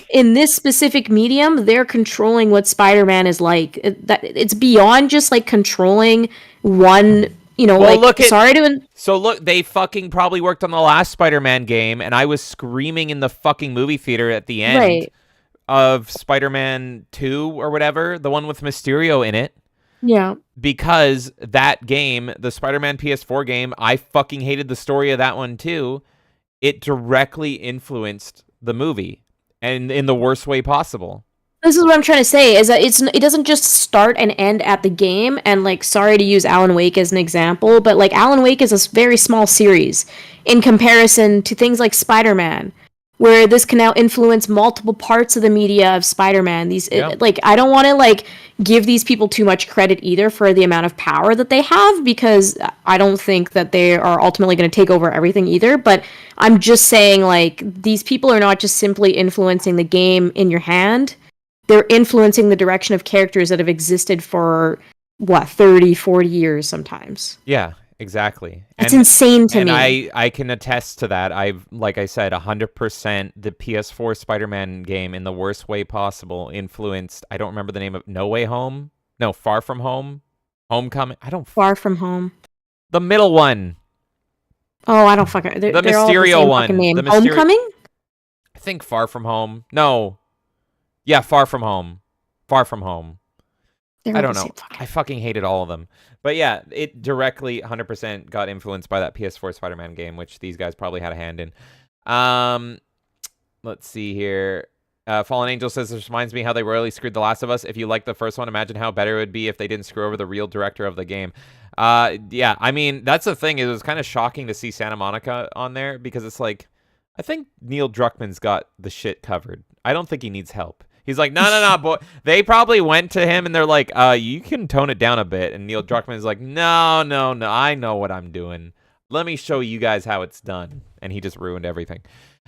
in this specific medium, they're controlling what Spider-Man is like. It's beyond just like controlling one, So look, they fucking probably worked on the last Spider-Man game, and I was screaming in the fucking movie theater at the end. Right. Of Spider-Man 2 or whatever, the one with Mysterio in it. Yeah. Because that game, the Spider-Man PS4 game, I fucking hated the story of that one too. It directly influenced the movie, and in the worst way possible. This is what I'm trying to say, is that it doesn't just start and end at the game. And like, sorry to use Alan Wake as an example, but like Alan Wake is a very small series in comparison to things like Spider-Man, where this can now influence multiple parts of the media of Spider-Man. I don't want to like give these people too much credit either for the amount of power that they have, because I don't think that they are ultimately going to take over everything either. But I'm just saying, like, these people are not just simply influencing the game in your hand. They're influencing the direction of characters that have existed for 30, 40 years sometimes. Yeah. Exactly. It's insane to me. And I can attest to that. Like I said, 100% the PS4 Spider-Man game in the worst way possible influenced, I don't remember the name of No Way Home? No, Far From Home? Homecoming? Far From Home. The middle one. Oh, I don't fucking... The Mysterio one. Name. Homecoming? I think Far From Home. No. Yeah, Far From Home. Far From Home. I don't know. I fucking hated all of them. But yeah, it directly 100% got influenced by that PS4 Spider-Man game, which these guys probably had a hand in. Let's see here. Fallen Angel says, this reminds me how they royally screwed The Last of Us. If you like the first one, imagine how better it would be if they didn't screw over the real director of the game. Yeah, I mean, that's the thing. It was kind of shocking to see Santa Monica on there, because it's like, I think Neil Druckmann's got the shit covered. I don't think he needs help. He's like, no, boy. They probably went to him and they're like, you can tone it down a bit. And Neil Druckmann's like, no, I know what I'm doing. Let me show you guys how it's done. And he just ruined everything.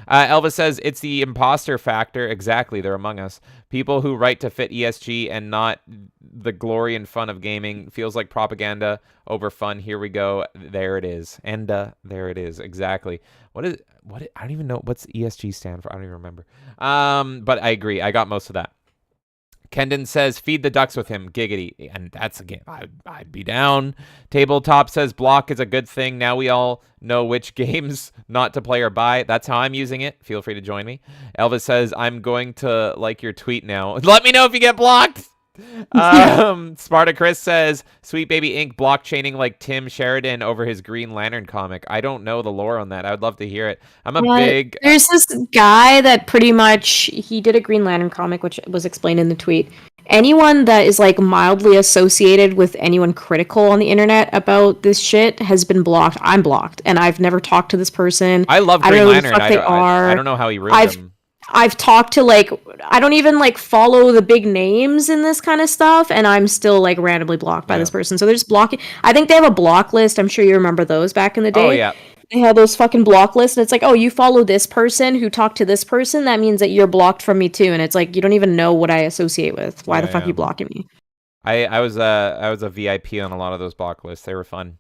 Elvis says, it's the imposter factor. Exactly, they're among us. People who write to fit ESG and not the glory and fun of gaming. Feels like propaganda over fun. Here we go. There it is. And there it is. Exactly. I don't even know what's ESG stand for. I don't even remember. But I agree. I got most of that. Kendon says, feed the ducks with him. Giggity. And that's, again, I'd be down. Tabletop says, block is a good thing. Now we all know which games not to play or buy. That's how I'm using it. Feel free to join me. Elvis says, I'm going to like your tweet now. Let me know if you get blocked. Spartacus says, Sweet Baby Inc. blockchaining like Tim Sheridan over his Green Lantern comic. I don't know the lore on that. I would love to hear it. There's this guy that pretty much, he did a Green Lantern comic, which was explained in the tweet. Anyone that is like mildly associated with anyone critical on the internet about this shit has been blocked. I'm blocked, and I've never talked to this person. I love Green Lantern. I don't know how he ruined them. I've talked to, like, I don't even, like, follow the big names in this kind of stuff, and I'm still, like, randomly blocked by this person. So they're just blocking. I think they have a block list. I'm sure you remember those back in the day. Oh, yeah. They have those fucking block lists, and it's like, oh, you follow this person who talked to this person, that means that you're blocked from me, too. And it's like, you don't even know what I associate with. Why the fuck are you blocking me? I was a VIP on a lot of those block lists. They were fun.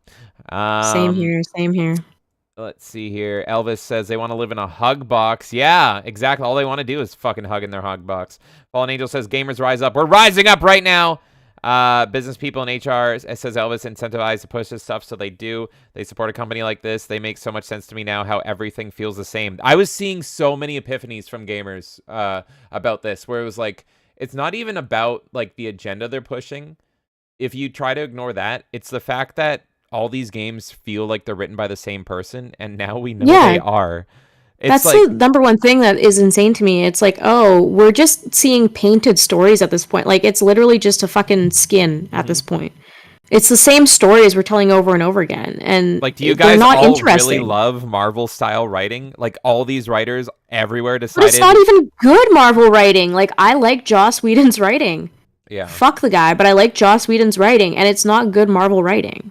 Same here. Same here. Let's see here. Elvis says they want to live in a hug box. Yeah, exactly. All they want to do is fucking hug in their hug box. Fallen Angel says gamers rise up. We're rising up right now. Business people in HR, it says Elvis, incentivized to push this stuff, so they do. They support a company like this. They make so much sense to me now how everything feels the same. I was seeing so many epiphanies from gamers about this, where it was like, it's not even about like the agenda they're pushing. If you try to ignore that, it's the fact that all these games feel like they're written by the same person, and now we know they are. It's that's the number one thing that is insane to me. It's like, oh, we're just seeing painted stories at this point. Like, it's literally just a fucking skin at this point. It's the same stories we're telling over and over again. And like, do you guys all really love Marvel-style writing? Like, all these writers everywhere decided... But it's not even good Marvel writing. Like, I like Joss Whedon's writing. Yeah. Fuck the guy, but I like Joss Whedon's writing, and it's not good Marvel writing.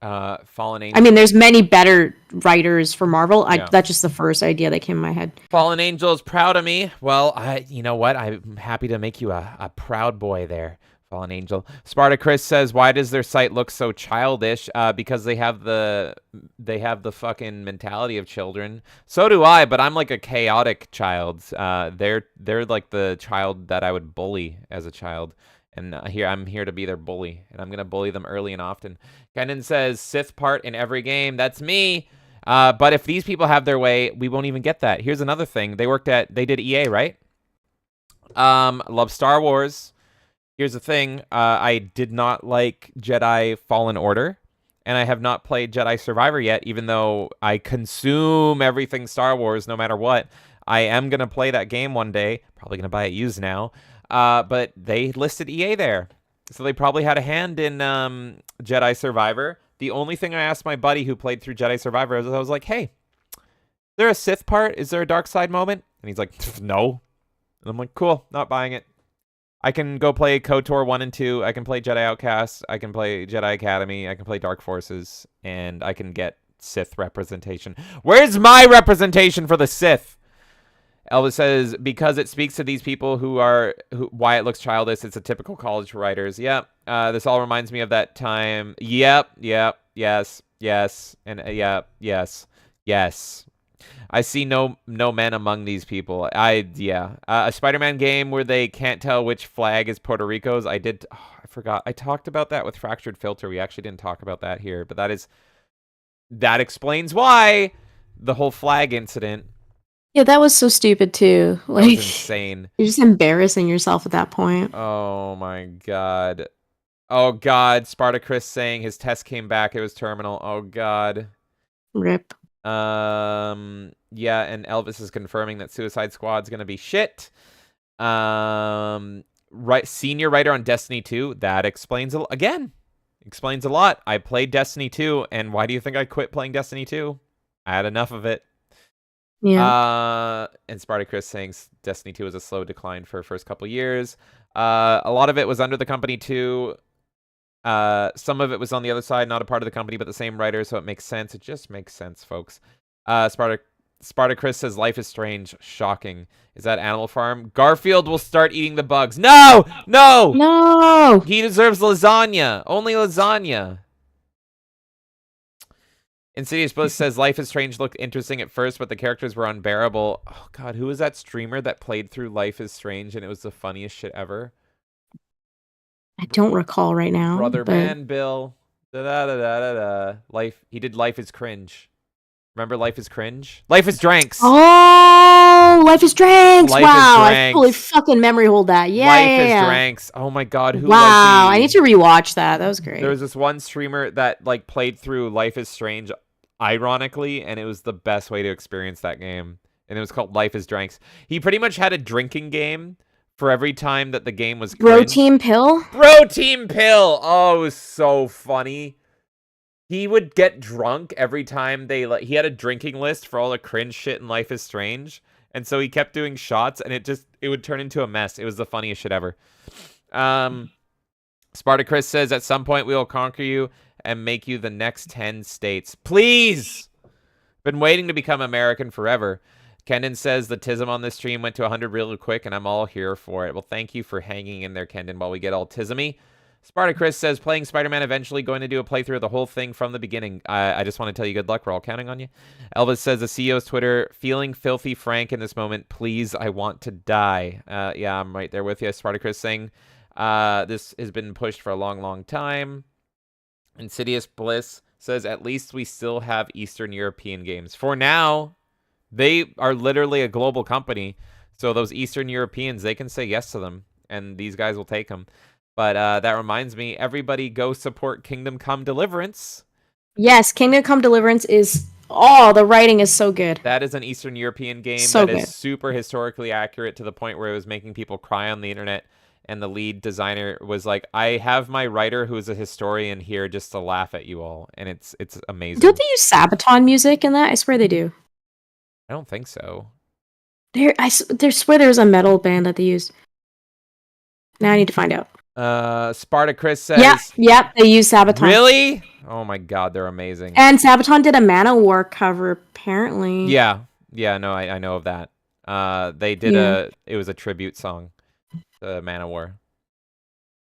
Fallen Angel. I mean, there's many better writers for Marvel. That's just the first idea that came in my head. Fallen Angel is proud of me. Well, you know what? I'm happy to make you a proud boy there, Fallen Angel. Spartacus says, "Why does their site look so childish? Because they have the fucking mentality of children. So do I, but I'm like a chaotic child. They're like the child that I would bully as a child." And I'm here to be their bully, and I'm gonna bully them early and often. Kenan says Sith part in every game. That's me. But if these people have their way, we won't even get that. Here's another thing. They did EA, right? Love Star Wars. Here's the thing. I did not like Jedi Fallen Order, and I have not played Jedi Survivor yet, even though I consume everything Star Wars no matter what. I am gonna play that game one day. Probably gonna buy it used now. But they listed EA there. So they probably had a hand in Jedi Survivor. The only thing I asked my buddy who played through Jedi Survivor is I was like, hey, is there a Sith part? Is there a dark side moment? And he's like, no. And I'm like, cool, not buying it. I can go play KOTOR 1 and 2. I can play Jedi Outcast. I can play Jedi Academy. I can play Dark Forces. And I can get Sith representation. Where's my representation for the Sith? Elvis says, because it speaks to these people why it looks childish. It's a typical college for writers. Yep. This all reminds me of that time. Yep. Yes. And yes. I see no men among these people. A Spider-Man game where they can't tell which flag is Puerto Rico's. I forgot. I talked about that with Fractured Filter. We actually didn't talk about that here, but that explains why the whole flag incident. Yeah, that was so stupid too. Like, that was insane. You're just embarrassing yourself at that point. Oh my god. Oh god. Spartacus saying his test came back. It was terminal. Oh god. Rip. Yeah, and Elvis is confirming that Suicide Squad's gonna be shit. Senior writer on Destiny 2. That explains explains a lot. I played Destiny 2, and why do you think I quit playing Destiny 2? I had enough of it. Yeah. And Spartacus saying Destiny 2 was a slow decline for first couple years. A lot of it was under the company too. Some of it was on the other side, not a part of the company, but the same writer, so it makes sense. It just makes sense, folks. Spartacus says Life is Strange. Shocking. Is that Animal Farm? Garfield will start eating the bugs. No! He deserves lasagna. Only lasagna. Insidious Bliss says Life is Strange looked interesting at first, but the characters were unbearable. Oh god, who was that streamer that played through Life is Strange and it was the funniest shit ever? I don't recall right now. Brother Man Bill. He did Life is Cringe. Remember Life is Cringe? Life is Dranks. Oh, Life is Dranks. Wow, I fully fucking memory hold that. Yeah, Life is Dranks. Oh my god, who wow, I need to rewatch that. That was great. There was this one streamer that like played through Life is Strange ironically, and it was the best way to experience that game. And it was called Life is Dranks. He pretty much had a drinking game for every time that the game was cringe. Bro Team Pill? Bro Team Pill! Oh, it was so funny. He would get drunk every time he had a drinking list for all the cringe shit in Life is Strange. And so he kept doing shots, and it would turn into a mess. It was the funniest shit ever. Spartacus says, at some point we will conquer you and make you the next 10 states. Please! Been waiting to become American forever. Kendon says the tism on this stream went to 100 real quick, and I'm all here for it. Well, thank you for hanging in there, Kendon, while we get all tismy. Spartacus says, playing Spider-Man eventually, going to do a playthrough of the whole thing from the beginning. I just want to tell you good luck. We're all counting on you. Elvis says, the CEO's Twitter, feeling filthy frank in this moment. Please, I want to die. Yeah, I'm right there with you. Spartacus saying, this has been pushed for a long, long time. Insidious Bliss says, at least we still have Eastern European games. For now, they are literally a global company. So those Eastern Europeans, they can say yes to them. And these guys will take them. But that reminds me, everybody go support Kingdom Come Deliverance. Yes, Kingdom Come Deliverance is... Oh, the writing is so good. That is an Eastern European game that is super historically accurate to the point where it was making people cry on the internet. And the lead designer was like, I have my writer who is a historian here just to laugh at you all. And it's amazing. Don't they use Sabaton music in that? I swear they do. I don't think so. I swear there's a metal band that they use. Now I need to find out. Spartacus says... Yep, they use Sabaton. Really? Oh my god, they're amazing. And Sabaton did a Manowar cover, apparently. Yeah, no, I know of that. They did it was a tribute song to Manowar.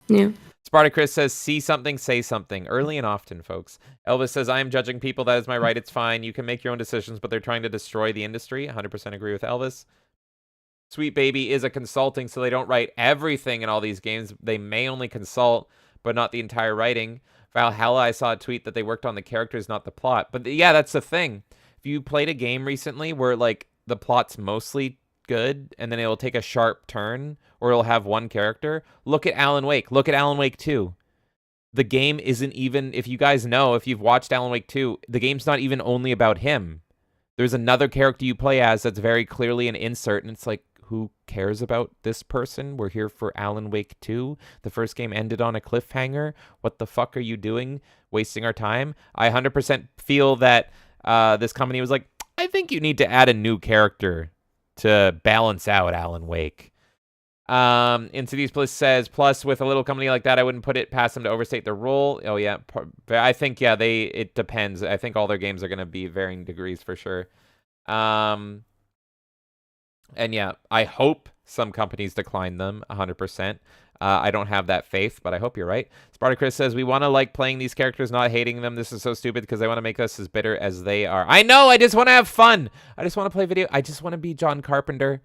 Yeah. Spartacus says, see something, say something. Early and often, folks. Elvis says, I am judging people. That is my right. It's fine. You can make your own decisions, but they're trying to destroy the industry. 100% agree with Elvis. Sweet Baby is a consulting, so they don't write everything in all these games. They may only consult, but not the entire writing. Valhalla, I saw a tweet that they worked on the characters, not the plot. But yeah, that's the thing. If you played a game recently where like the plot's mostly good and then it'll take a sharp turn or it'll have one character, look at Alan Wake. Look at Alan Wake 2. The game isn't even, if you guys know, if you've watched Alan Wake 2, the game's not even only about him. There's another character you play as that's very clearly an insert, and it's like, who cares about this person? We're here for Alan Wake 2. The first game ended on a cliffhanger. What the fuck are you doing? Wasting our time? I 100% feel that this company was like, I think you need to add a new character to balance out Alan Wake. Insidious Bliss says, plus with a little company like that, I wouldn't put it past them to overstate their role. Oh yeah, I think it depends. I think all their games are going to be varying degrees for sure. And yeah, I hope some companies decline them 100%. I don't have that faith, but I hope you're right. Spartacus says, we want to like playing these characters, not hating them. This is so stupid because they want to make us as bitter as they are. I know, I just want to have fun. I just want to play video. I just want to be John Carpenter.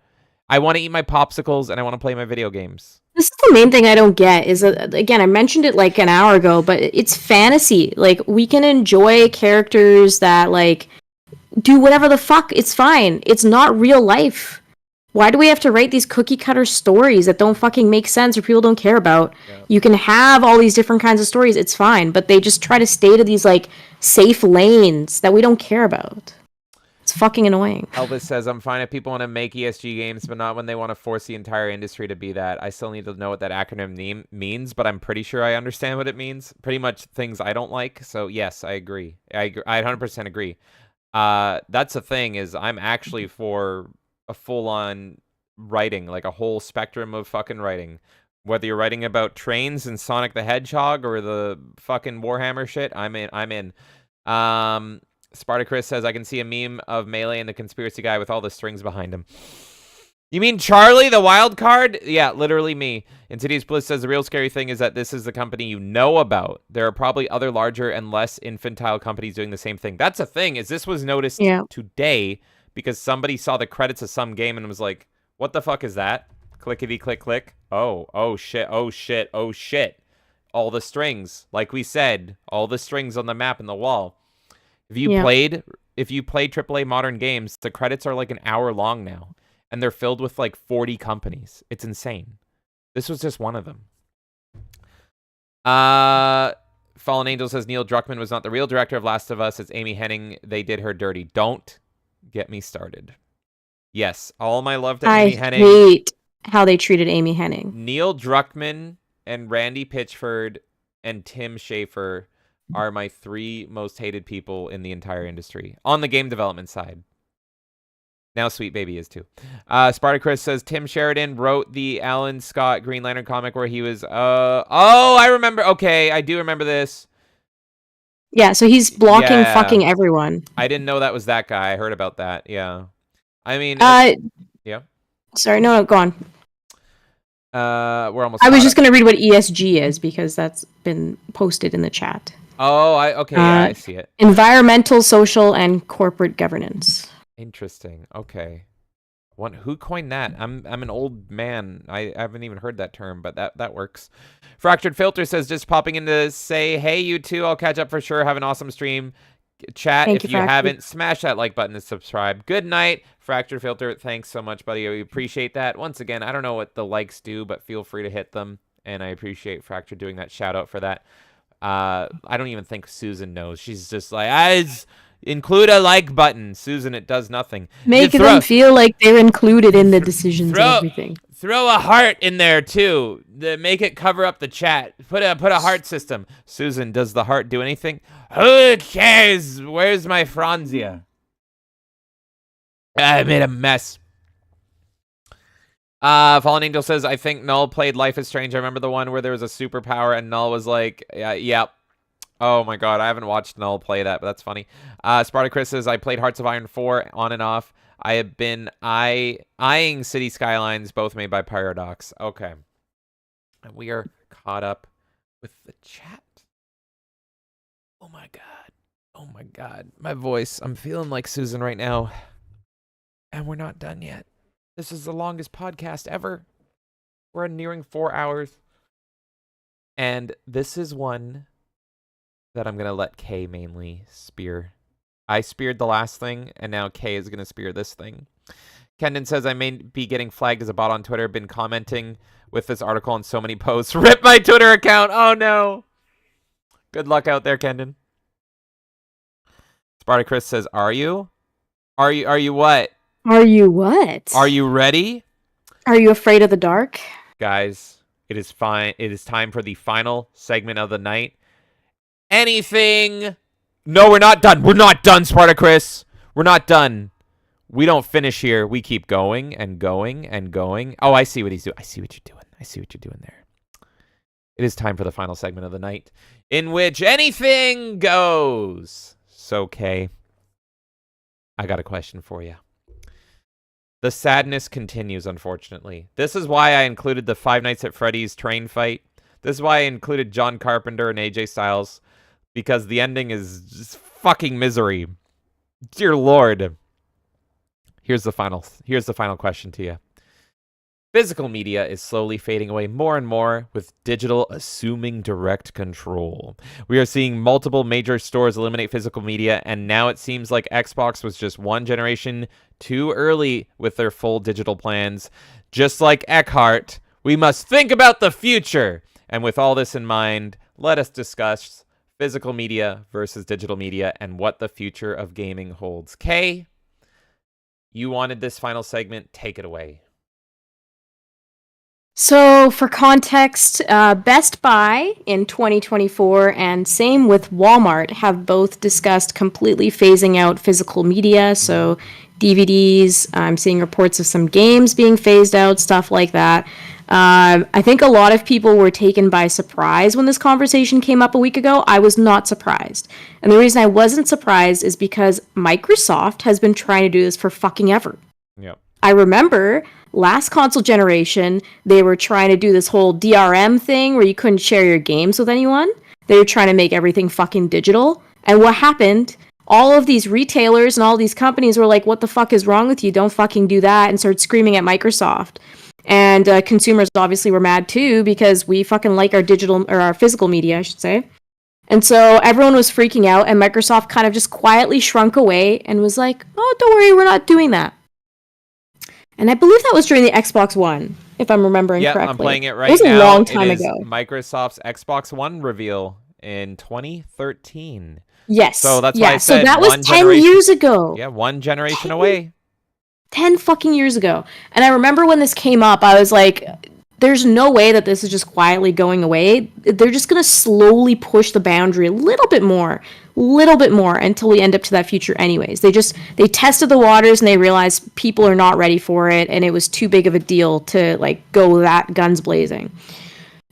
I want to eat my popsicles and I want to play my video games. This is the main thing I don't get is that, again, I mentioned it like an hour ago, but it's fantasy. Like, we can enjoy characters that like do whatever the fuck. It's fine. It's not real life. Why do we have to write these cookie cutter stories that don't fucking make sense or people don't care about? Yeah. You can have all these different kinds of stories. It's fine. But they just try to stay to these like safe lanes that we don't care about. It's fucking annoying. Elvis says, I'm fine if people want to make ESG games, but not when they want to force the entire industry to be that. I still need to know what that acronym means, but I'm pretty sure I understand what it means. Pretty much things I don't like. So yes, I agree. I 100% agree. That's the thing is I'm actually for a full-on writing, like a whole spectrum of fucking writing. Whether you're writing about trains and Sonic the Hedgehog or the fucking Warhammer shit, I'm in. Spartacus says, I can see a meme of Melee and the conspiracy guy with all the strings behind him. You mean Charlie, the wild card? Yeah, literally me. Insidious Bliss says, the real scary thing is that this is the company you know about. There are probably other larger and less infantile companies doing the same thing. That's a thing, is this was noticed today because somebody saw the credits of some game and was like, what the fuck is that? Clickety click click. Oh shit, oh shit, oh shit. All the strings. Like we said, all the strings on the map and the wall. If you played AAA modern games, the credits are like an hour long now. And they're filled with like 40 companies. It's insane. This was just one of them. Fallen Angel says Neil Druckmann was not the real director of Last of Us. It's Amy Hennig. They did her dirty. Don't get me started. Yes, all my love to Amy Hennig. I hate how they treated Amy Hennig. Neil Druckmann and Randy Pitchford and Tim Schafer are my three most hated people in the entire industry on the game development side. Now Sweet Baby is too. Spartacus says Tim Sheridan wrote the Alan Scott Green Lantern comic where he was I remember. Okay, I do remember this. Yeah, so he's blocking fucking everyone. I didn't know that was that guy. I heard about that. Yeah. I mean, yeah. Sorry, no, go on. We're almost. I was just gonna read what ESG is because that's been posted in the chat. Oh, okay, yeah, I see it. Environmental, social, and corporate governance. Interesting. Okay. Who coined that? I'm an old man. I haven't even heard that term, but that works. Fractured Filter says, just popping in to say, hey, you two, I'll catch up for sure. Have an awesome stream. Chat, Thank if you, you Fractured. haven't, smash that like button and subscribe. Good night, Fractured Filter. Thanks so much, buddy. We appreciate that. Once again, I don't know what the likes do, but feel free to hit them. And I appreciate Fractured doing that shout out for that. I don't even think Susan knows. She's just like, include a like button. Susan, it does nothing. Make them feel like they're included in the decisions and everything. Throw a heart in there too. Make it cover up the chat. Put a heart system. Susan, does the heart do anything? Who cares? Where's my Franzia? I made a mess. Fallen Angel says, I think Null played Life is Strange. I remember the one where there was a superpower and Null was like, yep. Oh my god, I haven't watched Null play that, but that's funny. Spartacus says, I played Hearts of Iron 4 on and off. I have been eyeing City Skylines, both made by Paradox. Okay. And we are caught up with the chat. Oh my god. Oh my god. My voice. I'm feeling like Susan right now. And we're not done yet. This is the longest podcast ever. We're nearing 4 hours. And this is one that I'm going to let Kay mainly spear. I speared the last thing, and now Kay is going to spear this thing. Kendon says, I may be getting flagged as a bot on Twitter. Been commenting with this article on so many posts. Rip my Twitter account. Oh, no. Good luck out there, Kendon. Spartacus says, are you? Are you what? Are you what? Are you ready? Are you afraid of the dark? Guys, it is fine. It is time for the final segment of the night. Anything? No, we're not done. We're not done, Spartacus. We're not done. We don't finish here. We keep going and going and going. Oh, I see what he's doing. I see what you're doing. I see what you're doing there. It is time for the final segment of the night, in which anything goes. So, Kay, I got a question for you. The sadness continues, unfortunately. This is why I included the Five Nights at Freddy's train fight. This is why I included John Carpenter and AJ Styles. Because the ending is just fucking misery. Dear Lord. Here's the final question to you. Physical media is slowly fading away more and more, with digital assuming direct control. We are seeing multiple major stores eliminate physical media, and now it seems like Xbox was just one generation too early with their full digital plans. Just like Eckhart, we must think about the future. And with all this in mind, let us discuss physical media versus digital media and what the future of gaming holds. Kay, you wanted this final segment. Take it away. So, for context, Best Buy in 2024 and same with Walmart have both discussed completely phasing out physical media. So, DVDs, I'm seeing reports of some games being phased out, stuff like that. I think a lot of people were taken by surprise when this conversation came up a week ago. I was not surprised. And the reason I wasn't surprised is because Microsoft has been trying to do this for fucking ever. Yep. I remember last console generation, they were trying to do this whole DRM thing where you couldn't share your games with anyone. They were trying to make everything fucking digital. And what happened? All of these retailers and all these companies were like, what the fuck is wrong with you? Don't fucking do that, and started screaming at Microsoft. And consumers obviously were mad too because we fucking like our digital, or our physical media, I should say. And so everyone was freaking out, and Microsoft kind of just quietly shrunk away and was like, oh, don't worry, we're not doing that. And I believe that was during the Xbox One, if I'm remembering correctly. Yeah, I'm playing it right now. It was a long time ago. Microsoft's Xbox One reveal in 2013. Yes. So that's why I said so that was 10 years ago. Yeah, one generation away. 10 fucking years ago. And I remember when this came up, I was like, there's no way that this is just quietly going away. They're just going to slowly push the boundary a little bit more until we end up to that future anyways. They tested the waters and they realized people are not ready for it, and it was too big of a deal to like go that guns blazing.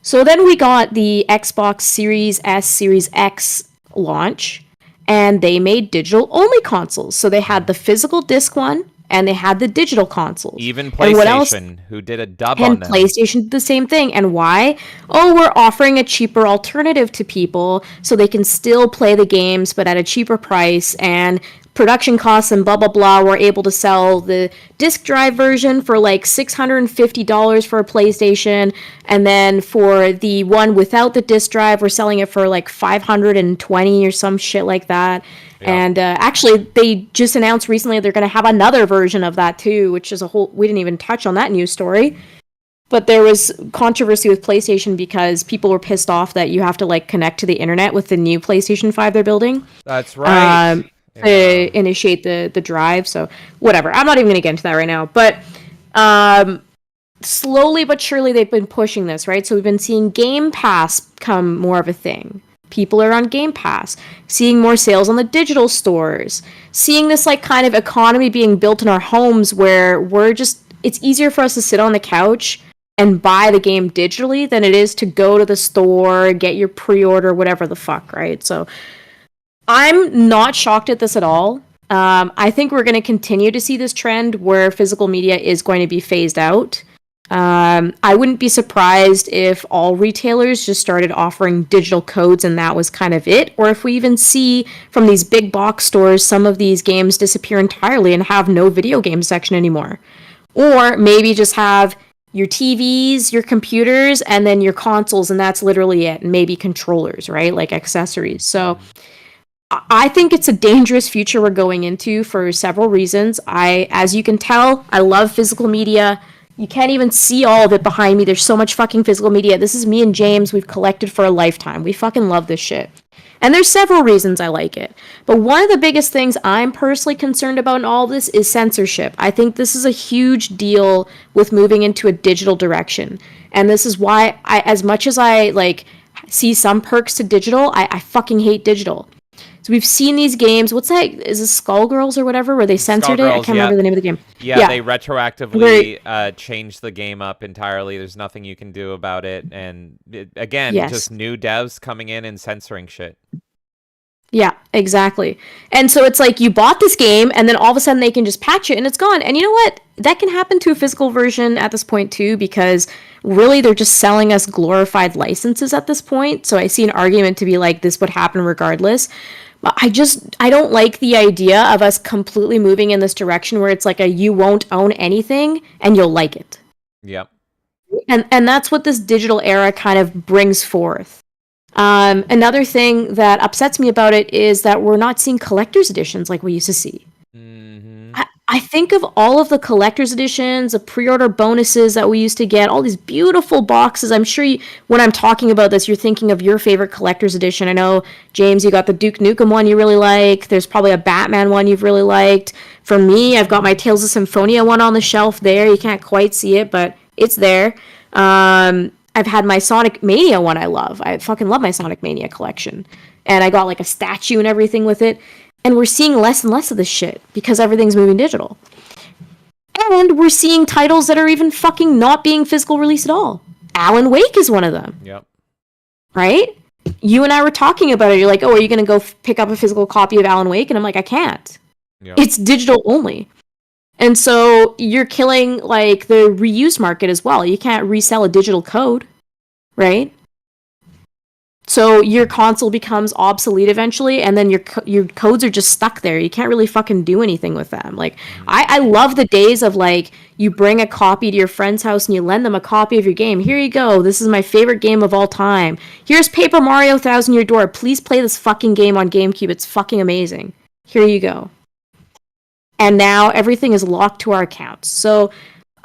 So then we got the Xbox Series S, Series X launch, and they made digital only consoles. So they had the physical disc one and they had the digital consoles. Even And what else? PlayStation, who did a dub And on them. PlayStation did the same thing. And why? Oh, we're offering a cheaper alternative to people so they can still play the games, but at a cheaper price. And production costs and blah, blah, blah. We're able to sell the disc drive version for like $650 for a PlayStation. And then for the one without the disc drive, we're selling it for like $520 or some shit like that. Yeah. And actually, they just announced recently they're going to have another version of that too, which is a whole. We didn't even touch on that news story, but there was controversy with PlayStation because people were pissed off that you have to like connect to the internet with the new PlayStation 5 they're building. That's right. To initiate the drive. So whatever. I'm not even going to get into that right now. But slowly but surely they've been pushing this, right? So we've been seeing Game Pass become more of a thing. People are on Game Pass, seeing more sales on the digital stores, seeing this like kind of economy being built in our homes where it's easier for us to sit on the couch and buy the game digitally than it is to go to the store, get your pre-order, whatever the fuck, right? So I'm not shocked at this at all. I think we're going to continue to see this trend where physical media is going to be phased out. I wouldn't be surprised if all retailers just started offering digital codes and that was kind of it, or if we even see from these big box stores some of these games disappear entirely and have no video game section anymore. Or maybe just have your TVs, your computers, and then your consoles, and that's literally it, and maybe controllers, right? Like accessories. So I think it's a dangerous future we're going into for several reasons. As you can tell, I love physical media. You can't even see all of it behind me. There's so much fucking physical media. This is me and James. We've collected for a lifetime. We fucking love this shit. And there's several reasons I like it. But one of the biggest things I'm personally concerned about in all of this is censorship. I think this is a huge deal with moving into a digital direction. And this is why as much as I like see some perks to digital, I fucking hate digital. So we've seen these games. What's that? Is it Skullgirls or whatever, where they censored it? I can't remember the name of the game. Yeah, they retroactively changed the game up entirely. There's nothing you can do about it. And just new devs coming in and censoring shit. Yeah, exactly. And so it's like you bought this game and then all of a sudden they can just patch it and it's gone. And you know what? That can happen to a physical version at this point too, because really they're just selling us glorified licenses at this point. So I see an argument to be like this would happen regardless. But I don't like the idea of us completely moving in this direction where it's like you won't own anything and you'll like it. Yep. And that's what this digital era kind of brings forth. Another thing that upsets me about it is that we're not seeing collector's editions like we used to see. I think of all of the collector's editions, the pre-order bonuses that we used to get, all these beautiful boxes. I'm sure when I'm talking about this, you're thinking of your favorite collector's edition. I know, James, you got the Duke Nukem one you really like. There's probably a Batman one you've really liked. For me, I've got my Tales of Symphonia one on the shelf there. You can't quite see it, but it's there. I've had my Sonic Mania one I love. I fucking love my Sonic Mania collection. And I got like a statue and everything with it. And we're seeing less and less of this shit because everything's moving digital. And we're seeing titles that are even fucking not being physical release at all. Alan Wake is one of them. Yep. Right? You and I were talking about it. You're like, oh, are you going to go pick up a physical copy of Alan Wake? And I'm like, I can't. Yep. It's digital only. And so you're killing like the reuse market as well. You can't resell a digital code, right? So your console becomes obsolete eventually, and then your codes are just stuck there. You can't really fucking do anything with them. Like, I love the days of, like, you bring a copy to your friend's house and you lend them a copy of your game. Here you go. This is my favorite game of all time. Here's Paper Mario Thousand Year Door. Please play this fucking game on GameCube. It's fucking amazing. Here you go. And now everything is locked to our accounts. So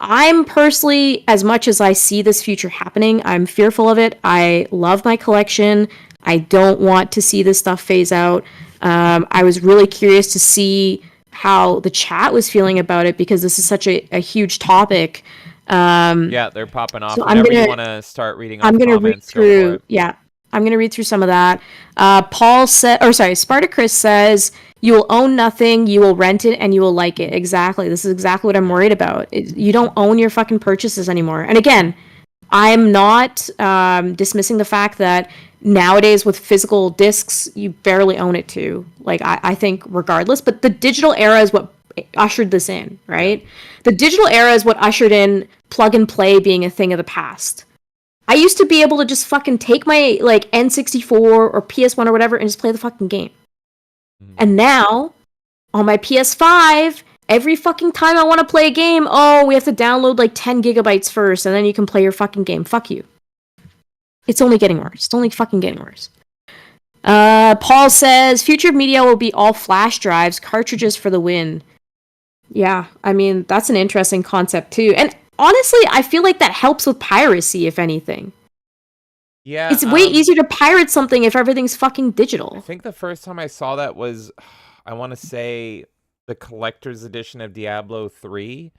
I'm personally, as much as I see this future happening, I'm fearful of it. I love my collection. I don't want to see this stuff phase out. I was really curious to see how the chat was feeling about it because this is such a huge topic. Yeah, they're popping off. So Whenever you want to start reading off I'm going to comments, read through. Yeah, I'm going to read through some of that. Spartacus says, you will own nothing, you will rent it, and you will like it. Exactly. This is exactly what I'm worried about. You don't own your fucking purchases anymore. And again, I'm not dismissing the fact that nowadays with physical discs, you barely own it too. Like, I think regardless. But the digital era is what ushered this in, right? The digital era is what ushered in plug and play being a thing of the past. I used to be able to just fucking take my like N64 or PS1 or whatever and just play the fucking game. And now, on my PS5, every fucking time I want to play a game, oh, we have to download like 10 gigabytes first, and then you can play your fucking game. Fuck you. It's only getting worse. It's only fucking getting worse. Paul says, future media will be all flash drives, cartridges for the win. Yeah, I mean, that's an interesting concept too. And honestly, I feel like that helps with piracy, if anything. Yeah. It's way easier to pirate something if everything's fucking digital. I think the first time I saw that was, I want to say, the collector's edition of Diablo 3,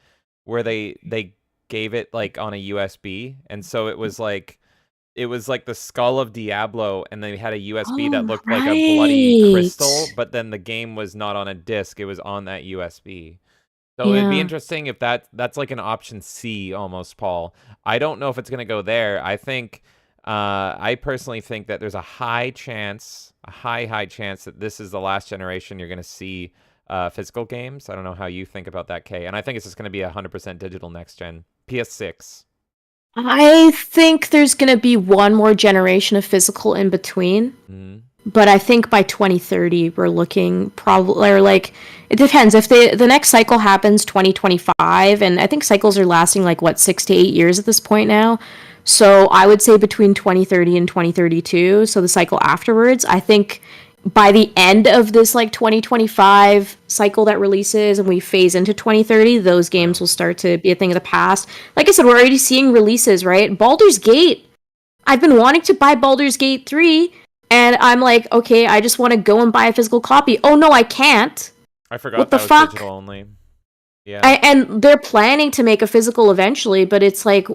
where they gave it like on a USB, and so it was like the skull of Diablo, and they had a USB that looked like a bloody crystal, but then the game was not on a disc, it was on that USB. So it'd be interesting if that's like an option C almost, Paul. I don't know if it's gonna go there. I think I personally think that there's a high chance that this is the last generation you're gonna see physical games. I don't know how you think about that, Kay. And I think it's just gonna be 100% digital next gen. PS6. I think there's going to be one more generation of physical in between. But I think by 2030, we're looking probably, or like, it depends. If the next cycle happens 2025, and I think cycles are lasting like, 6 to 8 years at this point now. So I would say between 2030 and 2032, so the cycle afterwards, I think by the end of this like 2025 cycle that releases and we phase into 2030, those games will start to be a thing of the past. Like I said, we're already seeing releases, right? Baldur's Gate. I've been wanting to buy Baldur's Gate 3, and I'm like, okay, I just want to go and buy a physical copy. Oh no, I can't. I forgot that was digital only. Yeah. And they're planning to make a physical eventually, but it's like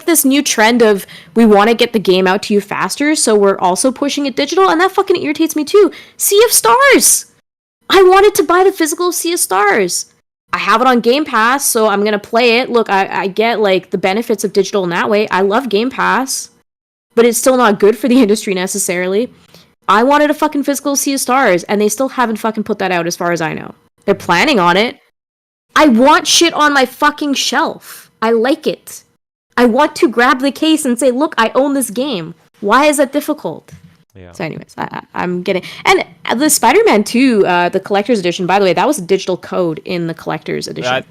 this new trend of we want to get the game out to you faster, so we're also pushing it digital, and that fucking irritates me too. Sea of Stars! I wanted to buy the physical Sea of Stars. I have it on Game Pass, so I'm gonna play it. Look, I get like the benefits of digital in that way. I love Game Pass, but it's still not good for the industry necessarily. I wanted a fucking physical Sea of Stars, and they still haven't fucking put that out as far as I know. They're planning on it. I want shit on my fucking shelf. I like it. I want to grab the case and say, look, I own this game. Why is that difficult? Yeah. So anyways, I'm getting... And the Spider-Man 2, the collector's edition, by the way, that was a digital code in the collector's edition.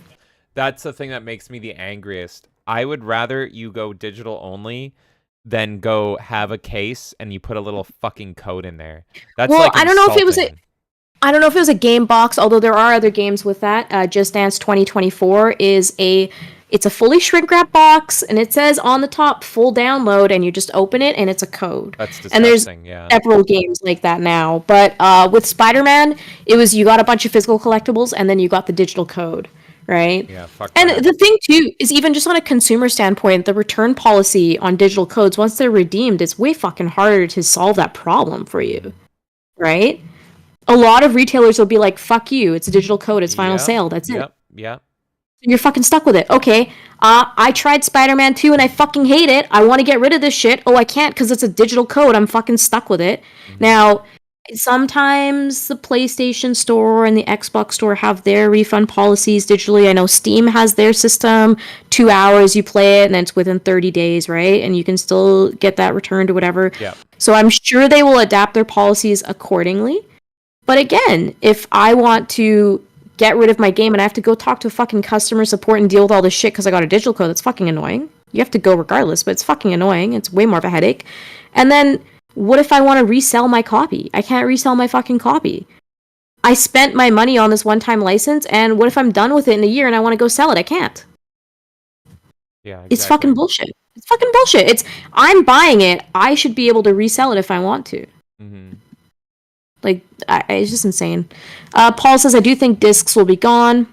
That's the thing that makes me the angriest. I would rather you go digital only than go have a case and you put a little fucking code in there. That's like I don't know if it was I don't know if it was a game box, although there are other games with that. Just Dance 2024 it's a fully shrink wrap box, and it says on the top full download, and you just open it and it's a code. That's disgusting. And there's several games like that now. But with Spider-Man, it was you got a bunch of physical collectibles and then you got the digital code, right? Yeah, fuck and that. The thing too is, even just on a consumer standpoint, the return policy on digital codes, once they're redeemed, it's way fucking harder to solve that problem for you, right? A lot of retailers will be like, fuck you, it's a digital code, it's final sale, that's it. Yeah. You're fucking stuck with it. Okay, I tried Spider-Man 2 and I fucking hate it. I want to get rid of this shit. Oh, I can't because it's a digital code. I'm fucking stuck with it. Now, sometimes the PlayStation Store and the Xbox Store have their refund policies digitally. I know Steam has their system. 2 hours, you play it, and then it's within 30 days, right? And you can still get that returned or whatever. Yeah. So I'm sure they will adapt their policies accordingly. But again, if I want to get rid of my game and I have to go talk to fucking customer support and deal with all this shit because I got a digital code, that's fucking annoying. You have to go regardless, but it's fucking annoying. It's way more of a headache. And then, what if I want to resell my copy? I can't resell my fucking copy. I spent my money on this one-time license, and what if I'm done with it in a year and I want to go sell it? I can't. Yeah, exactly. It's fucking bullshit. It's fucking bullshit. I'm buying it. I should be able to resell it if I want to. Mm-hmm. Like, it's just insane. Paul says, I do think discs will be gone.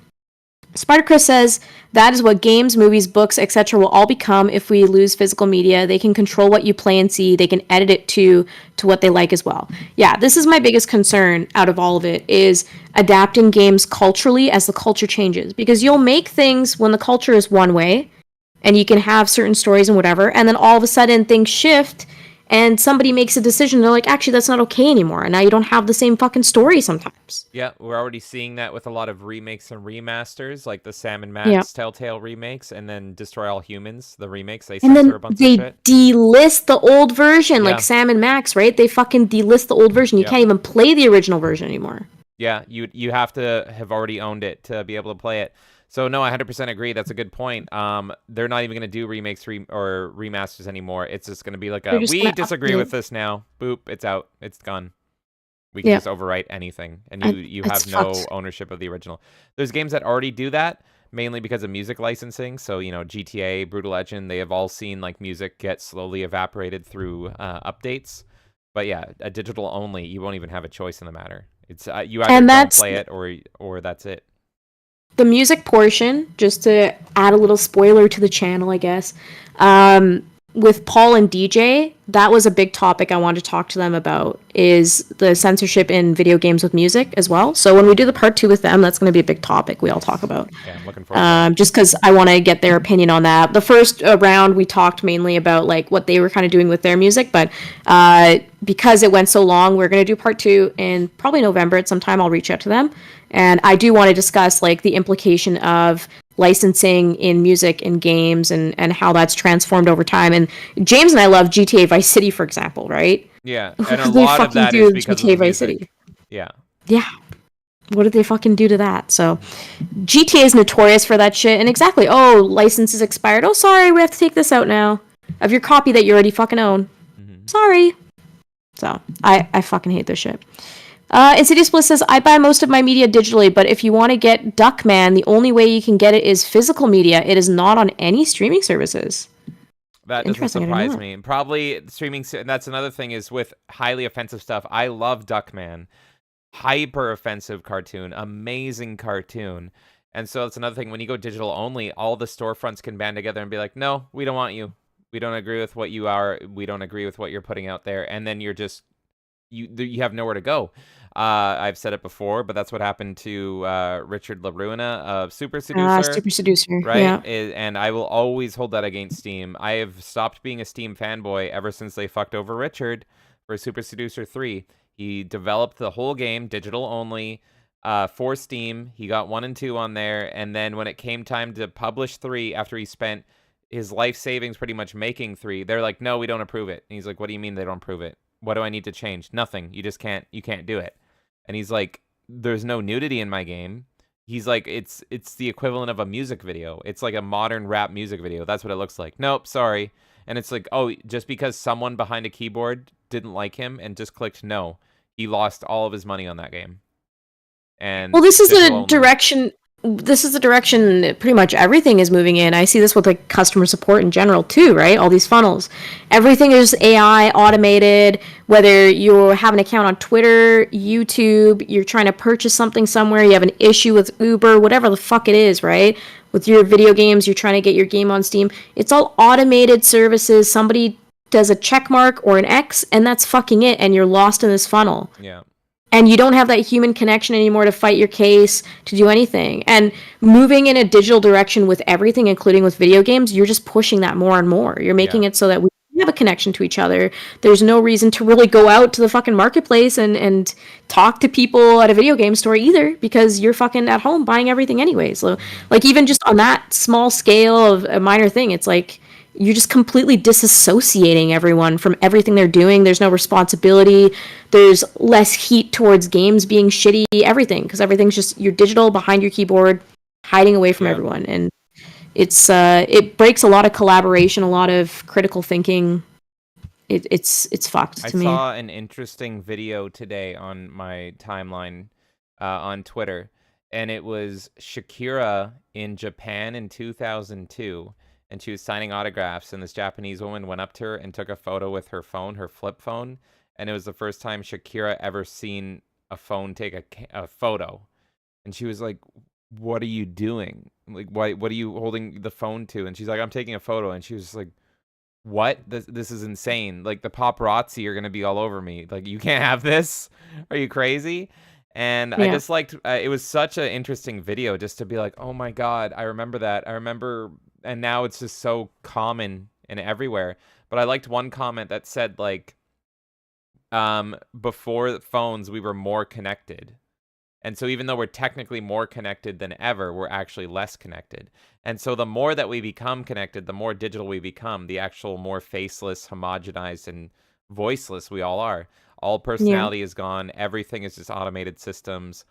Spider-Chris says, that is what games, movies, books, etc. will all become if we lose physical media. They can control what you play and see. They can edit it to what they like as well. Yeah, this is my biggest concern out of all of it, is adapting games culturally as the culture changes. Because you'll make things when the culture is one way, and you can have certain stories and whatever, and then all of a sudden things shift, and somebody makes a decision, they're like, actually, that's not okay anymore, and now you don't have the same fucking story sometimes. Yeah, we're already seeing that with a lot of remakes and remasters, like the Sam and Yeah. Max Telltale remakes, and then Destroy All Humans, the remakes. They And censor then a bunch of they shit. delist the old version, Yeah. like Sam and Max, right? They fucking delist the old version. You Yep. can't even play the original version anymore. Yeah, you have to have already owned it to be able to play it. So no, I 100% agree. That's a good point. They're not even going to do remakes or remasters anymore. It's just going to be like They're just we gonna disagree update. with this now. Boop, it's out. It's gone. We can Yeah. just overwrite anything, and you It's have no fucked. ownership of the original. There's games that already do that, mainly because of music licensing. So, GTA, Brutal Legend, they have all seen like music get slowly evaporated through updates. But yeah, a digital only, you won't even have a choice in the matter. It's you either And don't that's play it or that's it. the music portion, just to add a little spoiler to the channel, I guess. With Paul and DJ, that was a big topic I wanted to talk to them about, is the censorship in video games with music as well. So when we do the part 2 with them, that's going to be a big topic we all talk about. Yeah, I'm looking forward to that. Just because I want to get their opinion on that. The first round, we talked mainly about like what they were kind of doing with their music, but because it went so long, we're going to do part 2 in probably November at some time. I'll reach out to them, and I do want to discuss like the implication of licensing in music and games and how that's transformed over time. And James and I love GTA Vice City, for example, right? Yeah, What and a did they lot of fucking that do is to because of GTA the Vice music. City? Yeah. Yeah. What did they fucking do to that? So GTA is notorious for that shit. And exactly, oh, license is expired. Oh, sorry, we have to take this out now of your copy that you already fucking own. Mm-hmm. Sorry. So I fucking hate this shit. Insidious Bliss says, I buy most of my media digitally, but if you want to get Duckman, the only way you can get it is physical media. It is not on any streaming services. That doesn't Interesting, I didn't surprise know that. me. Probably streaming, and that's another thing is with highly offensive stuff. I love Duckman. Hyper offensive cartoon, amazing cartoon. And so that's another thing. When you go digital only, all the storefronts can band together and be like, no, we don't want you. We don't agree with what you are. We don't agree with what you're putting out there. And then you're just, you have nowhere to go. I've said it before, but that's what happened to Richard LaRuina of Super Seducer. Super Seducer, Right? yeah. And I will always hold that against Steam. I have stopped being a Steam fanboy ever since they fucked over Richard for Super Seducer 3. He developed the whole game digital only for Steam. He got 1 and 2 on there, and then when it came time to publish 3, after he spent his life savings pretty much making 3, they're like, no, we don't approve it. And he's like, what do you mean they don't approve it? What do I need to change? Nothing. You can't do it. And he's like, there's no nudity in my game. He's like, it's the equivalent of a music video. It's like a modern rap music video. That's what it looks like. Nope, sorry. And it's like, oh, just because someone behind a keyboard didn't like him and just clicked no, he lost all of his money on that game. And well, this is digital the only. direction. This is the direction that pretty much everything is moving in. I see this with like customer support in general too, right? All these funnels. Everything is AI automated. Whether you have an account on Twitter, YouTube, you're trying to purchase something somewhere, you have an issue with Uber, whatever the fuck it is, right? With your video games, you're trying to get your game on Steam. It's all automated services. Somebody does a check mark or an X, and that's fucking it, and you're lost in this funnel. Yeah. And you don't have that human connection anymore to fight your case, to do anything. And moving in a digital direction with everything, including with video games, you're just pushing that more and more. You're making it so that we have a connection to each other. There's no reason to really go out to the fucking marketplace and talk to people at a video game store either, because you're fucking at home buying everything anyway. So, like, even just on that small scale of a minor thing, it's like you're just completely disassociating everyone from everything they're doing. There's no responsibility. There's less heat towards games being shitty, everything, because everything's just, you're digital behind your keyboard, hiding away from everyone. And it's it breaks a lot of collaboration, a lot of critical thinking. It's fucked to me. I saw an interesting video today on my timeline on Twitter, and it was Shakira in Japan in 2002. And she was signing autographs, and this Japanese woman went up to her and took a photo with her phone, her flip phone. And it was the first time Shakira ever seen a phone take a photo. And she was like, what are you doing? Like, what are you holding the phone to? And she's like, I'm taking a photo. And she was like, what? This is insane. Like, the paparazzi are going to be all over me. Like, you can't have this. Are you crazy? And I just liked, it was such an interesting video just to be like, oh my God, I remember that. I remember, and now it's just so common and everywhere. But I liked one comment that said like, before phones, we were more connected. And so even though we're technically more connected than ever, we're actually less connected. And so the more that we become connected, the more digital we become, the actual more faceless, homogenized, and voiceless we all are. All personality is gone. Everything is just automated systems,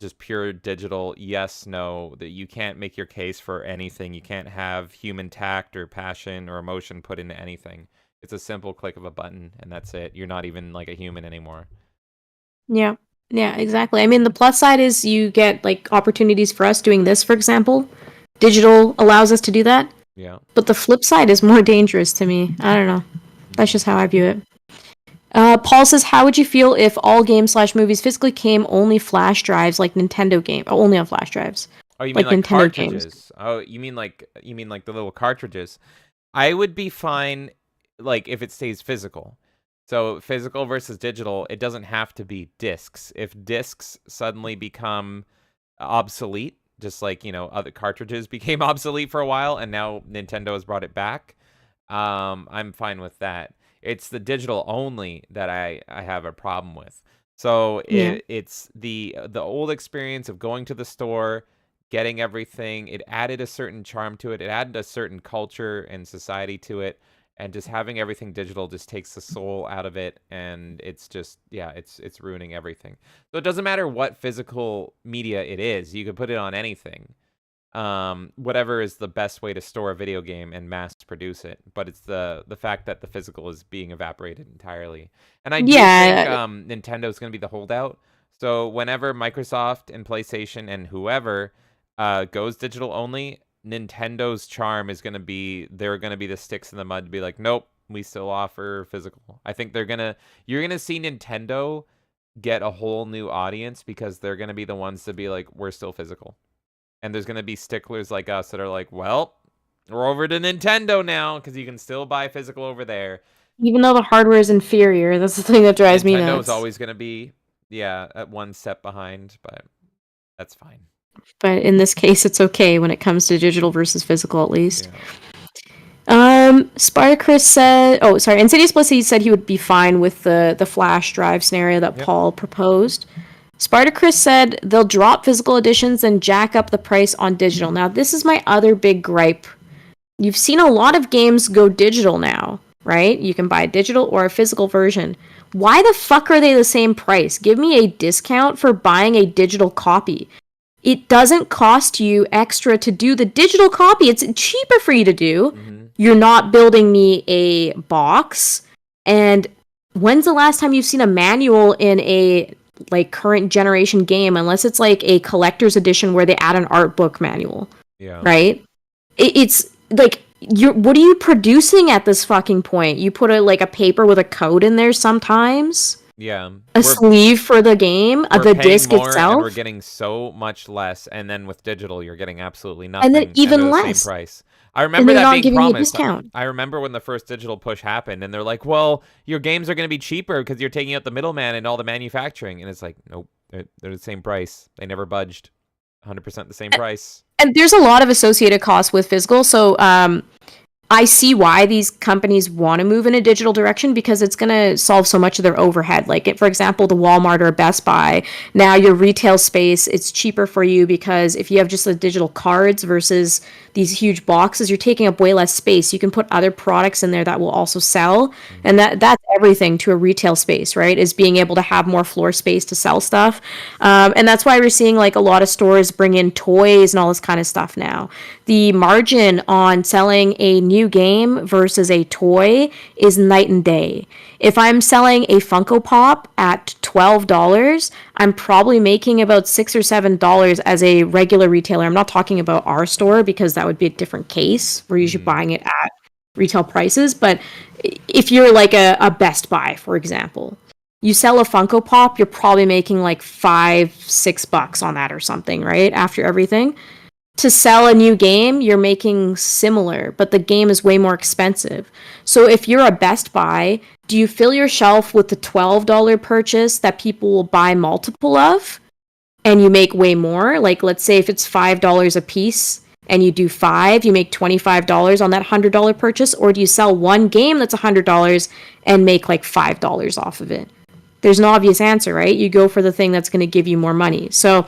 just pure digital. Yes, no, that you can't make your case for anything. You can't have human tact or passion or emotion put into anything. It's a simple click of a button, and that's it. You're not even like a human anymore. Yeah. Yeah, exactly. I mean, the plus side is you get like opportunities for us doing this, for example. Digital allows us to do that. Yeah. But the flip side is more dangerous to me. I don't know. That's just how I view it. Paul says, how would you feel if all games/movies physically came only flash drives like Nintendo game, only on flash drives? Oh, you mean like like Nintendo cartridges? games. Oh, you mean like the little cartridges? I would be fine like if it stays physical. So physical versus digital, it doesn't have to be discs. If discs suddenly become obsolete, just like, other cartridges became obsolete for a while and now Nintendo has brought it back, I'm fine with that. It's the digital only that I have a problem with. So Yeah. it's the old experience of going to the store, getting everything. It added a certain charm to it. It added a certain culture and society to it. And just having everything digital just takes the soul out of it, and it's just, yeah, it's ruining everything. So it doesn't matter what physical media it is. You can put it on anything. Whatever is the best way to store a video game and mass produce it. But it's the fact that the physical is being evaporated entirely. And I do think Yeah. Nintendo's going to be the holdout. So whenever Microsoft and PlayStation and whoever goes digital only, Nintendo's charm is going to be, they're going to be the sticks in the mud to be like, nope, we still offer physical. I think you're going to see Nintendo get a whole new audience because they're going to be the ones to be like, we're still physical. And there's going to be sticklers like us that are like, well, we're over to Nintendo now because you can still buy physical over there. Even though the hardware is inferior, that's the thing that drives me Nintendo's nuts. always going to be, at one step behind, but that's fine. But in this case, it's okay when it comes to digital versus physical, at least. Yeah. Spartacus said, oh, sorry, Insidious Bliss, he said he would be fine with the flash drive scenario that Yep. Paul proposed. Spartacus said they'll drop physical editions and jack up the price on digital. Now, this is my other big gripe. You've seen a lot of games go digital now, right? You can buy a digital or a physical version. Why the fuck are they the same price? Give me a discount for buying a digital copy. It doesn't cost you extra to do the digital copy. It's cheaper for you to do. Mm-hmm. You're not building me a box. And when's the last time you've seen a manual in a like current generation game, unless it's like a collector's edition where they add an art book manual? Yeah. Right? It's like, what are you producing at this fucking point? You put a paper with a code in there sometimes. Yeah. A sleeve for the game, the paying disc more itself. And we're getting so much less, and then with digital, you're getting absolutely nothing. And then even they're the less. Same price. I remember they're that not being giving you a promised. discount. I remember when the first digital push happened, and they're like, "Well, your games are going to be cheaper because you're taking out the middleman and all the manufacturing." And it's like, nope, they're the same price. They never budged. 100% the same price. And there's a lot of associated costs with physical, so I see why these companies want to move in a digital direction because it's going to solve so much of their overhead. Like, for example, the Walmart or Best Buy, now your retail space, it's cheaper for you because if you have just the digital cards versus these huge boxes, you're taking up way less space. You can put other products in there that will also sell. And that's everything to a retail space, right? Is being able to have more floor space to sell stuff. And that's why we're seeing like a lot of stores bring in toys and all this kind of stuff now. The margin on selling a new game versus a toy is night and day. If I'm selling a Funko Pop at $12, I'm probably making about $6 or $7 as a regular retailer. I'm not talking about our store because that would be a different case. We're usually buying it at retail prices. But if you're like a Best Buy, for example, you sell a Funko Pop, you're probably making like $5-6 on that or something, right? After everything. To sell a new game, you're making similar, but the game is way more expensive. So if you're a Best Buy, do you fill your shelf with the $12 purchase that people will buy multiple of? And you make way more? Like, let's say if it's $5 a piece and you do 5, you make $25 on that $100 purchase, or do you sell one game that's $100 and make like $5 off of it? There's an obvious answer, right? You go for the thing that's going to give you more money. So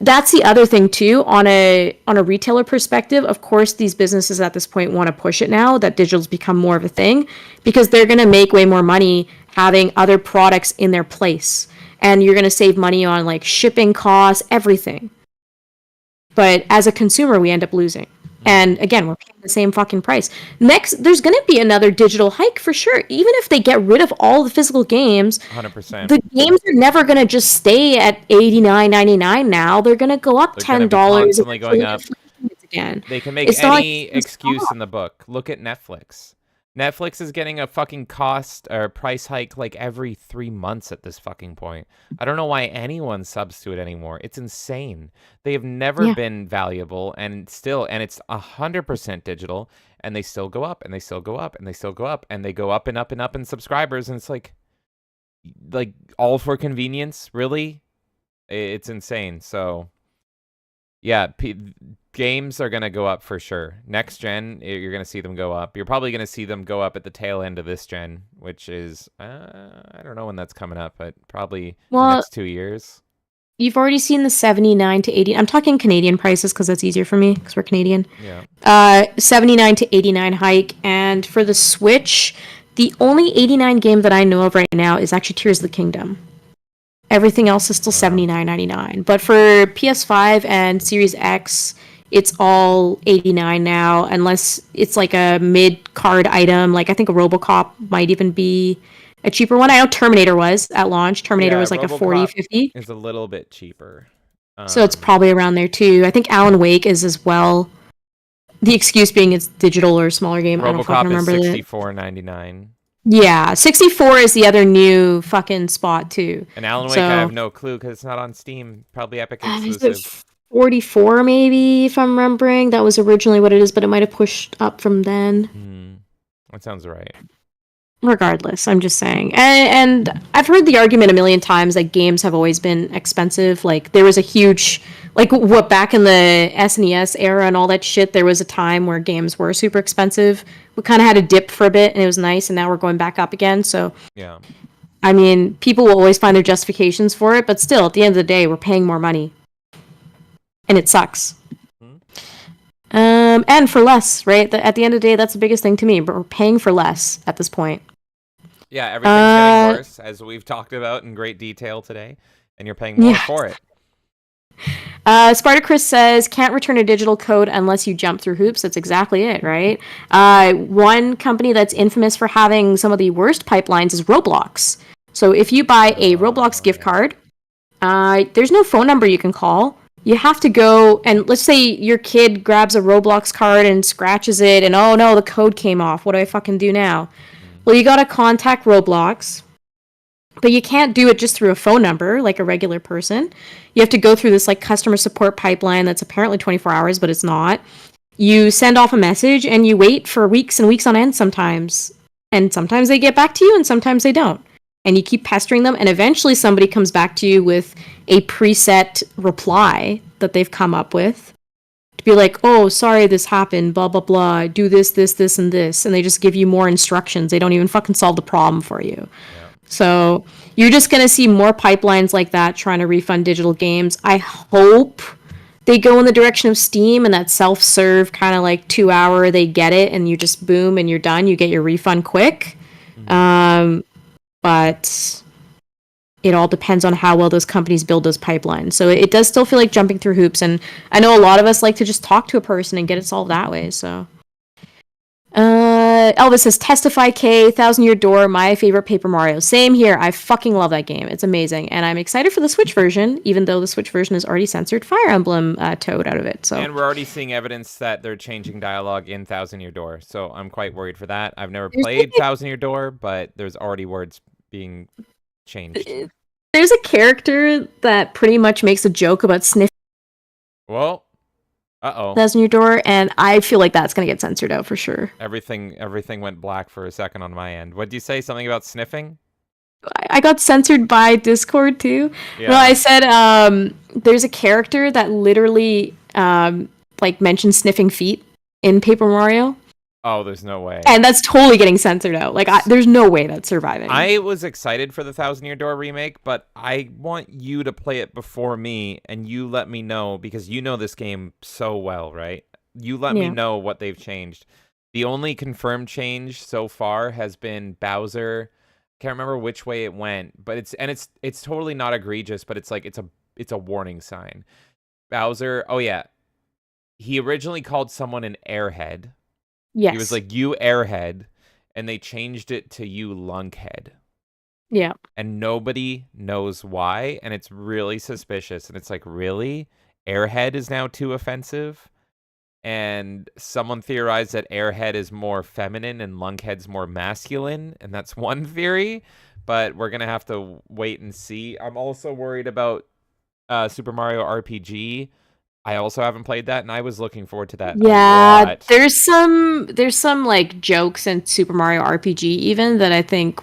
that's the other thing too, on a retailer perspective. Of course, these businesses at this point want to push it now that digital's become more of a thing, because they're going to make way more money having other products in their place, and you're going to save money on like shipping costs, everything. But as a consumer, we end up losing. And again, we're paying the same fucking price. Next, there's going to be another digital hike for sure. Even if they get rid of all the physical games, 100%. the games are never going to just stay at $89.99 now. They're going to go up $10. Constantly going up. Again. They can make any excuse in the book. Look at Netflix. Netflix is getting a fucking cost or price hike like every 3 months at this fucking point. I don't know why anyone subs to it anymore. It's insane. They have never been valuable, and it's 100% digital, and they still go up, and they still go up, and they still go up, and they go up and up and up in subscribers, and it's like all for convenience, really? It's insane. So yeah, games are going to go up for sure. Next gen, you're going to see them go up. You're probably going to see them go up at the tail end of this gen, which is, I don't know when that's coming up, but probably the next 2 years. You've already seen the 79 to 80. I'm talking Canadian prices because that's easier for me because we're Canadian. Yeah. 79 to 89 hike. And for the Switch, the only 89 game that I know of right now is actually Tears of the Kingdom. Everything else is still $79.99. But for PS5 and Series X, it's all $89 now, unless it's like a mid-card item. Like I think a RoboCop might even be a cheaper one. I know Terminator was at launch. Terminator was like RoboCop a 40, 50. It's a little bit cheaper. So it's probably around there too. I think Alan Wake is as well. The excuse being it's digital or smaller game. I don't fucking remember is $64.99. Yeah, 64 is the other new fucking spot too. And Alan Wake, I have no clue because it's not on Steam. Probably Epic exclusive. 44 maybe, if I'm remembering. That was originally what it is, but it might have pushed up from then. That sounds right. Regardless, I'm just saying. And I've heard the argument a million times that games have always been expensive. Like there was a huge, like what back in the SNES era and all that shit, there was a time where games were super expensive. We kind of had a dip for a bit and it was nice, and now we're going back up again. So yeah, I mean, people will always find their justifications for it, but still, at the end of the day, we're paying more money. And it sucks. And for less, right? At the end of the day, that's the biggest thing to me. But we're paying for less at this point. Yeah, everything's getting worse, as we've talked about in great detail today, and you're paying more for it. Spartacus says, can't return a digital code unless you jump through hoops. That's exactly it, right? One company that's infamous for having some of the worst pipelines is Roblox. So if you buy a Roblox gift card, there's no phone number you can call. You have to go, and let's say your kid grabs a Roblox card and scratches it, and oh no, the code came off. What do I fucking do now? Well, you gotta contact Roblox, but you can't do it just through a phone number like a regular person. You have to go through this like customer support pipeline that's apparently 24 hours, but it's not. You send off a message and you wait for weeks and weeks on end sometimes. And sometimes they get back to you and sometimes they don't. And you keep pestering them, and eventually somebody comes back to you with a preset reply that they've come up with. To be like, oh, sorry this happened, blah, blah, blah, do this, this, this, and this. And they just give you more instructions. They don't even fucking solve the problem for you. Yeah. So you're just going to see more pipelines like that trying to refund digital games. I hope they go in the direction of Steam and that self-serve kind of like 2 hour, they get it, and you just boom and you're done. You get your refund quick. But it all depends on how well those companies build those pipelines. So it does still feel like jumping through hoops. And I know a lot of us like to just talk to a person and get it solved that way. So Elvis says, Testify K, Thousand Year Door, my favorite Paper Mario. Same here. I fucking love that game. It's amazing. And I'm excited for the Switch version, even though the Switch version has already censored Fire Emblem Toad out of it. So. And we're already seeing evidence that they're changing dialogue in Thousand Year Door. So I'm quite worried for that. I've never played Thousand Year Door, but there's already words being changed. There's a character that pretty much makes a joke about sniffing. Well, uh-oh. Thousand Year Door, and I feel like that's going to get censored out for sure. Everything went black for a second on my end. What did you say? Something about sniffing? I got censored by Discord too. Yeah. No, I said there's a character that literally like mentioned sniffing feet in Paper Mario. Oh, there's no way. And that's totally getting censored out. Like, there's no way that's surviving. I was excited for the Thousand Year Door remake, but I want you to play it before me, and you let me know, because you know this game so well, right? You let me know what they've changed. The only confirmed change so far has been Bowser. Can't remember which way it went, but it's totally not egregious, but it's like it's a warning sign. Bowser, oh yeah, he originally called someone an airhead. Yes. He was like, you airhead, and they changed it to you lunkhead. Yeah. And nobody knows why, and it's really suspicious. And it's like, really? Airhead is now too offensive? And someone theorized that airhead is more feminine and lunkhead's more masculine, and that's one theory, but we're going to have to wait and see. I'm also worried about Super Mario RPG. I also haven't played that, and I was looking forward to that a lot. There's some like jokes in Super Mario RPG even that I think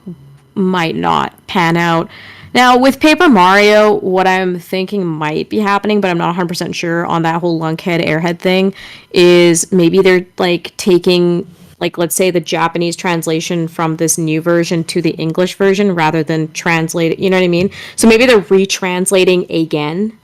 might not pan out. Now with Paper Mario, what I'm thinking might be happening, but I'm not 100% sure on that whole lunkhead airhead thing, is maybe they're like taking, like, let's say the Japanese translation from this new version to the English version rather than translate it, you know what I mean? So maybe they're retranslating again.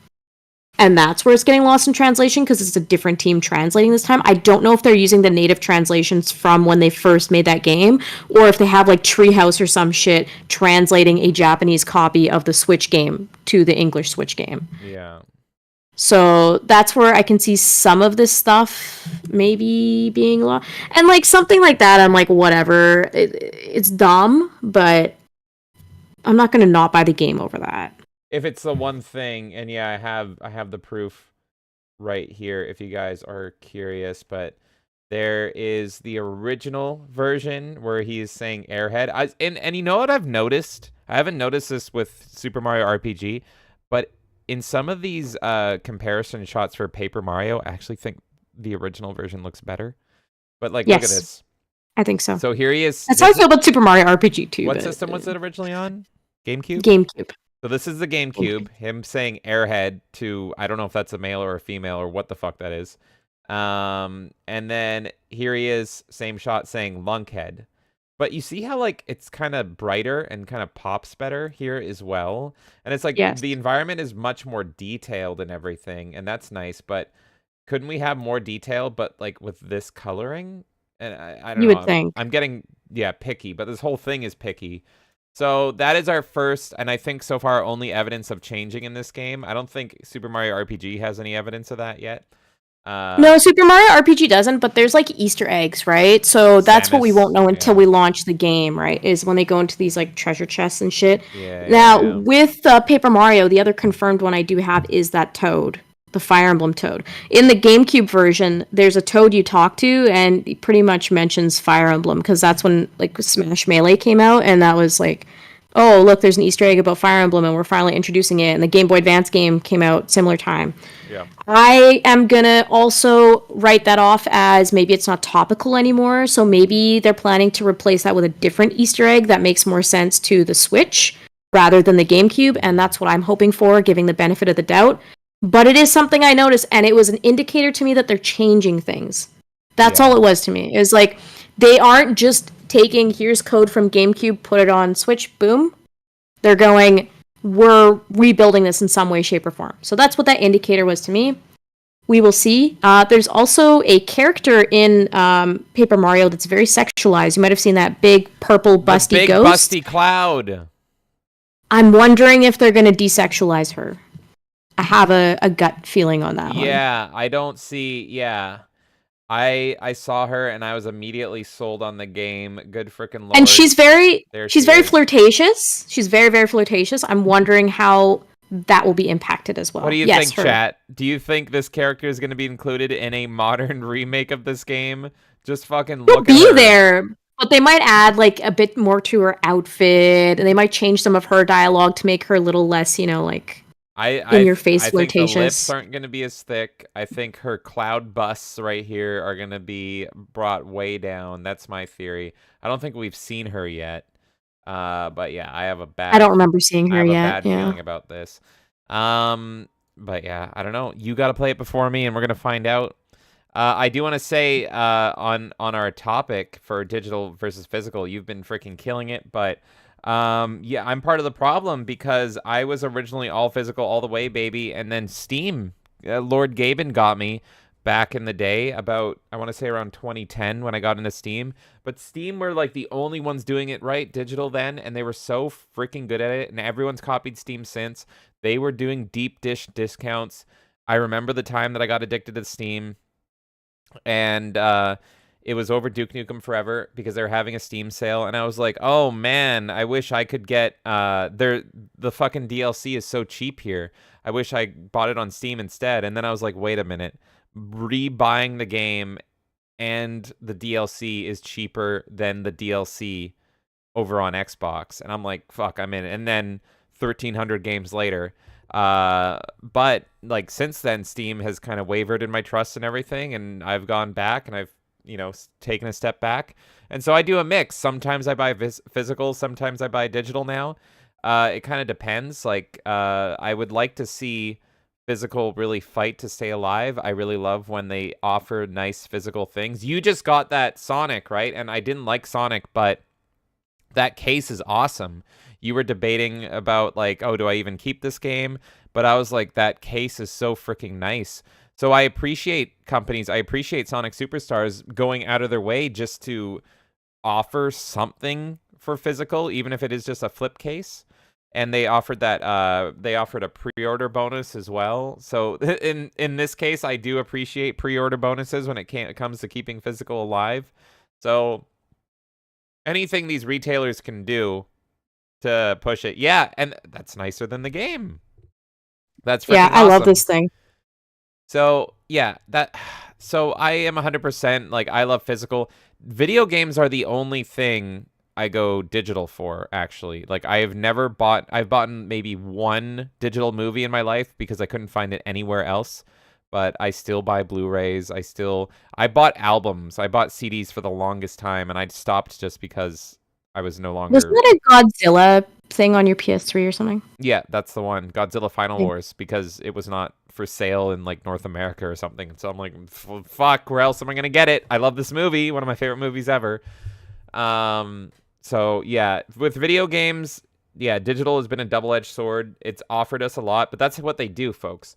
And that's where it's getting lost in translation because it's a different team translating this time. I don't know if they're using the native translations from when they first made that game, or if they have like Treehouse or some shit translating a Japanese copy of the Switch game to the English Switch game. Yeah. So that's where I can see some of this stuff maybe being lost. And like something like that, I'm like, whatever. It's dumb, but I'm not going to not buy the game over that. If it's the one thing, and yeah, I have the proof right here if you guys are curious, but there is the original version where he's saying airhead. And you know what I've noticed? I haven't noticed this with Super Mario RPG, but in some of these comparison shots for Paper Mario, I actually think the original version looks better. But like, look at this. I think so. So here he is. That's how I feel about Super Mario RPG too. What system was it originally on? GameCube? GameCube. So this is the GameCube, him saying airhead to, I don't know if that's a male or a female or what the fuck that is. And then here he is, same shot, saying lunkhead. But you see how like it's kind of brighter and kind of pops better here as well. And it's like the environment is much more detailed and everything, and that's nice. But couldn't we have more detail, but like with this coloring? And I don't know. You would think. I'm getting, picky, but this whole thing is picky. So that is our first, and I think so far only evidence of changing in this game. I don't think Super Mario RPG has any evidence of that yet. No, Super Mario RPG doesn't, but there's like Easter eggs, right? So that's what we won't know until we launch the game, right? Is when they go into these like treasure chests and shit. With Paper Mario, the other confirmed one I do have is that Toad, the Fire Emblem Toad. In the GameCube version, there's a Toad you talk to, and he pretty much mentions Fire Emblem because that's when like Smash Melee came out, and that was like, oh look, there's an Easter egg about Fire Emblem, and we're finally introducing it. And the Game Boy Advance game came out similar time. Yeah. I am gonna also write that off as maybe it's not topical anymore, so maybe they're planning to replace that with a different Easter egg that makes more sense to the Switch rather than the GameCube, and that's what I'm hoping for, giving the benefit of the doubt. But it is something I noticed, and it was an indicator to me that they're changing things. That's all it was to me. It was like, they aren't just taking, here's code from GameCube, put it on Switch, boom. They're going, we're rebuilding this in some way, shape, or form. So that's what that indicator was to me. We will see. There's also a character in Paper Mario that's very sexualized. You might have seen that big purple busty ghost. Big busty cloud. I'm wondering if they're going to desexualize her. I have a gut feeling on that one. Yeah, I don't see... Yeah. I saw her and I was immediately sold on the game. Good freaking lord. And she's very flirtatious. She's very, very flirtatious. I'm wondering how that will be impacted as well. What do you think, chat? Do you think this character is going to be included in a modern remake of this game? Just fucking look at her. She'll be there, but they might add like a bit more to her outfit, and they might change some of her dialogue to make her a little less, like... in your face flirtatious. Think the lips aren't going to be as thick. I think her cloud busts right here are going to be brought way down. That's my theory. I don't think we've seen her yet. But yeah, I don't remember seeing her yet. I have a bad feeling about this. But yeah, I don't know. You got to play it before me, and we're going to find out. I do want to say on our topic for digital versus physical, you've been freaking killing it, but yeah, I'm part of the problem because I was originally all physical all the way, baby, and then Steam, Lord Gaben got me back in the day about, I want to say around 2010 when I got into Steam, but Steam were like the only ones doing it right, digital then, and they were so freaking good at it, and everyone's copied Steam since. They were doing deep dish discounts. I remember the time that I got addicted to Steam, and it was over Duke Nukem Forever because they were having a Steam sale, and I was like, oh man, I wish I could get the fucking DLC is so cheap here. I wish I bought it on Steam instead. And then I was like, wait a minute, rebuying the game and the DLC is cheaper than the DLC over on Xbox, and I'm like, fuck, I'm in. And then 1,300 games later. But like since then, Steam has kind of wavered in my trust and everything, and I've gone back and I've taken a step back, and so I do a mix. Sometimes I buy physical, sometimes I buy digital now. It kind of depends. Like I would like to see physical really fight to stay alive. I really love when they offer nice physical things. You just got that Sonic, right? And I didn't like Sonic, but that case is awesome. You were debating about like, oh, do I even keep this game? But I was like, that case is so freaking nice. So I appreciate companies, I appreciate Sonic Superstars going out of their way just to offer something for physical, even if it is just a flip case. And they offered that they offered a pre-order bonus as well. So in this case, I do appreciate pre-order bonuses when it comes to keeping physical alive. So anything these retailers can do to push it. Yeah, and that's nicer than the game. That's freaking I awesome. love this thing. So, yeah, so I am 100% like, I love physical. Video games are the only thing I go digital for, actually. Like, I've bought maybe one digital movie in my life because I couldn't find it anywhere else. But I still buy Blu-rays. I bought albums. I bought CDs for the longest time, and I stopped just because I was no longer... Wasn't that a Godzilla thing on your PS3 or something? Yeah, that's the one. Godzilla Final Yeah. Wars, because it was not for sale in like North America or something. So I'm like, fuck, where else am I gonna get it? I love this movie, one of my favorite movies ever. So yeah, with video games, yeah, digital has been a double-edged sword. It's offered us a lot, but that's what they do, folks.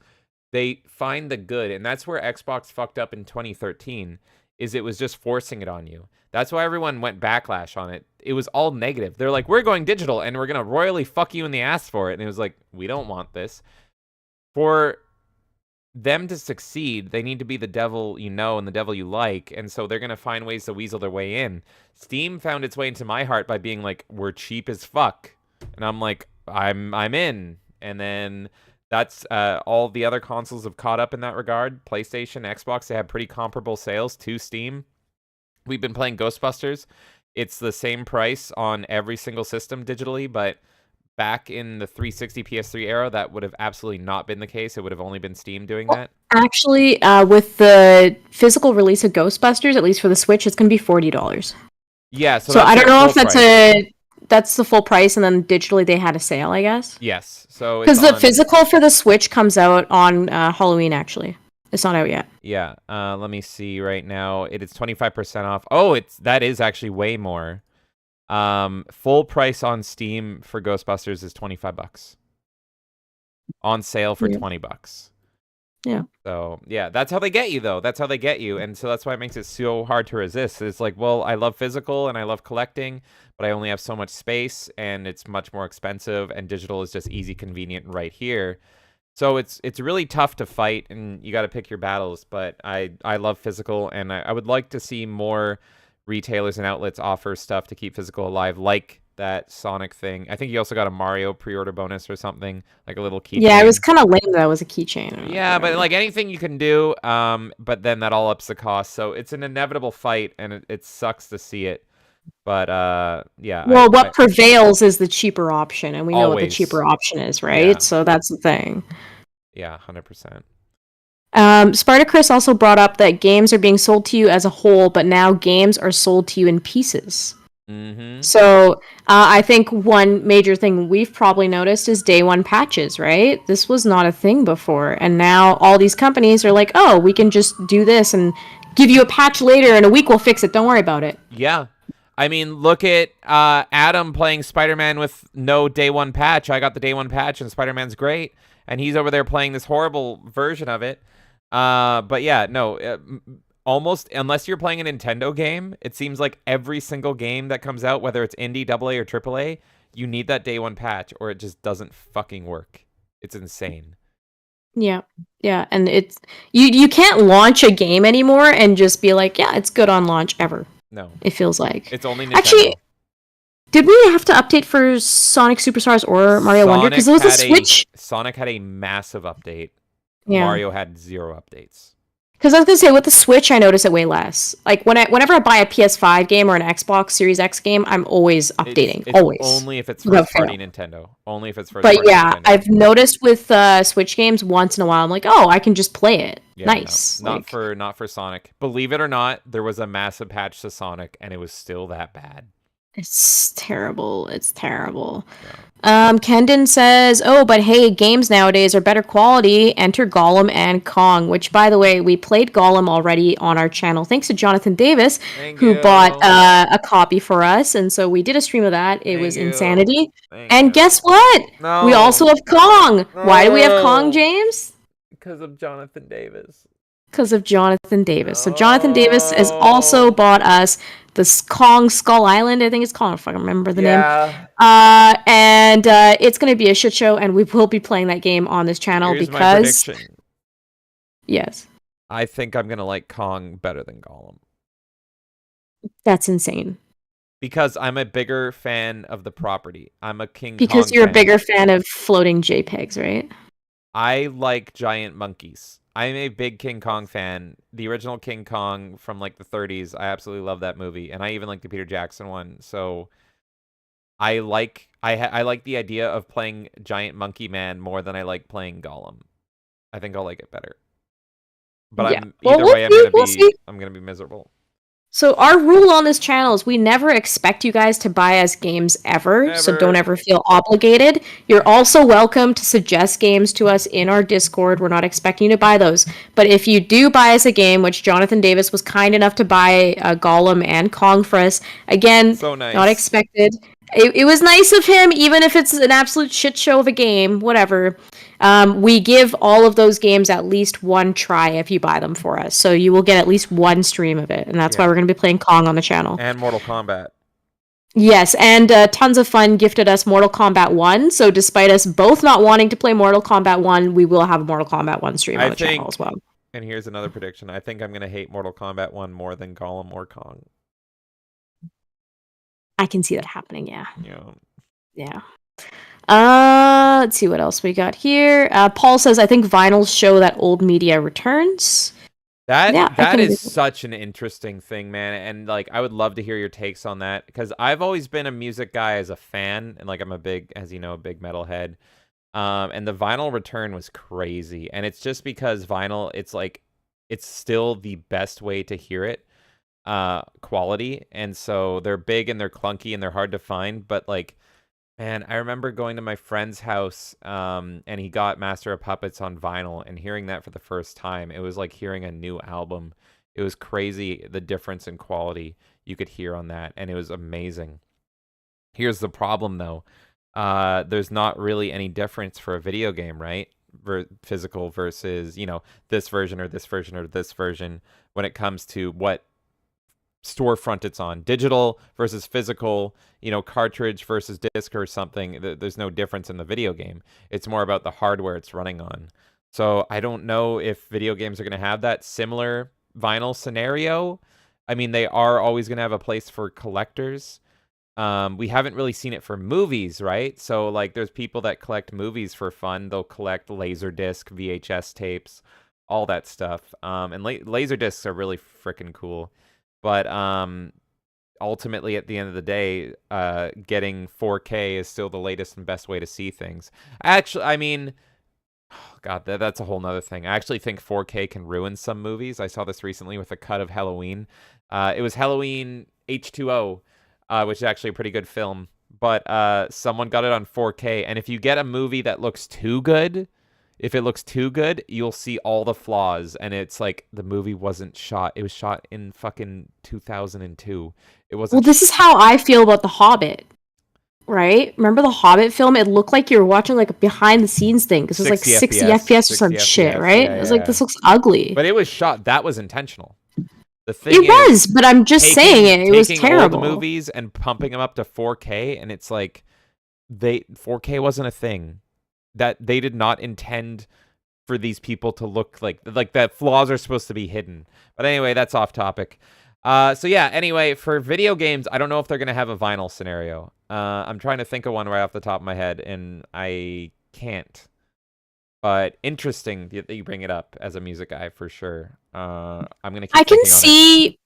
They find the good, and that's where Xbox fucked up in 2013, is it was just forcing it on you. That's why everyone went backlash on it. It was all negative. They're like, we're going digital, and we're going to royally fuck you in the ass for it. And it was like, we don't want this. For them to succeed, they need to be the devil you know and the devil you like, and so they're going to find ways to weasel their way in. Steam found its way into my heart by being like, we're cheap as fuck. And I'm like, I'm in. And then... that's all the other consoles have caught up in that regard. PlayStation, Xbox, they have pretty comparable sales to Steam. We've been playing Ghostbusters. It's the same price on every single system digitally, but back in the 360 PS3 era, that would have absolutely not been the case. It would have only been Steam doing that. Actually, with the physical release of Ghostbusters, at least for the Switch, it's going to be $40. Yeah, so So that's I don't their know full if that's price. that's the full price, and then digitally they had a sale, I guess. Yes, so Because the physical for the Switch comes out on Halloween, actually. It's not out yet. Yeah, let me see right now. It is 25% off. Oh, that is actually way more. Full price on Steam for Ghostbusters is $25. On sale for $20. Yeah. So, yeah, that's how they get you, though. That's how they get you. And so that's why it makes it so hard to resist. It's like, well, I love physical and I love collecting, but I only have so much space and it's much more expensive, and digital is just easy, convenient, right here. So it's really tough to fight, and you got to pick your battles. But I love physical, and I would like to see more retailers and outlets offer stuff to keep physical alive, like that Sonic thing. I think you also got a Mario pre-order bonus or something, like a little keychain. Yeah, it was kind of lame that it was a keychain. Yeah, but like anything you can do, but then that all ups the cost. So it's an inevitable fight, and it sucks to see it. But yeah. Well, what prevails is the cheaper option, and we know what the Always. cheaper option is, right? Yeah. So that's the thing. Yeah, 100%. Spartacus also brought up that games are being sold to you as a whole, but now games are sold to you in pieces. Mm-hmm. So I think one major thing we've probably noticed is day one patches, right? This was not a thing before. And now all these companies are like, oh, we can just do this and give you a patch later in a week, we'll fix it. Don't worry about it. Yeah. I mean, look at Adam playing Spider-Man with no day one patch. I got the day one patch, and Spider-Man's great, and he's over there playing this horrible version of it. But yeah, no, almost unless you're playing a Nintendo game, it seems like every single game that comes out, whether it's indie, AA, or AAA, you need that day one patch, or it just doesn't fucking work. It's insane. Yeah. Yeah. And it's you can't launch a game anymore and just be like, yeah, it's good on launch ever. No, It feels like. it's only Nintendo. Actually, did we have to update for Sonic Superstars or Mario Wonder? Because it was a Switch. Sonic had a massive update. Yeah. Mario had 0 updates. Because I was gonna say with the Switch, I notice it way less. Like whenever I buy a PS5 game or an Xbox Series X game, I'm always updating. It's always. only if it's Without first party fail. Nintendo. Only if it's first But party yeah, Nintendo. I've noticed with Switch games once in a while, I'm like, oh, I can just play it. Yeah, Nice. no, Like, not for Sonic. Believe it or not, there was a massive patch to Sonic, and it was still that bad. it's terrible. It's terrible. Kendon says, oh, but hey, games nowadays are better quality. Enter Gollum and Kong, which, by the way, we played Gollum already on our channel. Thanks to Jonathan Davis, who bought a copy for us. And so we did a stream of that. It was insanity. And guess what? No. We also have Kong. Why do we have Kong, James? Because of Jonathan Davis. Because of Jonathan Davis. So Jonathan Davis has also bought us the Kong Skull Island, I think it's called. I don't fucking remember the name. And it's going to be a shit show, and we will be playing that game on this channel Here's because... my prediction. Yes. I think I'm going to like Kong better than Gollum. That's insane. Because I'm a bigger fan of the property. I'm a King Kong Because you're fan. a bigger fan of floating JPEGs, right? I like giant monkeys. I'm a big King Kong fan. The original King Kong from like the 30s, I absolutely love that movie, and I even like the Peter Jackson one. So I like the idea of playing Giant Monkey Man more than I like playing Gollum. I think I'll like it better. But Yeah. either way, I'm gonna be miserable. So our rule on this channel is we never expect you guys to buy us games ever, so don't ever feel obligated. You're also welcome to suggest games to us in our Discord. We're not expecting you to buy those. But if you do buy us a game, which Jonathan Davis was kind enough to buy Gollum and Kong for us, again, So nice. not expected. It was nice of him, even if it's an absolute shit show of a game, whatever. We give all of those games at least one try if you buy them for us. So you will get at least one stream of it. And that's why we're going to be playing Kong on the channel. And Mortal Kombat. Yes, and Tons of Fun gifted us Mortal Kombat 1. So despite us both not wanting to play Mortal Kombat 1, we will have a Mortal Kombat 1 stream on the channel as well. And here's another prediction. I think I'm going to hate Mortal Kombat 1 more than Gollum or Kong. I can see that happening, yeah. Yeah. Let's see what else we got here. Paul says, I think vinyls show that old media returns. That is such an interesting thing, man. And like, I would love to hear your takes on that, because I've always been a music guy as a fan, and like I'm a big, as you know, a big metalhead. And the vinyl return was crazy, and it's just because vinyl, it's still the best way to hear it, quality. And so they're big and they're clunky and they're hard to find, but like, man, I remember going to my friend's house, and he got Master of Puppets on vinyl, and hearing that for the first time, it was like hearing a new album. It was crazy, the difference in quality you could hear on that, and it was amazing. Here's the problem, though. There's not really any difference for a video game, right? Physical versus, this version or this version or this version when it comes to what storefront it's on. Digital versus physical, cartridge versus disc or something. There's no difference in the video game. It's more about the hardware it's running on. So I don't know if video games are going to have that similar vinyl scenario. I mean, they are always going to have a place for collectors. We haven't really seen it for movies, right? So like, there's people that collect movies for fun. They'll collect Laserdisc, VHS tapes, all that stuff. And Laserdiscs are really freaking cool. But ultimately, at the end of the day, getting 4K is still the latest and best way to see things. Actually, I mean, oh God, that's a whole nother thing. I actually think 4K can ruin some movies. I saw this recently with a cut of Halloween. It was Halloween H2O. which is actually a pretty good film. But someone got it on 4K, and if you get a movie that looks too good, if it looks too good, you'll see all the flaws, and it's like the movie wasn't shot. It was shot in fucking 2002. It wasn't. Well, this is how I feel about The Hobbit. Right? Remember the Hobbit film? It looked like you were watching like a behind the scenes thing because it was like 60 FPS or some shit, right? Yeah, It was like, this looks ugly. But it was shot. That was intentional. The thing It was, but I'm just saying it was terrible. Old movies and pumping them up to 4K, and it's like 4K wasn't a thing. That they did not intend for these people to look like that. Flaws are supposed to be hidden. But anyway, that's off topic. So yeah, anyway, for video games, I don't know if they're going to have a vinyl scenario. I'm trying to think of one right off the top of my head, and I can't. But interesting that you bring it up as a music guy, for sure. I'm going to keep thinking on it.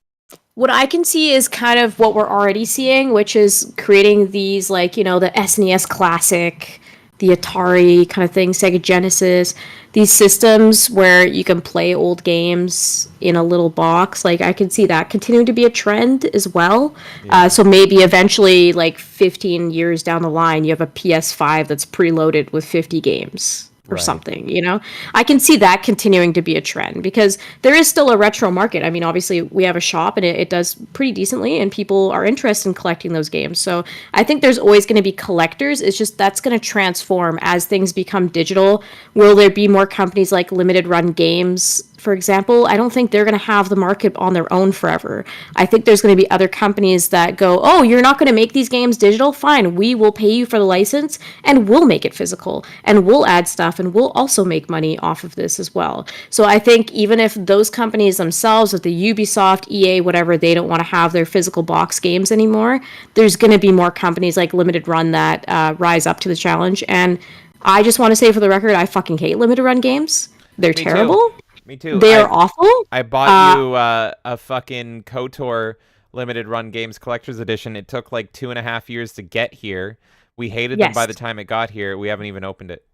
What I can see is kind of what we're already seeing, which is creating these, like, you know, the SNES Classic, the Atari kind of thing, Sega Genesis, these systems where you can play old games in a little box. Like, I can see that continuing to be a trend as well. Yeah. So maybe eventually, like 15 years down the line, you have a PS5 that's preloaded with 50 games. Or something, you know? I can see that continuing to be a trend because there is still a retro market. I mean, obviously, we have a shop and it does pretty decently, and people are interested in collecting those games. So I think there's always going to be collectors. It's just that's going to transform as things become digital. Will there be more companies like Limited Run Games, for example? I don't think they're going to have the market on their own forever. I think there's going to be other companies that go, oh, you're not going to make these games digital? Fine, we will pay you for the license, and we'll make it physical, and we'll add stuff, and we'll also make money off of this as well. So I think even if those companies themselves, with the Ubisoft, EA, whatever, they don't want to have their physical box games anymore, there's going to be more companies like Limited Run that rise up to the challenge. And I just want to say for the record, I fucking hate Limited Run games. They're terrible. Me too. They're awful. I bought you a fucking KOTOR Limited Run Games Collector's Edition. It took like 2.5 years to get here. We hated them by the time it got here. We haven't even opened it.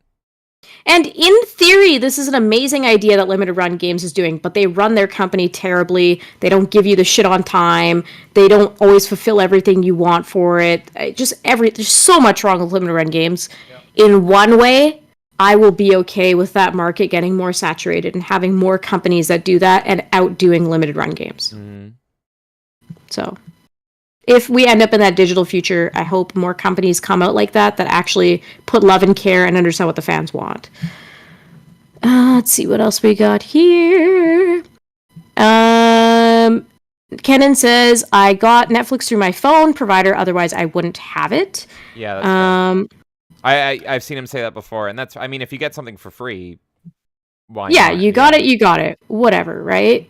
And in theory, this is an amazing idea that Limited Run Games is doing, but they run their company terribly. They don't give you the shit on time. They don't always fulfill everything you want for it. There's so much wrong with Limited Run Games. Yeah. In one way, I will be okay with that market getting more saturated and having more companies that do that and outdoing Limited Run Games. Mm-hmm. So, if we end up in that digital future, I hope more companies come out like that actually put love and care and understand what the fans want. Let's see what else we got here. Kenan says, I got Netflix through my phone provider, otherwise I wouldn't have it. Yeah, that's I've seen him say that before, and that's, I mean, if you get something for free, why not? You got it. Whatever, right?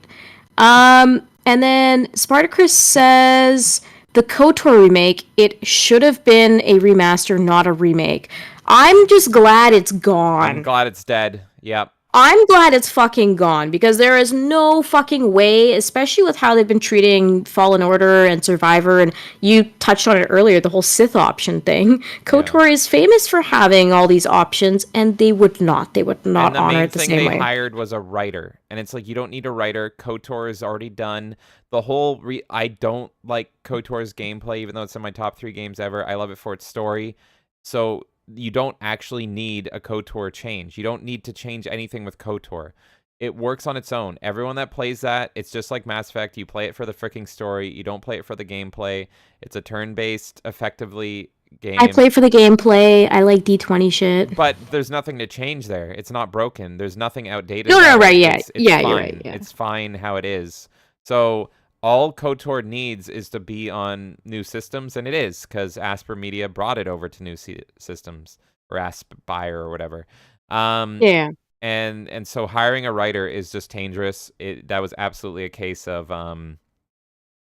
And then Spartacus says, the KOTOR remake, it should have been a remaster, not a remake. I'm just glad it's gone. I'm glad it's dead. Yep. I'm glad it's fucking gone, because there is no fucking way, especially with how they've been treating Fallen Order and Survivor, and you touched on it earlier, the whole Sith option thing. KOTOR is famous for having all these options, and they would not honor it the same way. The main thing they hired was a writer, and it's like, you don't need a writer. KOTOR is already done. The whole I don't like KOTOR's gameplay, even though it's in my top 3 games ever. I love it for its story. So you don't actually need a KOTOR change. You don't need to change anything with KOTOR. It works on its own. Everyone that plays that, it's just like Mass Effect. You play it for the freaking story. You don't play it for the gameplay. It's a turn-based, effectively, game. I play for the gameplay. I like D20 shit. But there's nothing to change there. It's not broken. There's nothing outdated. No, right, yeah. It's yeah, fine. You're right. Yeah. It's fine how it is. So all KOTOR needs is to be on new systems, and it is, because Asper Media brought it over to new systems, or Aspire or whatever. Yeah. And so hiring a writer is just dangerous. That was absolutely a case of,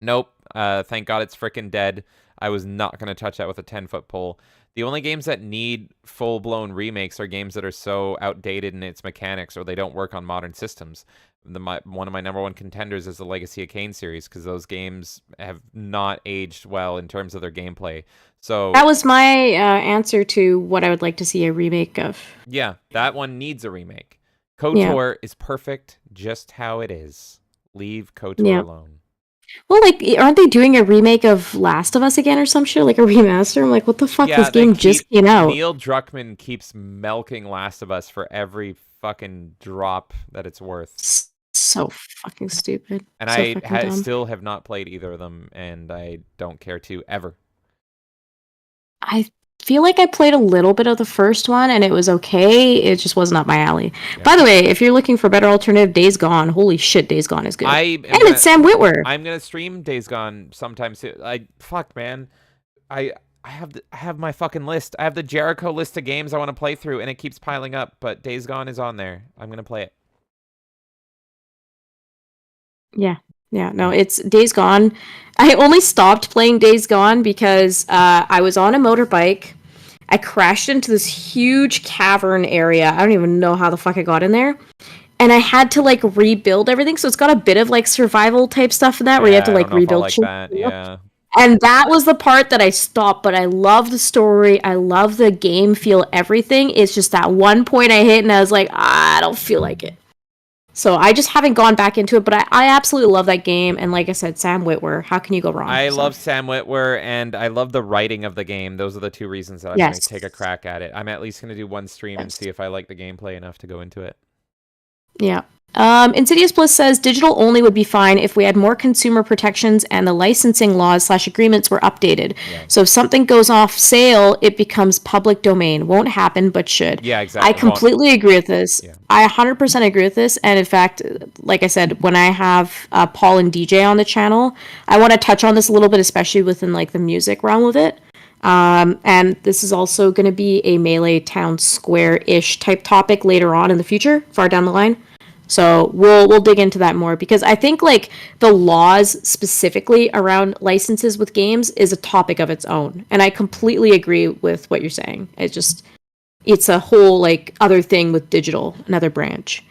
nope, thank God it's freaking dead. I was not going to touch that with a 10-foot pole. The only games that need full-blown remakes are games that are so outdated in its mechanics, or they don't work on modern systems. One of my number one contenders is the Legacy of Kain series, because those games have not aged well in terms of their gameplay. So that was my answer to what I would like to see a remake of. Yeah, that one needs a remake. KOTOR is perfect just how it is. Leave KOTOR alone. Well, like, aren't they doing a remake of Last of Us again or some shit? Like a remaster? I'm like, what the fuck? Yeah, This they game just keep came out. Neil Druckmann keeps milking Last of Us for every fucking drop that it's worth. So fucking stupid. And So I fucking dumb. still have not played either of them, and I don't care to ever. I feel like I played a little bit of the first one and it was okay. It just wasn't up my alley. Yeah. By the way, if you're looking for a better alternative, Days Gone. Holy shit, Days Gone is good. And it's Sam Witwer. I'm gonna stream Days Gone sometime soon. Fuck, man. I have my fucking list. I have the Jericho list of games I want to play through, and it keeps piling up. But Days Gone is on there. I'm gonna play it. Yeah. No, it's Days Gone. I only stopped playing Days Gone because I was on a motorbike. I crashed into this huge cavern area. I don't even know how the fuck I got in there. And I had to like rebuild everything. So it's got a bit of like survival type stuff in that where you have to like rebuild shit. Yeah. And that was the part that I stopped, but I love the story. I love the game feel, everything. It's just that one point I hit and I was like, I don't feel like it. So I just haven't gone back into it, but I absolutely love that game. And like I said, Sam Witwer, how can you go wrong? I love Sam Witwer, and I love the writing of the game. Those are the two reasons that I'm going to take a crack at it. I'm at least going to do one stream and see if I like the gameplay enough to go into it. Yeah. Insidious Bliss says digital only would be fine if we had more consumer protections and the licensing laws / agreements were updated. Yeah. So if something goes off sale, it becomes public domain. Won't happen, but should. Yeah, exactly. I completely agree with this. Yeah. I 100% agree with this. And in fact, like I said, when I have Paul and DJ on the channel, I want to touch on this a little bit, especially within like the music realm of it. And this is also going to be a Melee Town Square-ish type topic later on in the future, far down the line. So we'll dig into that more because I think like the laws specifically around licenses with games is a topic of its own. And I completely agree with what you're saying. It's a whole like other thing with digital, another branch.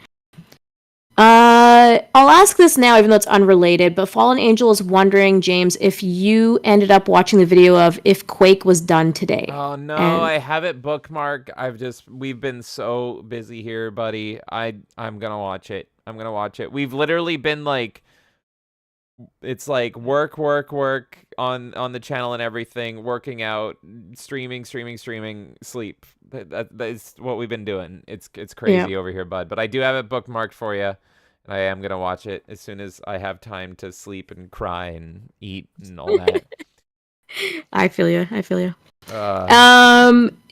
I'll ask this now, even though it's unrelated, but Fallen Angel is wondering, James, if you ended up watching the video of if Quake was done today. Oh no, I have it bookmarked. We've been so busy here, buddy. I'm gonna watch it. We've literally been like, it's like work on the channel and everything, working out, streaming, sleep. That's what we've been doing. It's crazy over here, bud. But I do have it bookmarked for you, and I am gonna watch it as soon as I have time to sleep and cry and eat and all that. I feel you.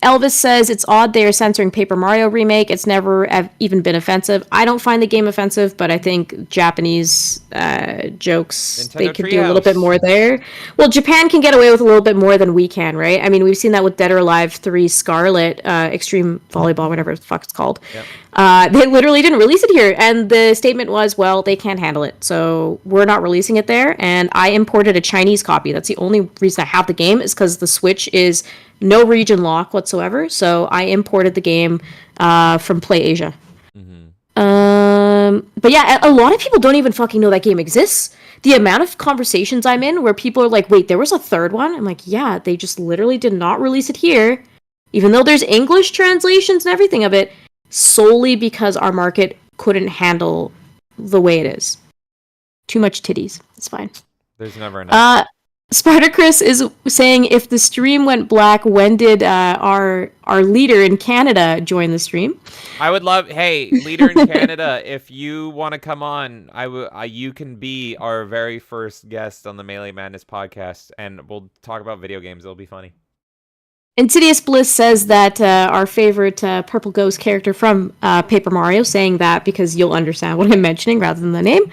Elvis says it's odd they are censoring Paper Mario remake. It's never even been offensive. I don't find the game offensive, but I think Japanese jokes, Nintendo they could do a little bit more there. Well, Japan can get away with a little bit more than we can, right? I mean, we've seen that with Dead or Alive 3 Scarlet, Extreme Volleyball, whatever the fuck it's called. Yep. They literally didn't release it here, and the statement was, well, they can't handle it, so we're not releasing it there, and I imported a Chinese copy. That's the only reason I have the game, is because the Switch is no region lock whatsoever, so I imported the game from Play Asia. Mm-hmm. But yeah, a lot of people don't even fucking know that game exists. The amount of conversations I'm in where people are like, wait, there was a third one? I'm like, yeah, they just literally did not release it here, even though there's English translations and everything of it, solely because our market couldn't handle the way it is. Too much titties. It's fine. There's never enough. Spartacus is saying, if the stream went black, when did our leader in Canada join the stream? I would love, hey, leader in Canada, if you want to come on, you can be our very first guest on the Melee Madness podcast, and we'll talk about video games. It'll be funny. Insidious Bliss says that our favorite Purple Ghost character from Paper Mario, saying that because you'll understand what I'm mentioning rather than the name,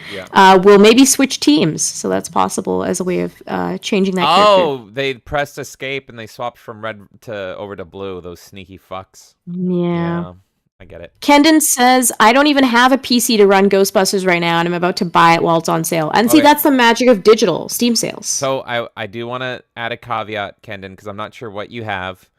will maybe switch teams. So that's possible as a way of changing that character. Oh, they pressed escape and they swapped from red over to blue, those sneaky fucks. Yeah. I get it. Kendon says, I don't even have a PC to run Ghostbusters right now, and I'm about to buy it while it's on sale. And see, that's the magic of digital Steam sales. So I do want to add a caveat, Kendon, because I'm not sure what you have,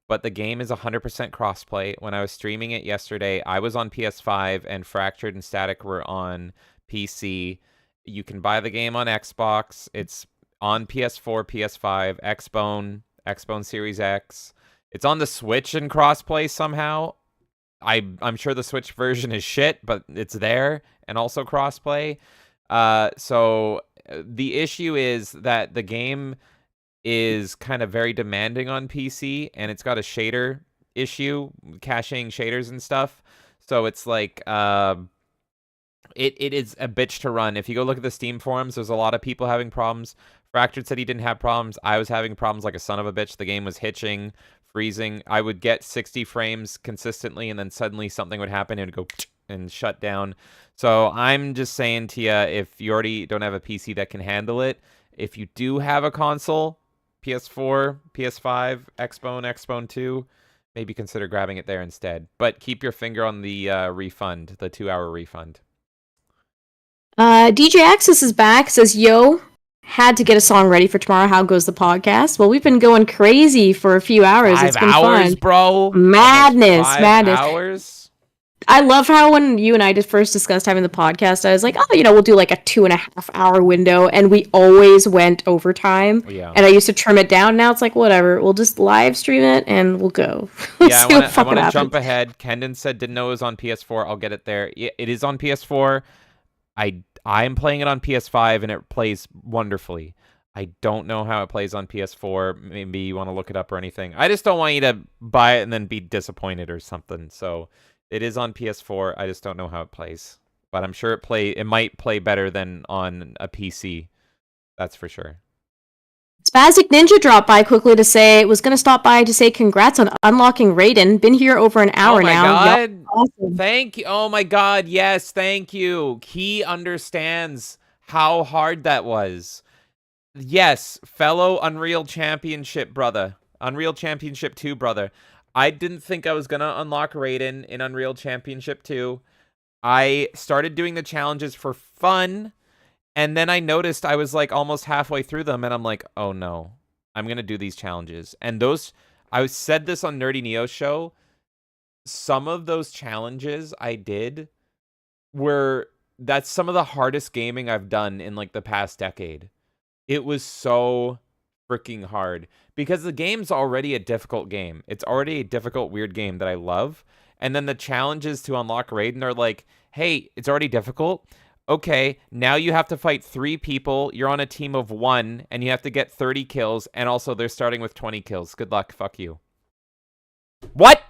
but the game is 100% crossplay. When I was streaming it yesterday, I was on PS5, and Fractured and Static were on PC. You can buy the game on Xbox. It's on PS4, PS5, Xbone Series X. It's on the Switch in crossplay somehow. I'm sure the Switch version is shit, but it's there and also crossplay. So The issue is that the game is kind of very demanding on PC, and it's got a shader issue, caching shaders and stuff. So it's like it is a bitch to run. If you go look at the Steam forums, there's a lot of people having problems. Fractured said he didn't have problems. I was having problems like a son of a bitch. The game was hitching, freezing. I would get 60 frames consistently, and then suddenly something would happen and it would go and shut down. So I'm just saying to you, if you already don't have a PC that can handle it, if you do have a console, PS4, PS5, Xbone 2, maybe consider grabbing it there instead. But keep your finger on the refund, the 2-hour refund. DJ Axis is back, says, yo, had to get a song ready for tomorrow. How goes the podcast? Well, we've been going crazy for a few hours. It's been 5 hours, fun. bro. Madness, 5 hours. I love how when you and I first discussed having the podcast, I was like, oh, we'll do like a 2.5 hour window, and we always went overtime. Yeah. And I used to trim it down. Now it's like, whatever, we'll just live stream it and we'll go. Yeah, I want to jump ahead. Kendon said didn't know it was on PS4. I'll get it there. It is on PS4. I'm playing it on PS5 and it plays wonderfully. I don't know how it plays on PS4. Maybe you want to look it up or anything. I just don't want you to buy it and then be disappointed or something. So it is on PS4. I just don't know how it plays. But I'm sure it might play better than on a PC. That's for sure. Spastic Ninja dropped by quickly to say, was going to stop by to say congrats on unlocking Raiden. Been here over an hour now. Oh my god. Awesome. Thank you. Oh my god. Yes, thank you. He understands how hard that was. Yes, fellow Unreal Championship brother. Unreal Championship 2 brother. I didn't think I was going to unlock Raiden in Unreal Championship 2. I started doing the challenges for fun. And then I noticed I was like almost halfway through them, and I'm like, oh no, I'm going to do these challenges. And I said this on Nerdy Neo's show, some of those challenges I did that's some of the hardest gaming I've done in like the past decade. It was so freaking hard because the game's already a difficult game. It's already a difficult, weird game that I love. And then the challenges to unlock Raiden are like, hey, it's already difficult. Okay, now you have to fight 3 people. You're on a team of 1, and you have to get 30 kills. And also, they're starting with 20 kills. Good luck. Fuck you. What?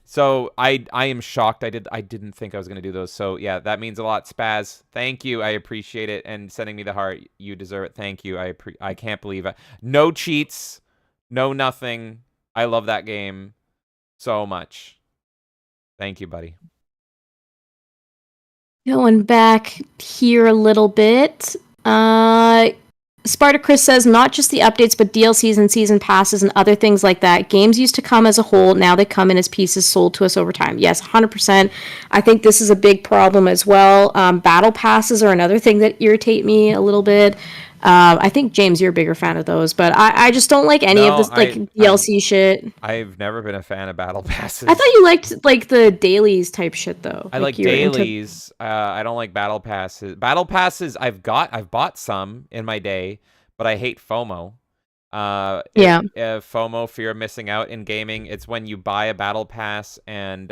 So I am shocked. I didn't think I was gonna do those. So yeah, that means a lot. Spaz, thank you. I appreciate it, and sending me the heart. You deserve it. Thank you. I can't believe it. No cheats, no nothing. I love that game so much. Thank you, buddy. Going back here a little bit. Spartacus says, not just the updates, but DLCs and season passes and other things like that. Games used to come as a whole. Now they come in as pieces sold to us over time. Yes, 100%. I think this is a big problem as well. Battle passes are another thing that irritate me a little bit. I think, James, you're a bigger fan of those, but I just don't like any of this DLC shit. I've never been a fan of battle passes. I thought you liked like the dailies type shit though. I like dailies. I don't like battle passes. Battle passes I've bought some in my day, but I hate FOMO. FOMO, fear of missing out in gaming. It's when you buy a battle pass and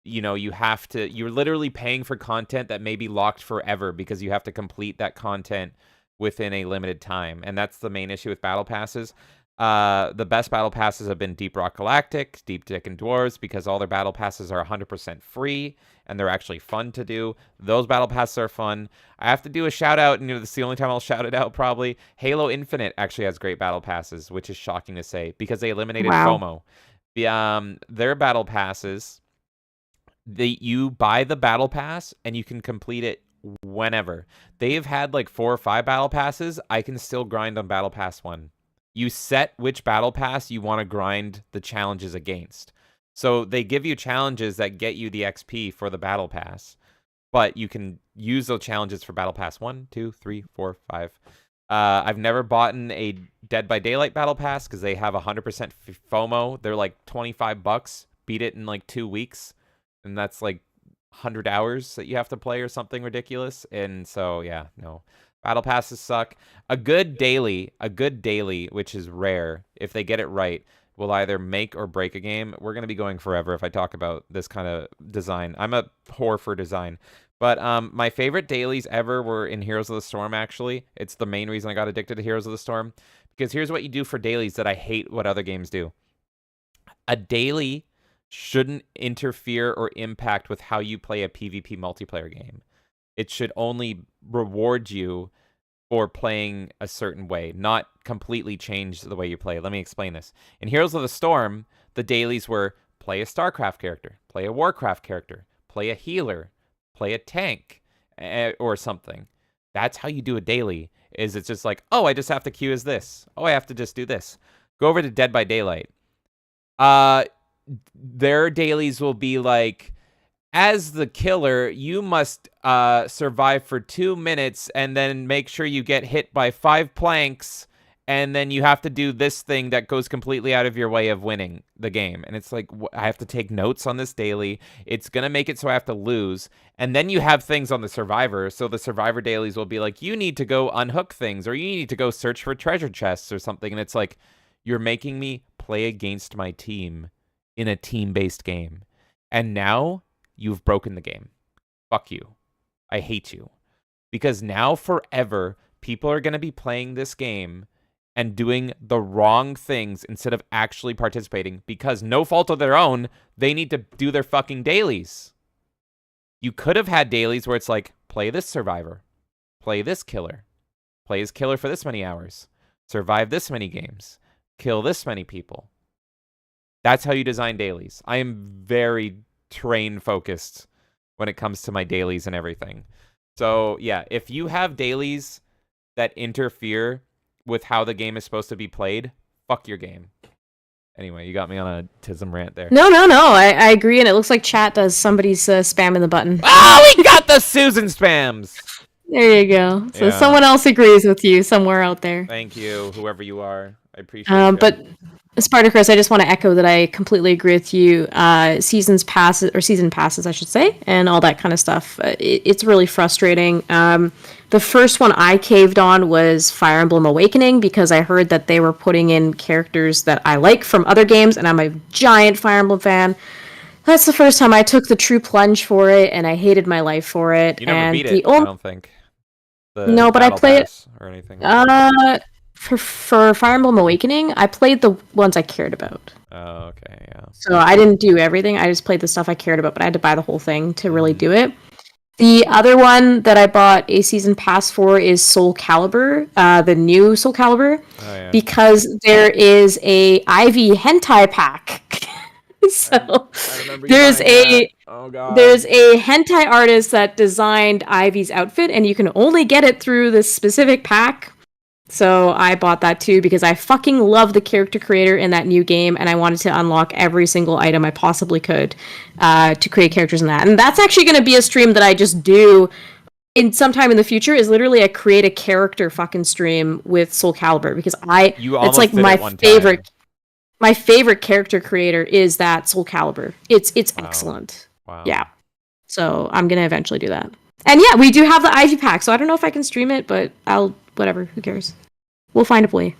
you're literally paying for content that may be locked forever because you have to complete that content within a limited time, and that's the main issue with battle passes. The best battle passes have been Deep Rock Galactic, Deep Dick and Dwarves, because all their battle passes are 100% free, and they're actually fun to do. Those battle passes are fun. I have to do a shout out, and this is the only time I'll shout it out probably. Halo Infinite actually has great battle passes, which is shocking to say, because they eliminated FOMO. Their battle passes, you buy the battle pass, and you can complete it whenever. They've had like 4 or 5 battle passes. I can still grind on battle pass 1. You set which battle pass you want to grind the challenges against. So they give you challenges that get you the XP for the battle pass, but you can use those challenges for battle pass 1, 2, 3, 4, 5. I've never bought a Dead by Daylight battle pass because they have 100% FOMO. They're like $25. Beat it in like 2 weeks, and that's like 100 hours that you have to play or something ridiculous. And so yeah, no, battle passes suck. A good daily, which is rare if they get it right, will either make or break a game. We're going to be going forever if I talk about this kind of design. I'm a whore for design, But my favorite dailies ever were in Heroes of the Storm, actually. It's the main reason I got addicted to Heroes of the Storm. Because here's what you do for dailies that I hate what other games do. A daily shouldn't interfere or impact with how you play a PvP multiplayer game. It should only reward you for playing a certain way, not completely change the way you play. Let me explain this. In Heroes of the Storm, the dailies were play a StarCraft character, play a Warcraft character, play a healer, play a tank, or something. That's how you do a daily. Is it's just like, oh, I just have to queue as this. Oh, I have to just do this. Go over to Dead by Daylight. Their dailies will be like, as the killer, you must survive for 2 minutes and then make sure you get hit by 5 planks, and then you have to do this thing that goes completely out of your way of winning the game. And it's like, I have to take notes on this daily. It's going to make it so I have to lose. And then you have things on the Survivor. So the Survivor dailies will be like, you need to go unhook things, or you need to go search for treasure chests or something. And it's like, you're making me play against my team in a team-based game. And now you've broken the game. Fuck you. I hate you. Because now forever, people are going to be playing this game and doing the wrong things instead of actually participating because no fault of their own, they need to do their fucking dailies. You could have had dailies where it's like, play this survivor, play this killer, play as killer for this many hours, survive this many games, kill this many people. That's how you design dailies. I am very terrain focused when it comes to my dailies and everything. So yeah, if you have dailies that interfere with how the game is supposed to be played, fuck your game. Anyway, you got me on a TISM rant there. No. I agree, and it looks like chat does. Somebody's spamming the button. Oh, we got the Susan spams! There you go. So Yeah. someone else agrees with you somewhere out there. Thank you, whoever you are. I appreciate it. But Spartacus, I just want to echo that I completely agree with you. Season passes, I should say, and all that kind of stuff. It's really frustrating. The first one I caved on was Fire Emblem Awakening because I heard that they were putting in characters that I like from other games, and I'm a giant Fire Emblem fan. That's the first time I took the true plunge for it, and I hated my life for it. You never and beat it, I don't think. No, but I Battle played Pass or anything. For Fire Emblem Awakening, I played the ones I cared about. Oh, okay, yeah. So I didn't do everything. I just played the stuff I cared about, but I had to buy the whole thing to really do it. The other one that I bought a season pass for is Soul Calibur, the new Soul Calibur, because there is a Ivy hentai pack. So there's a hentai artist that designed Ivy's outfit, and you can only get it through this specific pack. So I bought that too because I fucking love the character creator in that new game, and I wanted to unlock every single item I possibly could to create characters in that. And that's actually going to be a stream that I just do in sometime in the future. Is literally a create a character fucking stream with Soul Calibur because it's like my favorite. My favorite character creator is that Soul Calibur. It's excellent. Wow. Yeah. So I'm gonna eventually do that. And yeah, we do have the Ivy pack, so I don't know if I can stream it, but I'll whatever. Who cares? We'll find a way.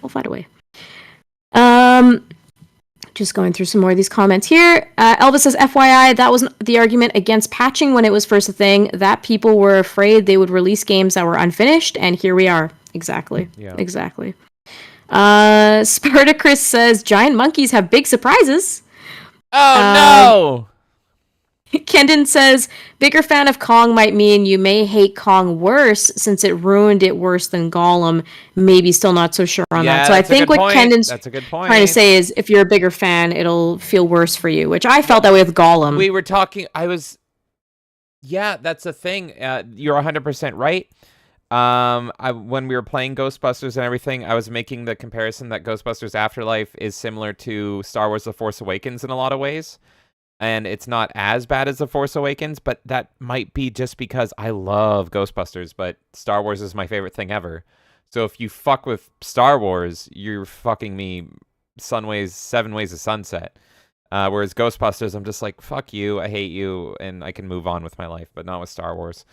Just going through some more of these comments here. Elvis says, FYI, that was the argument against patching when it was first a thing, that people were afraid they would release games that were unfinished, and here we are. Exactly. Yeah. Exactly. Spartacus says, giant monkeys have big surprises. Oh, no! Kendon says, bigger fan of Kong might mean you may hate Kong worse since it ruined it worse than Gollum. Maybe still not so sure on that. So I think what Kendon's trying to say is if you're a bigger fan, it'll feel worse for you, which I felt that way with Gollum. We were talking, yeah, that's a thing. You're 100% right. When we were playing Ghostbusters and everything, I was making the comparison that Ghostbusters Afterlife is similar to Star Wars The Force Awakens in a lot of ways. And it's not as bad as The Force Awakens, but that might be just because I love Ghostbusters, but Star Wars is my favorite thing ever. So if you fuck with Star Wars, you're fucking me 7 Ways of Sunset. Whereas Ghostbusters, I'm just like, fuck you, I hate you, and I can move on with my life, but not with Star Wars.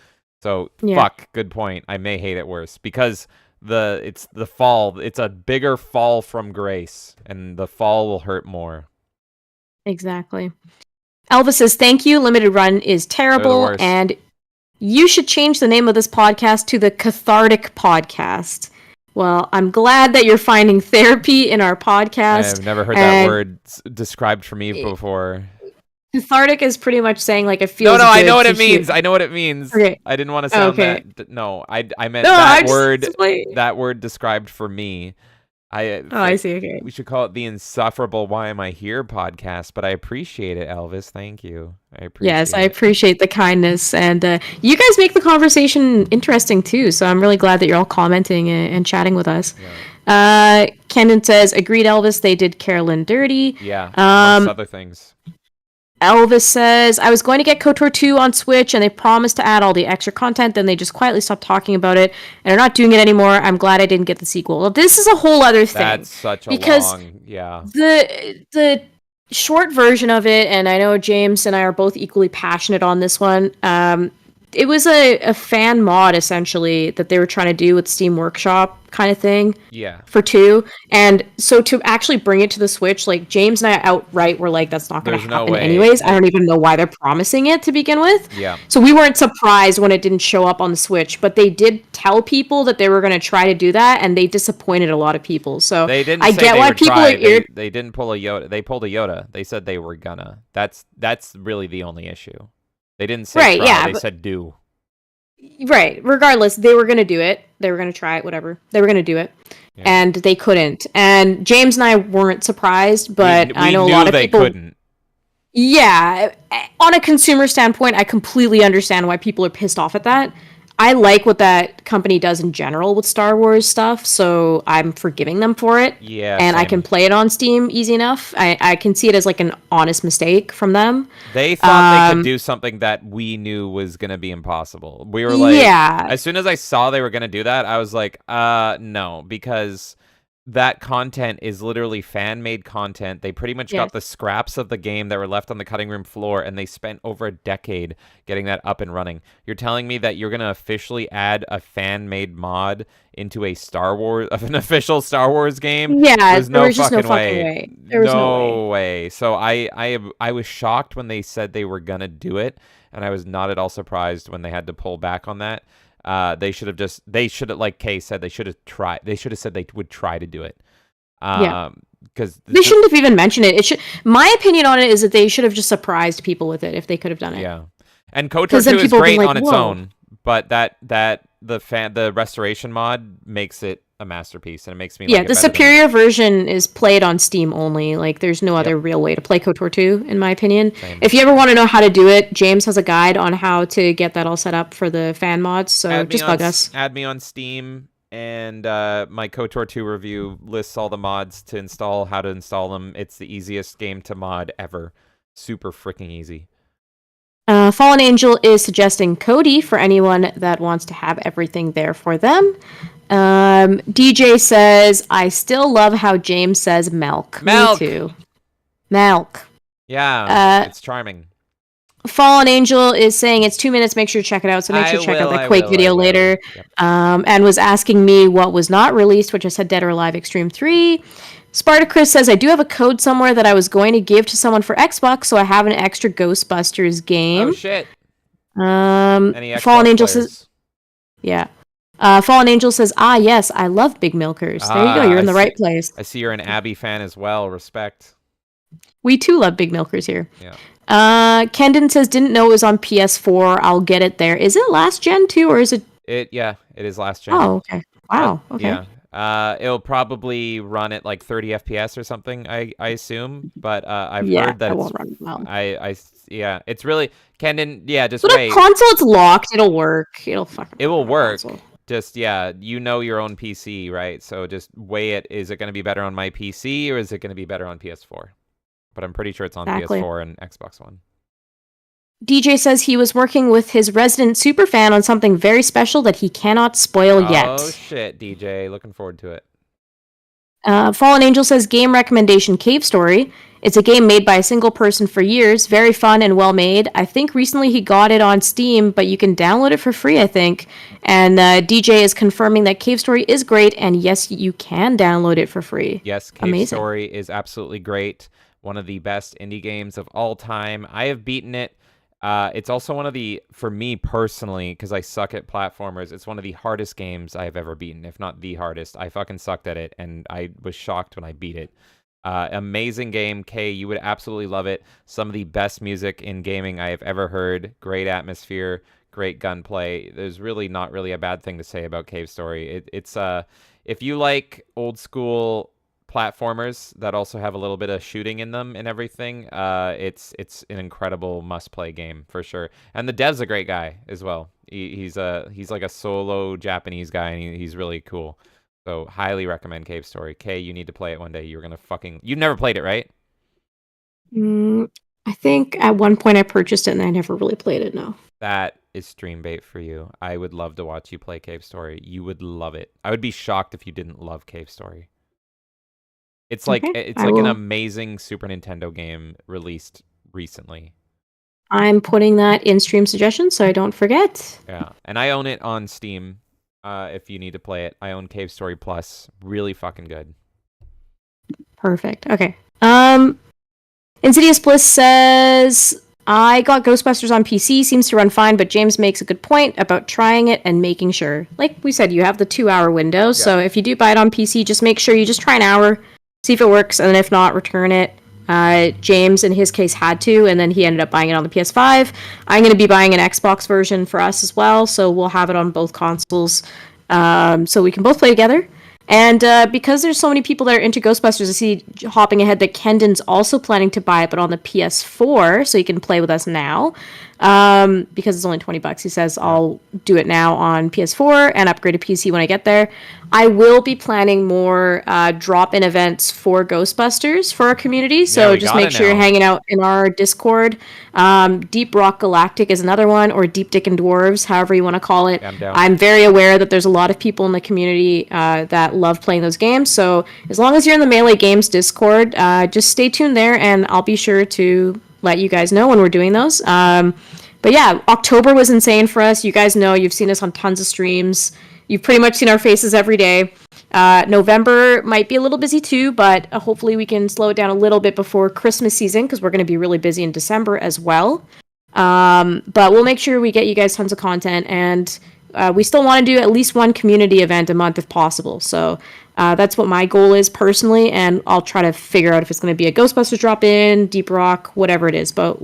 So, fuck, good point. I may hate it worse because it's the fall. It's a bigger fall from grace, and the fall will hurt more. Exactly. Elvis says, thank you. Limited Run is terrible, and You should change the name of this podcast to the Cathartic Podcast. Well, I'm glad that you're finding therapy in our podcast. I've never heard that word described for me before. Cathartic is pretty much saying like it feels. No, I good know what to it means. hear. I know what it means. Okay. I didn't want to sound Okay. that. No, I meant No, that I'm just word. explaining. That word described for me. I see. Okay. We should call it the Insufferable Why Am I Here podcast, but I appreciate it, Elvis. Thank you. I appreciate Yes, I it. appreciate the kindness, and you guys make the conversation interesting too. So I'm really glad that you're all commenting and chatting with us. Yeah. Kendon says, "Agreed, Elvis. They did Carolyn dirty." Yeah, amongst other things. Elvis says, "I was going to get KOTOR 2 on Switch, and they promised to add all the extra content. Then they just quietly stopped talking about it, and are not doing it anymore. I'm glad I didn't get the sequel." Well, this is a whole other thing. That's such a because long, yeah. The short version of it, and I know James and I are both equally passionate on this one. It was a fan mod essentially that they were trying to do with Steam Workshop kind of thing. Yeah. For 2, and so to actually bring it to the Switch, like James and I outright were like, "That's not going to happen anyways." I don't even know why they're promising it to begin with. Yeah. So we weren't surprised when it didn't show up on the Switch, but they did tell people that they were going to try to do that, and they disappointed a lot of people. So They didn't. I say get they why would people try. are They didn't pull a Yoda. They pulled a Yoda. They said they were gonna. That's really the only issue. They didn't say Right, try. yeah, They but- said do. Right. Regardless, they were going to do it. They were going to try it, whatever. They were going to do it. Yeah. And they couldn't. And James and I weren't surprised, but I know a lot of they people couldn't. Yeah, on a consumer standpoint, I completely understand why people are pissed off at that. I like what that company does in general with Star Wars stuff, so I'm forgiving them for it. Yeah. And I same. can play it on Steam easy enough. I can see it as like an honest mistake from them. They thought they could do something that we knew was going to be impossible. We were like, Yeah. as soon as I saw they were going to do that, I was like, no, because that content is literally fan-made content. They pretty much got the scraps of the game that were left on the cutting room floor, and they spent over a decade getting that up and running. You're telling me that you're going to officially add a fan-made mod into a Star Wars, of an official Star Wars game? Yeah, There's there was just no fucking way. There was no way. So I was shocked when they said they were gonna do it, and I was not at all surprised when they had to pull back on that. They should have, like Kay said, they should have tried. They should have said they would try to do it. Because they shouldn't have even mentioned it. It should. My opinion on it is that they should have just surprised people with it if they could have done it. Yeah, and KOTOR 2 is people great been like, on its "Whoa." own, but the restoration mod makes it a masterpiece, and it makes me Yeah, like it the better than- superior version is played on Steam only. Like, there's no other real way to play KOTOR 2, in my opinion. Same. If you ever want to know how to do it, James has a guide on how to get that all set up for the fan mods, so just bug us. Add me on Steam, and my KOTOR 2 review lists all the mods to install, how to install them. It's the easiest game to mod ever. Super freaking easy. Fallen Angel is suggesting Cody for anyone that wants to have everything there for them. DJ says, "I still love how James says milk." Milk! Me too. Milk. Yeah, it's charming. Fallen Angel is saying it's 2 minutes. Make sure to check it out. So make sure to check out that Quake video later. Yep. And was asking me what was not released, which I said Dead or Alive Extreme 3. Spartacus says, "I do have a code somewhere that I was going to give to someone for Xbox, so I have an extra Ghostbusters game." Oh shit! Any Xbox Fallen Angel players? says, "Yeah." Fallen Angel says, "Ah, yes, I love Big Milkers." There you go. You're in the right place. I see you're an Abby fan as well. Respect. We too love Big Milkers here. Yeah. Kendon says, "Didn't know it was on PS4. I'll get it there." Is it last gen too, or is it? It is last gen. Oh, okay. Wow. Okay. Yeah. It'll probably run at like 30 FPS or something, I assume. But I've heard that it it's, won't run well. it's really Kendon. Yeah, just But wait. if console it's locked, it'll work. It'll fucking. It will work. console. Just you know your own PC, right? So just weigh it. Is it going to be better on my PC or is it going to be better on PS4? But I'm pretty sure it's on Exactly. PS4 and Xbox One. DJ says he was working with his resident superfan on something very special that he cannot spoil yet. Oh shit, DJ! Looking forward to it. Fallen Angel says game recommendation Cave Story. It's a game made by a single person for years. Very fun and well made. I think recently he got it on Steam, but you can download it for free, I think. And DJ is confirming that Cave Story is great, and yes, you can download it for free. Yes, Cave Amazing. Story is absolutely great. One of the best indie games of all time. I have beaten it. It's also one of the, for me personally, because I suck at platformers, it's one of the hardest games I have ever beaten, if not the hardest. I fucking sucked at it, and I was shocked when I beat it. Amazing game, Kay. You would absolutely love it. Some of the best music in gaming I have ever heard. Great atmosphere, great gunplay. There's really not really a bad thing to say about Cave Story. It's if you like old school platformers that also have a little bit of shooting in them and everything, it's an incredible must-play game for sure. And the dev's a great guy as well. He's like a solo Japanese guy, and he's really cool. So highly recommend Cave Story. Kay, you need to play it one day. You're gonna fucking. You've never played it, right? I think at one point I purchased it and I never really played it. No. That is stream bait for you. I would love to watch you play Cave Story. You would love it. I would be shocked if you didn't love Cave Story. It's like Okay, it's I like an will. amazing Super Nintendo game released recently. I'm putting that in stream suggestions so I don't forget. Yeah, and I own it on Steam. If you need to play it, I own Cave Story Plus. Really fucking good. Perfect. Okay. Insidious Bliss says, I got Ghostbusters on PC, seems to run fine, but James makes a good point about trying it and making sure. Like we said, you have the 2-hour window, so if you do buy it on PC, just make sure you just try an hour, see if it works, and then if not, return it. James, in his case, had to, and then he ended up buying it on the PS5. I'm going to be buying an Xbox version for us as well, so we'll have it on both consoles, so we can both play together. And because there's so many people that are into Ghostbusters, I see hopping ahead that Kendon's also planning to buy it, but on the PS4, so he can play with us now. Because it's only $20. He says, I'll do it now on PS4 and upgrade to PC when I get there. I will be planning more drop-in events for Ghostbusters for our community, so we just gotta make sure you're now. hanging out in our Discord. Deep Rock Galactic is another one, or Deep Dick and Dwarves, however you want to call it. Yeah, I'm down. I'm very aware that there's a lot of people in the community that love playing those games, so as long as you're in the Melee Games Discord, just stay tuned there, and I'll be sure to let you guys know when we're doing those. But yeah, October was insane for us. You guys know, you've seen us on tons of streams. You've pretty much seen our faces every day. November might be a little busy too, but hopefully we can slow it down a little bit before Christmas season, because we're going to be really busy in December as well. But we'll make sure we get you guys tons of content, and we still want to do at least one community event a month if possible. So that's what my goal is personally, and I'll try to figure out if it's going to be a Ghostbusters drop-in, Deep Rock, whatever it is. But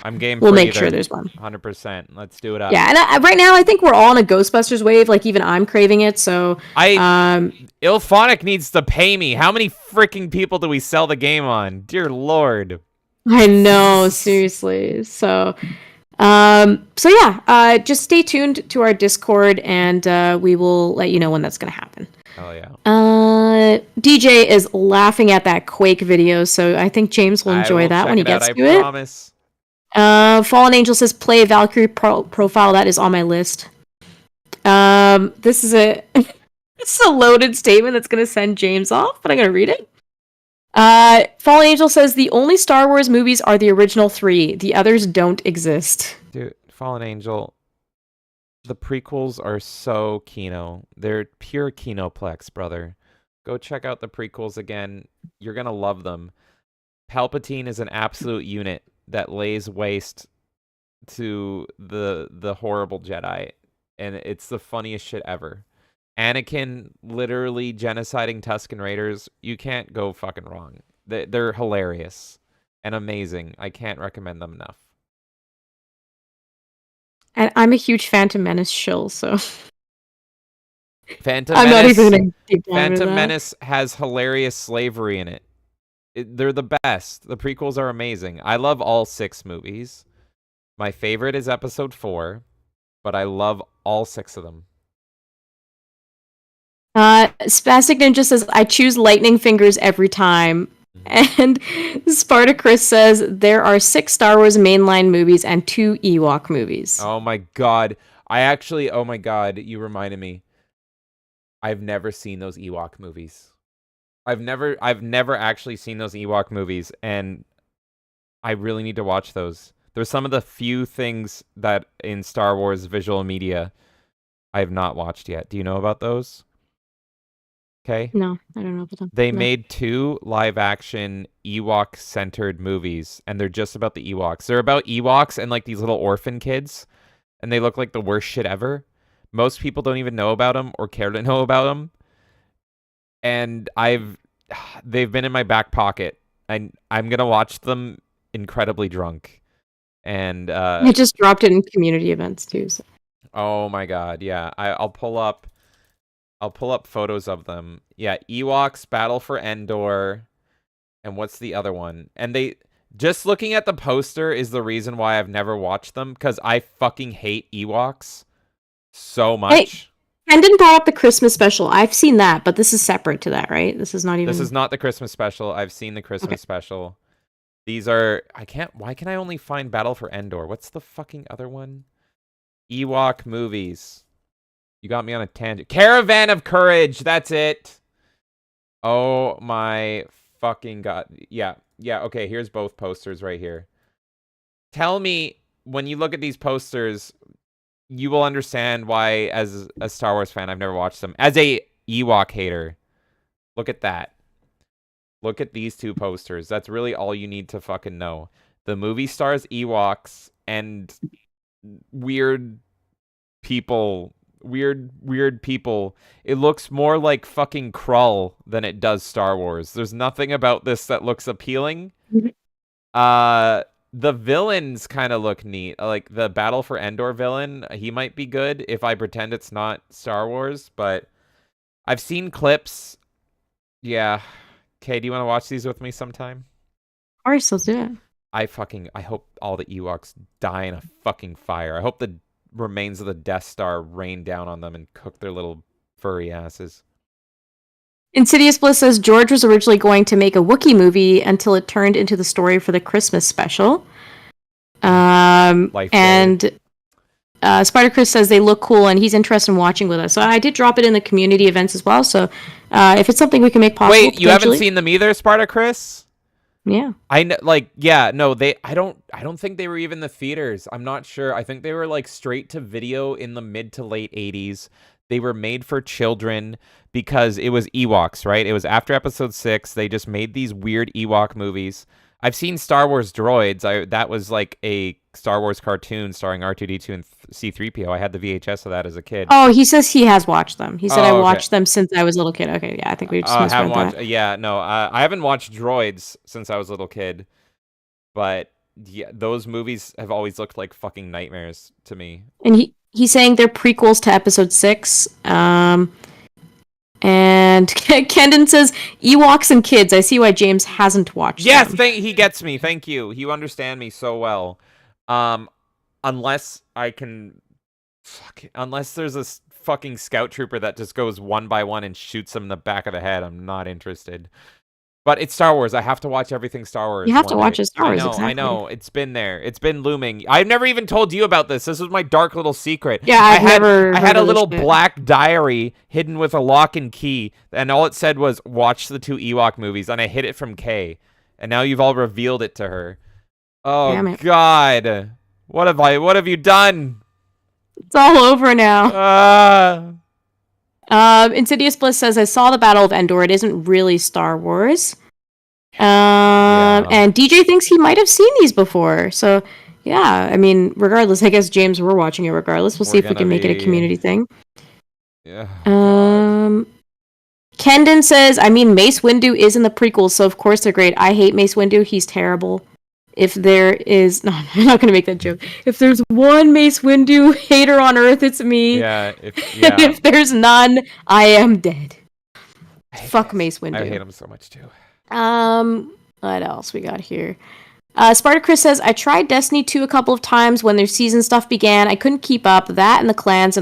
I'm game. we'll for make either. sure there's one. 100%. Let's do it up. Yeah, and right now I think we're all on a Ghostbusters wave. Like even I'm craving it. So Ilphonic needs to pay me. How many freaking people do we sell the game on? Dear Lord. I know, seriously. So yeah, just stay tuned to our Discord, and we will let you know when that's gonna happen. Oh yeah. DJ is laughing at that Quake video, so I think James will enjoy that when he gets to it. Promise. Fallen Angel says play Valkyrie profile. That is on my list. This is a this is a loaded statement that's gonna send James off, but I'm gonna read it. Fallen Angel says the only Star Wars movies are the original 3. The others don't exist. Dude, Fallen Angel. The prequels are so Kino. They're pure Kinoplex, brother. Go check out the prequels again. You're gonna love them. Palpatine is an absolute unit that lays waste to the horrible Jedi, and it's the funniest shit ever. Anakin literally genociding Tusken Raiders. You can't go fucking wrong. They're hilarious and amazing. I can't recommend them enough. And I'm a huge Phantom Menace shill, so Phantom I'm Menace, not even gonna deep dive into Phantom that. Menace has hilarious slavery in it. They're the best. The prequels are amazing. I love all 6 movies. My favorite is episode 4, but I love all 6 of them. Spastic Ninja says, I choose Lightning Fingers every time. And Spartacus says, there are 6 Star Wars mainline movies and 2 Ewok movies. Oh my god. Oh my god, you reminded me. I've never seen those Ewok movies. I've never actually seen those Ewok movies, and I really need to watch those. They're some of the few things that in Star Wars visual media I have not watched yet. Do you know about those? Okay. No, I don't know about them. They No. made 2 live-action Ewok-centered movies, and they're just about the Ewoks. They're about Ewoks and like these little orphan kids, and they look like the worst shit ever. Most people don't even know about them or care to know about them. And they've been in my back pocket, and I'm gonna watch them incredibly drunk. And I just dropped it in community events too. So. oh my god, yeah, I'll pull up photos of them. Yeah, Ewoks, Battle for Endor, and what's the other one? And they just looking at the poster is the reason why I've never watched them, because I fucking hate Ewoks so much. Kendon brought up the Christmas special. I've seen that, but this is separate to that, right? This is not even. This is not the Christmas special. I've seen the Christmas special. These are why can I only find Battle for Endor? What's the fucking other one? Ewok movies. You got me on a tangent. Caravan of Courage. That's it. Oh my fucking god. Yeah. Yeah, okay, here's both posters right here. Tell me, when you look at these posters, you will understand why, as a Star Wars fan, I've never watched them. As a Ewok hater, look at that. Look at these 2 posters. That's really all you need to fucking know. The movie stars Ewoks and weird people. Weird people. It looks more like fucking Krull than it does Star Wars. There's nothing about this that looks appealing. The villains kind of look neat. Like the Battle for Endor villain, he might be good if I pretend it's not Star Wars, but I've seen clips. Yeah. Okay, do you want to watch these with me sometime? Of course, let's do it. I hope all the Ewoks die in a fucking fire. I hope the remains of the Death Star rain down on them and cook their little furry asses. Insidious Bliss says George was originally going to make a Wookiee movie until it turned into the story for the Christmas special. And Spider Chris says they look cool and he's interested in watching with us. So I did drop it in the community events as well. So if it's something we can make possible. Wait, you haven't seen them either, Sparta Chris? Yeah. I know, like, yeah, no, I don't think they were even the theaters. I'm not sure. I think they were like straight to video in the mid to late 80s. They were made for children because it was Ewoks, right? It was after episode 6. They just made these weird Ewok movies. I've seen Star Wars Droids. That was like a Star Wars cartoon starring R2-D2 and C-3PO. I had the VHS of that as a kid. Oh, he says he has watched them. He said I watched them since I was a little kid. Okay, yeah, I think we just haven't watched. that. Yeah, no, I haven't watched Droids since I was a little kid, but yeah, those movies have always looked like fucking nightmares to me. And he's saying they're prequels to Episode 6. And Kendon says, Ewoks and kids. I see why James hasn't watched them. He gets me. Thank you. You understand me so well. Unless there's a fucking scout trooper that just goes one by one and shoots them in the back of the head, I'm not interested. But it's Star Wars. I have to watch everything Star Wars. You have to watch Star Wars, I know. It's been there. It's been looming. I've never even told you about this. This was my dark little secret. Yeah, I had a little black diary hidden with a lock and key, and all it said was, watch the 2 Ewok movies, and I hid it from Kay. And now you've all revealed it to her. Oh, God. What have you done? It's all over now. Insidious Bliss says, I saw the Battle of Endor. It isn't really Star Wars. And DJ thinks he might have seen these before. So, yeah, I mean, regardless, I guess, James, we're watching it regardless. We'll see if we can make it a community thing. Yeah. Kendon says, I mean, Mace Windu is in the prequels, so of course they're great. I hate Mace Windu. He's terrible. If there is... No, I'm not going to make that joke. If there's one Mace Windu hater on Earth, it's me. Yeah. If there's none, I am dead. Fuck Mace Windu. I hate him so much, too. What else we got here? Spartacus says, I tried Destiny 2 a couple of times when their season stuff began. I couldn't keep up. That and the clans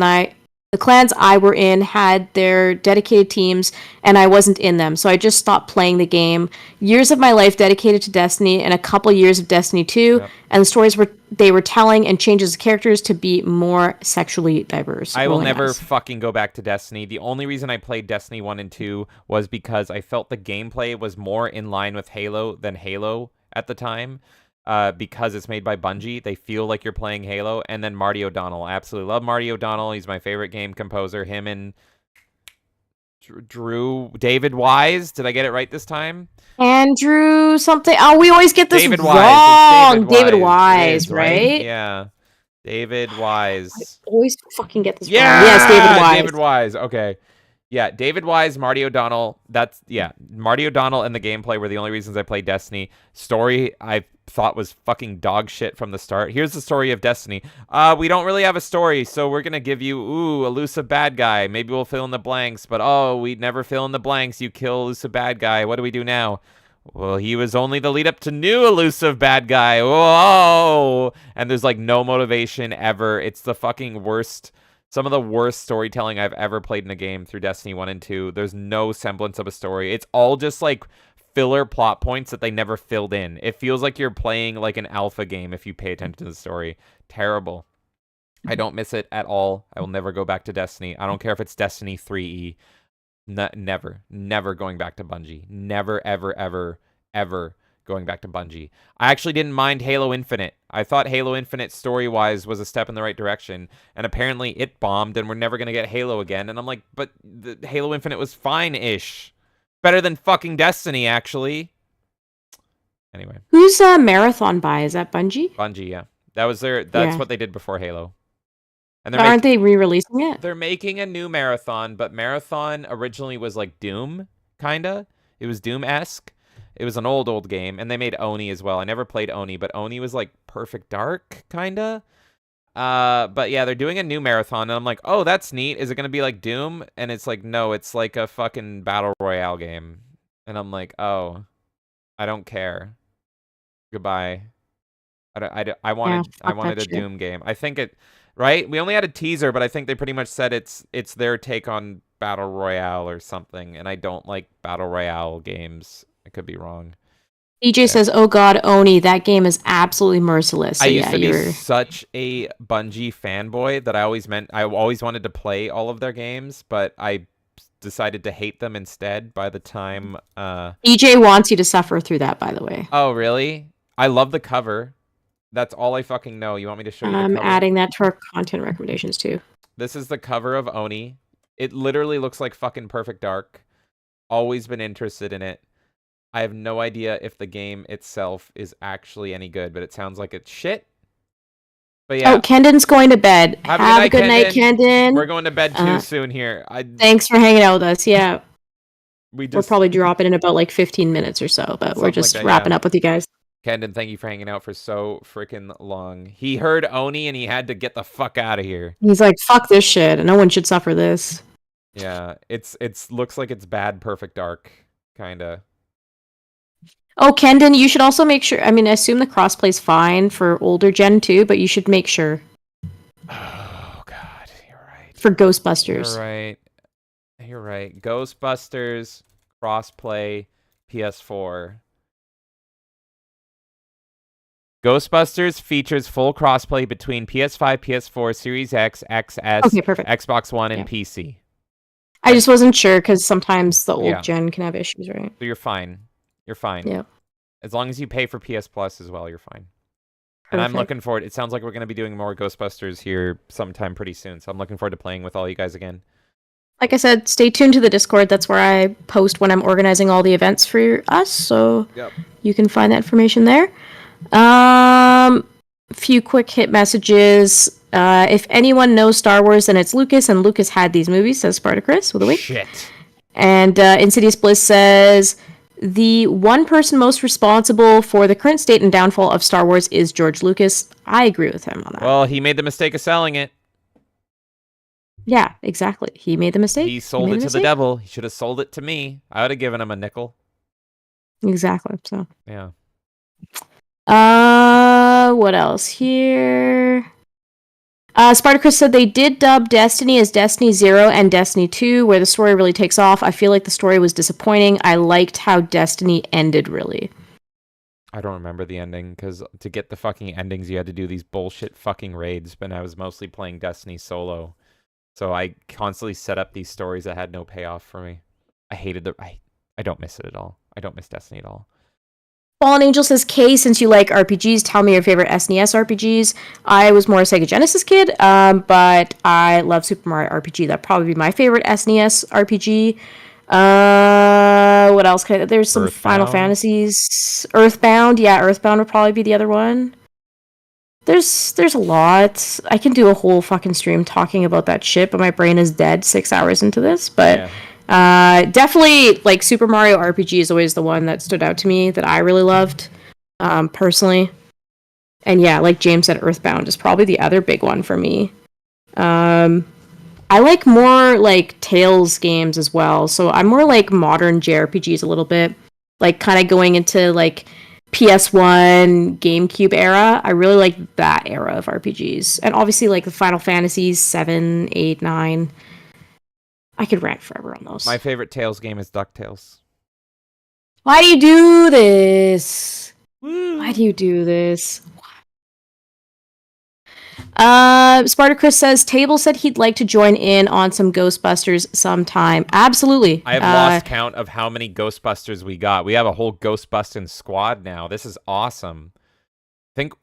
I were in had their dedicated teams, and I wasn't in them, so I just stopped playing the game. Years of my life dedicated to Destiny, and a couple years of Destiny 2, and the stories they were telling and changes of characters to be more sexually diverse. I will never fucking go back to Destiny. The only reason I played Destiny 1 and 2 was because I felt the gameplay was more in line with Halo than Halo at the time. Because it's made by Bungie, they feel like you're playing Halo. And then Marty O'Donnell. I absolutely love Marty O'Donnell. He's my favorite game composer. Him and Drew David Wise. Did I get it right this time? Andrew something. Oh, we always get this David wrong. Wise. It's David It Wise, is, right? right? Yeah. David Wise. Always fucking get this wrong. Yeah. Yes, David Wise. David Wise. Okay. Yeah, David Wise, Marty O'Donnell. Marty O'Donnell and the gameplay were the only reasons I played Destiny. Story I thought was fucking dog shit from the start. Here's the story of Destiny. We don't really have a story, so we're gonna give you elusive bad guy. Maybe we'll fill in the blanks, but we never fill in the blanks. You kill elusive bad guy. What do we do now? Well, he was only the lead up to new elusive bad guy. Whoa! And there's like no motivation ever. It's the fucking worst. Some of the worst storytelling I've ever played in a game through Destiny 1 and 2. There's no semblance of a story. It's all just like filler plot points that they never filled in. It feels like you're playing like an alpha game if you pay attention to the story. Terrible. I don't miss it at all. I will never go back to Destiny. I don't care if it's Destiny 3E. Never going back to Bungie. Never, ever, ever, ever going back to Bungie. I actually didn't mind Halo Infinite. I thought Halo Infinite story-wise was a step in the right direction, and apparently it bombed, and we're never going to get Halo again. And I'm like, but the Halo Infinite was fine-ish. Better than fucking Destiny, actually. Anyway. Who's Marathon by? Is that Bungie? Bungie, yeah. That's what they did before Halo. And aren't they re-releasing it? They're making a new Marathon, but Marathon originally was like Doom, kinda. It was Doom-esque. It was an old game, and they made Oni as well. I never played Oni, but Oni was like Perfect Dark, kinda. But yeah, they're doing a new Marathon, and I'm like, oh, that's neat. Is it gonna be like Doom? And it's like, no, it's like a fucking Battle Royale game. And I'm like, oh, I don't care. Goodbye. I wanted a Doom game. I think it, right? We only had a teaser, but I think they pretty much said it's their take on Battle Royale or something, and I don't like Battle Royale games. I could be wrong. DJ says, "Oh God, Oni, that game is absolutely merciless." So I used to be such a Bungie fanboy that I always wanted to play all of their games, but I decided to hate them instead by the time... DJ wants you to suffer through that, by the way. Oh, really? I love the cover. That's all I fucking know. You want me to show you the cover? I'm adding that to our content recommendations, too. This is the cover of Oni. It literally looks like fucking Perfect Dark. Always been interested in it. I have no idea if the game itself is actually any good, but it sounds like it's shit. But yeah. Oh, Kendon's going to bed. Have a good night, Kendon. We're going to bed too soon here. Thanks for hanging out with us. Yeah. We're probably dropping in about like 15 minutes or so, but we're just wrapping up with you guys. Kendon, thank you for hanging out for so freaking long. He heard Oni and he had to get the fuck out of here. He's like, fuck this shit. No one should suffer this. Yeah, it's looks like it's bad Perfect Dark, kinda. Oh, Kendon, you should also make sure. I mean, I assume the crossplay's fine for older gen too, but you should make sure. Oh God, you're right. For Ghostbusters. You're right. Ghostbusters crossplay PS4. Ghostbusters features full crossplay between PS5, PS4, Series X, XS, okay, perfect. Xbox One, and PC. I just wasn't sure because sometimes the old gen can have issues, right? So you're fine. You're fine. Yeah. As long as you pay for PS Plus as well, you're fine. And I'm looking forward. It sounds like we're going to be doing more Ghostbusters here sometime pretty soon. So I'm looking forward to playing with all you guys again. Like I said, stay tuned to the Discord. That's where I post when I'm organizing all the events for us. So you can find that information there. Few quick hit messages. If anyone knows Star Wars, then it's Lucas, and Lucas had these movies, says Spartacus with a wink. Shit. And Insidious Bliss says, the one person most responsible for the current state and downfall of Star Wars is George Lucas. I agree with him on that. Well, he made the mistake of selling it. Yeah, exactly. He made the mistake. He sold it to the devil. He should have sold it to me. I would have given him a nickel. Exactly. So. Yeah. What else here? Spartacus said they did dub Destiny as Destiny 0 and Destiny 2, where the story really takes off. I feel like the story was disappointing. I liked how Destiny ended, really. I don't remember the ending, because to get the fucking endings, you had to do these bullshit fucking raids, but I was mostly playing Destiny solo. So I constantly set up these stories that had no payoff for me. I hated I don't miss it at all. I don't miss Destiny at all. Fallen Angel says, Kay, since you like RPGs, tell me your favorite SNES RPGs. I was more a Sega Genesis kid, but I love Super Mario RPG. That'd probably be my favorite SNES RPG. What else? There's some Final Fantasies. Earthbound. Yeah, Earthbound would probably be the other one. There's a lot. I can do a whole fucking stream talking about that shit, but my brain is dead 6 hours into this. But definitely, like, Super Mario RPG is always the one that stood out to me that I really loved, personally. And yeah, like James said, Earthbound is probably the other big one for me. I like more, like, Tales games as well. So I'm more like modern JRPGs a little bit. Like, kind of going into, like, PS1, GameCube era. I really like that era of RPGs. And obviously, like, the Final Fantasies 7, 8, 9. I could rant forever on those. My favorite Tales game is DuckTales. Why do you do this? Why do you do this? Spartacus says, Table said he'd like to join in on some Ghostbusters sometime. Absolutely. I have lost count of how many Ghostbusters we got. We have a whole Ghostbusting squad now. This is awesome.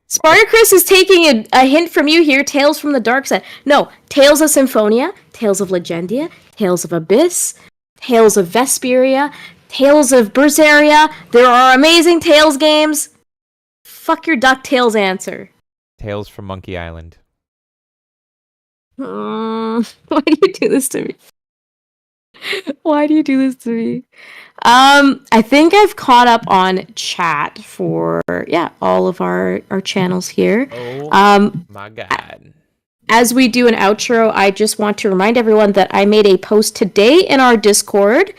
Spartacus is taking a hint from you here. Tales from the Dark Side. No, Tales of Symphonia, Tales of Legendia, Tales of Abyss, Tales of Vesperia, Tales of Berseria. There are amazing Tales games. Fuck your DuckTales answer. Tales from Monkey Island. Why do you do this to me? Why do you do this to me? I think I've caught up on chat for all of our channels here. Oh my god. As we do an outro, I just want to remind everyone that I made a post today in our Discord.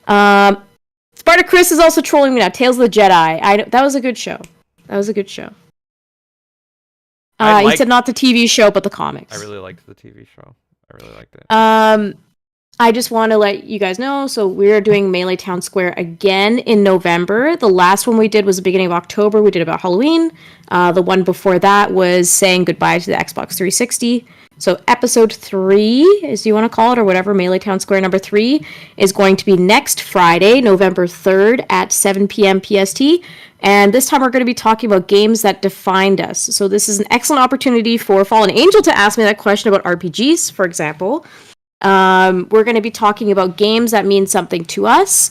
Spartacus is also trolling me now. Tales of the Jedi. That was a good show. He said not the TV show, but the comics. I really liked the TV show. I really liked it. I just want to let you guys know, so we're doing Melee Town Square again in November. The last one we did was the beginning of October. We did about Halloween. The one before that was saying goodbye to the Xbox 360. So episode 3, as you want to call it, or whatever, Melee Town Square number 3, is going to be next Friday, November 3rd at 7 p.m. PST. And this time we're going to be talking about games that defined us. So this is an excellent opportunity for Fallen Angel to ask me that question about RPGs, for example. We're going to be talking about games that mean something to us.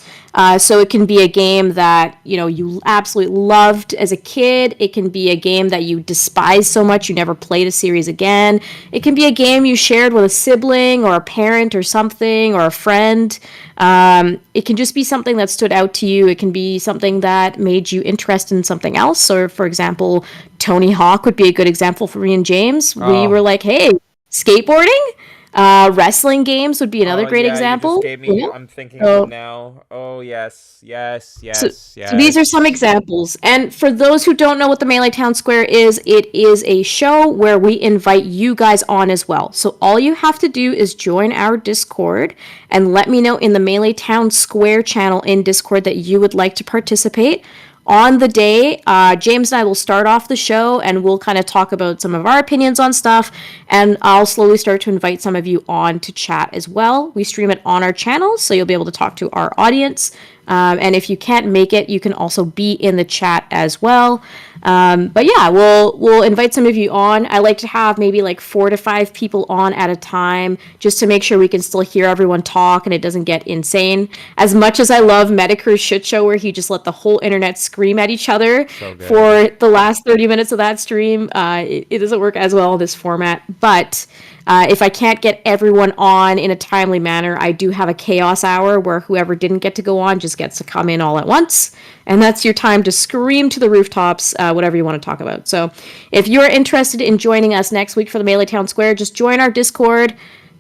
So it can be a game that, you absolutely loved as a kid. It can be a game that you despise so much you never played a series again. It can be a game you shared with a sibling or a parent or something or a friend. It can just be something that stood out to you. It can be something that made you interested in something else. Or, for example, Tony Hawk would be a good example for me and James. We were like, hey, skateboarding? Wrestling games would be another great example. You just gave me, I'm thinking of it now. Oh, yes. So these are some examples. And for those who don't know what the Melee Town Square is, it is a show where we invite you guys on as well. So all you have to do is join our Discord and let me know in the Melee Town Square channel in Discord that you would like to participate. On the day, James and I will start off the show and we'll kind of talk about some of our opinions on stuff, and I'll slowly start to invite some of you on to chat as well. We stream it on our channel, so you'll be able to talk to our audience. And if you can't make it, you can also be in the chat as well. But yeah, we'll invite some of you on. I like to have maybe like 4 to 5 people on at a time, just to make sure we can still hear everyone talk and it doesn't get insane. As much as I love Medicre's shit show where he just let the whole internet scream at each other for the last 30 minutes of that stream, it doesn't work as well in this format. But if I can't get everyone on in a timely manner, I do have a chaos hour where whoever didn't get to go on just gets to come in all at once. And that's your time to scream to the rooftops, whatever you want to talk about. So if you're interested in joining us next week for the Melee Town Square, just join our Discord.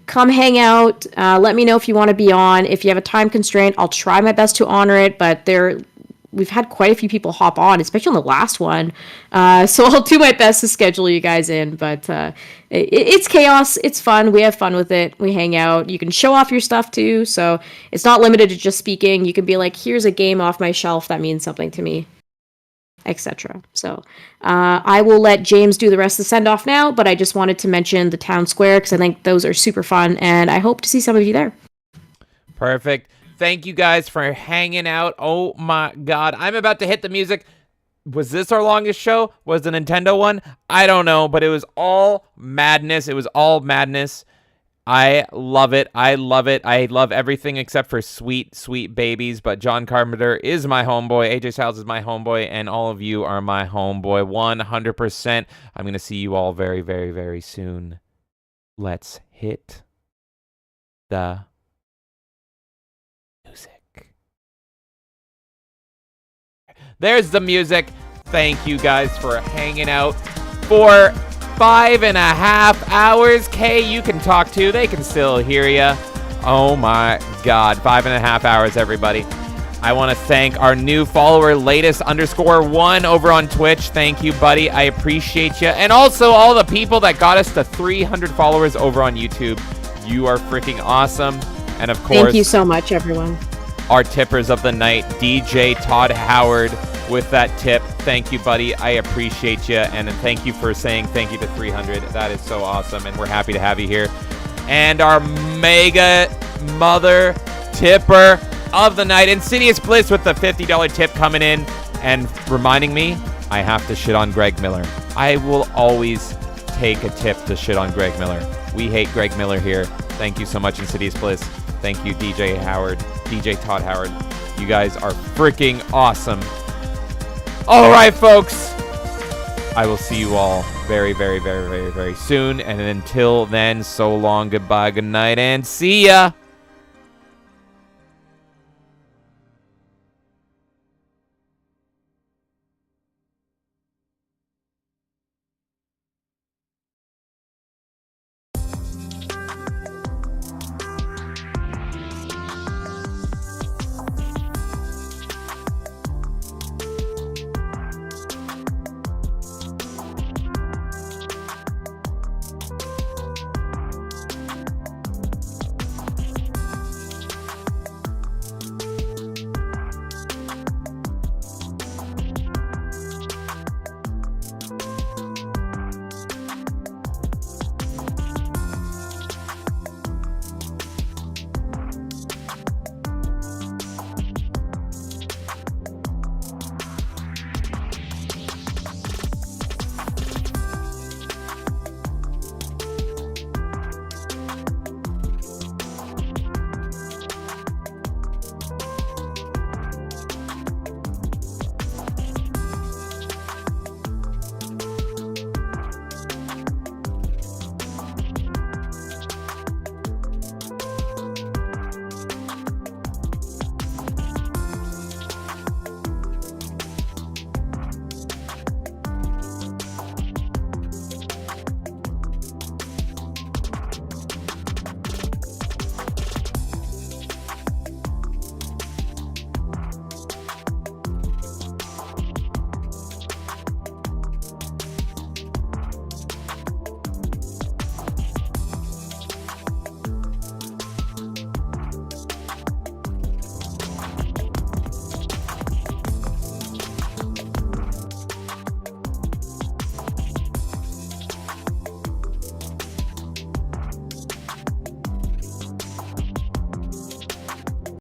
Come hang out. Let me know if you want to be on. If you have a time constraint, I'll try my best to honor it, but we've had quite a few people hop on, especially on the last one. So I'll do my best to schedule you guys in. But it's chaos. It's fun. We have fun with it. We hang out. You can show off your stuff too. So it's not limited to just speaking. You can be like, here's a game off my shelf that means something to me, etc. So I will let James do the rest of the send-off now. But I just wanted to mention the town square because I think those are super fun. And I hope to see some of you there. Perfect. Thank you guys for hanging out. Oh my god. I'm about to hit the music. Was this our longest show? Was the Nintendo one? I don't know, but it was all madness. It was all madness. I love it. I love it. I love everything except for sweet, sweet babies. But John Carpenter is my homeboy. AJ Styles is my homeboy. And all of you are my homeboy. 100%. I'm going to see you all very, very, very soon. Let's hit the music. There's the music. Thank you guys for hanging out for 5.5 hours. Kay, you can talk to. They can still hear you. Oh my God. 5.5 hours, everybody. I want to thank our new follower, latest_1 over on Twitch. Thank you, buddy. I appreciate you. And also all the people that got us to 300 followers over on YouTube. You are freaking awesome. And of course, Thank you so much, everyone. our tippers of the night, DJ Todd Howard, with that tip. Thank you, buddy. I appreciate you. And thank you for saying thank you to 300. That is so awesome. And we're happy to have you here. And our mega mother tipper of the night, Insidious Bliss, with the $50 tip coming in and reminding me I have to shit on Greg Miller. I will always take a tip to shit on Greg Miller. We hate Greg Miller here. Thank you so much, Insidious Bliss. Thank you, DJ Howard, DJ Todd Howard. You guys are freaking awesome. All right, folks. I will see you all very, very, very, very, very soon. And until then, so long, goodbye, good night, and see ya.